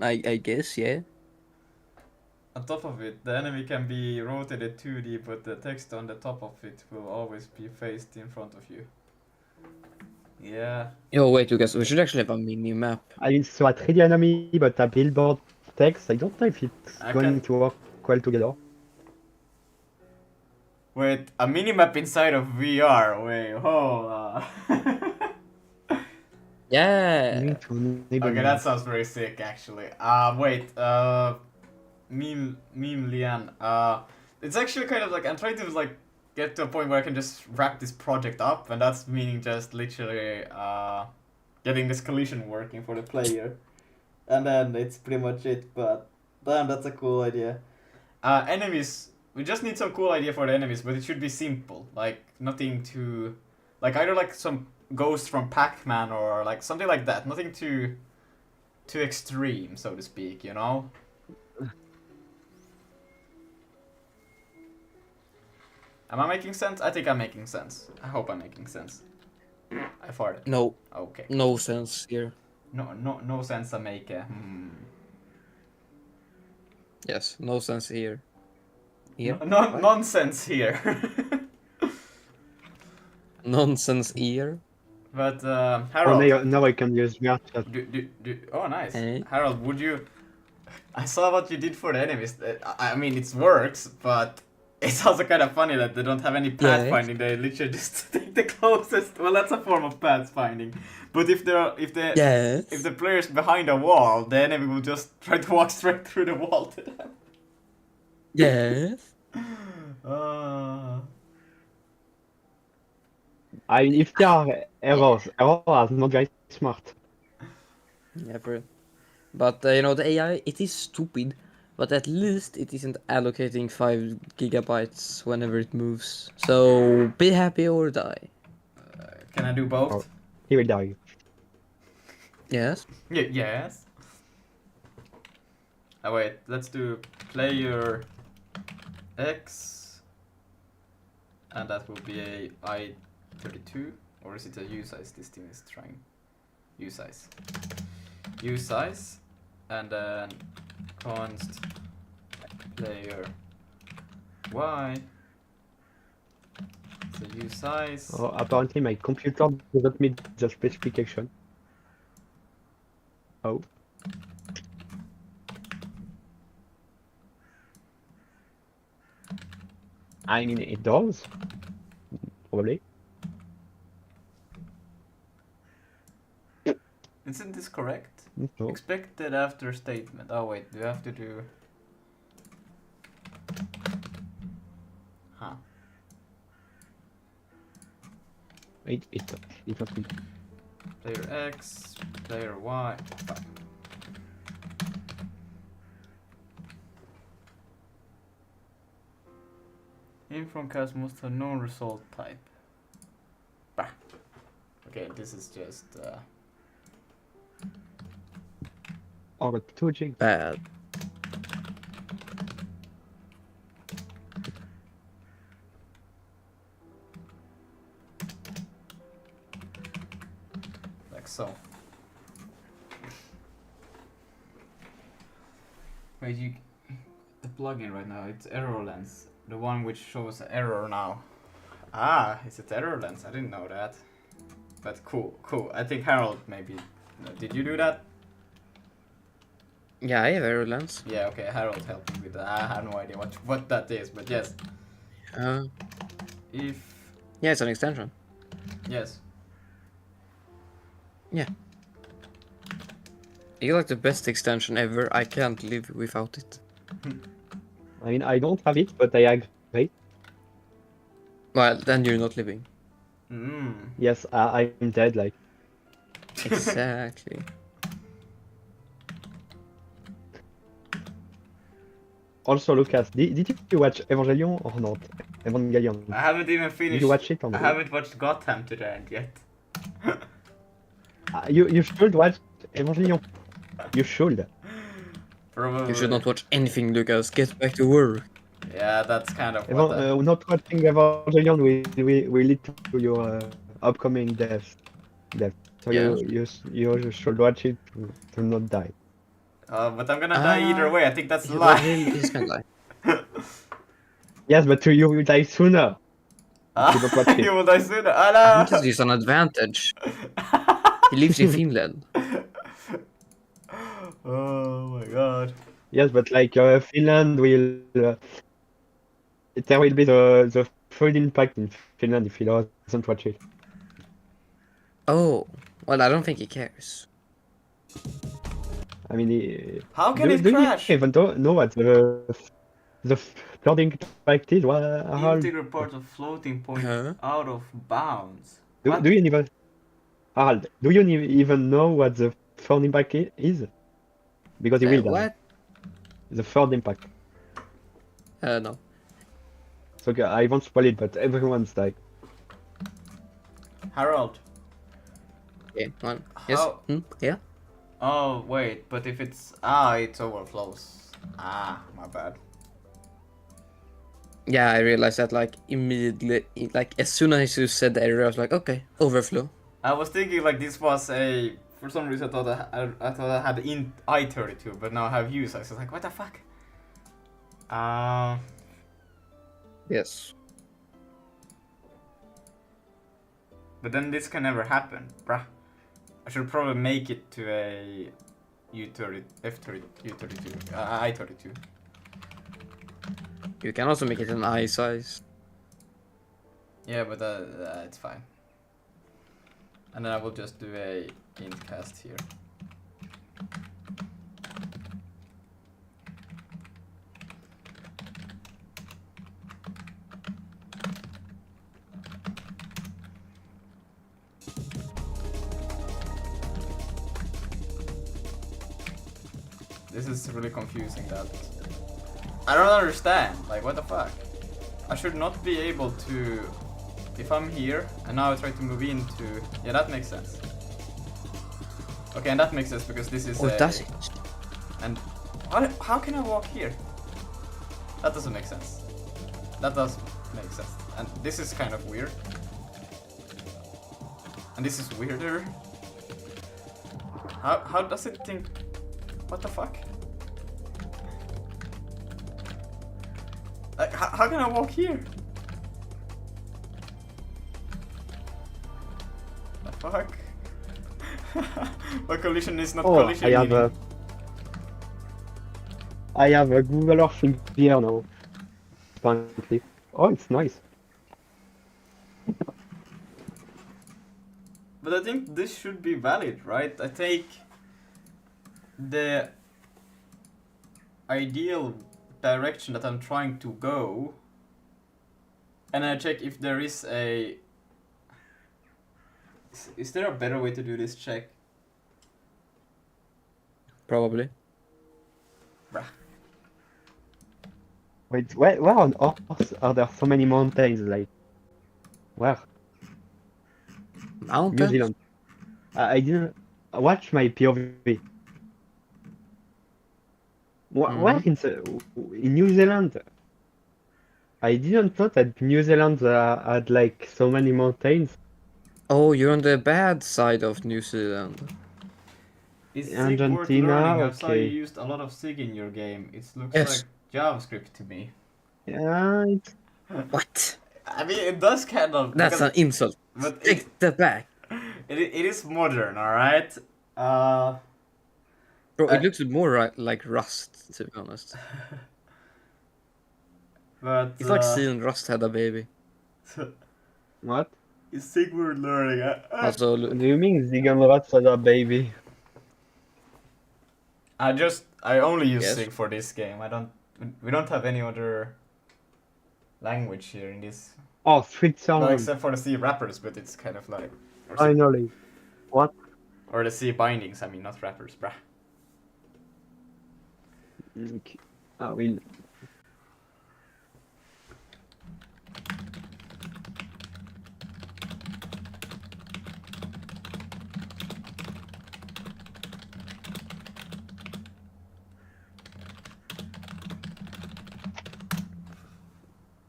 I guess, yeah. On top of it, the enemy can be rotated 2D, but the text on the top of it will always be faced in front of you. Yeah. Yo, wait, Lucas, we should actually have a mini map. I mean, so a 3D enemy, but a billboard text. I don't know if it's going to work well together. Wait, a minimap inside of VR. Wait, hold on. Yeah. Okay, that sounds very sick, actually. Wait, meme Lian. It's actually kind of like I'm trying to like get to a point where I can just wrap this project up, and that's meaning just literally getting this collision working for the player, and then it's pretty much it. But Damn, that's a cool idea. Enemies. We just need some cool idea for the enemies, but it should be simple. Like, nothing too... Like, either like some ghost from Pac-Man or like something like that. Nothing too extreme, so to speak, you know? Am I making sense? I think I'm making sense. I hope I'm making sense. I farted. No. Okay. No sense here. No sense I make. Yes, no sense here. Here? No, What? nonsense here. Nonsense here. But Oh, Harold. now I can use Merchat. Oh, nice. Eh? Harold, would you? I saw what you did for the enemies. I mean, it works, but it's also kind of funny that they don't have any pathfinding. They literally just take the closest. Well, that's a form of pathfinding. But if the player's behind a wall, the enemy will just try to walk straight through the wall to them. Yes. I mean, if there are errors are not very smart. Never. But you know, the AI, it is stupid, but at least it isn't allocating 5 gigabytes whenever it moves. So be happy or die. Can I do both? Oh, he will die. Yes. Yes. Oh wait, let's do player X, and that will be a I32, or is it a U size? This thing is trying U size. U size, and then const player Y. So U size. Oh, apparently my computer doesn't meet the specification. Oh. I mean, it does. Probably. Isn't this correct? No. Expected after statement. Oh wait, do you have to do... Huh. It must be. Player X, player Y. Fuck. In from cast must have no result type. Bah. Okay, this is just Oh, but 2 gig. Bad. like so. Wait, the plugin right now, it's error lens. The one which shows error now. Ah, is it error lens? I didn't know that. But cool. I think Harold maybe. Did you do that? Yeah, I have error lens. Yeah, okay, Harold helped me with that. I have no idea what that is, but yes. If... Yeah, it's an extension. Yes. Yeah. It's like the best extension ever. I can't live without it. I mean, I don't have it, but I agree. Well, then you're not living. Yes, I'm dead, like. Exactly. Also, Lucas, did you watch Evangelion or not? Evangelion. I haven't even finished. Did you watch it or not? I haven't watched Gotham to the end yet. You should watch Evangelion. You should. Probably. You should not watch anything, Lucas. Get back to work. Yeah, that's kind of Not watching Evangelion will lead to your upcoming death. So Yeah. you should watch it to not die. But I'm gonna die either way. I think that's a lie. He's gonna die. Yes, but you will die sooner. You don't watch it. You will die sooner. I think it's an advantage. He lives in Finland. Oh my god. Yes, but like Finland will. There will be the full impact in Finland if he doesn't watch it. Oh, well, I don't think he cares. I mean, how can it do crash? You even know what the floating impact is? Integral part of floating point out of bounds. Do you even, Harald? Do you even know what the floating impact is? Because you will die. What? The third impact. No. So okay, I won't spoil it, but everyone's died. Harold. Okay, one. Yes. How? Yeah. Oh wait, but if it's it overflows. My bad. Yeah, I realized that like immediately, like as soon as you said the error, I was like, okay, overflow. I was thinking like this was a. For some reason, I thought I had int I32, but now I have use. I was like, what the fuck? Yes. But then this can never happen, bruh. I should probably make it to a U30, F30, U32, I32. You can also make it an eye size. Yeah, but it's fine. And then I will just do a int cast here. This is really confusing that. I don't understand, like what the fuck? I should not be able to, if I'm here and now I try to move into, yeah, that makes sense. Okay, and that makes sense because this is does it? And how can I walk here? That doesn't make sense. That does make sense. And this is kind of weird. And this is weirder. How does it think? What the fuck? Like, how can I walk here? The fuck? My collision is not collision. I have a Google Earth in here now. Apparently. Oh, it's nice. But I think this should be valid, right? I take the ideal direction that I'm trying to go and I check if there is a... Is there a better way to do this check? Probably. Bruh. Wait, where on earth are there so many mountains? Like, where? Mountains? New Zealand. I didn't watch my POV. Where in New Zealand? I didn't know that New Zealand had like so many mountains. Oh, you're on the bad side of New Zealand. Is SIG worth Argentina, learning? I saw you okay. used a lot of SIG in your game. It looks Yes. like JavaScript to me. Yeah, it's... What? I mean, it does kind of... That's because- an insult. But Take that back. it is modern, alright? Bro, it looks more like Rust, to be honest. But It's like seeing Rust had a baby. What? Is SIG worth learning? Also, What do you mean Zigan Rats are a baby? I only use Yes. SIG for this game. We don't have any other language here in this. Oh, Well, Switzerland. except for the C wrappers, but it's kind of like... Finally. What? Or the C bindings, I mean, not wrappers, bruh. Okay. I will.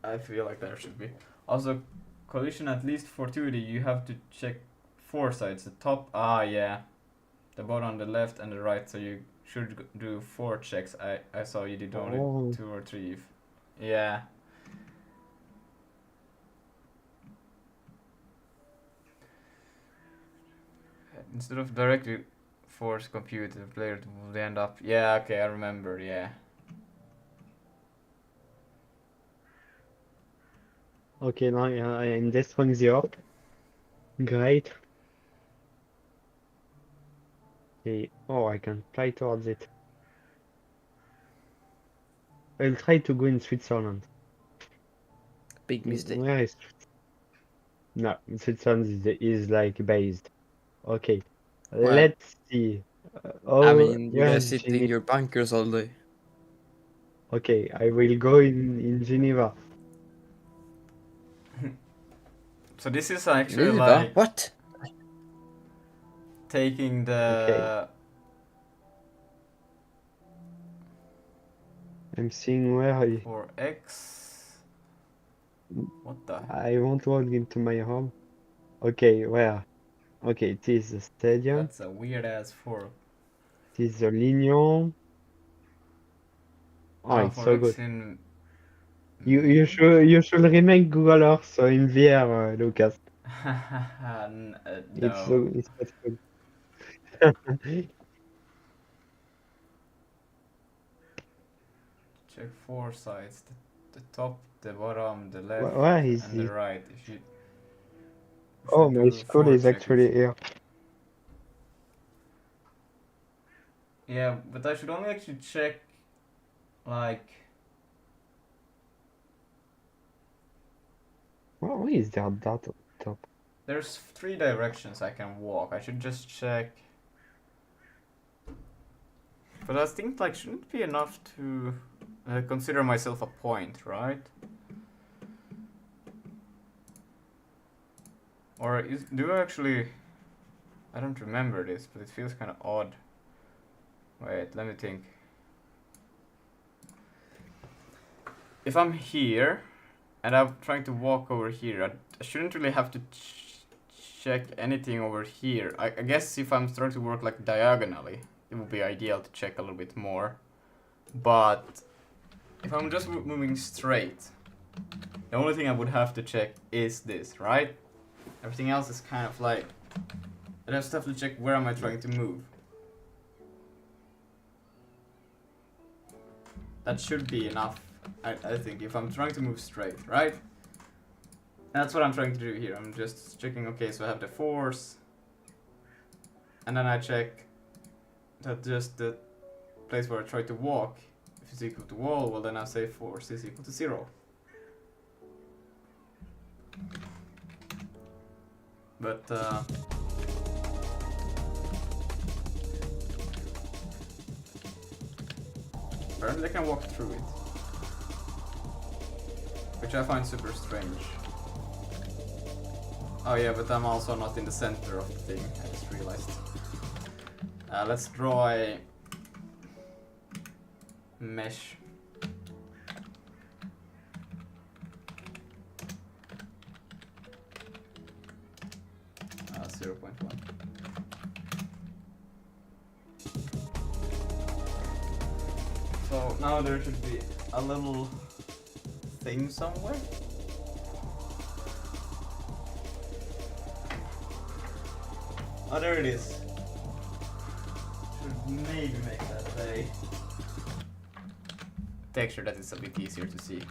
I feel like there should be. Also, collision at least for 2D, you have to check 4 sides. The top, yeah. The bottom, the left, and the right, so you should do 4 checks. I saw you did only 2 or 3. Yeah. Instead of directly force compute the player to move, they end up... Yeah, okay, I remember, yeah. Okay, now I'm destroying the orc. Great. Okay. Oh, I can fly towards it. I'll try to go in Switzerland. big mistake. Where is... No, Switzerland is like based. Okay. Well, Let's see. I mean, you where guys is sit in Jimmy? your bunkers all day. Okay, I will go in Geneva. So this is actually Geneva? like What? taking the I'm seeing where I... or X. What the? I won't walk into my home. Okay, where? Okay, it is the stadium. That's a weird ass fork. It is the Lignon. Oh, Ah, it's for so X good. in. You should remake Google Earth so in VR, Lucas. No. It's quite cool. Check four sides: the top, the bottom, the left, Where is and the it? right. If you Oh, should my do school four is checkers. actually here. Yeah, but I should only actually check like. Why is there that on top? There's 3 directions I can walk. I should just check. But I think like shouldn't it be enough to consider myself a point, right? Or do I actually? I don't remember this, but it feels kind of odd. Wait, let me think. If I'm here and I'm trying to walk over here, I shouldn't really have to check anything over here. I guess if I'm trying to work like diagonally, it would be ideal to check a little bit more. But if I'm just moving straight, the only thing I would have to check is this, right? Everything else is kind of like, I just have to check where am I trying to move. That should be enough, I think, if I'm trying to move straight, right? That's what I'm trying to do here. I'm just checking, okay, so I have the force. And then I check that just the place where I try to walk, if it's equal to wall, well then I say force is equal to 0. But apparently I can walk through it, which I find super strange. Oh yeah, but I'm also not in the center of the thing, I just realized. Let's draw a mesh. 0.1. So now there should be a little thing somewhere. Oh, there it is. Should maybe make that a texture that is a bit easier to see.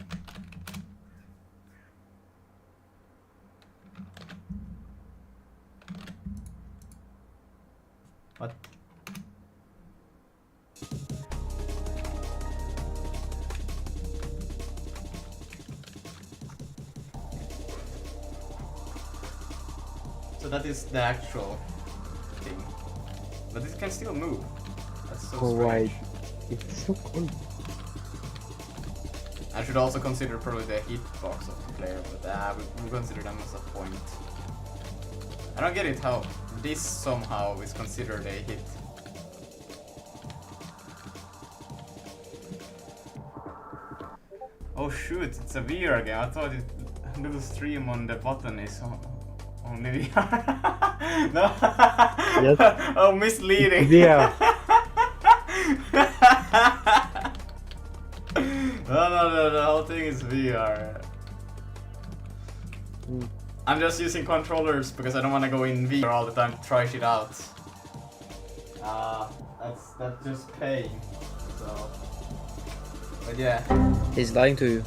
What? So that is the actual thing. But it can still move. That's so strange. Right. It's so cool. I should also consider probably the hitbox of the player, but we'll consider them as a point. I don't get it how this somehow is considered a hit. Oh shoot, it's a VR game. I thought it little stream on the button is only VR. No. Yes. Oh, misleading. VR. No, the whole thing is VR. I'm just using controllers because I don't want to go in VR all the time to try shit out. That's just pain. So, but yeah. He's lying to you.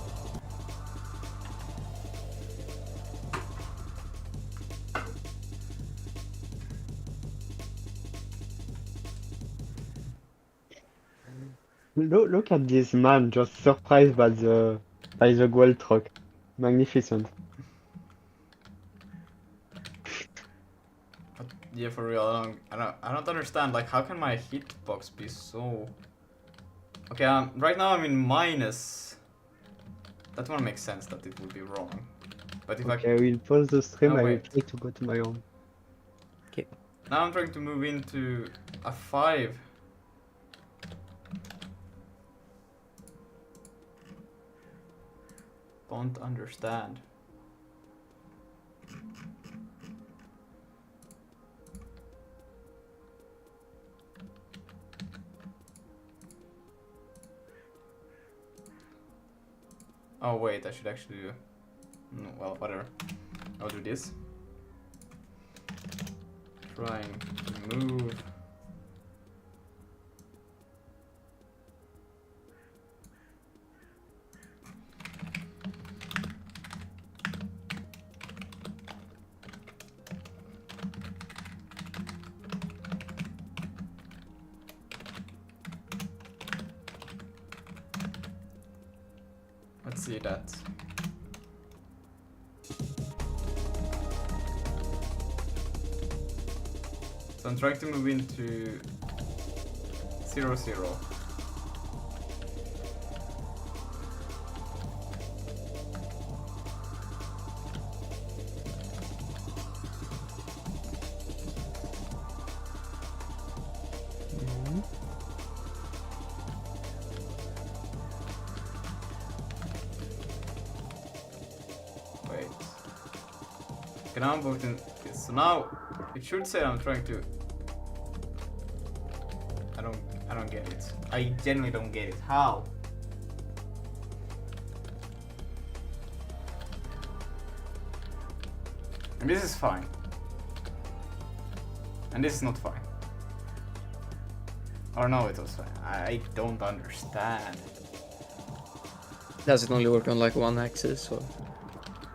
Look at this man just surprised by the gold truck. Magnificent. But yeah, for real, I don't understand. Like, how can my hitbox be so Okay, right now I'm in minus. That one makes sense that it would be wrong. But if Okay, I will pause the stream. Oh, I will wait. try to go to my room. Now I'm trying to move into a 5. Don't understand. Oh wait, I should actually do... No, well, whatever. I'll do this. Trying to move... Let's see that. So I'm trying to move into 0, 0. Wait. Okay, now I'm booked in this. So now it should say I'm trying to... I don't get it. I genuinely don't get it. How? And this is fine. And this is not fine. Or no, it was fine. I don't understand. Does it only work on like one axis or?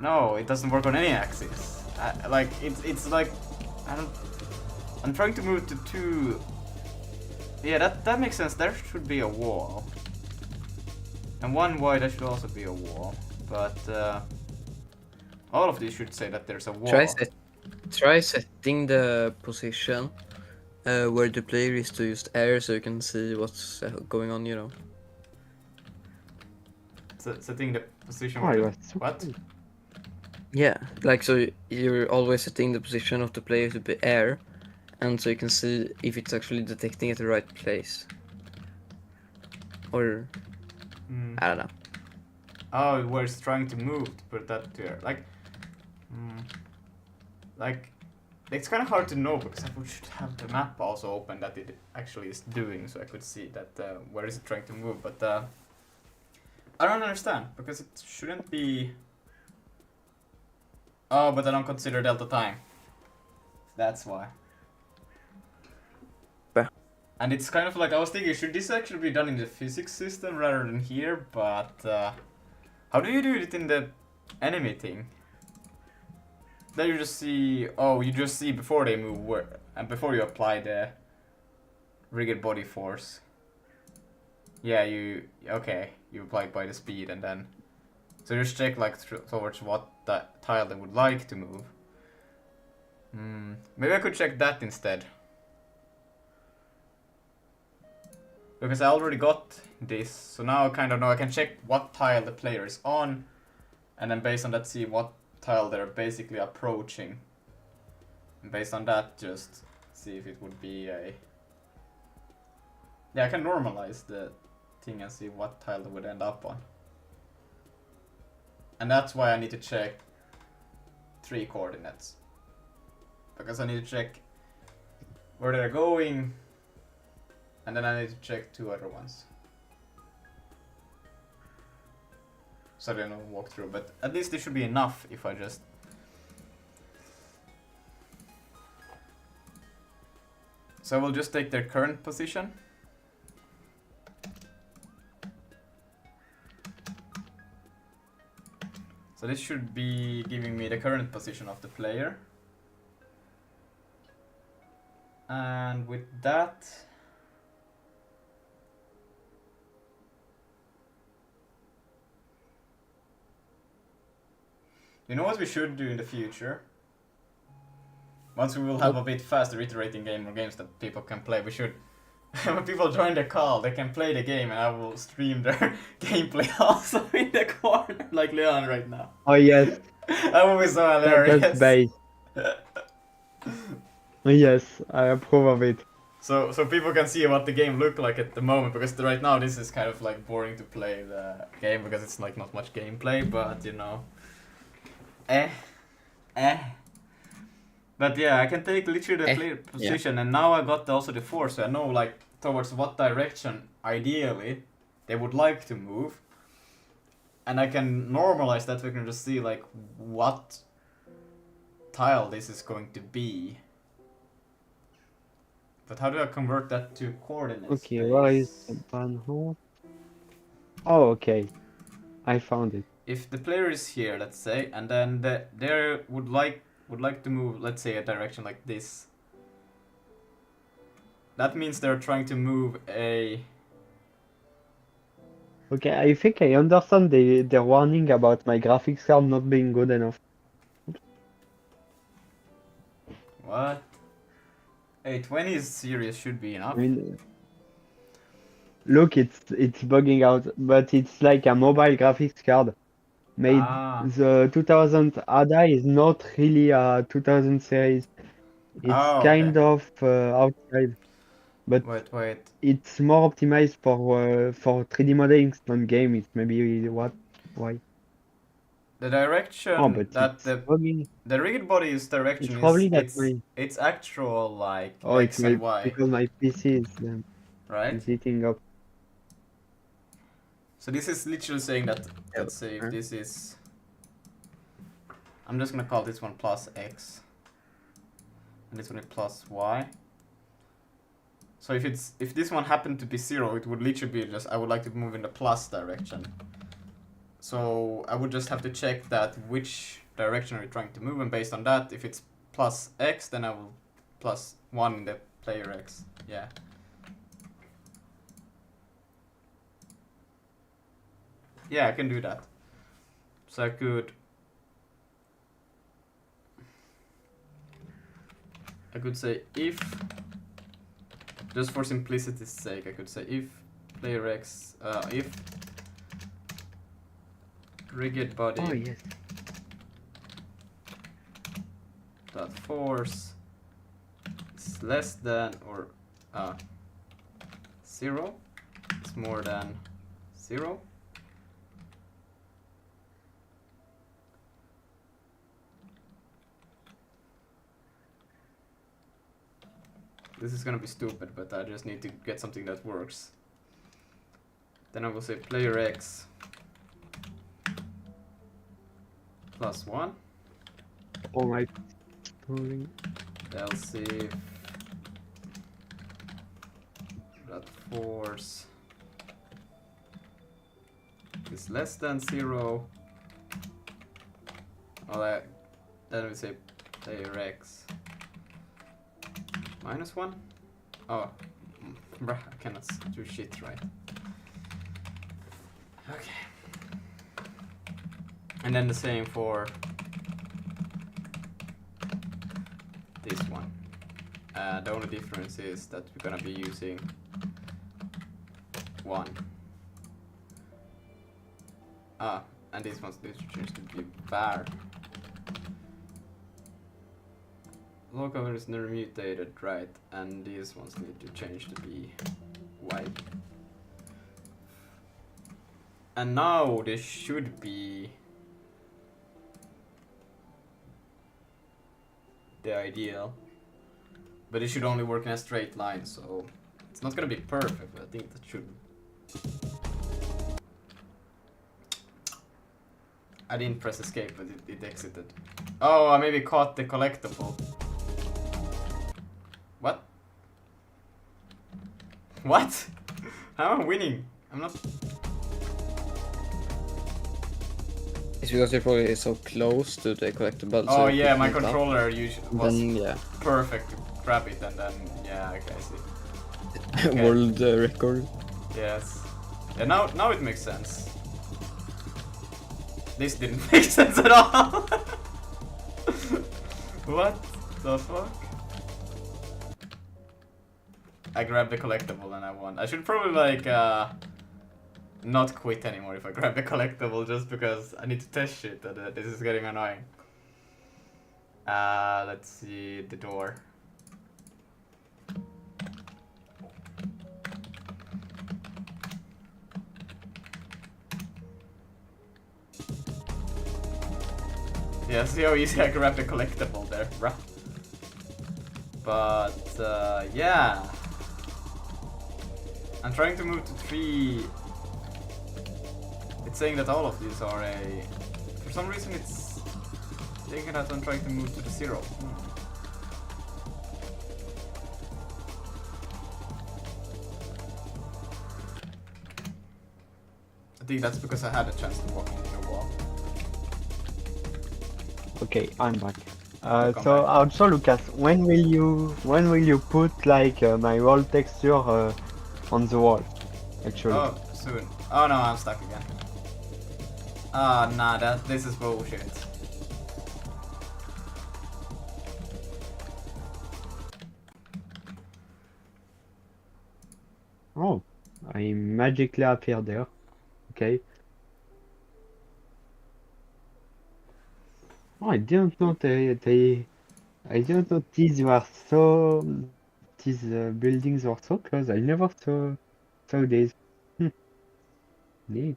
No, it doesn't work on any axis. Like it's like I'm trying to move to 2. Yeah, that makes sense. There should be a wall. And 1 wide, there should also be a wall. But all of these should say that there's a wall. Try setting the position where the player is to use air, so you can see what's going on. You know. Setting the position. Oh, Where you the, are so what? cool. Yeah, like so you're always setting the position of the player to be air, and so you can see if it's actually detecting at the right place. Or I don't know. Oh, where it's trying to move to put that there. Like, it's kind of hard to know because I should have the map also open that it actually is doing, so I could see that where is it trying to move. But I don't understand because it shouldn't be. Oh, but I don't consider delta time. That's why. And it's kind of like, I was thinking, should this actually be done in the physics system rather than here? But how do you do it in the enemy thing? Then you just see, oh, you just see before they move where, and before you apply the rigid body force. Yeah, you apply it by the speed and then, so you just check like towards what that tile they would like to move. Maybe I could check that instead. Because I already got this, so now I kind of know I can check what tile the player is on, and then based on that see what tile they're basically approaching. And based on that just see if it would be a... Yeah, I can normalize the thing and see what tile they would end up on. And that's why I need to check 3 coordinates. Because I need to check where they're going, and then I need to check 2 other ones. So I don't walk through, but at least this should be enough if I just... So I will just take their current position. So this should be giving me the current position of the player. And with that... You know what we should do in the future? Once we will have a bit faster iterating game or games that people can play, we should when people join the call, they can play the game and I will stream their gameplay also in the corner, like Leon right now. Oh yes, That would be so hilarious. that's base. Yes, I approve of it. So people can see what the game look like at the moment, because right now this is kind of like boring to play the game because it's like not much gameplay, but you know. But yeah, I can take literally the player position, and now I got also the force, so I know like towards what direction ideally they would like to move. And I can normalize that, we can just see like what tile this is going to be. But how do I convert that to coordinates? Okay, where is the banhole? Oh, okay. I found it. If the player is here, let's say, and then they would like to move, let's say, a direction like this. That means they're trying to move a... Okay, I think I understand the warning about my graphics card not being good enough. What? 20 is serious, should be enough. I mean, look, it's bugging out, but it's like a mobile graphics card. Made the 2000 ADA is not really a 2000 series. It's kind of outside, but wait. It's more optimized for 3D modeling than game. It's maybe why? The direction that the rigged body's direction it's probably it's actual like X and Y. Because my PC is right? is heating up. So this is literally saying that, let's say if this is, I'm just gonna call this one plus X and this one is plus Y. So if this one happened to be 0, it would literally be just, I would like to move in the plus direction. So I would just have to check that which direction are you trying to move, and based on that, if it's plus X, then I will plus 1 in the player X. Yeah. Yeah, I can do that. So I could say if, just for simplicity's sake, I could say if player X, if rigid body dot force is less than or 0, it's more than 0. This is gonna be stupid, but I just need to get something that works. Then I will say player X plus 1. Oh my. Else if that force is less than 0. Oh, then we say player X minus 1? Oh, bruh, I cannot do shit right. Okay. And then the same for this one. The only difference is that we're gonna be using 1. And this one's change to be var. Local is never mutated, right? And these ones need to change to be white. And now this should be the ideal, but it should only work in a straight line, so it's not gonna be perfect, but I think that should. I didn't press escape, but it exited. Oh, I maybe caught the collectible. What? What? How am I winning? I'm not. It's because you're probably so close to the collectible. Oh so yeah, my controller usually was then, perfect to grab it, and then yeah, okay, I see. Okay. World record. Yes. Yeah, now it makes sense. This didn't make sense at all. What the fuck? I grabbed the collectible and I won. I should probably like not quit anymore if I grab the collectible just because I need to test shit and this is getting annoying. Let's see the door. Yeah, see how easy I grabbed the collectible there, bruh. But yeah, I'm trying to move to 3. It's saying that all of these are a... For some reason it's thinking that I'm trying to move to the 0. I think that's because I had a chance to walk into the wall. Okay, I'm back. Welcome So back. also, Lucas, when will you put like my wall texture on the wall? Actually. Oh, soon. Oh no, I'm stuck again. Ah, nah, this is bullshit. Oh, I magically appear there. Okay. Oh, I didn't know I didn't know these buildings were so close. I never saw this. Hmm, neat.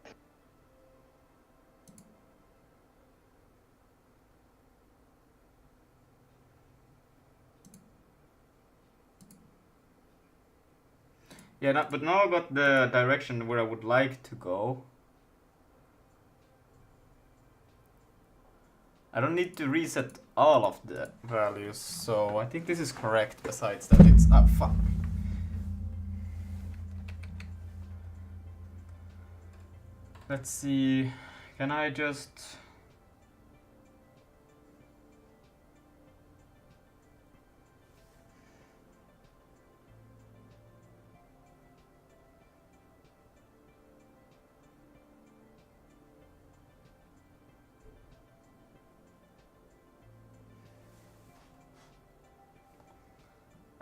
Yeah, but now I got the direction where I would like to go. I don't need to reset all of the values, so I think this is correct, besides that it's... Ah, fuck. Let's see... Can I just...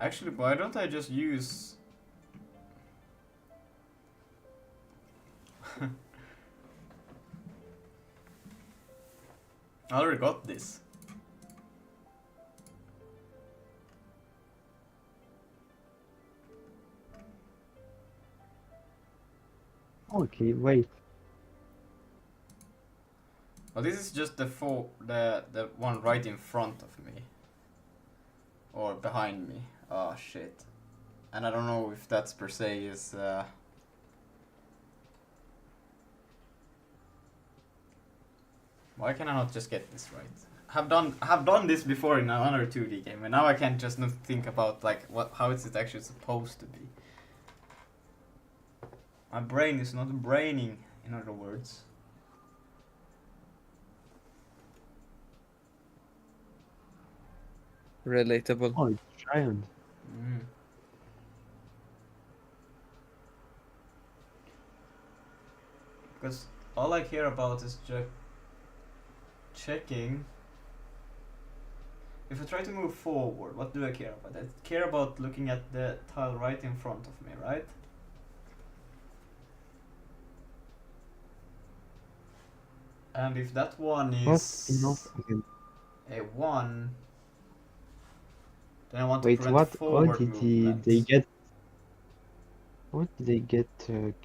Actually, why don't I just use... I already got this. Okay, wait. Well, this is just the one right in front of me. Or behind me. Oh shit. And I don't know if that's per se is... Why can I not just get this right? Have done this before in another 2D game, and now I can't just not think about like how is it actually supposed to be. My brain is not braining, in other words. Relatable. Oh, it's giant. Mm. Because all I care about is just checking. If I try to move forward, what do I care about? I care about looking at the tile right in front of me, right? And if that one is a 1, then I want to Wait, prevent what? forward How did movement. they get? What did they get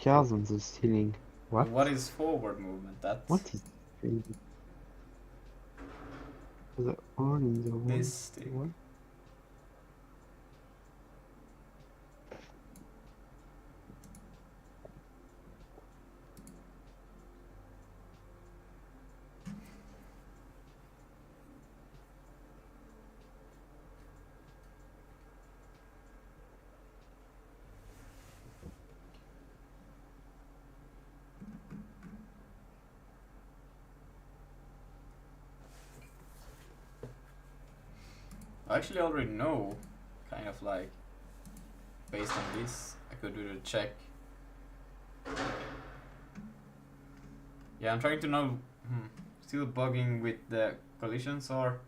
cars on the ceiling? What? What is forward movement? That's What is the hole in the wall? this thing. What? I actually already know, kind of like, based on this, I could do the check. Yeah, I'm trying to know, still bugging with the collisions or...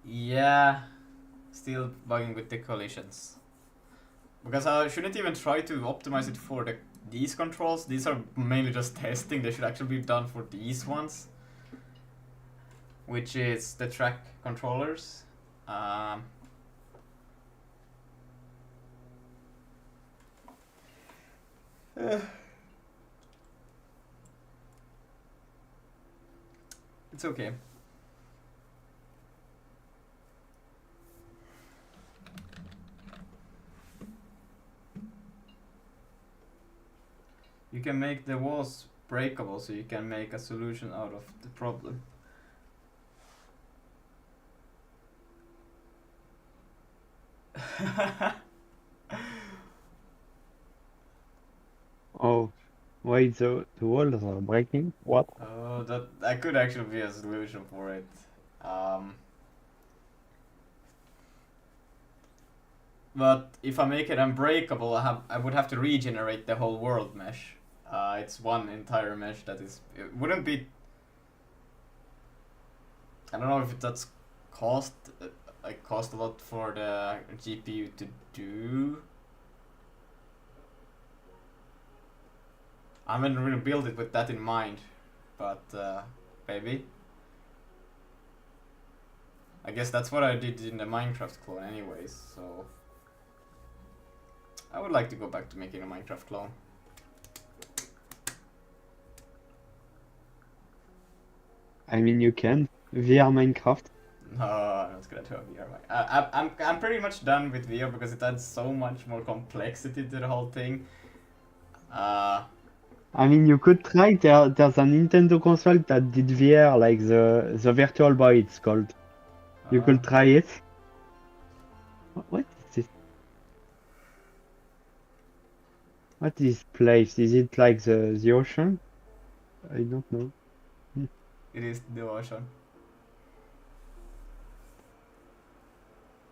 Yeah, Still bugging with the collisions. Because I shouldn't even try to optimize it for these controls. These are mainly just testing. They should actually be done for these ones, which is the track controllers. It's okay. You can make the walls breakable, so you can make a solution out of the problem. Oh, wait, the walls are breaking? What? Oh, that could actually be a solution for it. But if I make it unbreakable, I would have to regenerate the whole world mesh. It's one entire mesh that is. It wouldn't be. I don't know if that's cost a lot for the GPU to do. I haven't really built it with that in mind, but maybe. I guess that's what I did in the Minecraft clone anyways, so I would like to go back to making a Minecraft clone. I mean, you can via Minecraft. No, I'm not gonna do a VR. I'm pretty much done with VR because it adds so much more complexity to the whole thing. I mean, you could try. There's a Nintendo console that did VR, like the Virtual Boy, it's called. You could try it. What is this? What is this place? Is it like the ocean? I don't know. It is the ocean.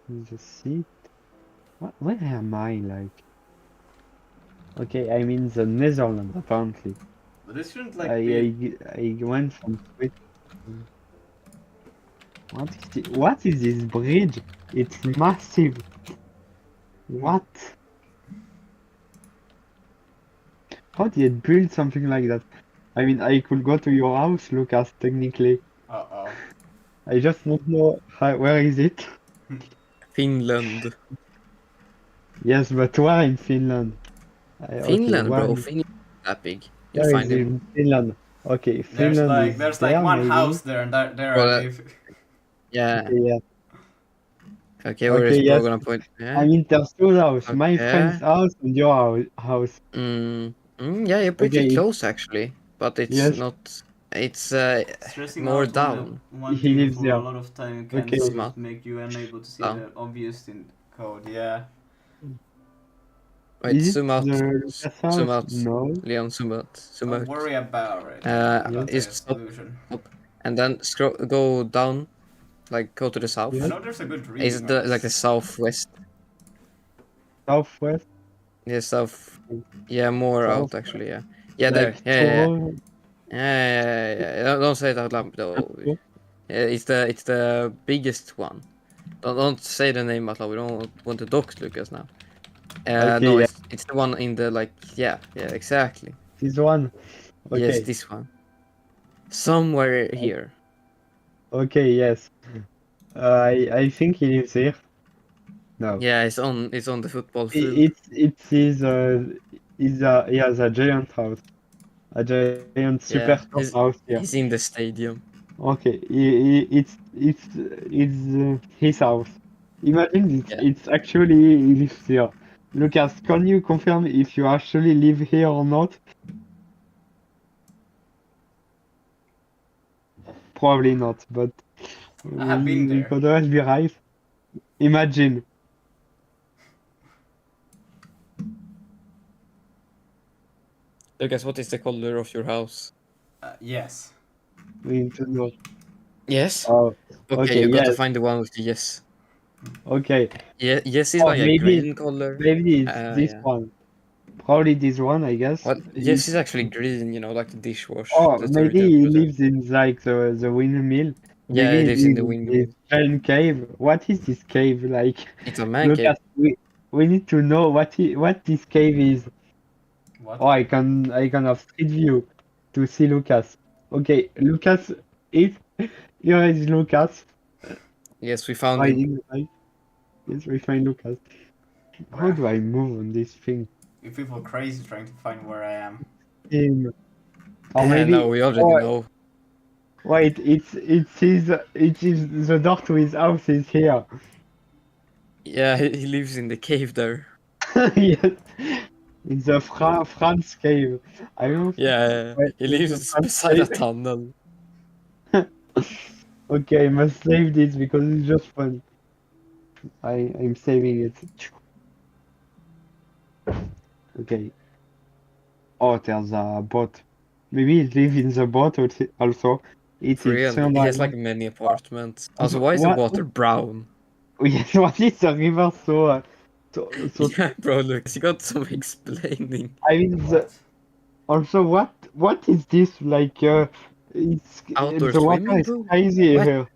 The sea? Where am I? Like, okay, I'm in the Netherlands apparently. But this shouldn't like be. I went from Sweden. What is this bridge? It's massive. What? How did it build something like that? I mean, I could go to your house, Lucas, technically. Uh-oh. I just don't know where is it? Finland. Yes, but where in Finland? Finland, okay, bro. Finland is that big. You'll where find is it. in Finland? Okay, Finland is There's there, like one maybe? house there, and there Well, I live. Yeah. Okay, yeah. Okay, where is Okay, bro yes. gonna point? Yeah. I mean, there's two houses. My Okay. friend's house and your house. Yeah, you're pretty Okay. close actually, but it's Yes. not. It's Stressing more out down. one He thing lives for there. a lot of time can Okay. sort of make you unable to see Oh. the obvious in code. Yeah. Wait, Is it zoom out. the Lucas Zoom house? out. No. Leon, zoom out. Zoom Don't out. worry about it. Is There's a stop, solution. and then scroll, go down, like go to the south. I know there's a good reading. Is it like the southwest? Southwest? Yeah, south. Yeah, more South. out actually. Yeah. Yeah, Like there. Yeah. Toro? Yeah. Don't say it out loud though. Yeah. It's the biggest one. Don't say the name out loud. We don't want to dox Lucas now. Okay, No, yeah. it's the one in the like yeah exactly. This one? Okay. Yes, this one. Somewhere here. Okay, yes. I think he lives here. No. Yeah, it's on the football field. He has a giant house. A giant super top house here. He's in the stadium. Okay, it's his house. Imagine it's actually he lives here. Lucas, can you confirm if you actually live here or not? Probably not, but I have been we there. could always be right. Imagine. Lucas, what is the color of your house? Yes. We need to know. Yes. Oh, Okay, you gotta yes. find the one with the yes. Okay. Yeah, yes is Oh, like a maybe- green color. Maybe it's this Yeah. one. Probably this one, I guess. What? Yes is actually green. You know, like the dishwasher. Oh, That's the maybe return he product. lives in like the windmill. Yeah, he Maybe lives in the this windmill. giant cave. What is this cave like? It's a man cave. Lucas, we need to know what this cave is. What? Oh, I can have street view to see Lucas. Okay, Lucas, if here is Lucas. Yes, we found I him. didn't like. Yes, we find Lucas. How do I move on this thing? You people crazy trying to find where I am. Him. Or maybe. No, we already Oh, know. wait, it is the door to his house is here. Yeah, he lives in the cave there. Yes, in the France cave. I don't. Yeah, Wait, he in the lives France beside a cave. tunnel. Okay, I must save this because it's just fun. I'm saving it. Okay. Oh, there's a boat. Maybe it lives in the boat also. It's For real, he has thermal. like many apartments. Also, Also, why is the what? water brown? Yes, what is the river so Yeah, bro, Lucas, you got some explaining. I mean What? also what is this like Outdoor the water swimming is pool? crazy What? here.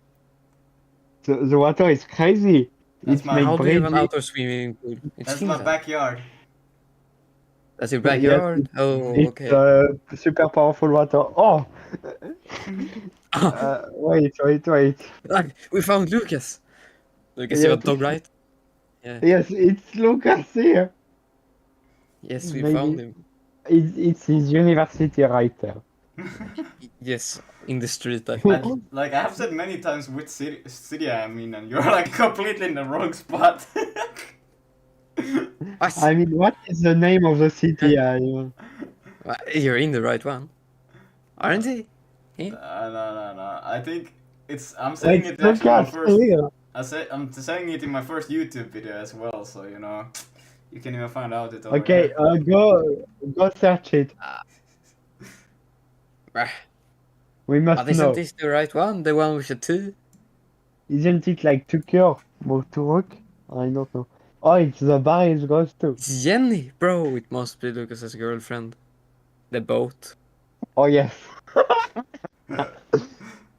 The water is crazy. That's It's my made How do you have an breezy. outdoor swimming pool? It's That's my Finland. backyard. That's your Yes, backyard? Oh, it's okay. super powerful water. Oh, wait. Like, we found Lucas. Lucas, you Yes, got dog right? Yeah. yes, it's Lucas here. Yes, we found Maybe him. it's his university right there. Yes, in the street, I I, think. like I have said many times which city I am in, and you're like completely in the wrong spot. I mean, what is the name of the city? You're in the right one, aren't you? Yeah. No. I think I'm saying Wait, it actually in my Lucas first. here. I'm saying it in my first YouTube video as well, so you know, you can even find out it over Okay, here. go search it. We must But isn't know. this the right one? The one with the two? Isn't it like Tucker or Turok? I don't know. Oh, it's the bar it goes to. It's Jenny, bro. It must be Lucas's girlfriend. The boat. Oh yes.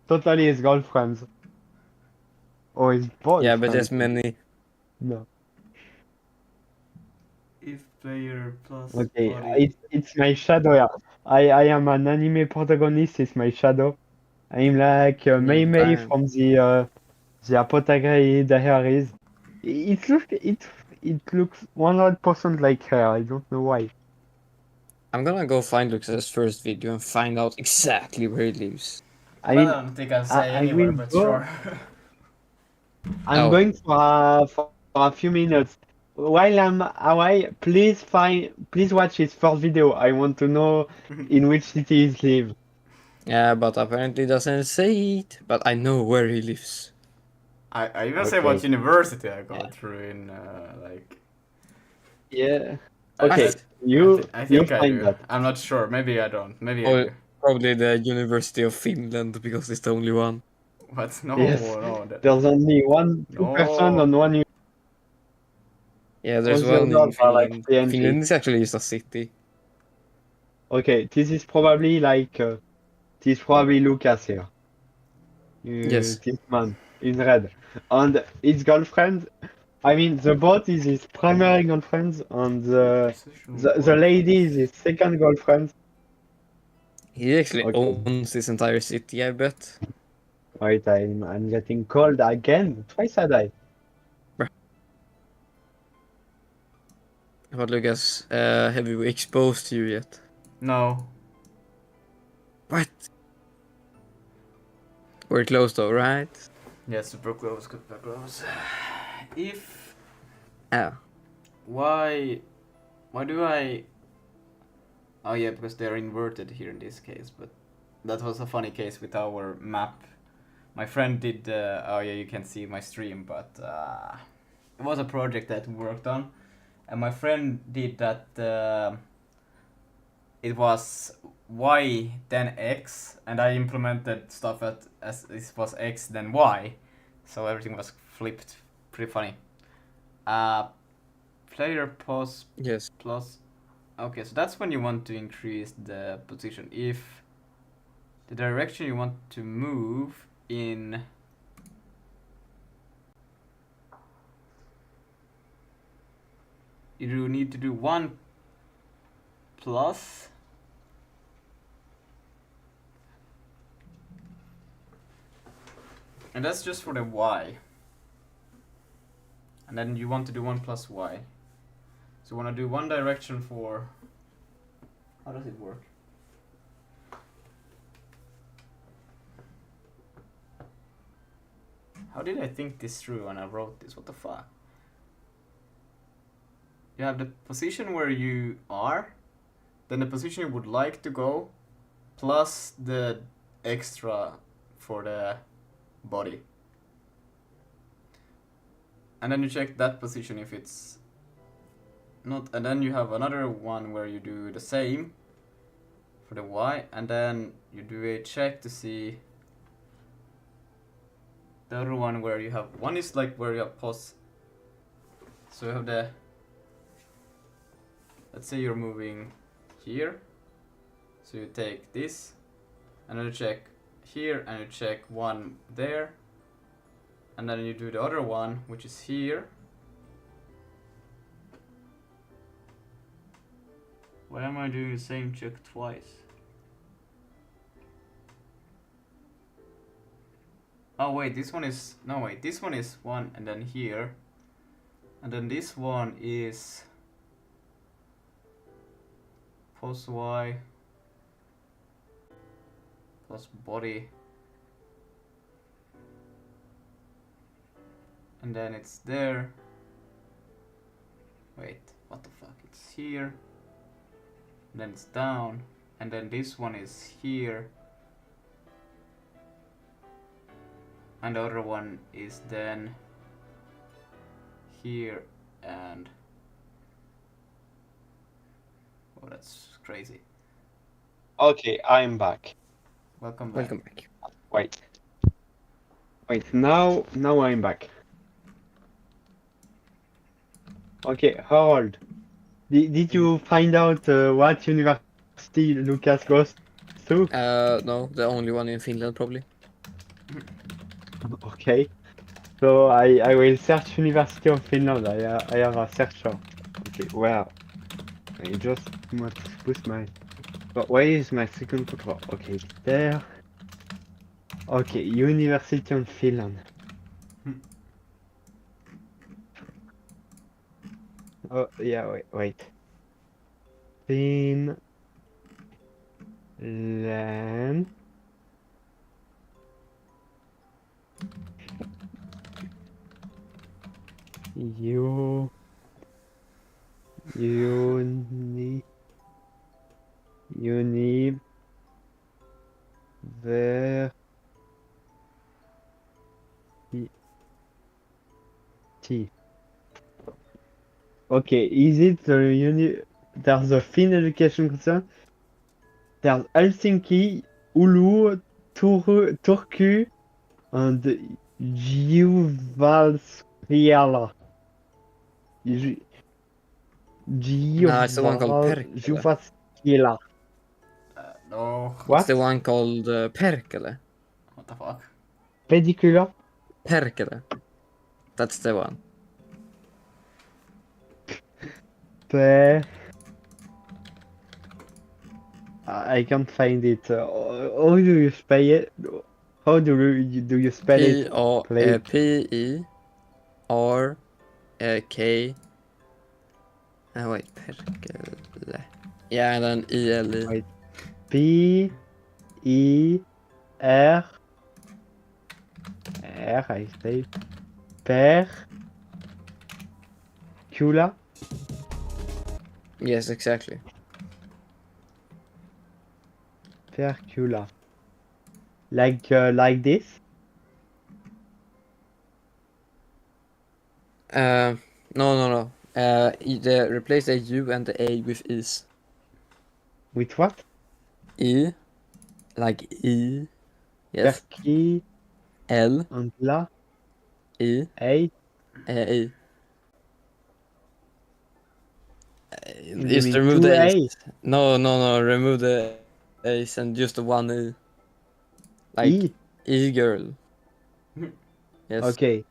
Totally his girlfriends. Or his boyfriend. Yeah, but there's many. No. If player plus. Okay, body. it's my shadow. Yeah. I am an anime protagonist. It's my shadow. I'm like Mei Mei Damn. from the Apothecary Diaries. It looks 100% like her. I don't know why. I'm gonna go find Lucas's first video and find out exactly where he lives. I Well, mean, I don't think I'll say I anywhere, will but go. sure. I'm Oh. going for a few minutes. While I'm away, please watch his first video. I want to know in which city he lives. Yeah, but apparently doesn't say it. But I know where he lives. I even say what Okay. university I got through in like. Yeah. I- Okay. I- You I you think I find do. that. I'm not sure. Maybe I don't. Maybe I Or do. probably the University of Finland because it's the only one. What? No, Yes. no. There's only two person No. on one. Yeah, there's All the one in others are like Finland. PNG. Finland is actually just a city. Okay, this is probably Lucas here. Yes. This man in red, and his girlfriend. I mean, the boat is his primary girlfriend, and the lady is his second girlfriend. He actually Okay. owns this entire city, I bet. Wait, I'm getting cold again. Twice a day. But Lucas, have we exposed you yet? No. What? We're close though, right? Yeah, super close. Super close. If Yeah. why do I? Oh yeah, because they're inverted here in this case. But that was a funny case with our map. My friend did. Oh yeah, you can see my stream, but it was a project that we worked on, and my friend did that. It was y then x, and I implemented stuff as it was x then y, so everything was flipped. Pretty funny. Player pause Yes. plus. Okay, so that's when you want to increase the position. If the direction you want to move in you need to do 1 plus and that's just for the y, and then you want to do 1 plus y, so you want to do one direction for, how does it work? How did I think this through when I wrote this? What the fuck? You have the position where you are, then the position you would like to go, plus the extra for the body. And then you check that position if it's not, and then you have another one where you do the same for the y, and then you do a check to see the other one where you have, one is like where you have pos, so you have the, let's say you're moving here, so you take this, and then you check here, and you check one there, and then you do the other one, which is here. Why am I doing the same check twice? Oh wait, this one is, no wait, this one is one, and then here, and then this one is pos y plus body, and then it's there. Wait, what the fuck? It's here, and then it's down, and then this one is here, and the other one is then here, and oh, that's crazy. Okay, I'm back. Welcome back. Welcome back. Wait, now I'm back. Okay, Harold, did you find out what university Lucas goes to? No, the only one in Finland probably. Okay, so I will search University of Finland. I have a searcher. Okay, where? I just want to put my. But where is my second control? Okay, it's there. Okay, University of Finland. Oh yeah, wait. Finland. University. Okay, is it there's a Finn education concern? There's Helsinki, Oulu, Turku, and Jyväskylä. No, it's the one called Perkele. Jyväskylä. No. It's the one called Perkele. What the fuck? Pedicula? Perkele. That's the one. I can't find it. How do you spell it? How do you spell it? P-E-R-K. Wait, Perkele. Yeah, and then E-L-E. Wait. P-E-R. I say. Perkula. Yes, exactly. Perkula. Like this? No. Replace the U and the A with is. With what? E. Like E. Yes. Perki. L. And la. E. A. E. You Just mean remove two the A's? A's. No. Remove the A's and just the one E. Like E? E-girl. Yes. Okay.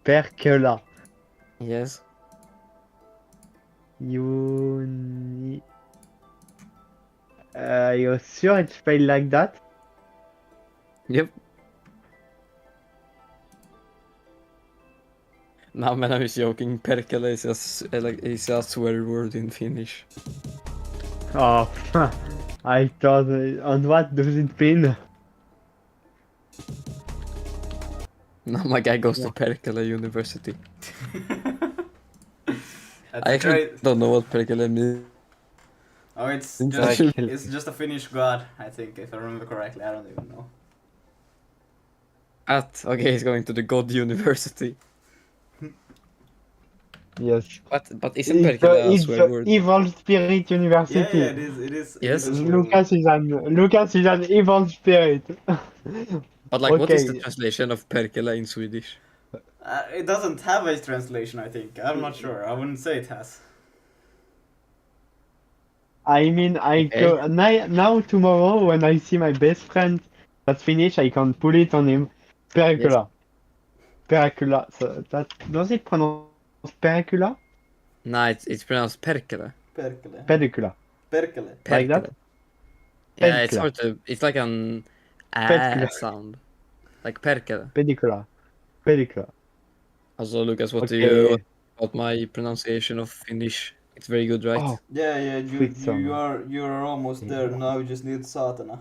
Percola. Yes. You're sure it's spelled like that? Yep. No, man, I was joking. Perkele is a swear word in Finnish. Oh, I thought. And what does it mean? No, my guy goes to Perkele University. That's I a actually great. don't know what Perkele means. Oh, it's Actually- just a Finnish god, I think, if I remember correctly. I don't even know. Okay, he's going to the God University. Yes. But isn't Perkele a It's swear the word? Evil Spirit University. Yeah, it is. It is. Yes. It is a swear word. Lucas is an evil spirit. But like, what is the Okay. translation of Perkele in Swedish? It doesn't have a translation, I think. I'm not sure. I wouldn't say it has. I mean, now tomorrow when I see my best friend that's Finnish, I can put it on him. Pericula. Pericula. So that does it pronounce Pericula? No, it's pronounced Perkele. Perkele. Pedicula. Perkele. Like that? Yeah, it's Perkele. hard to. It's like an Perkele. sound, like Perkele. Pedicula. Pedicula. Also, Lucas, what do Okay. you about my pronunciation of Finnish? It's very good, right? Oh, Yeah, Sweet you're almost there. Now you just need satana.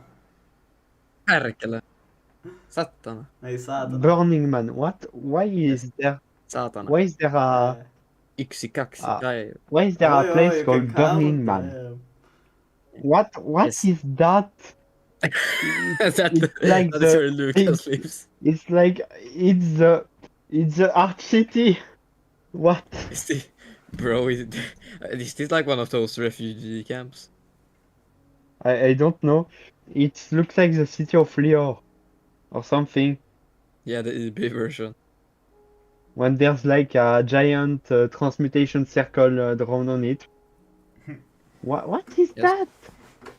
Perkele. Satana. Hey, satana. Burning Man. What? Why is there? Satana. Why is there a? Yksi, kaksi. Why is there a place called Burning Man? Damn. What Yes. is that? It's like that is where Lucas lives. It's like it's the Ark City. What? Bro, is this like one of those refugee camps? I don't know. It looks like the city of Lior or something. Yeah, the EB version. When there's like a giant transmutation circle drawn on it. What is that?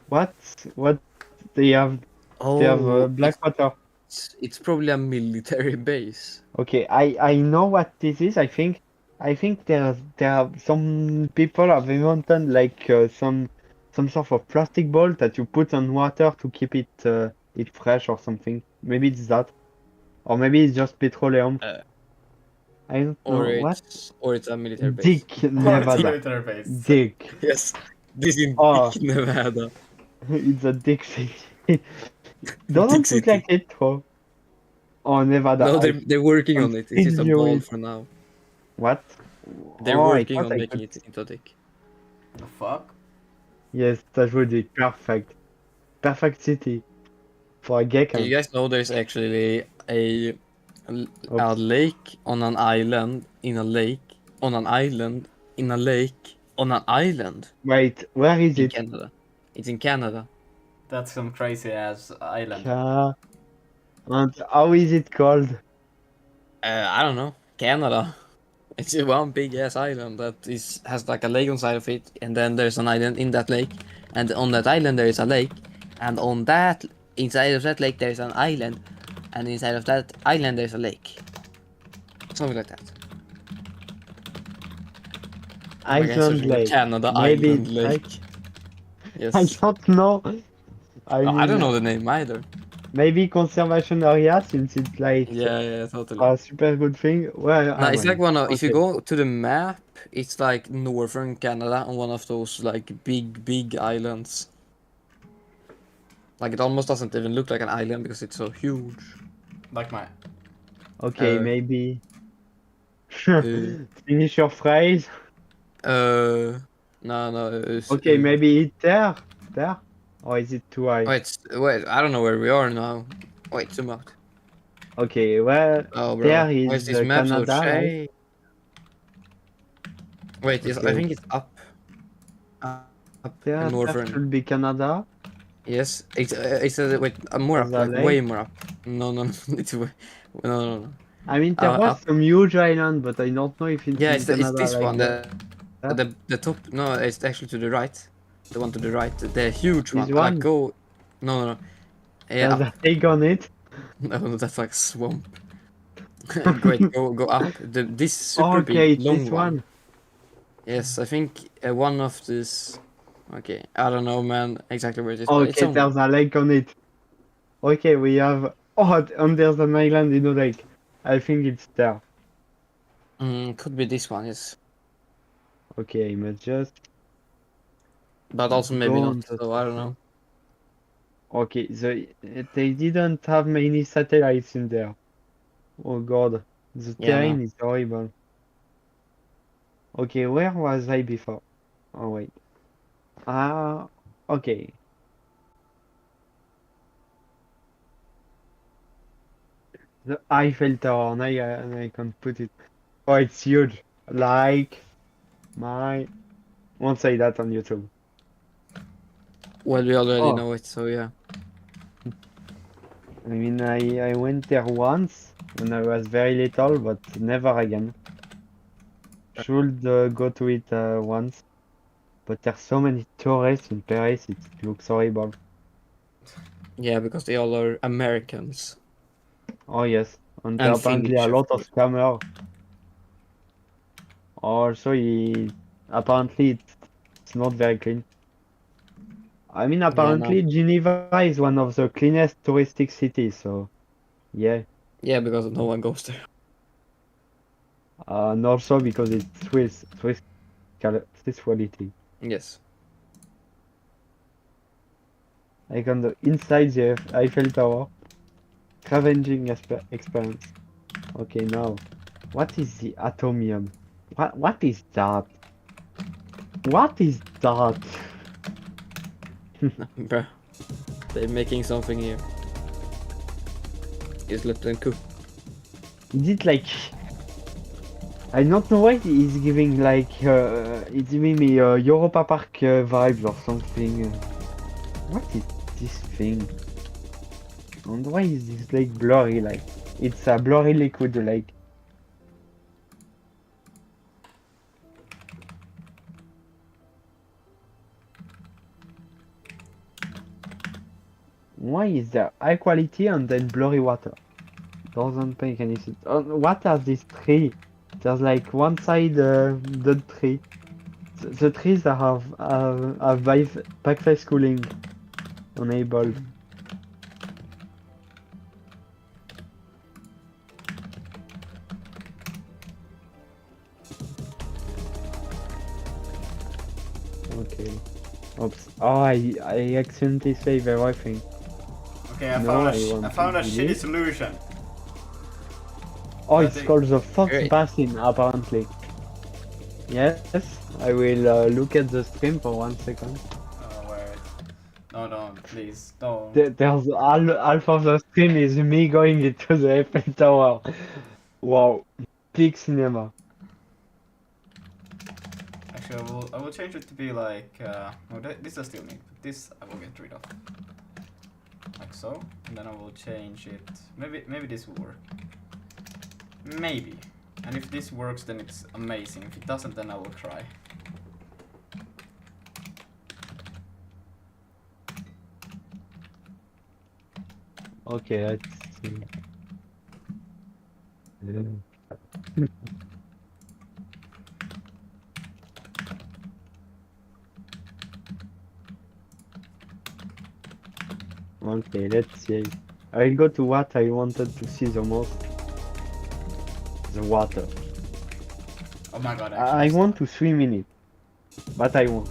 What they have? They have black water. It's probably a military base. Okay, I know what this is. I think there are some people have invented like some sort of plastic ball that you put on water to keep it fresh or something. Maybe it's that, or maybe it's just petroleum. I don't know what. Or it's a military base. Dick Nevada. military base. Dick. Yes, this is Dick Nevada. It's a dick city. Doesn't look like it, though. Oh, Nevada. No, they're working on it. It's just a continue ball it. for now. What? They're Oh, I working thought on I making could- it into a dick. The fuck? Yes, that would be perfect. Perfect city for a gay camp. You guys know there's actually a lake on an island in a lake on an island in a lake on an island. Wait, where is in it? Canada. It's in Canada. That's some crazy ass island. And how is it called? I don't know. Canada. It's one big ass island that has like a lake on side of it, and then there's an island in that lake, and on that island there is a lake, and on that inside of that lake there's an island, and inside of that island there's a lake. Something like that. Iceland Lake. Canada Maybe Island it's Lake. like- Yes. I don't know. I mean, don't know the name either. Maybe conservation area since it's like Yeah, totally. a super good thing. Where No, am it's I? like one of, if you Okay. go to the map, it's like northern Canada on one of those like big islands. Like it almost doesn't even look like an island because it's so huge. Like my. Okay, Uh, maybe. Finish your phrase. No. Okay, maybe it there, or is it too high? Wait, I don't know where we are now. Wait, zoom out. Okay, well, Oh, bro. there Why is is this map so Canada, right? shady? Wait, I Okay. think it's up. There northern. should be Canada. Yes, it's wait, more up, There's a like way lake. more up. No, it's way, no. I mean, there was Up. some huge island, but I don't know if it's Yeah, in it's Canada this like one. that. The top. No, it's actually to the right. The one to the right. The huge This one. one? Like go. No. Yeah. There's a lake on it. No, that's like swamp. Great, go up. This super Okay, big it's long this one. one. Yes, I think one of this. Okay, I don't know, man, exactly where it is, but it's Okay, somewhere. there's a lake on it. Okay, we have. Oh, and there's an island in the lake. I think it's there. Could be this one, yes, Okay, but just but also maybe go not. on the. So I don't know. Okay, they didn't have many satellites in there. Oh god, the Yeah, no. terrain is horrible. Okay, where was I before? Oh wait. Ah, okay. The Eiffel Tower, and I can put it. Oh, it's huge. Like my. Won't say that on YouTube. Well, we already Oh, know it, so yeah. I mean, I went there once when I was very little, but never again. Should go to it once, but there's so many tourists in Paris, it looks horrible. Yeah, because they all are Americans Oh yes, and there and are apparently Finnish, a of lot of course. scammers. Also, apparently it's not very clean. I mean, Yeah, no. apparently Geneva is one of the cleanest touristic cities, so yeah. Yeah, because no one goes there. And also because it's Swiss quality. Yes. Like on the inside the Eiffel Tower, scavenging experience. Okay, now, what is the atomium? What is that? What is that? Bruh. They're making something here. Just let them cook. Is it like? I don't know why it's giving like it's giving me Europa Park vibes or something. What is this thing? And why is this like blurry? Like it's a blurry liquid like. Why is there high quality and then blurry water? Doesn't make any sense. What are these trees? There's like one side the tree. The trees that have backface cooling enabled. Okay. Oops. Oh, I accidentally saved everything. Okay, I No, found a to shitty delete. solution. Oh, I it's think- called the Fox Great. Basin, apparently. Yes, I will look at the stream for 1 second. Oh wait. No, don't, please, don't. There's half of the stream is me going into the Eiffel Tower. Wow, peak cinema. Actually, I will change it to be like. No, this I still need. But this I will get rid of. Like so, and then I will change it. Maybe this will work. Maybe. And if this works, then it's amazing. If it doesn't, then I will cry. Okay, let's see. Okay, let's see. I'll go to what I wanted to see the most. The water. Oh my god! I want to swim in it, but I won't.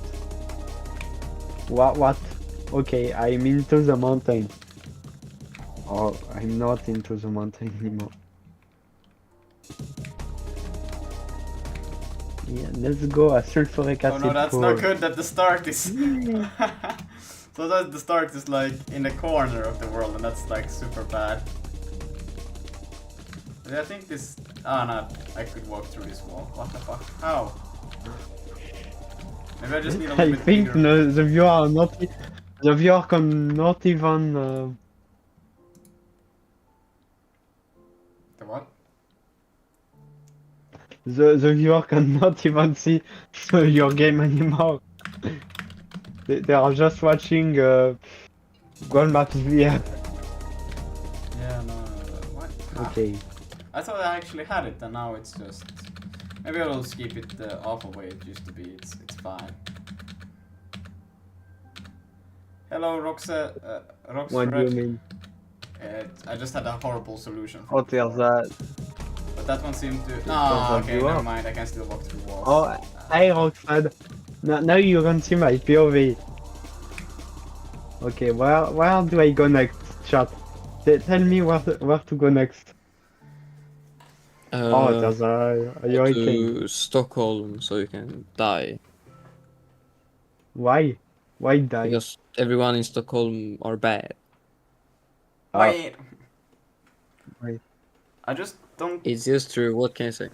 What? Okay, I'm into the mountain. Oh, I'm not into the mountain anymore. Yeah, let's go a sulfuric acid. Oh no, that's pool. not good. That the start is. So that the start is like in the corner of the world, and that's like super bad. But I think this. Oh no, I could walk through this wall. What the fuck? How? Maybe I just need a little I bit think bigger. no, the viewer are not. The viewer cannot even. The what? The viewer cannot even see your game anymore. They are just watching Gold Maps VR. Yeah, okay. I thought I actually had it, and now it's just. Maybe I'll skip it the awful way it used to be. It's fine. Hello, What do you Roxfred. mean? I just had a horrible solution from What before. is that? But that one seemed to. Does No, that okay, do never up? mind. I can still walk through walls. Oh, hi Roxfred. Now you can see my POV. Okay, where do I go next, chat? Tell me where to go next. Oh, there's a hurricane. To Stockholm so you can die. Why? Why die? Because everyone in Stockholm are bad. Wait. Wait. I just don't. It's just true. What can I say?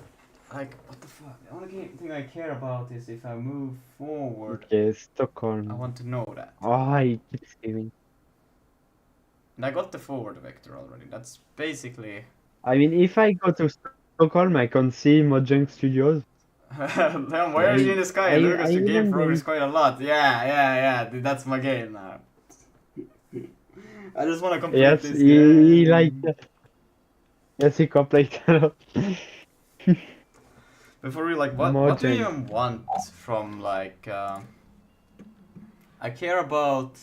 Like, what the fuck? The only thing I care about is if I move forward. Okay, I Stockholm. want to know that. Oh, I keep saving. And I got the forward vector already. That's basically. I mean, if I go to Stockholm, I can see Mojang Studios. Damn, where are you in the sky? Lucas, your game progress quite a lot. Yeah. That's my game now. I just want to complete Yes, this he game. like. Yes, he complete a lot. Before we like, what do you Mojang. even want from like? I care about.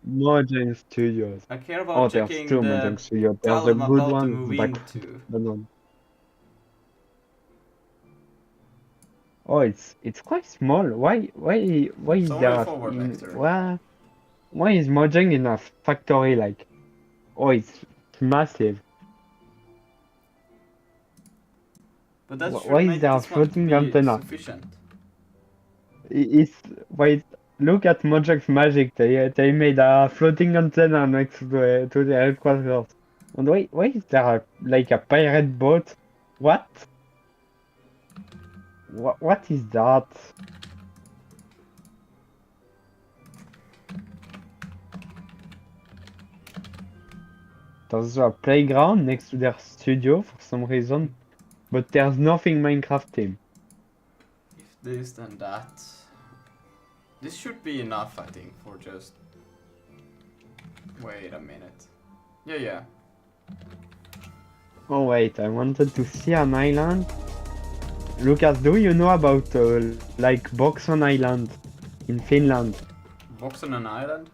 Mojang Studios. I care about Oh, there's checking two the Mojang Studios. There's town a I'm good about to one, move but into. the one. Oh, it's quite small. Why is So there only a, forward in vector. why is Mojang in a factory like? Oh, it's massive. But that should Why is make there a this one to floating be antenna? sufficient. It's wait. Look at Mojang's magic. They made a floating antenna next to the headquarters. And why is there like a pirate boat? What? What is that? There's a playground next to their studio for some reason, but there's nothing Minecraft theme. If this then that. This should be enough, I think, for just. Wait a minute. Yeah. Oh wait, I wanted to see an island. Lucas, do you know about like Boxon Island in Finland? Box on an island?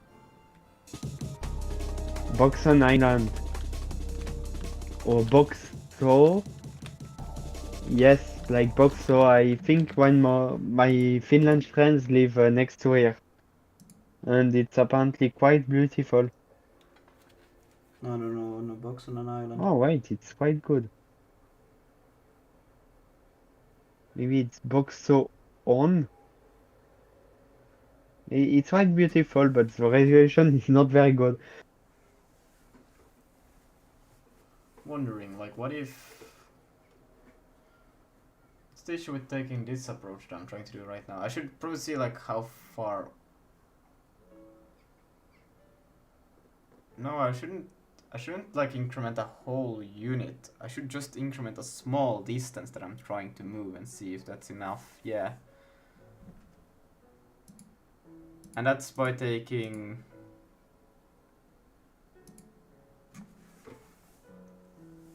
Boxon Island. Or Boxo? Yes, like Boxo. I think one more my Finland friends live next to here. And it's apparently quite beautiful. No, box on an island. Oh wait, it's quite good. Maybe it's Boxo on. It's quite beautiful, but the resolution is not very good. Wondering, like, what if. What's the issue with taking this approach that I'm trying to do right now? I should probably see, like, how far. No, I shouldn't like increment a whole unit. I should just increment a small distance that I'm trying to move and see if that's enough. Yeah. And that's by taking.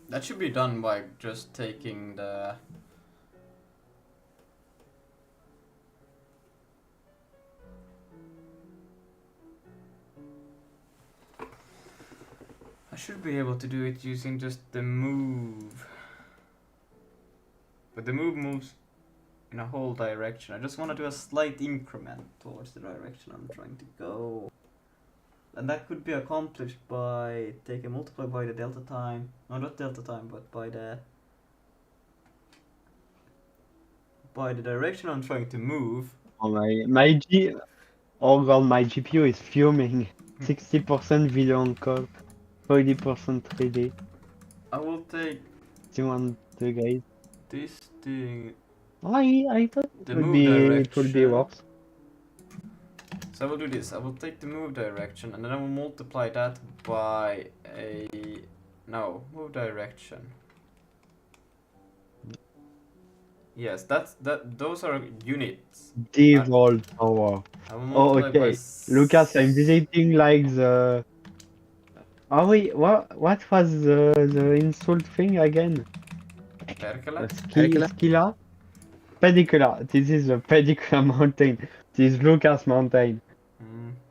That should be done by just taking the. I should be able to do it using just the move. But the move moves in a whole direction. I just want to do a slight increment towards the direction I'm trying to go. And that could be accomplished by taking multiply by the delta time. No, not delta time, but by the direction I'm trying to move. Oh god, my GPU is fuming. 60% video on call, 40% 3D. I will take. Do you want the guys? This thing. I thought The it would move be direction. worse. So I will do this. I will take the move direction and then I will multiply that by a. No, move direction. Yes, those are units. Devolve tower. I will Oh, multiply by okay. Lucas, I'm visiting like the. Oh wait, what was the insult thing again? Perkele? Skilla? Pedicula. This is the Pedicula mountain. This is Lucas mountain.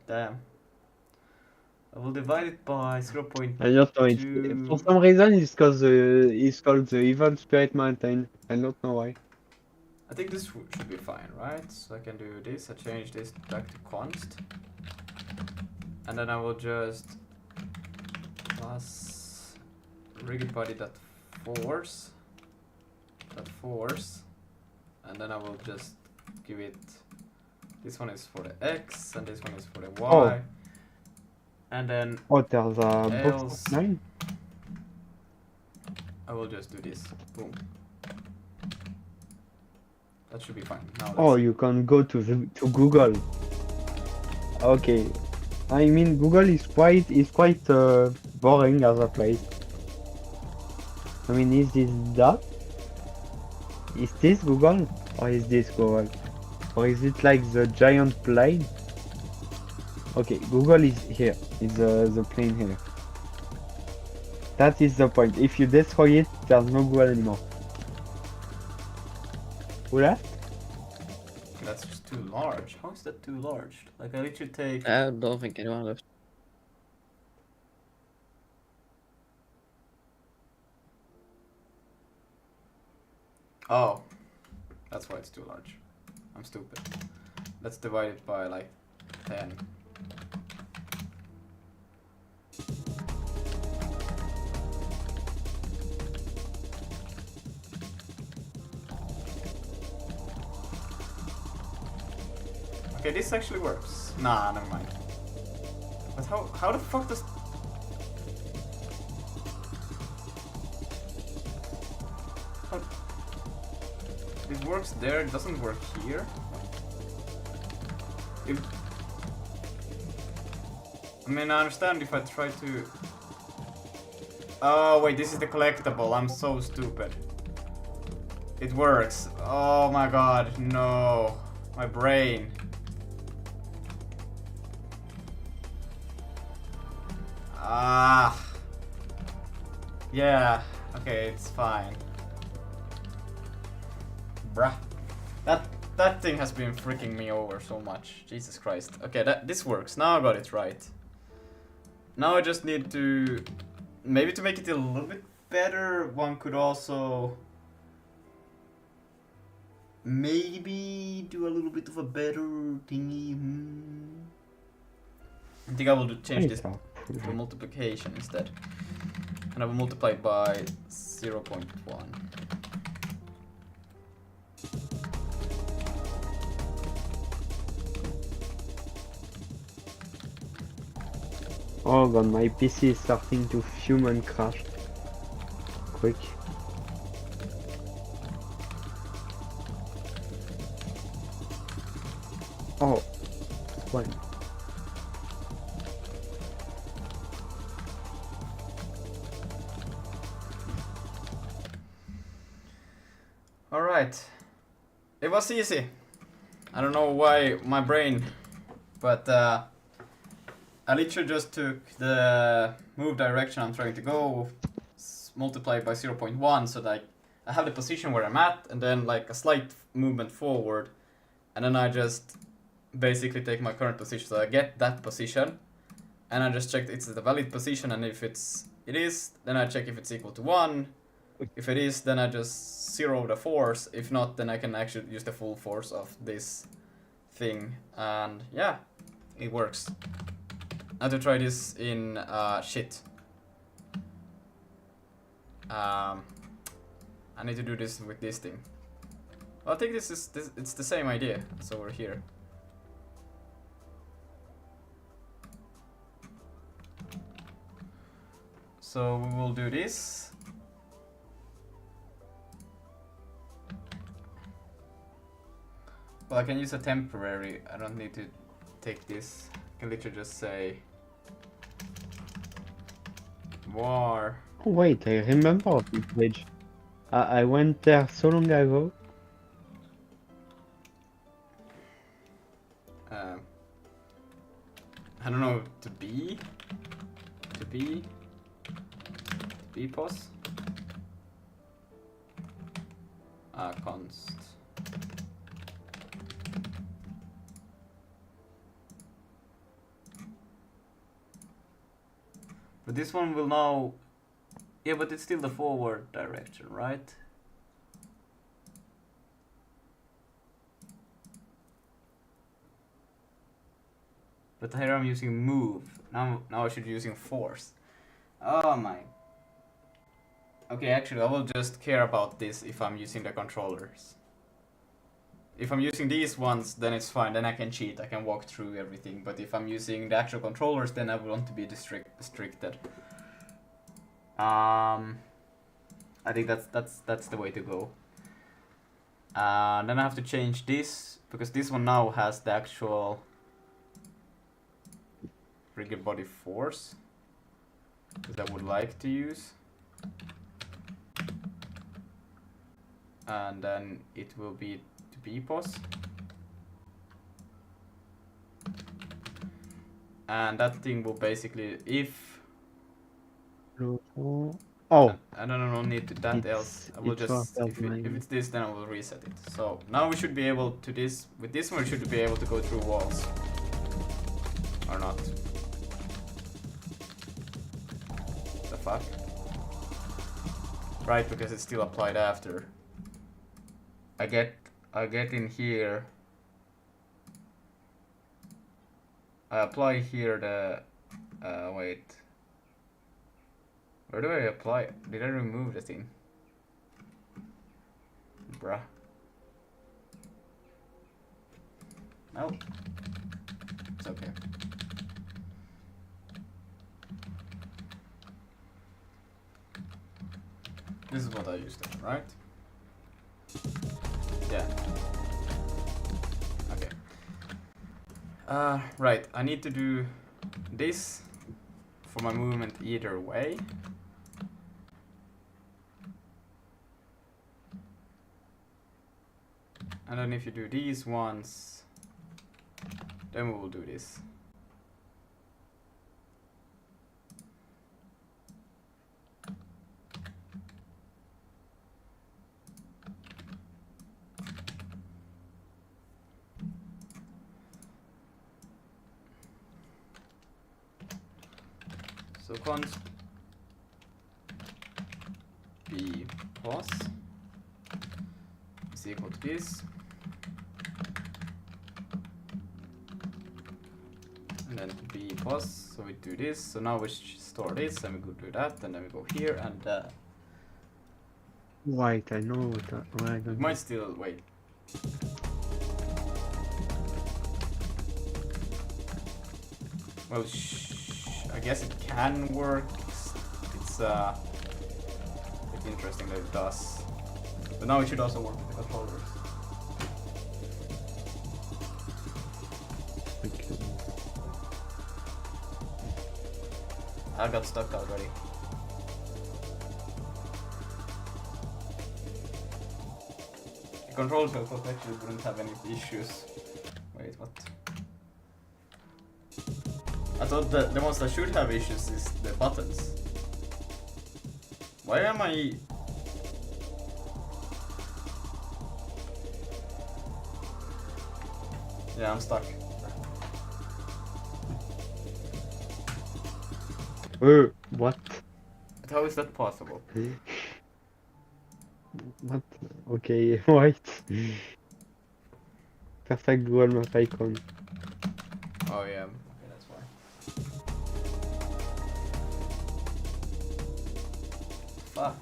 Damn. I will divide it by 0.2. I don't know. For some reason, it's called the Evil Spirit Mountain. I don't know why. I think this should be fine, right? So I can do this. I change this back to const. And then I will just plus rigid body dot force. And then I will just give it, this one is for the x and this one is for the y. Oh. And then Oh, there's a box else of 9? I will just do this. Boom. That should be fine. Now Oh, let's you can go to Google. Okay. I mean, Google is quite boring as a place. I mean, is this that? Is this Google? Or is this Google? Or is it like the giant plane? Okay, Google is here. It's the plane here. That is the point. If you destroy it, there's no Google anymore. Who left? That's just too large. How is that too large? Like I literally take. I don't think anyone left. Oh, that's why it's too large. I'm stupid. Let's divide it by like 10. Okay, this actually works. Nah, never mind. But how the fuck does... How... It works there, it doesn't work here? If... I mean, I understand if I try to... Oh, wait, this is the collectible. I'm so stupid. It works. Oh my god, no. My brain. Ah. Yeah. Okay, it's fine. Bruh. That thing has been freaking me over so much. Jesus Christ. Okay, this works. Now I got it right. Now I just need to... Maybe to make it a little bit better, one could also... Maybe do a little bit of a better thingy. I think I will change this to multiplication instead. And I will multiply it by 0.1. Oh god, my PC is starting to fume and crash. Quick. Oh, fine. Alright. It was easy. I don't know why my brain, but I literally just took the move direction I'm trying to go, multiply it by 0.1 so that I have the position where I'm at and then like a slight movement forward, and then I just basically take my current position, so I get that position and I just check it's the valid position, and if it is, then I check if it's equal to 1. If it is, then I just zero the force. If not, then I can actually use the full force of this thing, and yeah, it works. I have to try this in shit. I need to do this with this thing. Well, I think it's the same idea as over here. So we will do this. Well, I can use a temporary. I don't need to take this. I can literally just say war. Oh, wait, I remember this page. I went there so long ago. I don't know, to be B pos. Const. But this one will now, yeah, but it's still the forward direction, right? But here I'm using move. Now I should be using force. Oh my. Okay, actually I will just care about this if I'm using the controllers. If I'm using these ones, then it's fine, then I can cheat, I can walk through everything. But if I'm using the actual controllers, then I want to be restricted. I think that's the way to go. Then I have to change this, because this one now has the actual rigid body force that I would like to use. And then it will be to B pos. And that thing will basically, if I don't need to that else, I will just, if it's this, then I will reset it. So now we should be able to with this one we should be able to go through walls. Or not. The fuck? Right, because it's still applied after. I get in here. I apply here the wait. Where do I apply? Did I remove the thing? Bruh. No. It's okay. This is what I used to, right? Yeah. Okay. Right, I need to do this for my movement either way. And then if you do these ones, then we will do this. So const B pos is equal to this. And then B pos, so we do this. So now we store this and we go do that, and then we go here and Wait, I know what I it might still wait. Well, I guess it can work. It's interesting that it does. But now it should also work with the controllers. I got stuck already. The controllers I thought actually wouldn't have any issues. Wait, what? I thought the ones that should have issues is the buttons. Why am I... Yeah, I'm stuck. What? But how is that possible? What? Okay, wait. Perfect dual map icon. Oh yeah, okay, that's why. Fuck.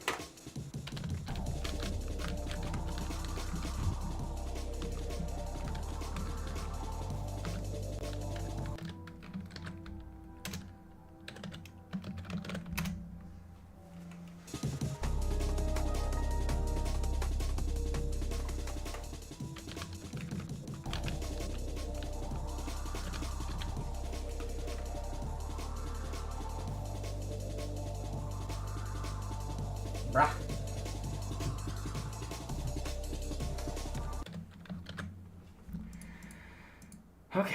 Bruh. Okay.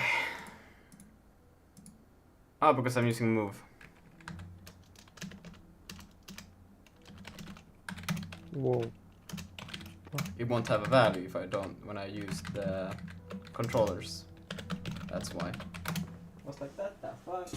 Oh, because I'm using move. Whoa. It won't have a value if I don't when I use the controllers. That's why. What's like that? The fuck?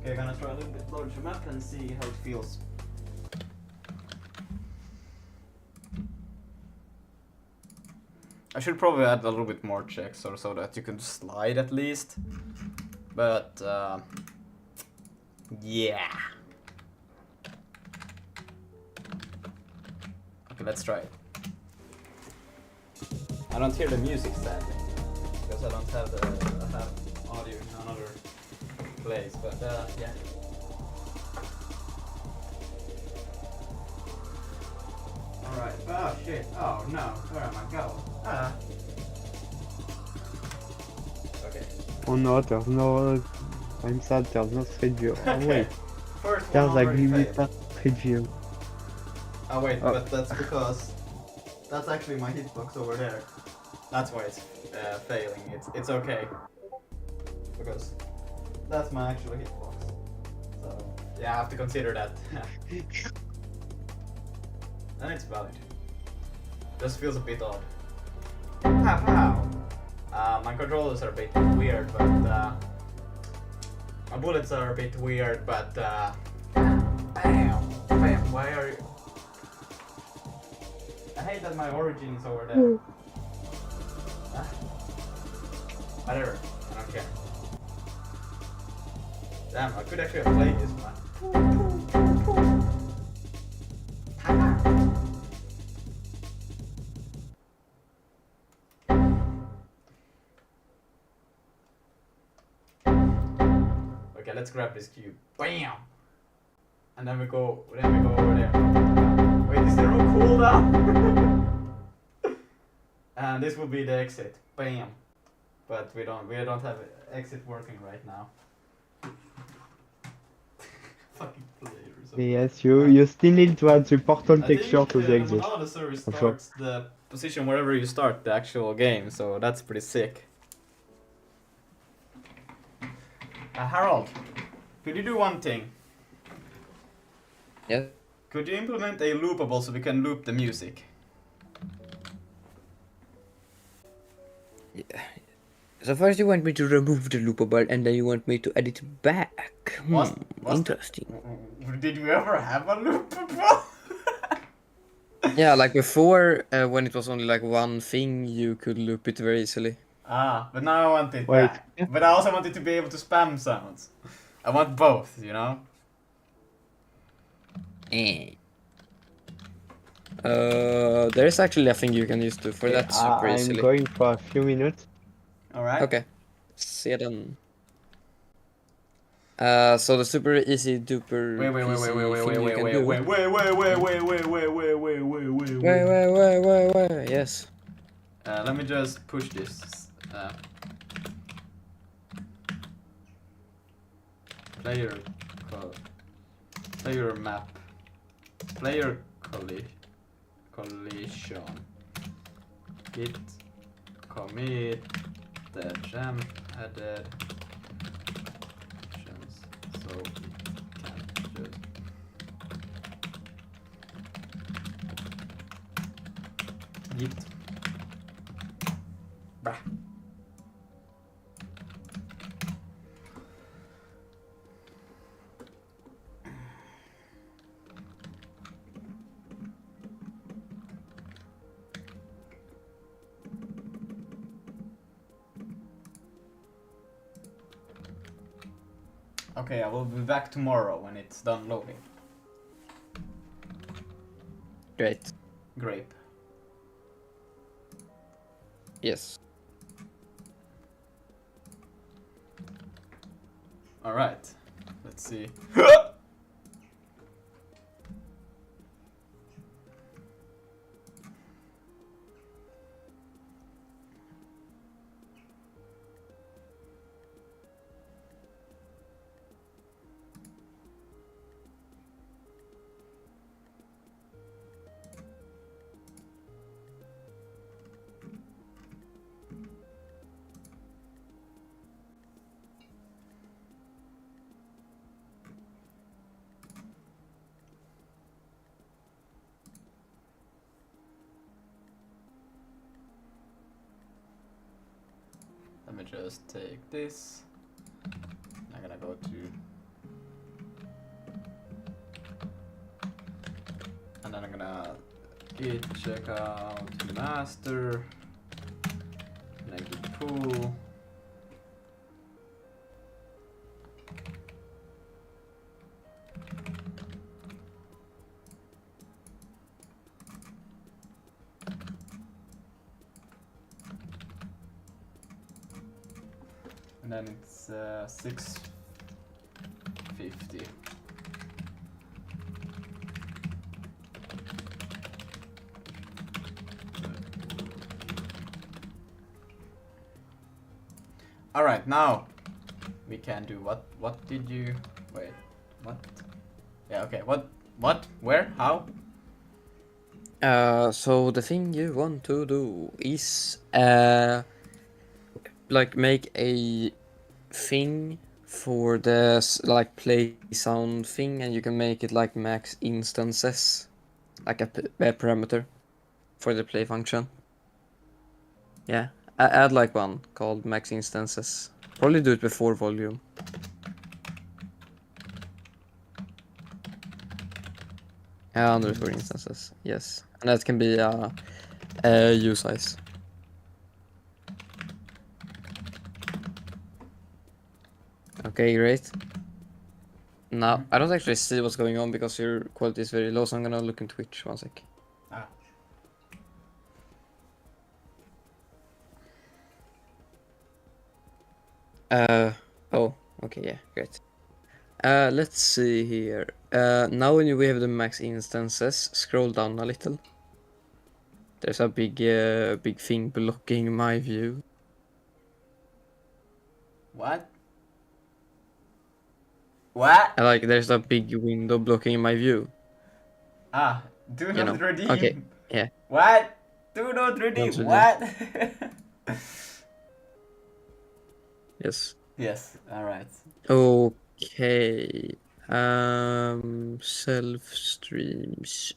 Okay, gonna try a little bit larger map and see how it feels. I should probably add a little bit more checks or so that you can slide at least. But yeah. Okay, let's try it. I don't hear the music sadly because I don't have I have audio in another place, but yeah. Alright, oh shit, oh no, where am I going? Okay. Oh no, there's no. I'm sad, there's no street view. Oh wait, First one there's like already limited failed. street view. Oh wait, Oh. but that's because that's actually my hitbox over there. That's why it's failing. It's okay because that's my actual hitbox. So yeah, I have to consider that. And it's valid. Just feels a bit odd. Pow! My controllers are a bit weird, but my bullets are a bit weird, but bam! Why are you? I hate that my origin is over there. Whatever, I don't care. Damn, I could actually have played this one. Okay, let's grab this cube. Bam! And then we go over there. Wait, is there no cooldown? And this will be the exit. Bam! But we don't have exit working right now. Fucking players. Yes, you still need to add the portal I texture think to the the exit. Monada service For sure. starts the position wherever you start the actual game, so that's pretty sick. Harold, could you do one thing? Yeah. Could you implement a loopable so we can loop the music? Yeah. So first you want me to remove the loopable and then you want me to edit it back. Was Interesting. Did we ever have a loopable? Yeah, like before, when it was only like one thing, you could loop it very easily. Ah, but now I want it Wait. back. But I also want it to be able to spam sounds. I want both, you know? There is actually a thing you can use for that super I'm easily. going for a few minutes. Alright. Okay. See you then. So the super easy duper Wait, yes. let me just push this. Player map. Player collision. Git commit the gem added. So we can just git. Bah. Okay, I will be back tomorrow when it's done loading. Great. Grape. Yes. All right. Let's see. Let me just take this. I'm gonna go to, and then I'm gonna git check out master, git pull. And then it's 650. All right, now we can do what? What did you wait? What? Yeah. Okay. What? Where? How? So the thing you want to do is like make a thing for the like play sound thing, and you can make it like max instances, like a parameter for the play function. Yeah, add like one called max instances. Probably do it before volume. Underscore instances, yes, and that can be U size. Okay, great. Now, I don't actually see what's going on because your quality is very low, so I'm gonna look in Twitch, one sec. Ah. Oh, okay, yeah, great. Let's see here. Now when we have the max instances, scroll down a little. There's a big thing blocking my view. What? What? Like, there's a big window blocking my view. Ah, do You not know. redeem. Okay, yeah. What? Do not redeem. redeem. What? Yes. Yes. All right. Okay. Self streams.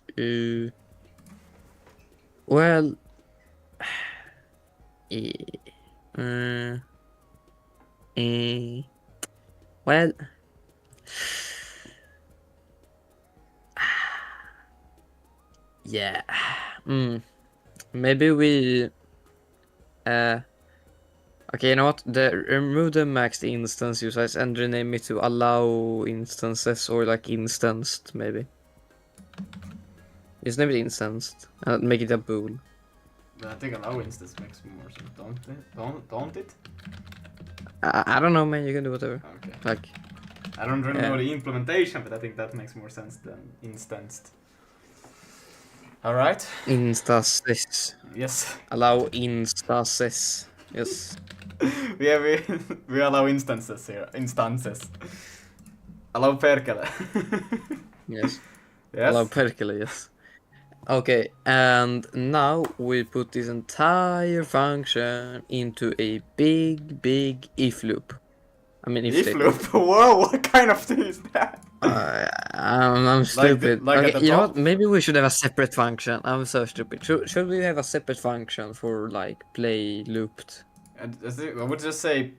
Well. Well. Yeah. Maybe we. Okay, you know what? Remove the maxed instance use size and rename it to allow instances or like instanced, maybe. Just name it instanced and make it a bool. But I think allow instance makes more sense, don't it? I don't know, man. You can do whatever. Okay. Like. I don't really know the implementation, but I think that makes more sense than instanced. All right. Instances. Yes. Allow instances. Yes. we allow instances here. Instances. Allow perkele. Yes. Yes. Allow perkele, yes. Okay, and now we put this entire function into a big if loop. I mean if loop. Whoa! What kind of thing is that? I'm stupid. Like okay, you know what? Maybe we should have a separate function. I'm so stupid. Should we have a separate function for like play looped? I would just say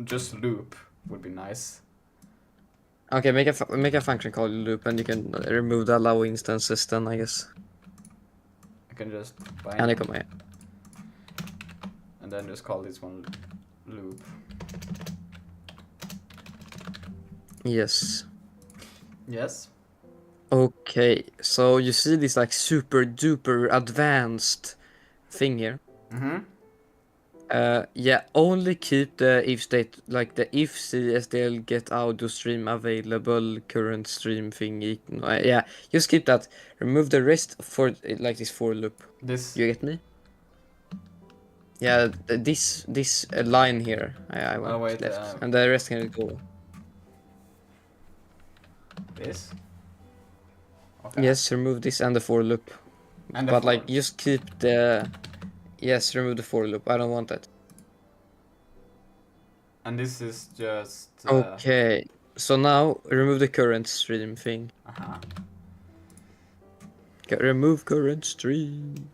just loop would be nice. Okay, make a function called loop, and you can remove the allow instances then, I guess. I can just bind and then just call this one loop. Yes. Yes. Okay, so you see this like super duper advanced thing here. Yeah, only keep the if state, like the if CSDL get audio stream available current stream thingy. Yeah, just keep that. Remove the rest for like this for loop. This. You get me? Yeah, this line here. I want wait, left, and the rest can go. This. Okay. Yes, remove this and the for loop. And the but for. like just keep the. Yes, remove the for loop. I don't want that. And this is just. Okay, so now remove the current stream thing. Uh-huh. Remove current stream.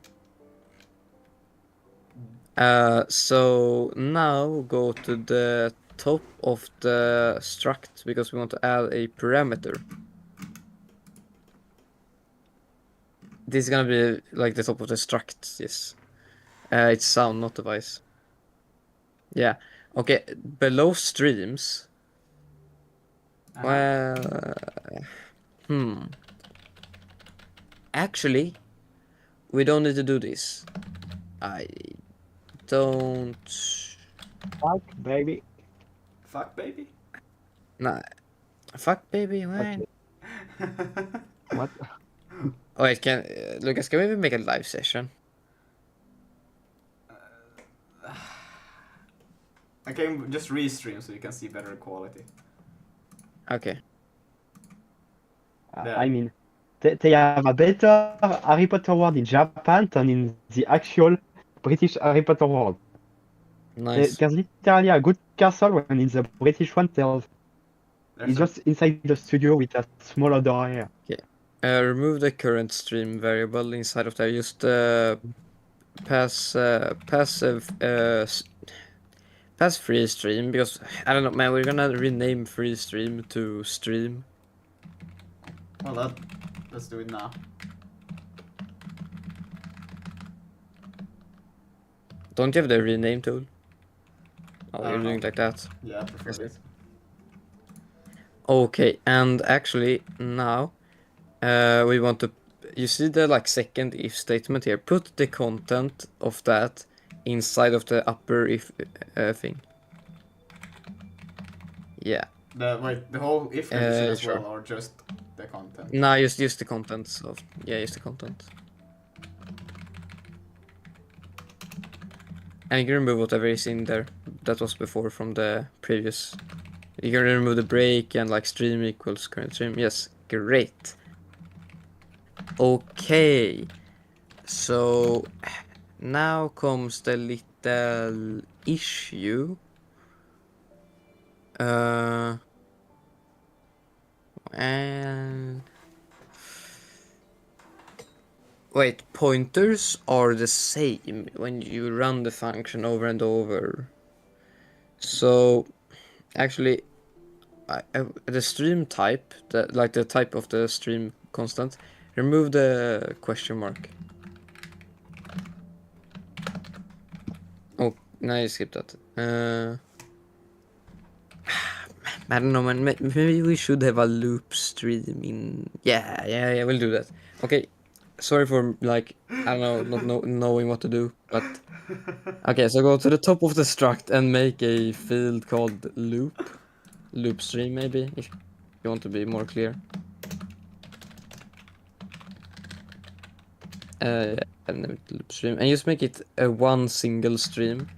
So now go to the top of the struct because we want to add a parameter. This is gonna be like the top of the struct, yes. It's sound, not device. Yeah. Okay, below streams. Well, actually, we don't need to do this. I don't. Fuck, baby. Fuck, baby? Nah. Fuck, baby, man. What? Oh, wait, Lucas, can we maybe make a live session? I can just restream so you can see better quality. Okay. I mean, they have a better Harry Potter world in Japan than in the actual British Harry Potter world. Nice. There's literally a good castle when in the British one it's just inside the studio with a smaller door here. Okay. Remove the current stream variable inside of there. Just pass free stream because I don't know, man. We're gonna rename free stream to stream. Well, let's do it now. Don't you have the rename tool? Oh, you're doing it like that. Yeah, I prefer it. Okay, and actually now we want to. You see the like second if statement here. Put the content of that inside of the upper if thing. Yeah. The whole if condition as sure. well, or just the content? No, just the content of just the content. And you can remove whatever is in there that was before from the previous. You can remove the break and like stream equals current stream. Yes, great. Okay, so now comes the little issue. And wait, pointers are the same when you run the function over and over. So actually, the stream type, the type of the stream constant, remove the question mark. Oh, now you skip that. I don't know, man. Maybe we should have a loop stream in. Yeah, we'll do that. Okay, sorry for like I don't know, not knowing what to do, but okay. So go to the top of the struct and make a field called loop stream, maybe if you want to be more clear. And loop stream, and just make it a one single stream.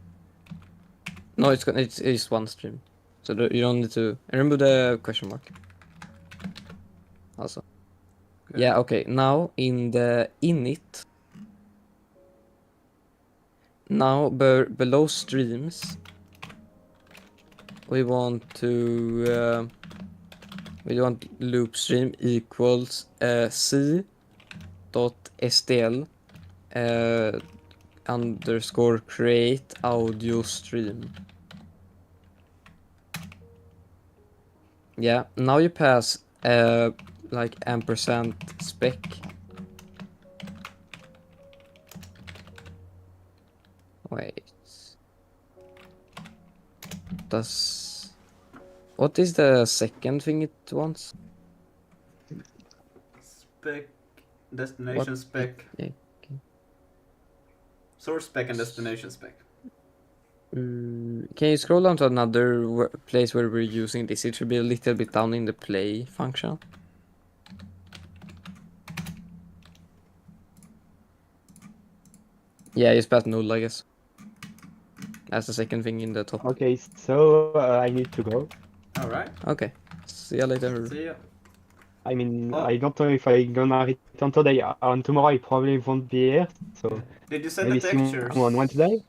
No, it's one stream. So you don't need to remove the question mark. Also. Okay. Yeah, okay. Now in the init. Now below streams. We want loop stream equals c.stl underscore create audio stream. Yeah, now you pass like ampersand spec. Wait. What is the second thing it wants? Spec, destination what? spec. Yeah. Source spec and destination spec. Can you scroll down to another place where we're using this? It should be a little bit down in the play function. Yeah, just past null, I guess. That's the second thing in the top. Okay, so I need to go. Alright. Okay. See you later. See ya. I mean, Oh. I don't know if I gonna return today. On tomorrow I probably won't be here, so Did you send maybe the see you textures? on Wednesday.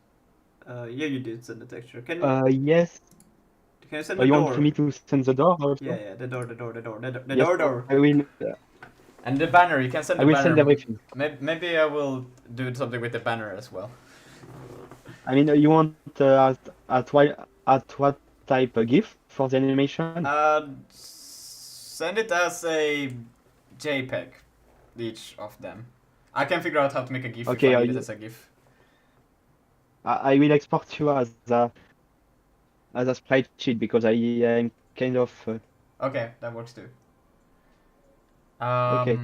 Yeah, you did send the texture. Can Yes. you send the You door? want me to send the door also? Yeah, the door. The Yes, door. I will. And the banner, you can send I the will banner. send everything. Maybe I will do something with the banner as well. I mean, you want at what type of GIF for the animation? Send it as a JPEG, each of them. I can figure out how to make a GIF Okay, if I need it as a GIF. I will export you as a sprite sheet because I am kind of Okay, that works too. okay.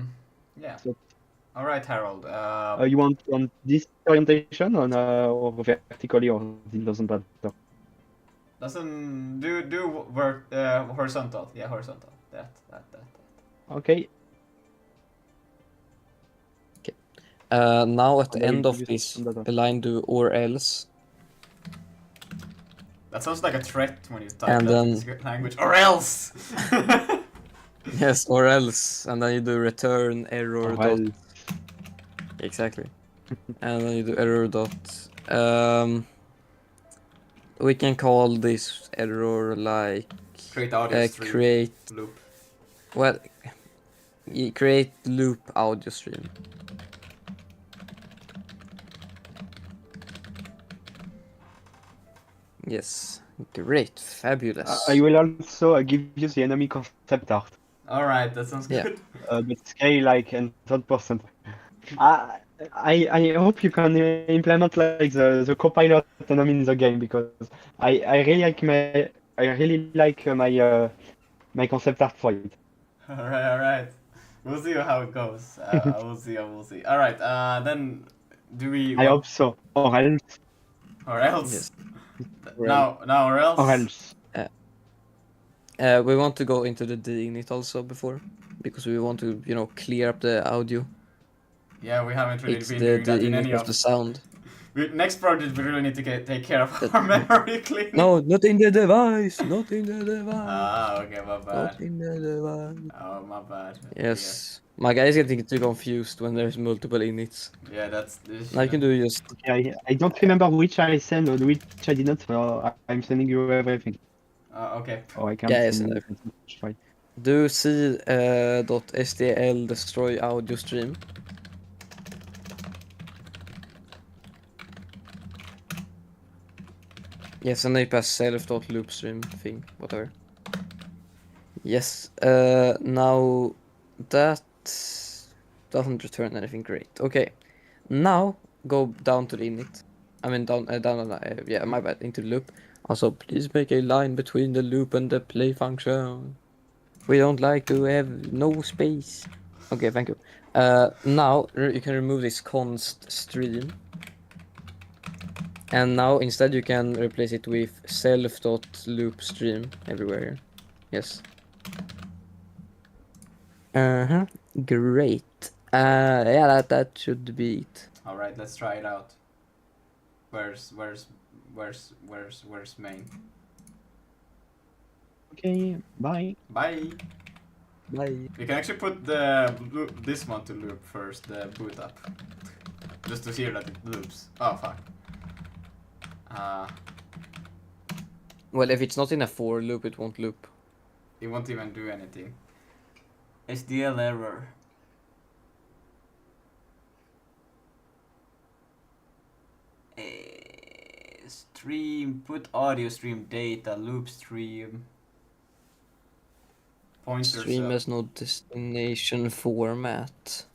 Yeah. So, All right, Harold. you want on this orientation on or vertically, or it doesn't matter? Doesn't do work horizontal? Yeah, horizontal. That. Okay. Okay. Now at the And I will end of use this some data. line, do or else. That sounds like a threat when you type And that in then- this language. Or else. Yes, or else, and then you do return error Or dot. else. Exactly. And then you do error dot. We can call this error like Create audio stream. create Loop. well, create loop audio stream. Yes, great, fabulous. I will also give you the enemy concept art. All right, that sounds Yeah. good. But scale like 100%. I hope you can implement like the copilot enemy in the game, because I really like my concept art for it. All right. We'll see how it goes. We'll see. All right. Then do we? I hope so. Or else. Or else. Yes. Now or else. Or else. We want to go into the deinit also before, because we want to, clear up the audio. Yeah, we haven't really It's been the doing that in deinit any of of the sound. Next project, we really need to take care of our memory cleaning. No, not in the device. Not in the device. Ah, okay, my bad. Not in the device. Oh, my bad. Yes. My guy is getting too confused when there's multiple inits. Yeah, that's this. Now you can do just. Okay, I don't remember which I sent or which I did not, so I'm sending you everything. Okay. Oh, I can't Yeah, send yes, you everything. Do c.stl destroy audio stream. Yes, and then you pass self.loop stream thing, whatever. Yes, now that doesn't return anything great. Okay, now go down to the init. I mean yeah, my bad, into the loop. Also, please make a line between the loop and the play function. We don't like to have no space. Okay, thank you. Now you can remove this const stream. And now instead you can replace it with self.loop stream everywhere. Yes. Great. Yeah, that should be it. All right, let's try it out. Where's main? Okay, bye. Bye. Bye. We can actually put this one to loop first, the boot up, just to hear that it loops. Oh fuck. Well, if it's not in a for loop, it won't loop. It won't even do anything. SDL error. Stream, put audio stream data, loop stream. Pointers Stream up. has no destination format.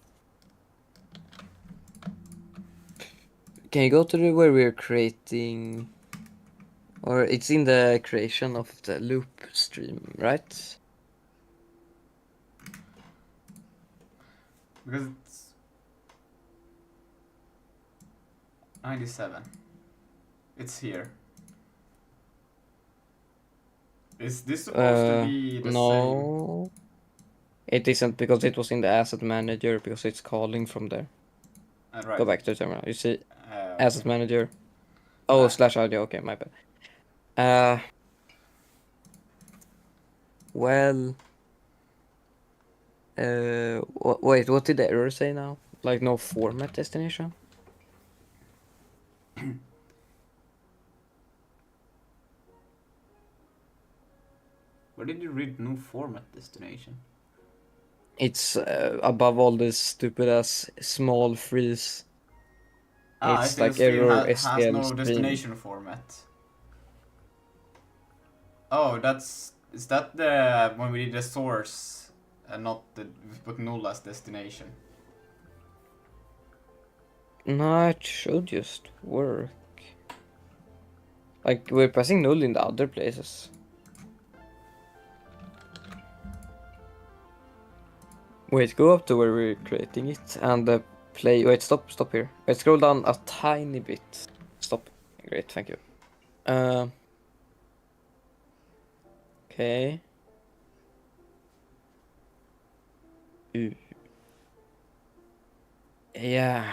Can you go to where we're creating, or it's in the creation of the loop stream, right? Because it's 97. It's here. Is this supposed to be the same? No. It isn't because it was in the asset manager because it's calling from there. Right. Go back to the terminal. You see Okay. asset manager. Oh, Ah. slash audio. Okay, my bad. Well. Wait, what did the error say now? Like no format destination? Where did you read new format destination? It's above all this stupid ass small freeze. Ah, I It's think the like stream error has STL no stream. destination format. Oh, is that the when we did the source and not the we put null as destination? No, it should just work. Like we're pressing null in the other places. Wait, go up to where we're creating it and play. Wait, stop here. Wait, scroll down a tiny bit. Stop. Great, thank you. Okay. Yeah.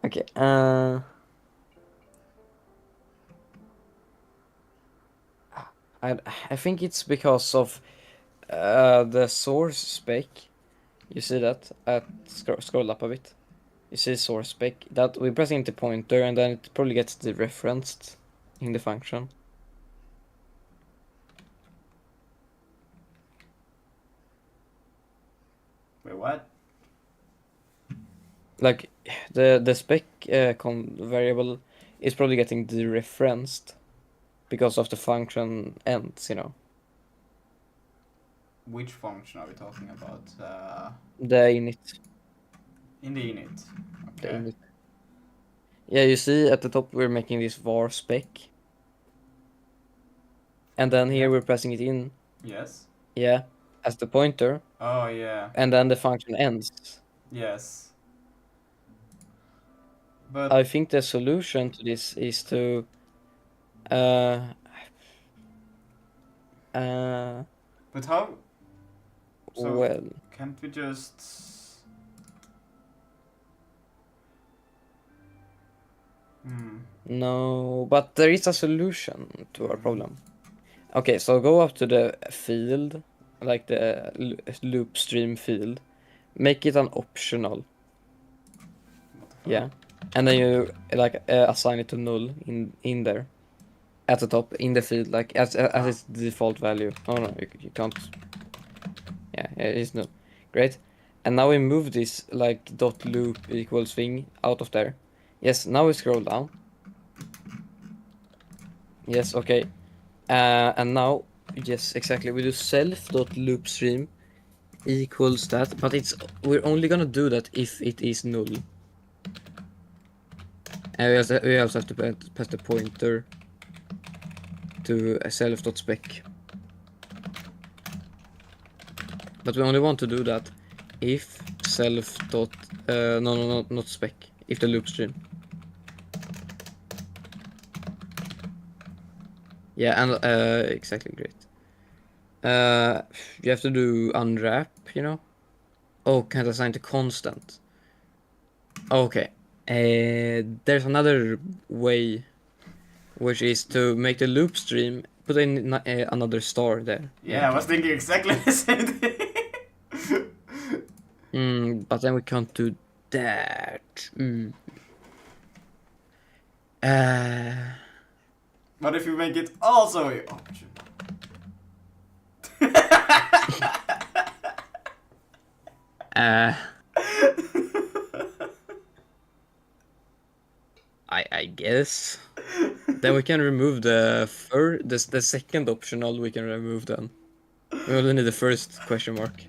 Okay. I think it's because of the source spec. You see that? Scroll up a bit. You see source spec. That we're pressing the pointer and then it probably gets dereferenced in the function. Wait, what? Like the spec variable is probably getting dereferenced because of the function ends, you know. Which function are we talking about? The init. In the init. The Okay. init. Yeah, you see at the top we're making this var spec. And then here we're pressing it in. Yes. Yeah, as the pointer. Oh yeah. And then the function ends. Yes. But I think the solution to this is to but how? So well, can't we just? no, but there is a solution to our problem. Okay, so go up to the field, like the loop stream field, make it an optional. Yeah, and then you like assign it to null in there, at the top in the field, like as its default value. Oh no, you can't. Yeah, it's null. Great. And now we move this like dot loop equals thing out of there. Yes, now we scroll down. Yes, okay. And now, yes, exactly. We do self dot loop stream equals that, but we're only gonna do that if it is null. And we also have to pass the pointer to self dot spec. But we only want to do that if self dot no, not spec. If the loop stream. Yeah, and exactly, great. You have to do unwrap, you know. Oh, can't assign to constant. Okay. There's another way, which is to make the loop stream, put in another star there. Yeah, I was thinking exactly the same thing. But then we can't do that. What if you make it also? Oh, I guess. Then we can remove the second optional. We can remove then. We only need the first question mark.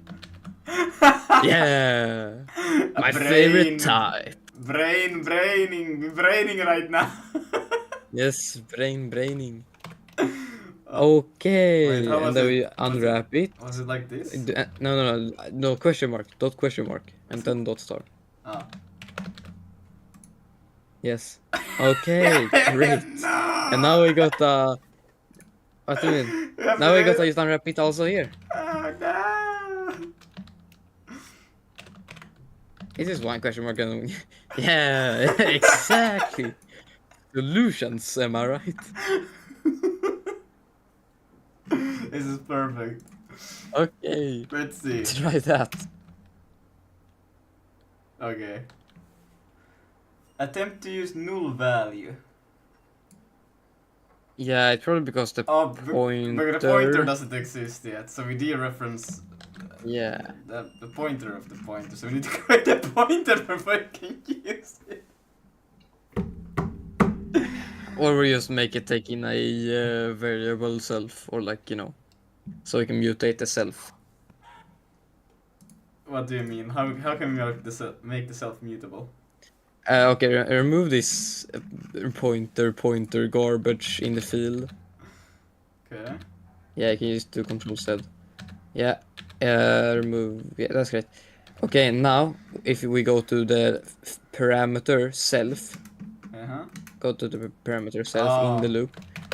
Yeah, my favorite type. Braining right now. Yes, braining. Okay, Wait, how and was then it? we unwrap it. Was it like this? No, question mark, dot question mark, and then dot star. Ah. Yes. Okay, great. No! And now we got what do you mean? We have Now to we got wait. to just unwrap it also here. Oh no! This is one question mark and yeah, exactly. Solutions, am I right? This is perfect. Okay. Let's see. Try that. Okay. Attempt to use null value. Yeah, it's probably because the But the pointer pointer. doesn't exist yet, so we dereference Yeah. the pointer of the pointer, so we need to create a pointer before we can use it. Or we just make it take in a variable self, or like, so we can mutate the self. What do you mean? How can we make the self mutable? Okay, remove this pointer garbage in the field. Okay. Yeah, you can just do control Z. Yeah, remove. Yeah, that's great. Okay, now if we go to the parameter self, go to the parameter self in the loop,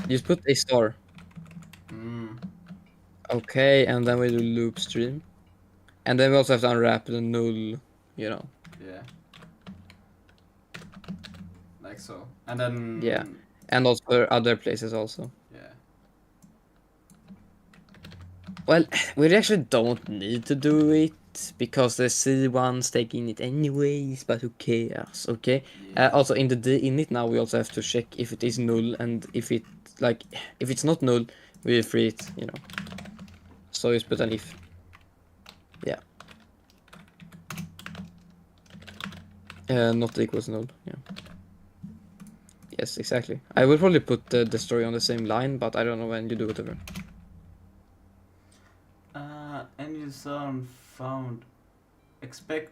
just put a star. Okay, and then we do loop stream, and then we also have to unwrap the null, Yeah. Like so, and then. Yeah, and also other places also. Yeah. Well, we actually don't need to do it because the C one's taking it anyways, but who cares, okay? Yeah. Also in the init now we also have to check if it is null, and if it's not null, we free it, So just put an if. Yeah. Not equals null, yeah. Yes, exactly. I will probably put the story on the same line, but I don't know when you do whatever. End user found expected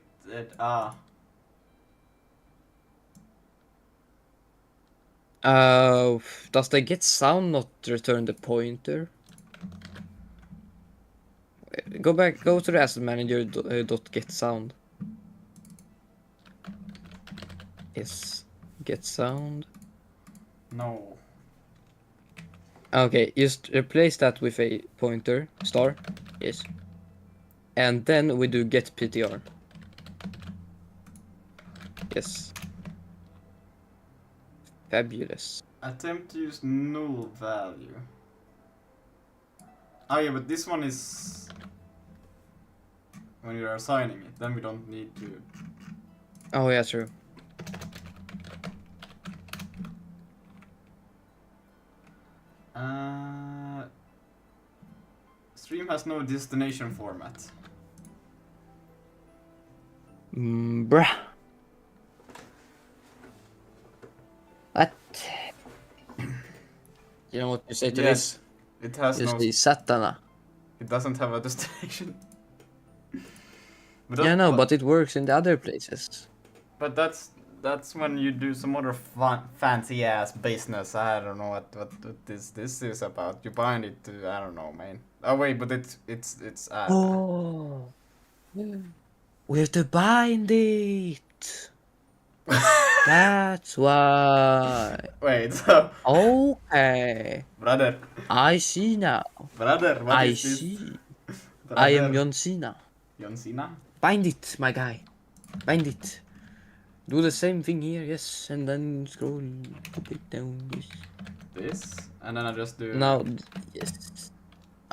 Does the get sound not return the pointer? Go to the asset manager dot get sound. Yes, get sound. No. Okay, just replace that with a pointer star. Yes. And then we do get PTR. Yes. Fabulous. Attempt to use null value. Oh yeah, but this one is when you're assigning it, then we don't need to. Oh yeah, true. Stream has no destination format. Bruh. What? You know what you say to Yes, this? it has You no. say Satana. It doesn't have a destination. Yeah, no, but it works in the other places. But that's when you do some other fancy ass business. I don't know what this is about. You bind it to, I don't know, man. Oh wait, but it's Oh, we have to bind it. That's why. Wait, so. Okay. Brother. I see now. Brother, what I is this? see. Brother. I am John Cena. John Cena? Bind it, my guy. Bind it. Do the same thing here, yes, and then scroll a bit down, yes. This, and then I just do. Now, yes.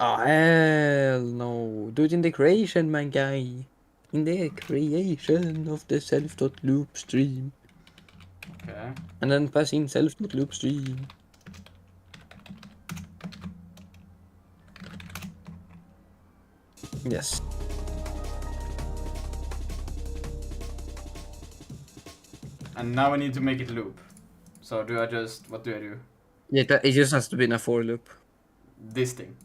Oh hell no! Do it in the creation, my guy. In the creation of the self.loop stream. Okay. And then pass in self.loop stream. Yes. And now I need to make it loop. So what do I do? Yeah, it just has to be in a for loop. This thing.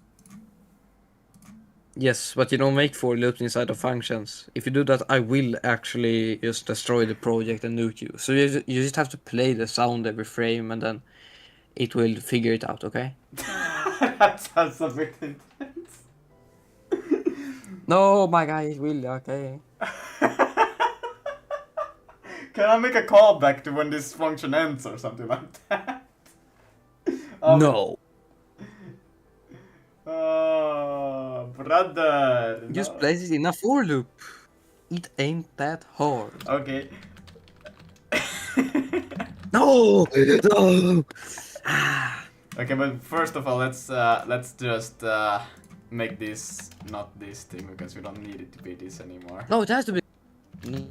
Yes, but you don't make for loops inside of functions. If you do that, I will actually just destroy the project and nuke you. So you just have to play the sound every frame, and then it will figure it out, okay? That sounds a bit intense. No, my guy is really okay. Can I make a callback to when this function ends or something like that? No. Oh, brother. Just No. place it in a for loop. It ain't that hard. Okay. No! No! Okay, but first of all, let's just make this not this thing because we don't need it to be this anymore. No, it has to be.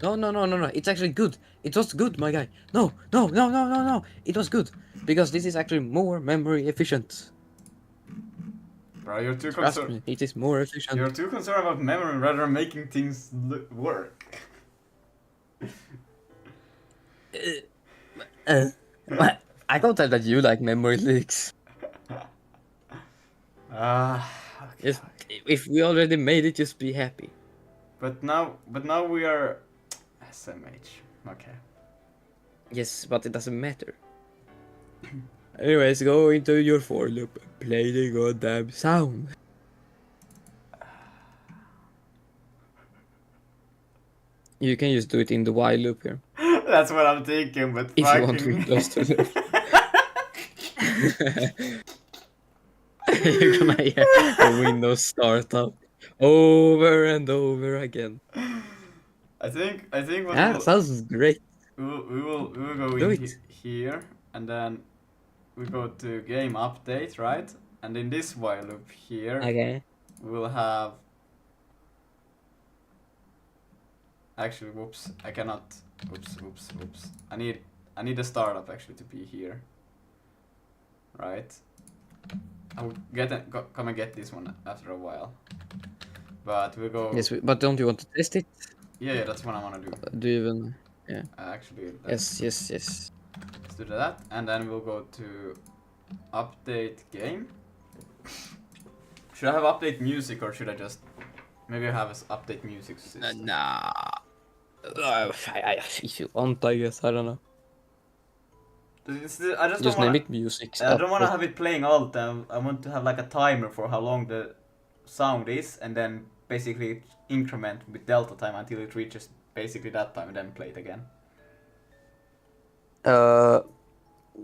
No, no, no, no, no. It's actually good. It was good, my guy. No, no, no, no, no, no. It was good. Because this is actually more memory efficient. Bro, you're too Trust concerned. me, it is more efficient. You're too concerned about memory rather than making things work. I don't tell that you like memory leaks. Okay. If we already made it, just be happy. But now we are SMH. Okay. Yes, but it doesn't matter. Anyways, go into your for loop. Play the goddamn sound. You can just do it in the while loop here. That's what I'm thinking, but If fucking... you want Windows to loop. You're gonna hear a Windows startup over and over again. I think what Yeah, sounds great. we will go Do in it. here and then we go to game update, right? And in this while loop here, Okay. we will have. Actually, whoops! I cannot. Whoops! I need the startup actually to be here. Right. I'll come and get this one after a while. But we'll go. Yes, but don't you want to test it? Yeah, that's what I want to do. Do you even? Yeah. Actually. Yes. Let's do that, and then we'll go to update game. Should I have update music or should I just maybe I have an update music system? Nah. If you want, I guess. I don't know. I just Just don't name wanna, it music. I don't want to have it playing all the time. I want to have like a timer for how long the sound is, and then basically increment with delta time until it reaches basically that time, and then play it again.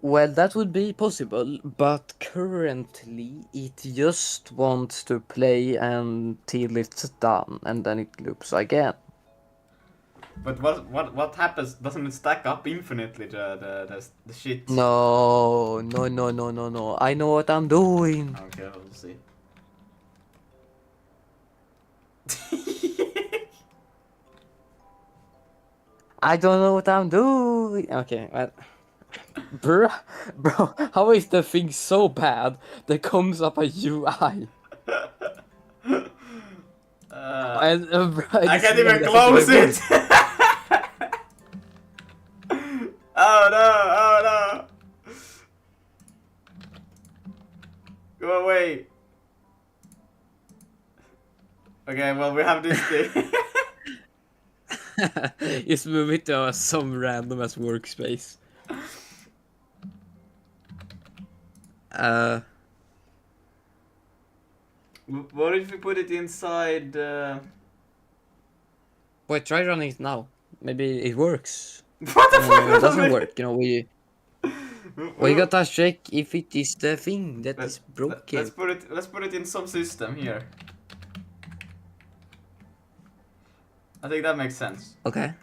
Well, that would be possible, but currently it just wants to play until it's done, and then it loops again. But what happens? Doesn't it stack up infinitely the shit? No. I know what I'm doing. Okay, we'll see. I don't know what I'm doing. Okay, well, bro, how is the thing so bad that comes up a UI? Bro, I can't even close it. Oh no! Go away. Okay, well we have this thing. Just move it to some random ass workspace. What if we put it inside? Wait, try running it now. Maybe it works. What the fuck? It doesn't work. You know, we gotta check if it is the thing that is broken. Let's put it in some system here. I think that makes sense. Okay.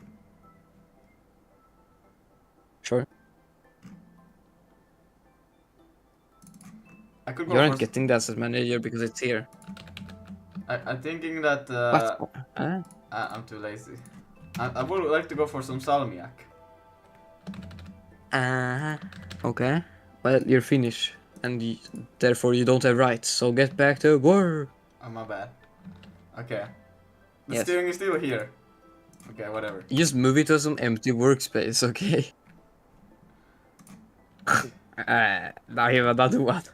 Sure. I could go You aren't for... getting the asset manager because it's here. I'm thinking that What? Huh? I'm too lazy. I would like to go for some salmiak. Okay. Well, you're finished, and therefore you don't have rights. So get back to work. Oh my bad. Okay. The Yes. steering is still here. Okay, whatever. Just move it to some empty workspace, okay? Now you have another one.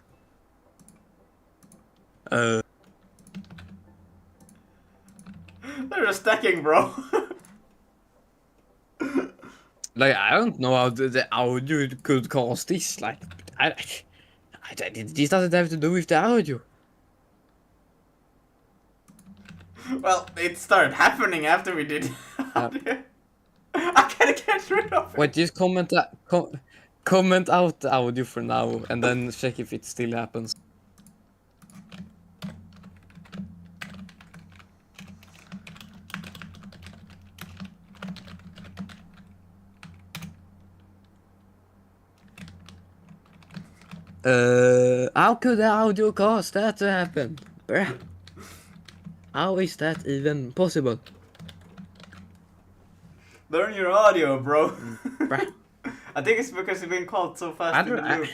They're stacking, bro. Like, I don't know how the audio could cause this. Like, This doesn't have to do with the audio. Well, it started happening after we did. I can't get rid of it. Wait, just comment out the audio for now, and then check if it still happens. How could the audio cause that to happen? Bruh. How is that even possible? Learn your audio, bro. Bruh. I think it's because you've been called so fast in the loop.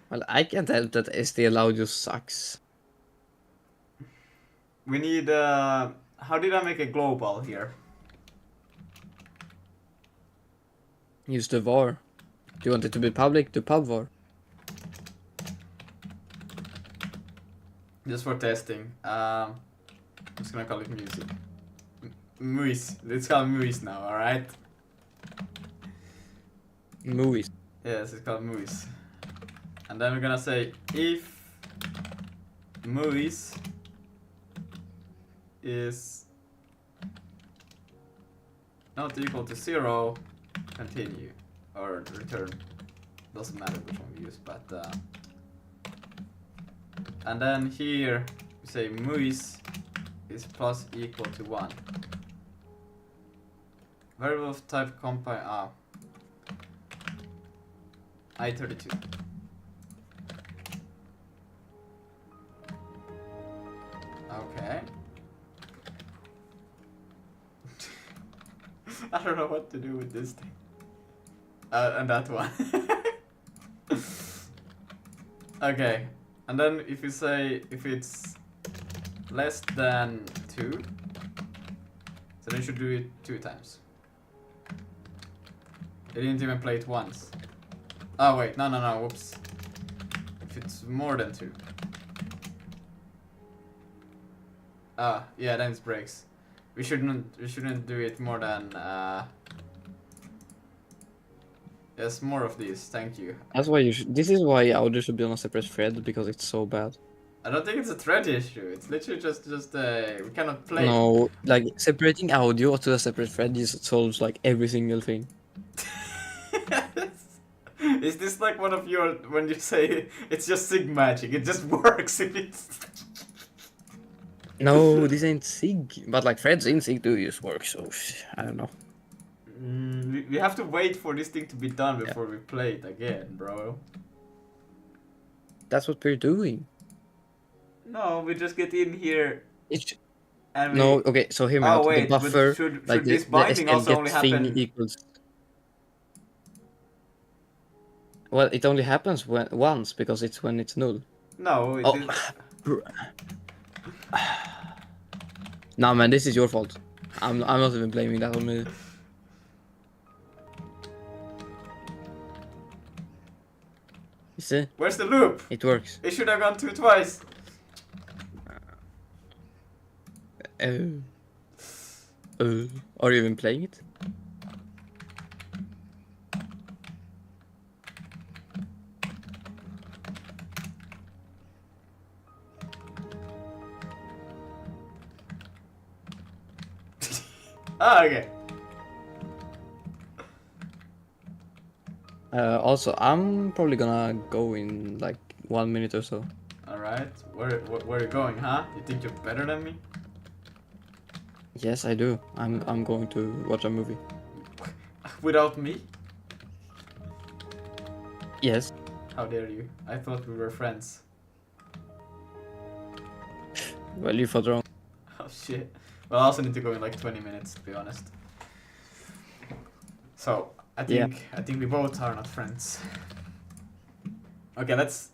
Well, I can't help that STL audio sucks. We need, how did I make a global here? Use the var. Do you want it to be public? Do pub var. Just for testing. I'm just gonna call it music. Movies. It's called movies now, alright? Movies. Yes, it's called movies. And then we're gonna say if movies is not equal to 0, continue. Or return. Doesn't matter which one we use, but and then here we say movies is plus equal to 1. Variable of type compile I32. Okay. I don't know what to do with this thing. And that one. Okay. And then if you say if it's less than 2, so then you should do it 2 times. It didn't even play it once. Oh wait, no, whoops. If it's more than 2. Ah, yeah, then it breaks. We shouldn't do it more than yes, more of these, thank you. That's why you should. This is why audio should be on a separate thread, because it's so bad. I don't think it's a thread issue. It's literally just we cannot play. No, like separating audio to a separate thread just solves like every single thing. Is this like one of your when you say it's just Sig magic? It just works if it's. No, this ain't Sig, but like threads in Sig do just work. So I don't know. We have to wait for this thing to be done before we play it again, bro. That's what we're doing. No, we just get in here. And no, okay. So hear me out. Wait, the buffer, should like this the binding SL also only get thing happen? equals. Well, it only happens once because it's when it's null. No. It is... Nah, man, this is your fault. I'm not even blaming that on me. You see? Where's the loop? It works. It should have gone 2 twice. Are you even playing it? Ah, okay. Also, I'm probably gonna go in like 1 minute or so. Alright. Where are you going, huh? You think you're better than me? Yes, I do. I'm going to watch a movie. Without me? Yes. How dare you? I thought we were friends. Well, you thought wrong. Oh shit. Well, I also need to go in like 20 minutes, to be honest. So, I think we both are not friends. Okay, let's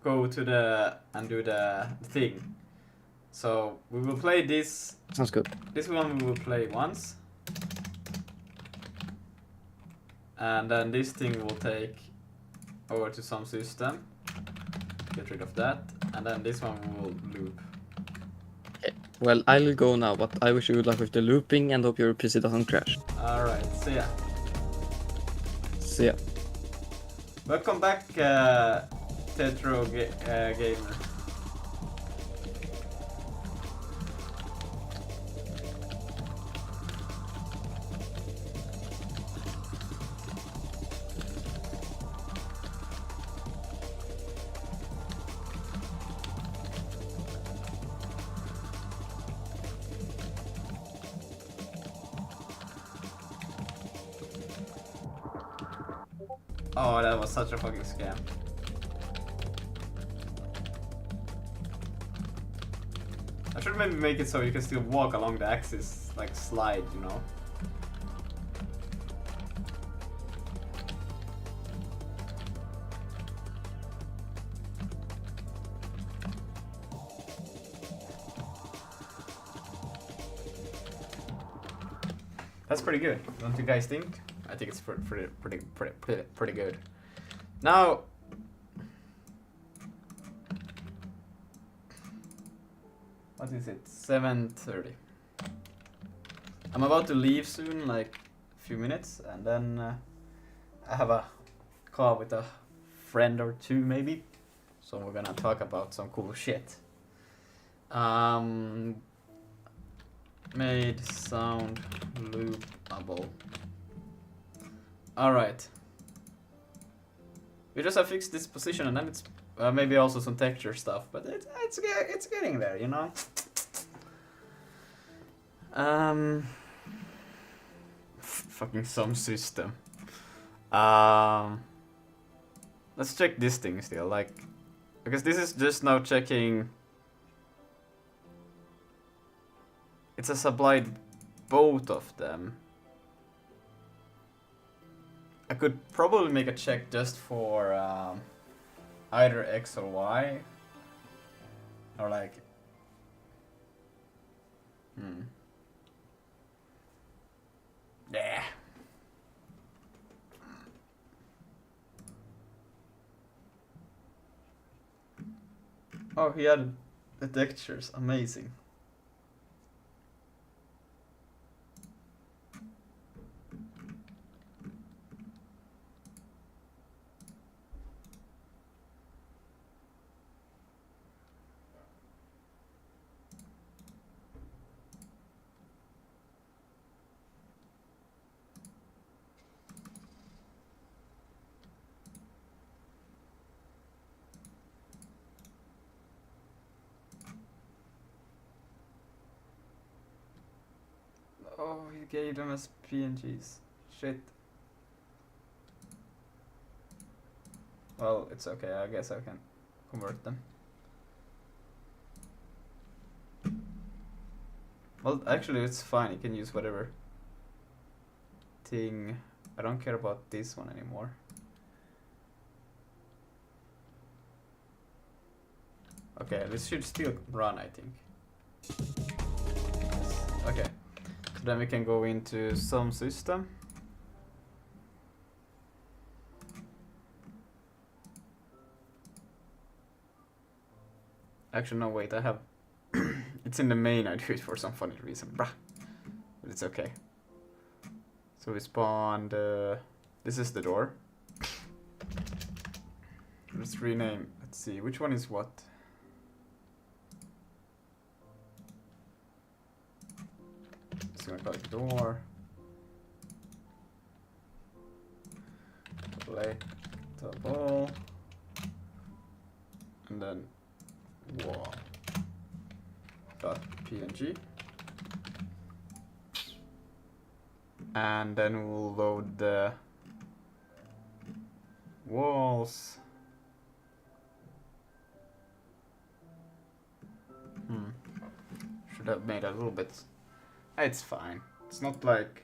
go to and do the thing. So, we will play this. Sounds good. This one we will play once. And then this thing will take over to some system. Get rid of that. And then this one we will loop. Okay. Well, I'll go now, but I wish you good luck with the looping and hope your PC doesn't crash. Alright, see ya. See ya. Welcome back, Tetro Gamer. Oh, that was such a fucking scam. I should maybe make it so you can still walk along the axis, like slide, you know? That's pretty good, don't you guys think? I think it's pretty good. Now, what is it? 7:30. I'm about to leave soon, like a few minutes, and then I have a call with a friend or two maybe. So we're gonna talk about some cool shit. Made sound loopable. Alright. We just have fixed this position, and then it's maybe also some texture stuff, but it's getting there, you know? Fucking some system. Let's check this thing still, like, because this is just now checking. It's a supplied both of them. I could probably make a check just for either X or Y. Or like... Yeah. Oh, he added the textures. Amazing. Oh, he gave them as PNGs. Shit. Well, it's okay. I guess I can convert them. Well, actually, it's fine. You can use whatever thing. I don't care about this one anymore. Okay, this should still run, I think. Yes. Okay. So then we can go into some system. Actually, no, wait, I have... It's in the main, I do it for some funny reason. Bruh. But it's okay. So we spawned... this is the door. Let's rename... Let's see, which one is what? Just gonna call it door. Collectible. And then wall. .png. And then we'll load the walls. Should have made a little bit. It's fine. It's not like.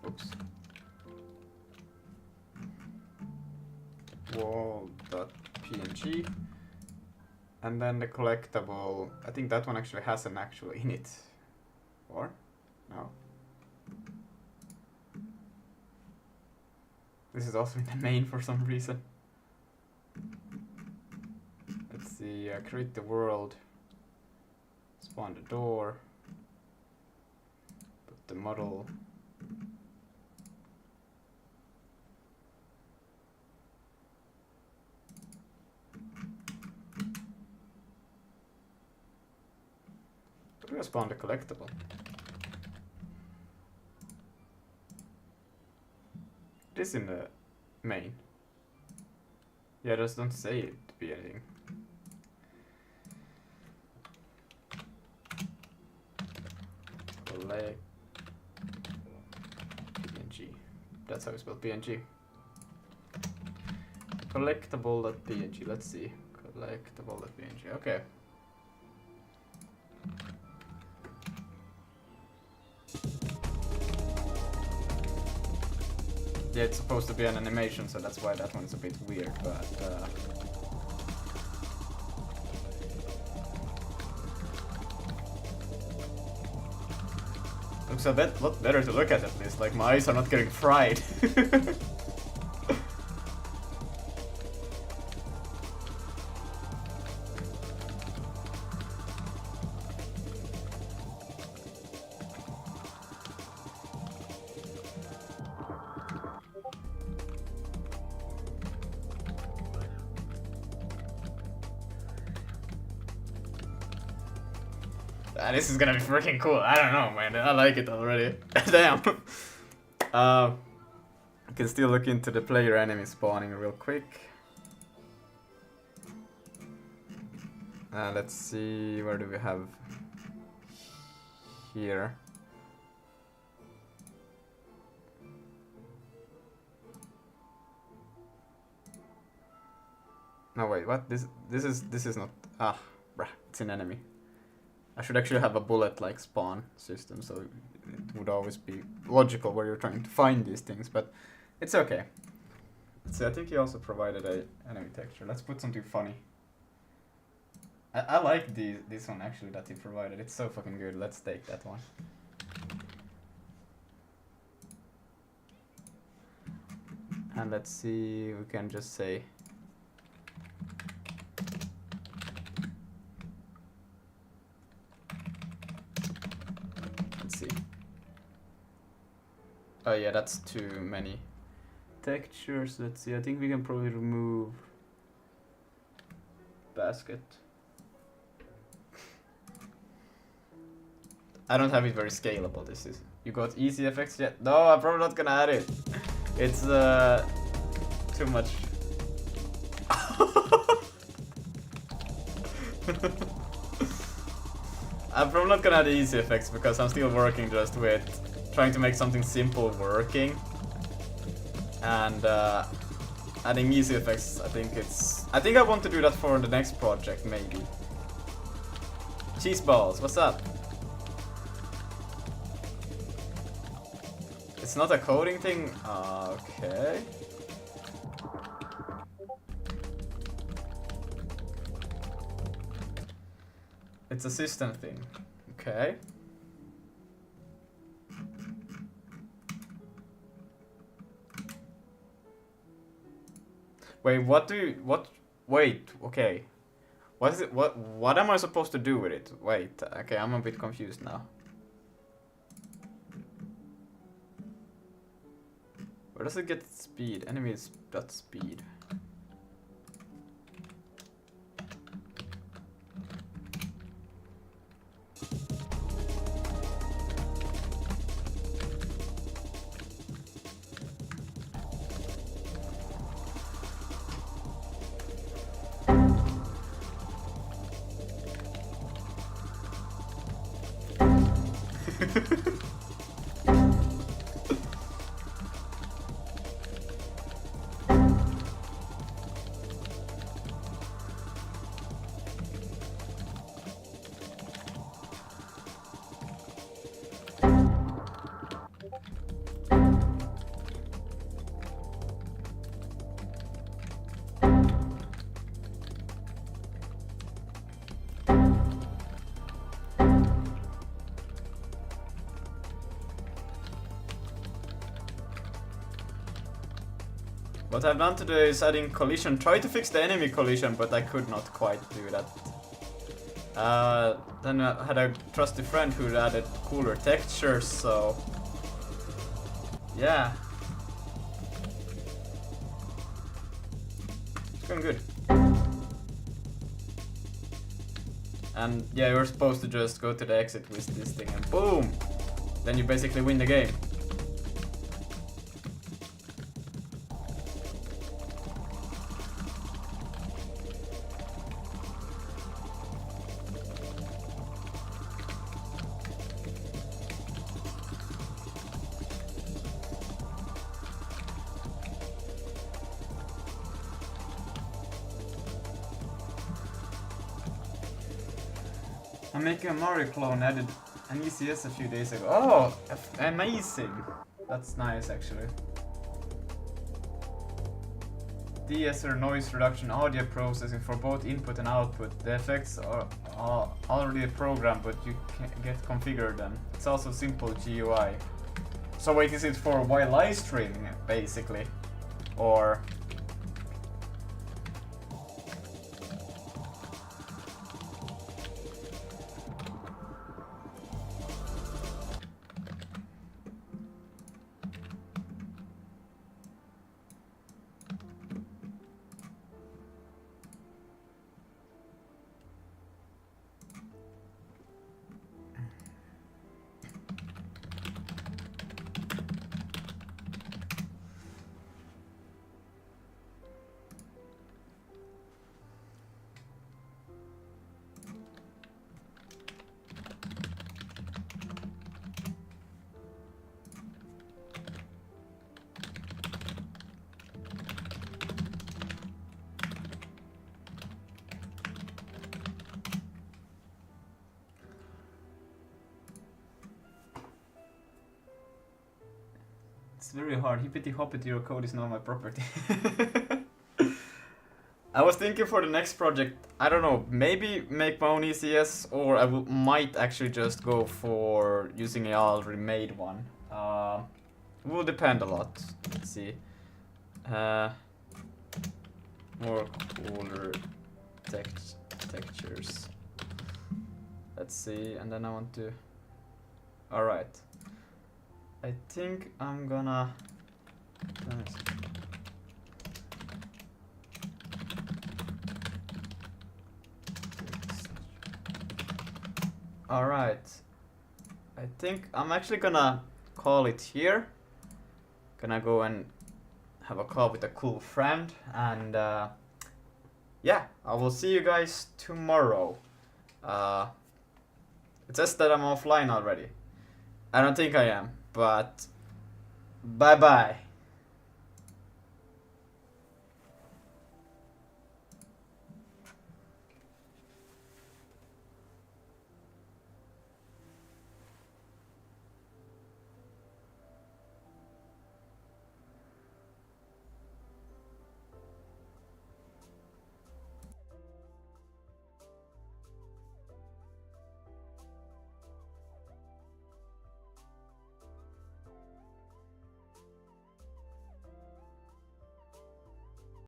Oops. Wall.png. And then the collectible. I think that one actually has an actual init. Or? No. This is also in the main for some reason. Let's see, create the world. Spawn the door. Put the model. We're gonna spawn the collectible. It is in the main. Yeah, just don't say it to be anything. Collect PNG. That's how you spell PNG. Collectible.png. Let's see. Collectible.png. Okay. Yeah, it's supposed to be an animation, so that's why that one's a bit weird, but looks a lot better to look at least, like my eyes are not getting fried. This is gonna be freaking cool. I don't know, man. I like it already. Damn. I can still look into the player enemy spawning real quick. Let's see, where do we have here? No, wait, what? This is not. Ah, bruh, it's an enemy. I should actually have a bullet-like spawn system, so it would always be logical where you're trying to find these things, but it's okay. Let's see, I think he also provided a enemy texture. Let's put something funny. I like this one actually that he provided. It's so fucking good. Let's take that one. And let's see, we can just say oh yeah, that's too many textures. Let's see, I think we can probably remove basket. I don't have it very scalable. This is. You got easy effects yet? No, I'm probably not gonna add it. It's too much. I'm probably not gonna add easy effects because I'm still working just with trying to make something simple working, and adding easy effects. I think I want to do that for the next project, maybe. Cheese balls, what's up? It's not a coding thing. Okay. It's a system thing. Okay. Wait, wait, okay. What is it, what am I supposed to do with it? Wait, okay, I'm a bit confused now. Where does it get speed? Enemies dot speed. What I've done today is adding collision. Try to fix the enemy collision, but I could not quite do that. Then I had a trusty friend who added cooler textures, so yeah. It's going good. And yeah, you're supposed to just go to the exit with this thing and boom! Then you basically win the game. I'm making a Mario clone, added an ECS a few days ago. Oh, amazing! That's nice actually. De-esser noise reduction audio processing for both input and output. The effects are already programmed, but you can get configured them. It's also simple GUI. So wait, is it for while live streaming basically? Or... It's very hard. Hippity hoppity, your code is not my property. I was thinking for the next project, I don't know, maybe make my own ECS, or I might actually just go for using an already made one. It will depend a lot. Let's see. More cooler textures. Let's see, and then I want to... Alright. I think I'm gonna... Alright. I think I'm actually gonna call it here. Gonna go and have a call with a cool friend, and yeah, I will see you guys tomorrow. It says that I'm offline already. I don't think I am, but bye bye.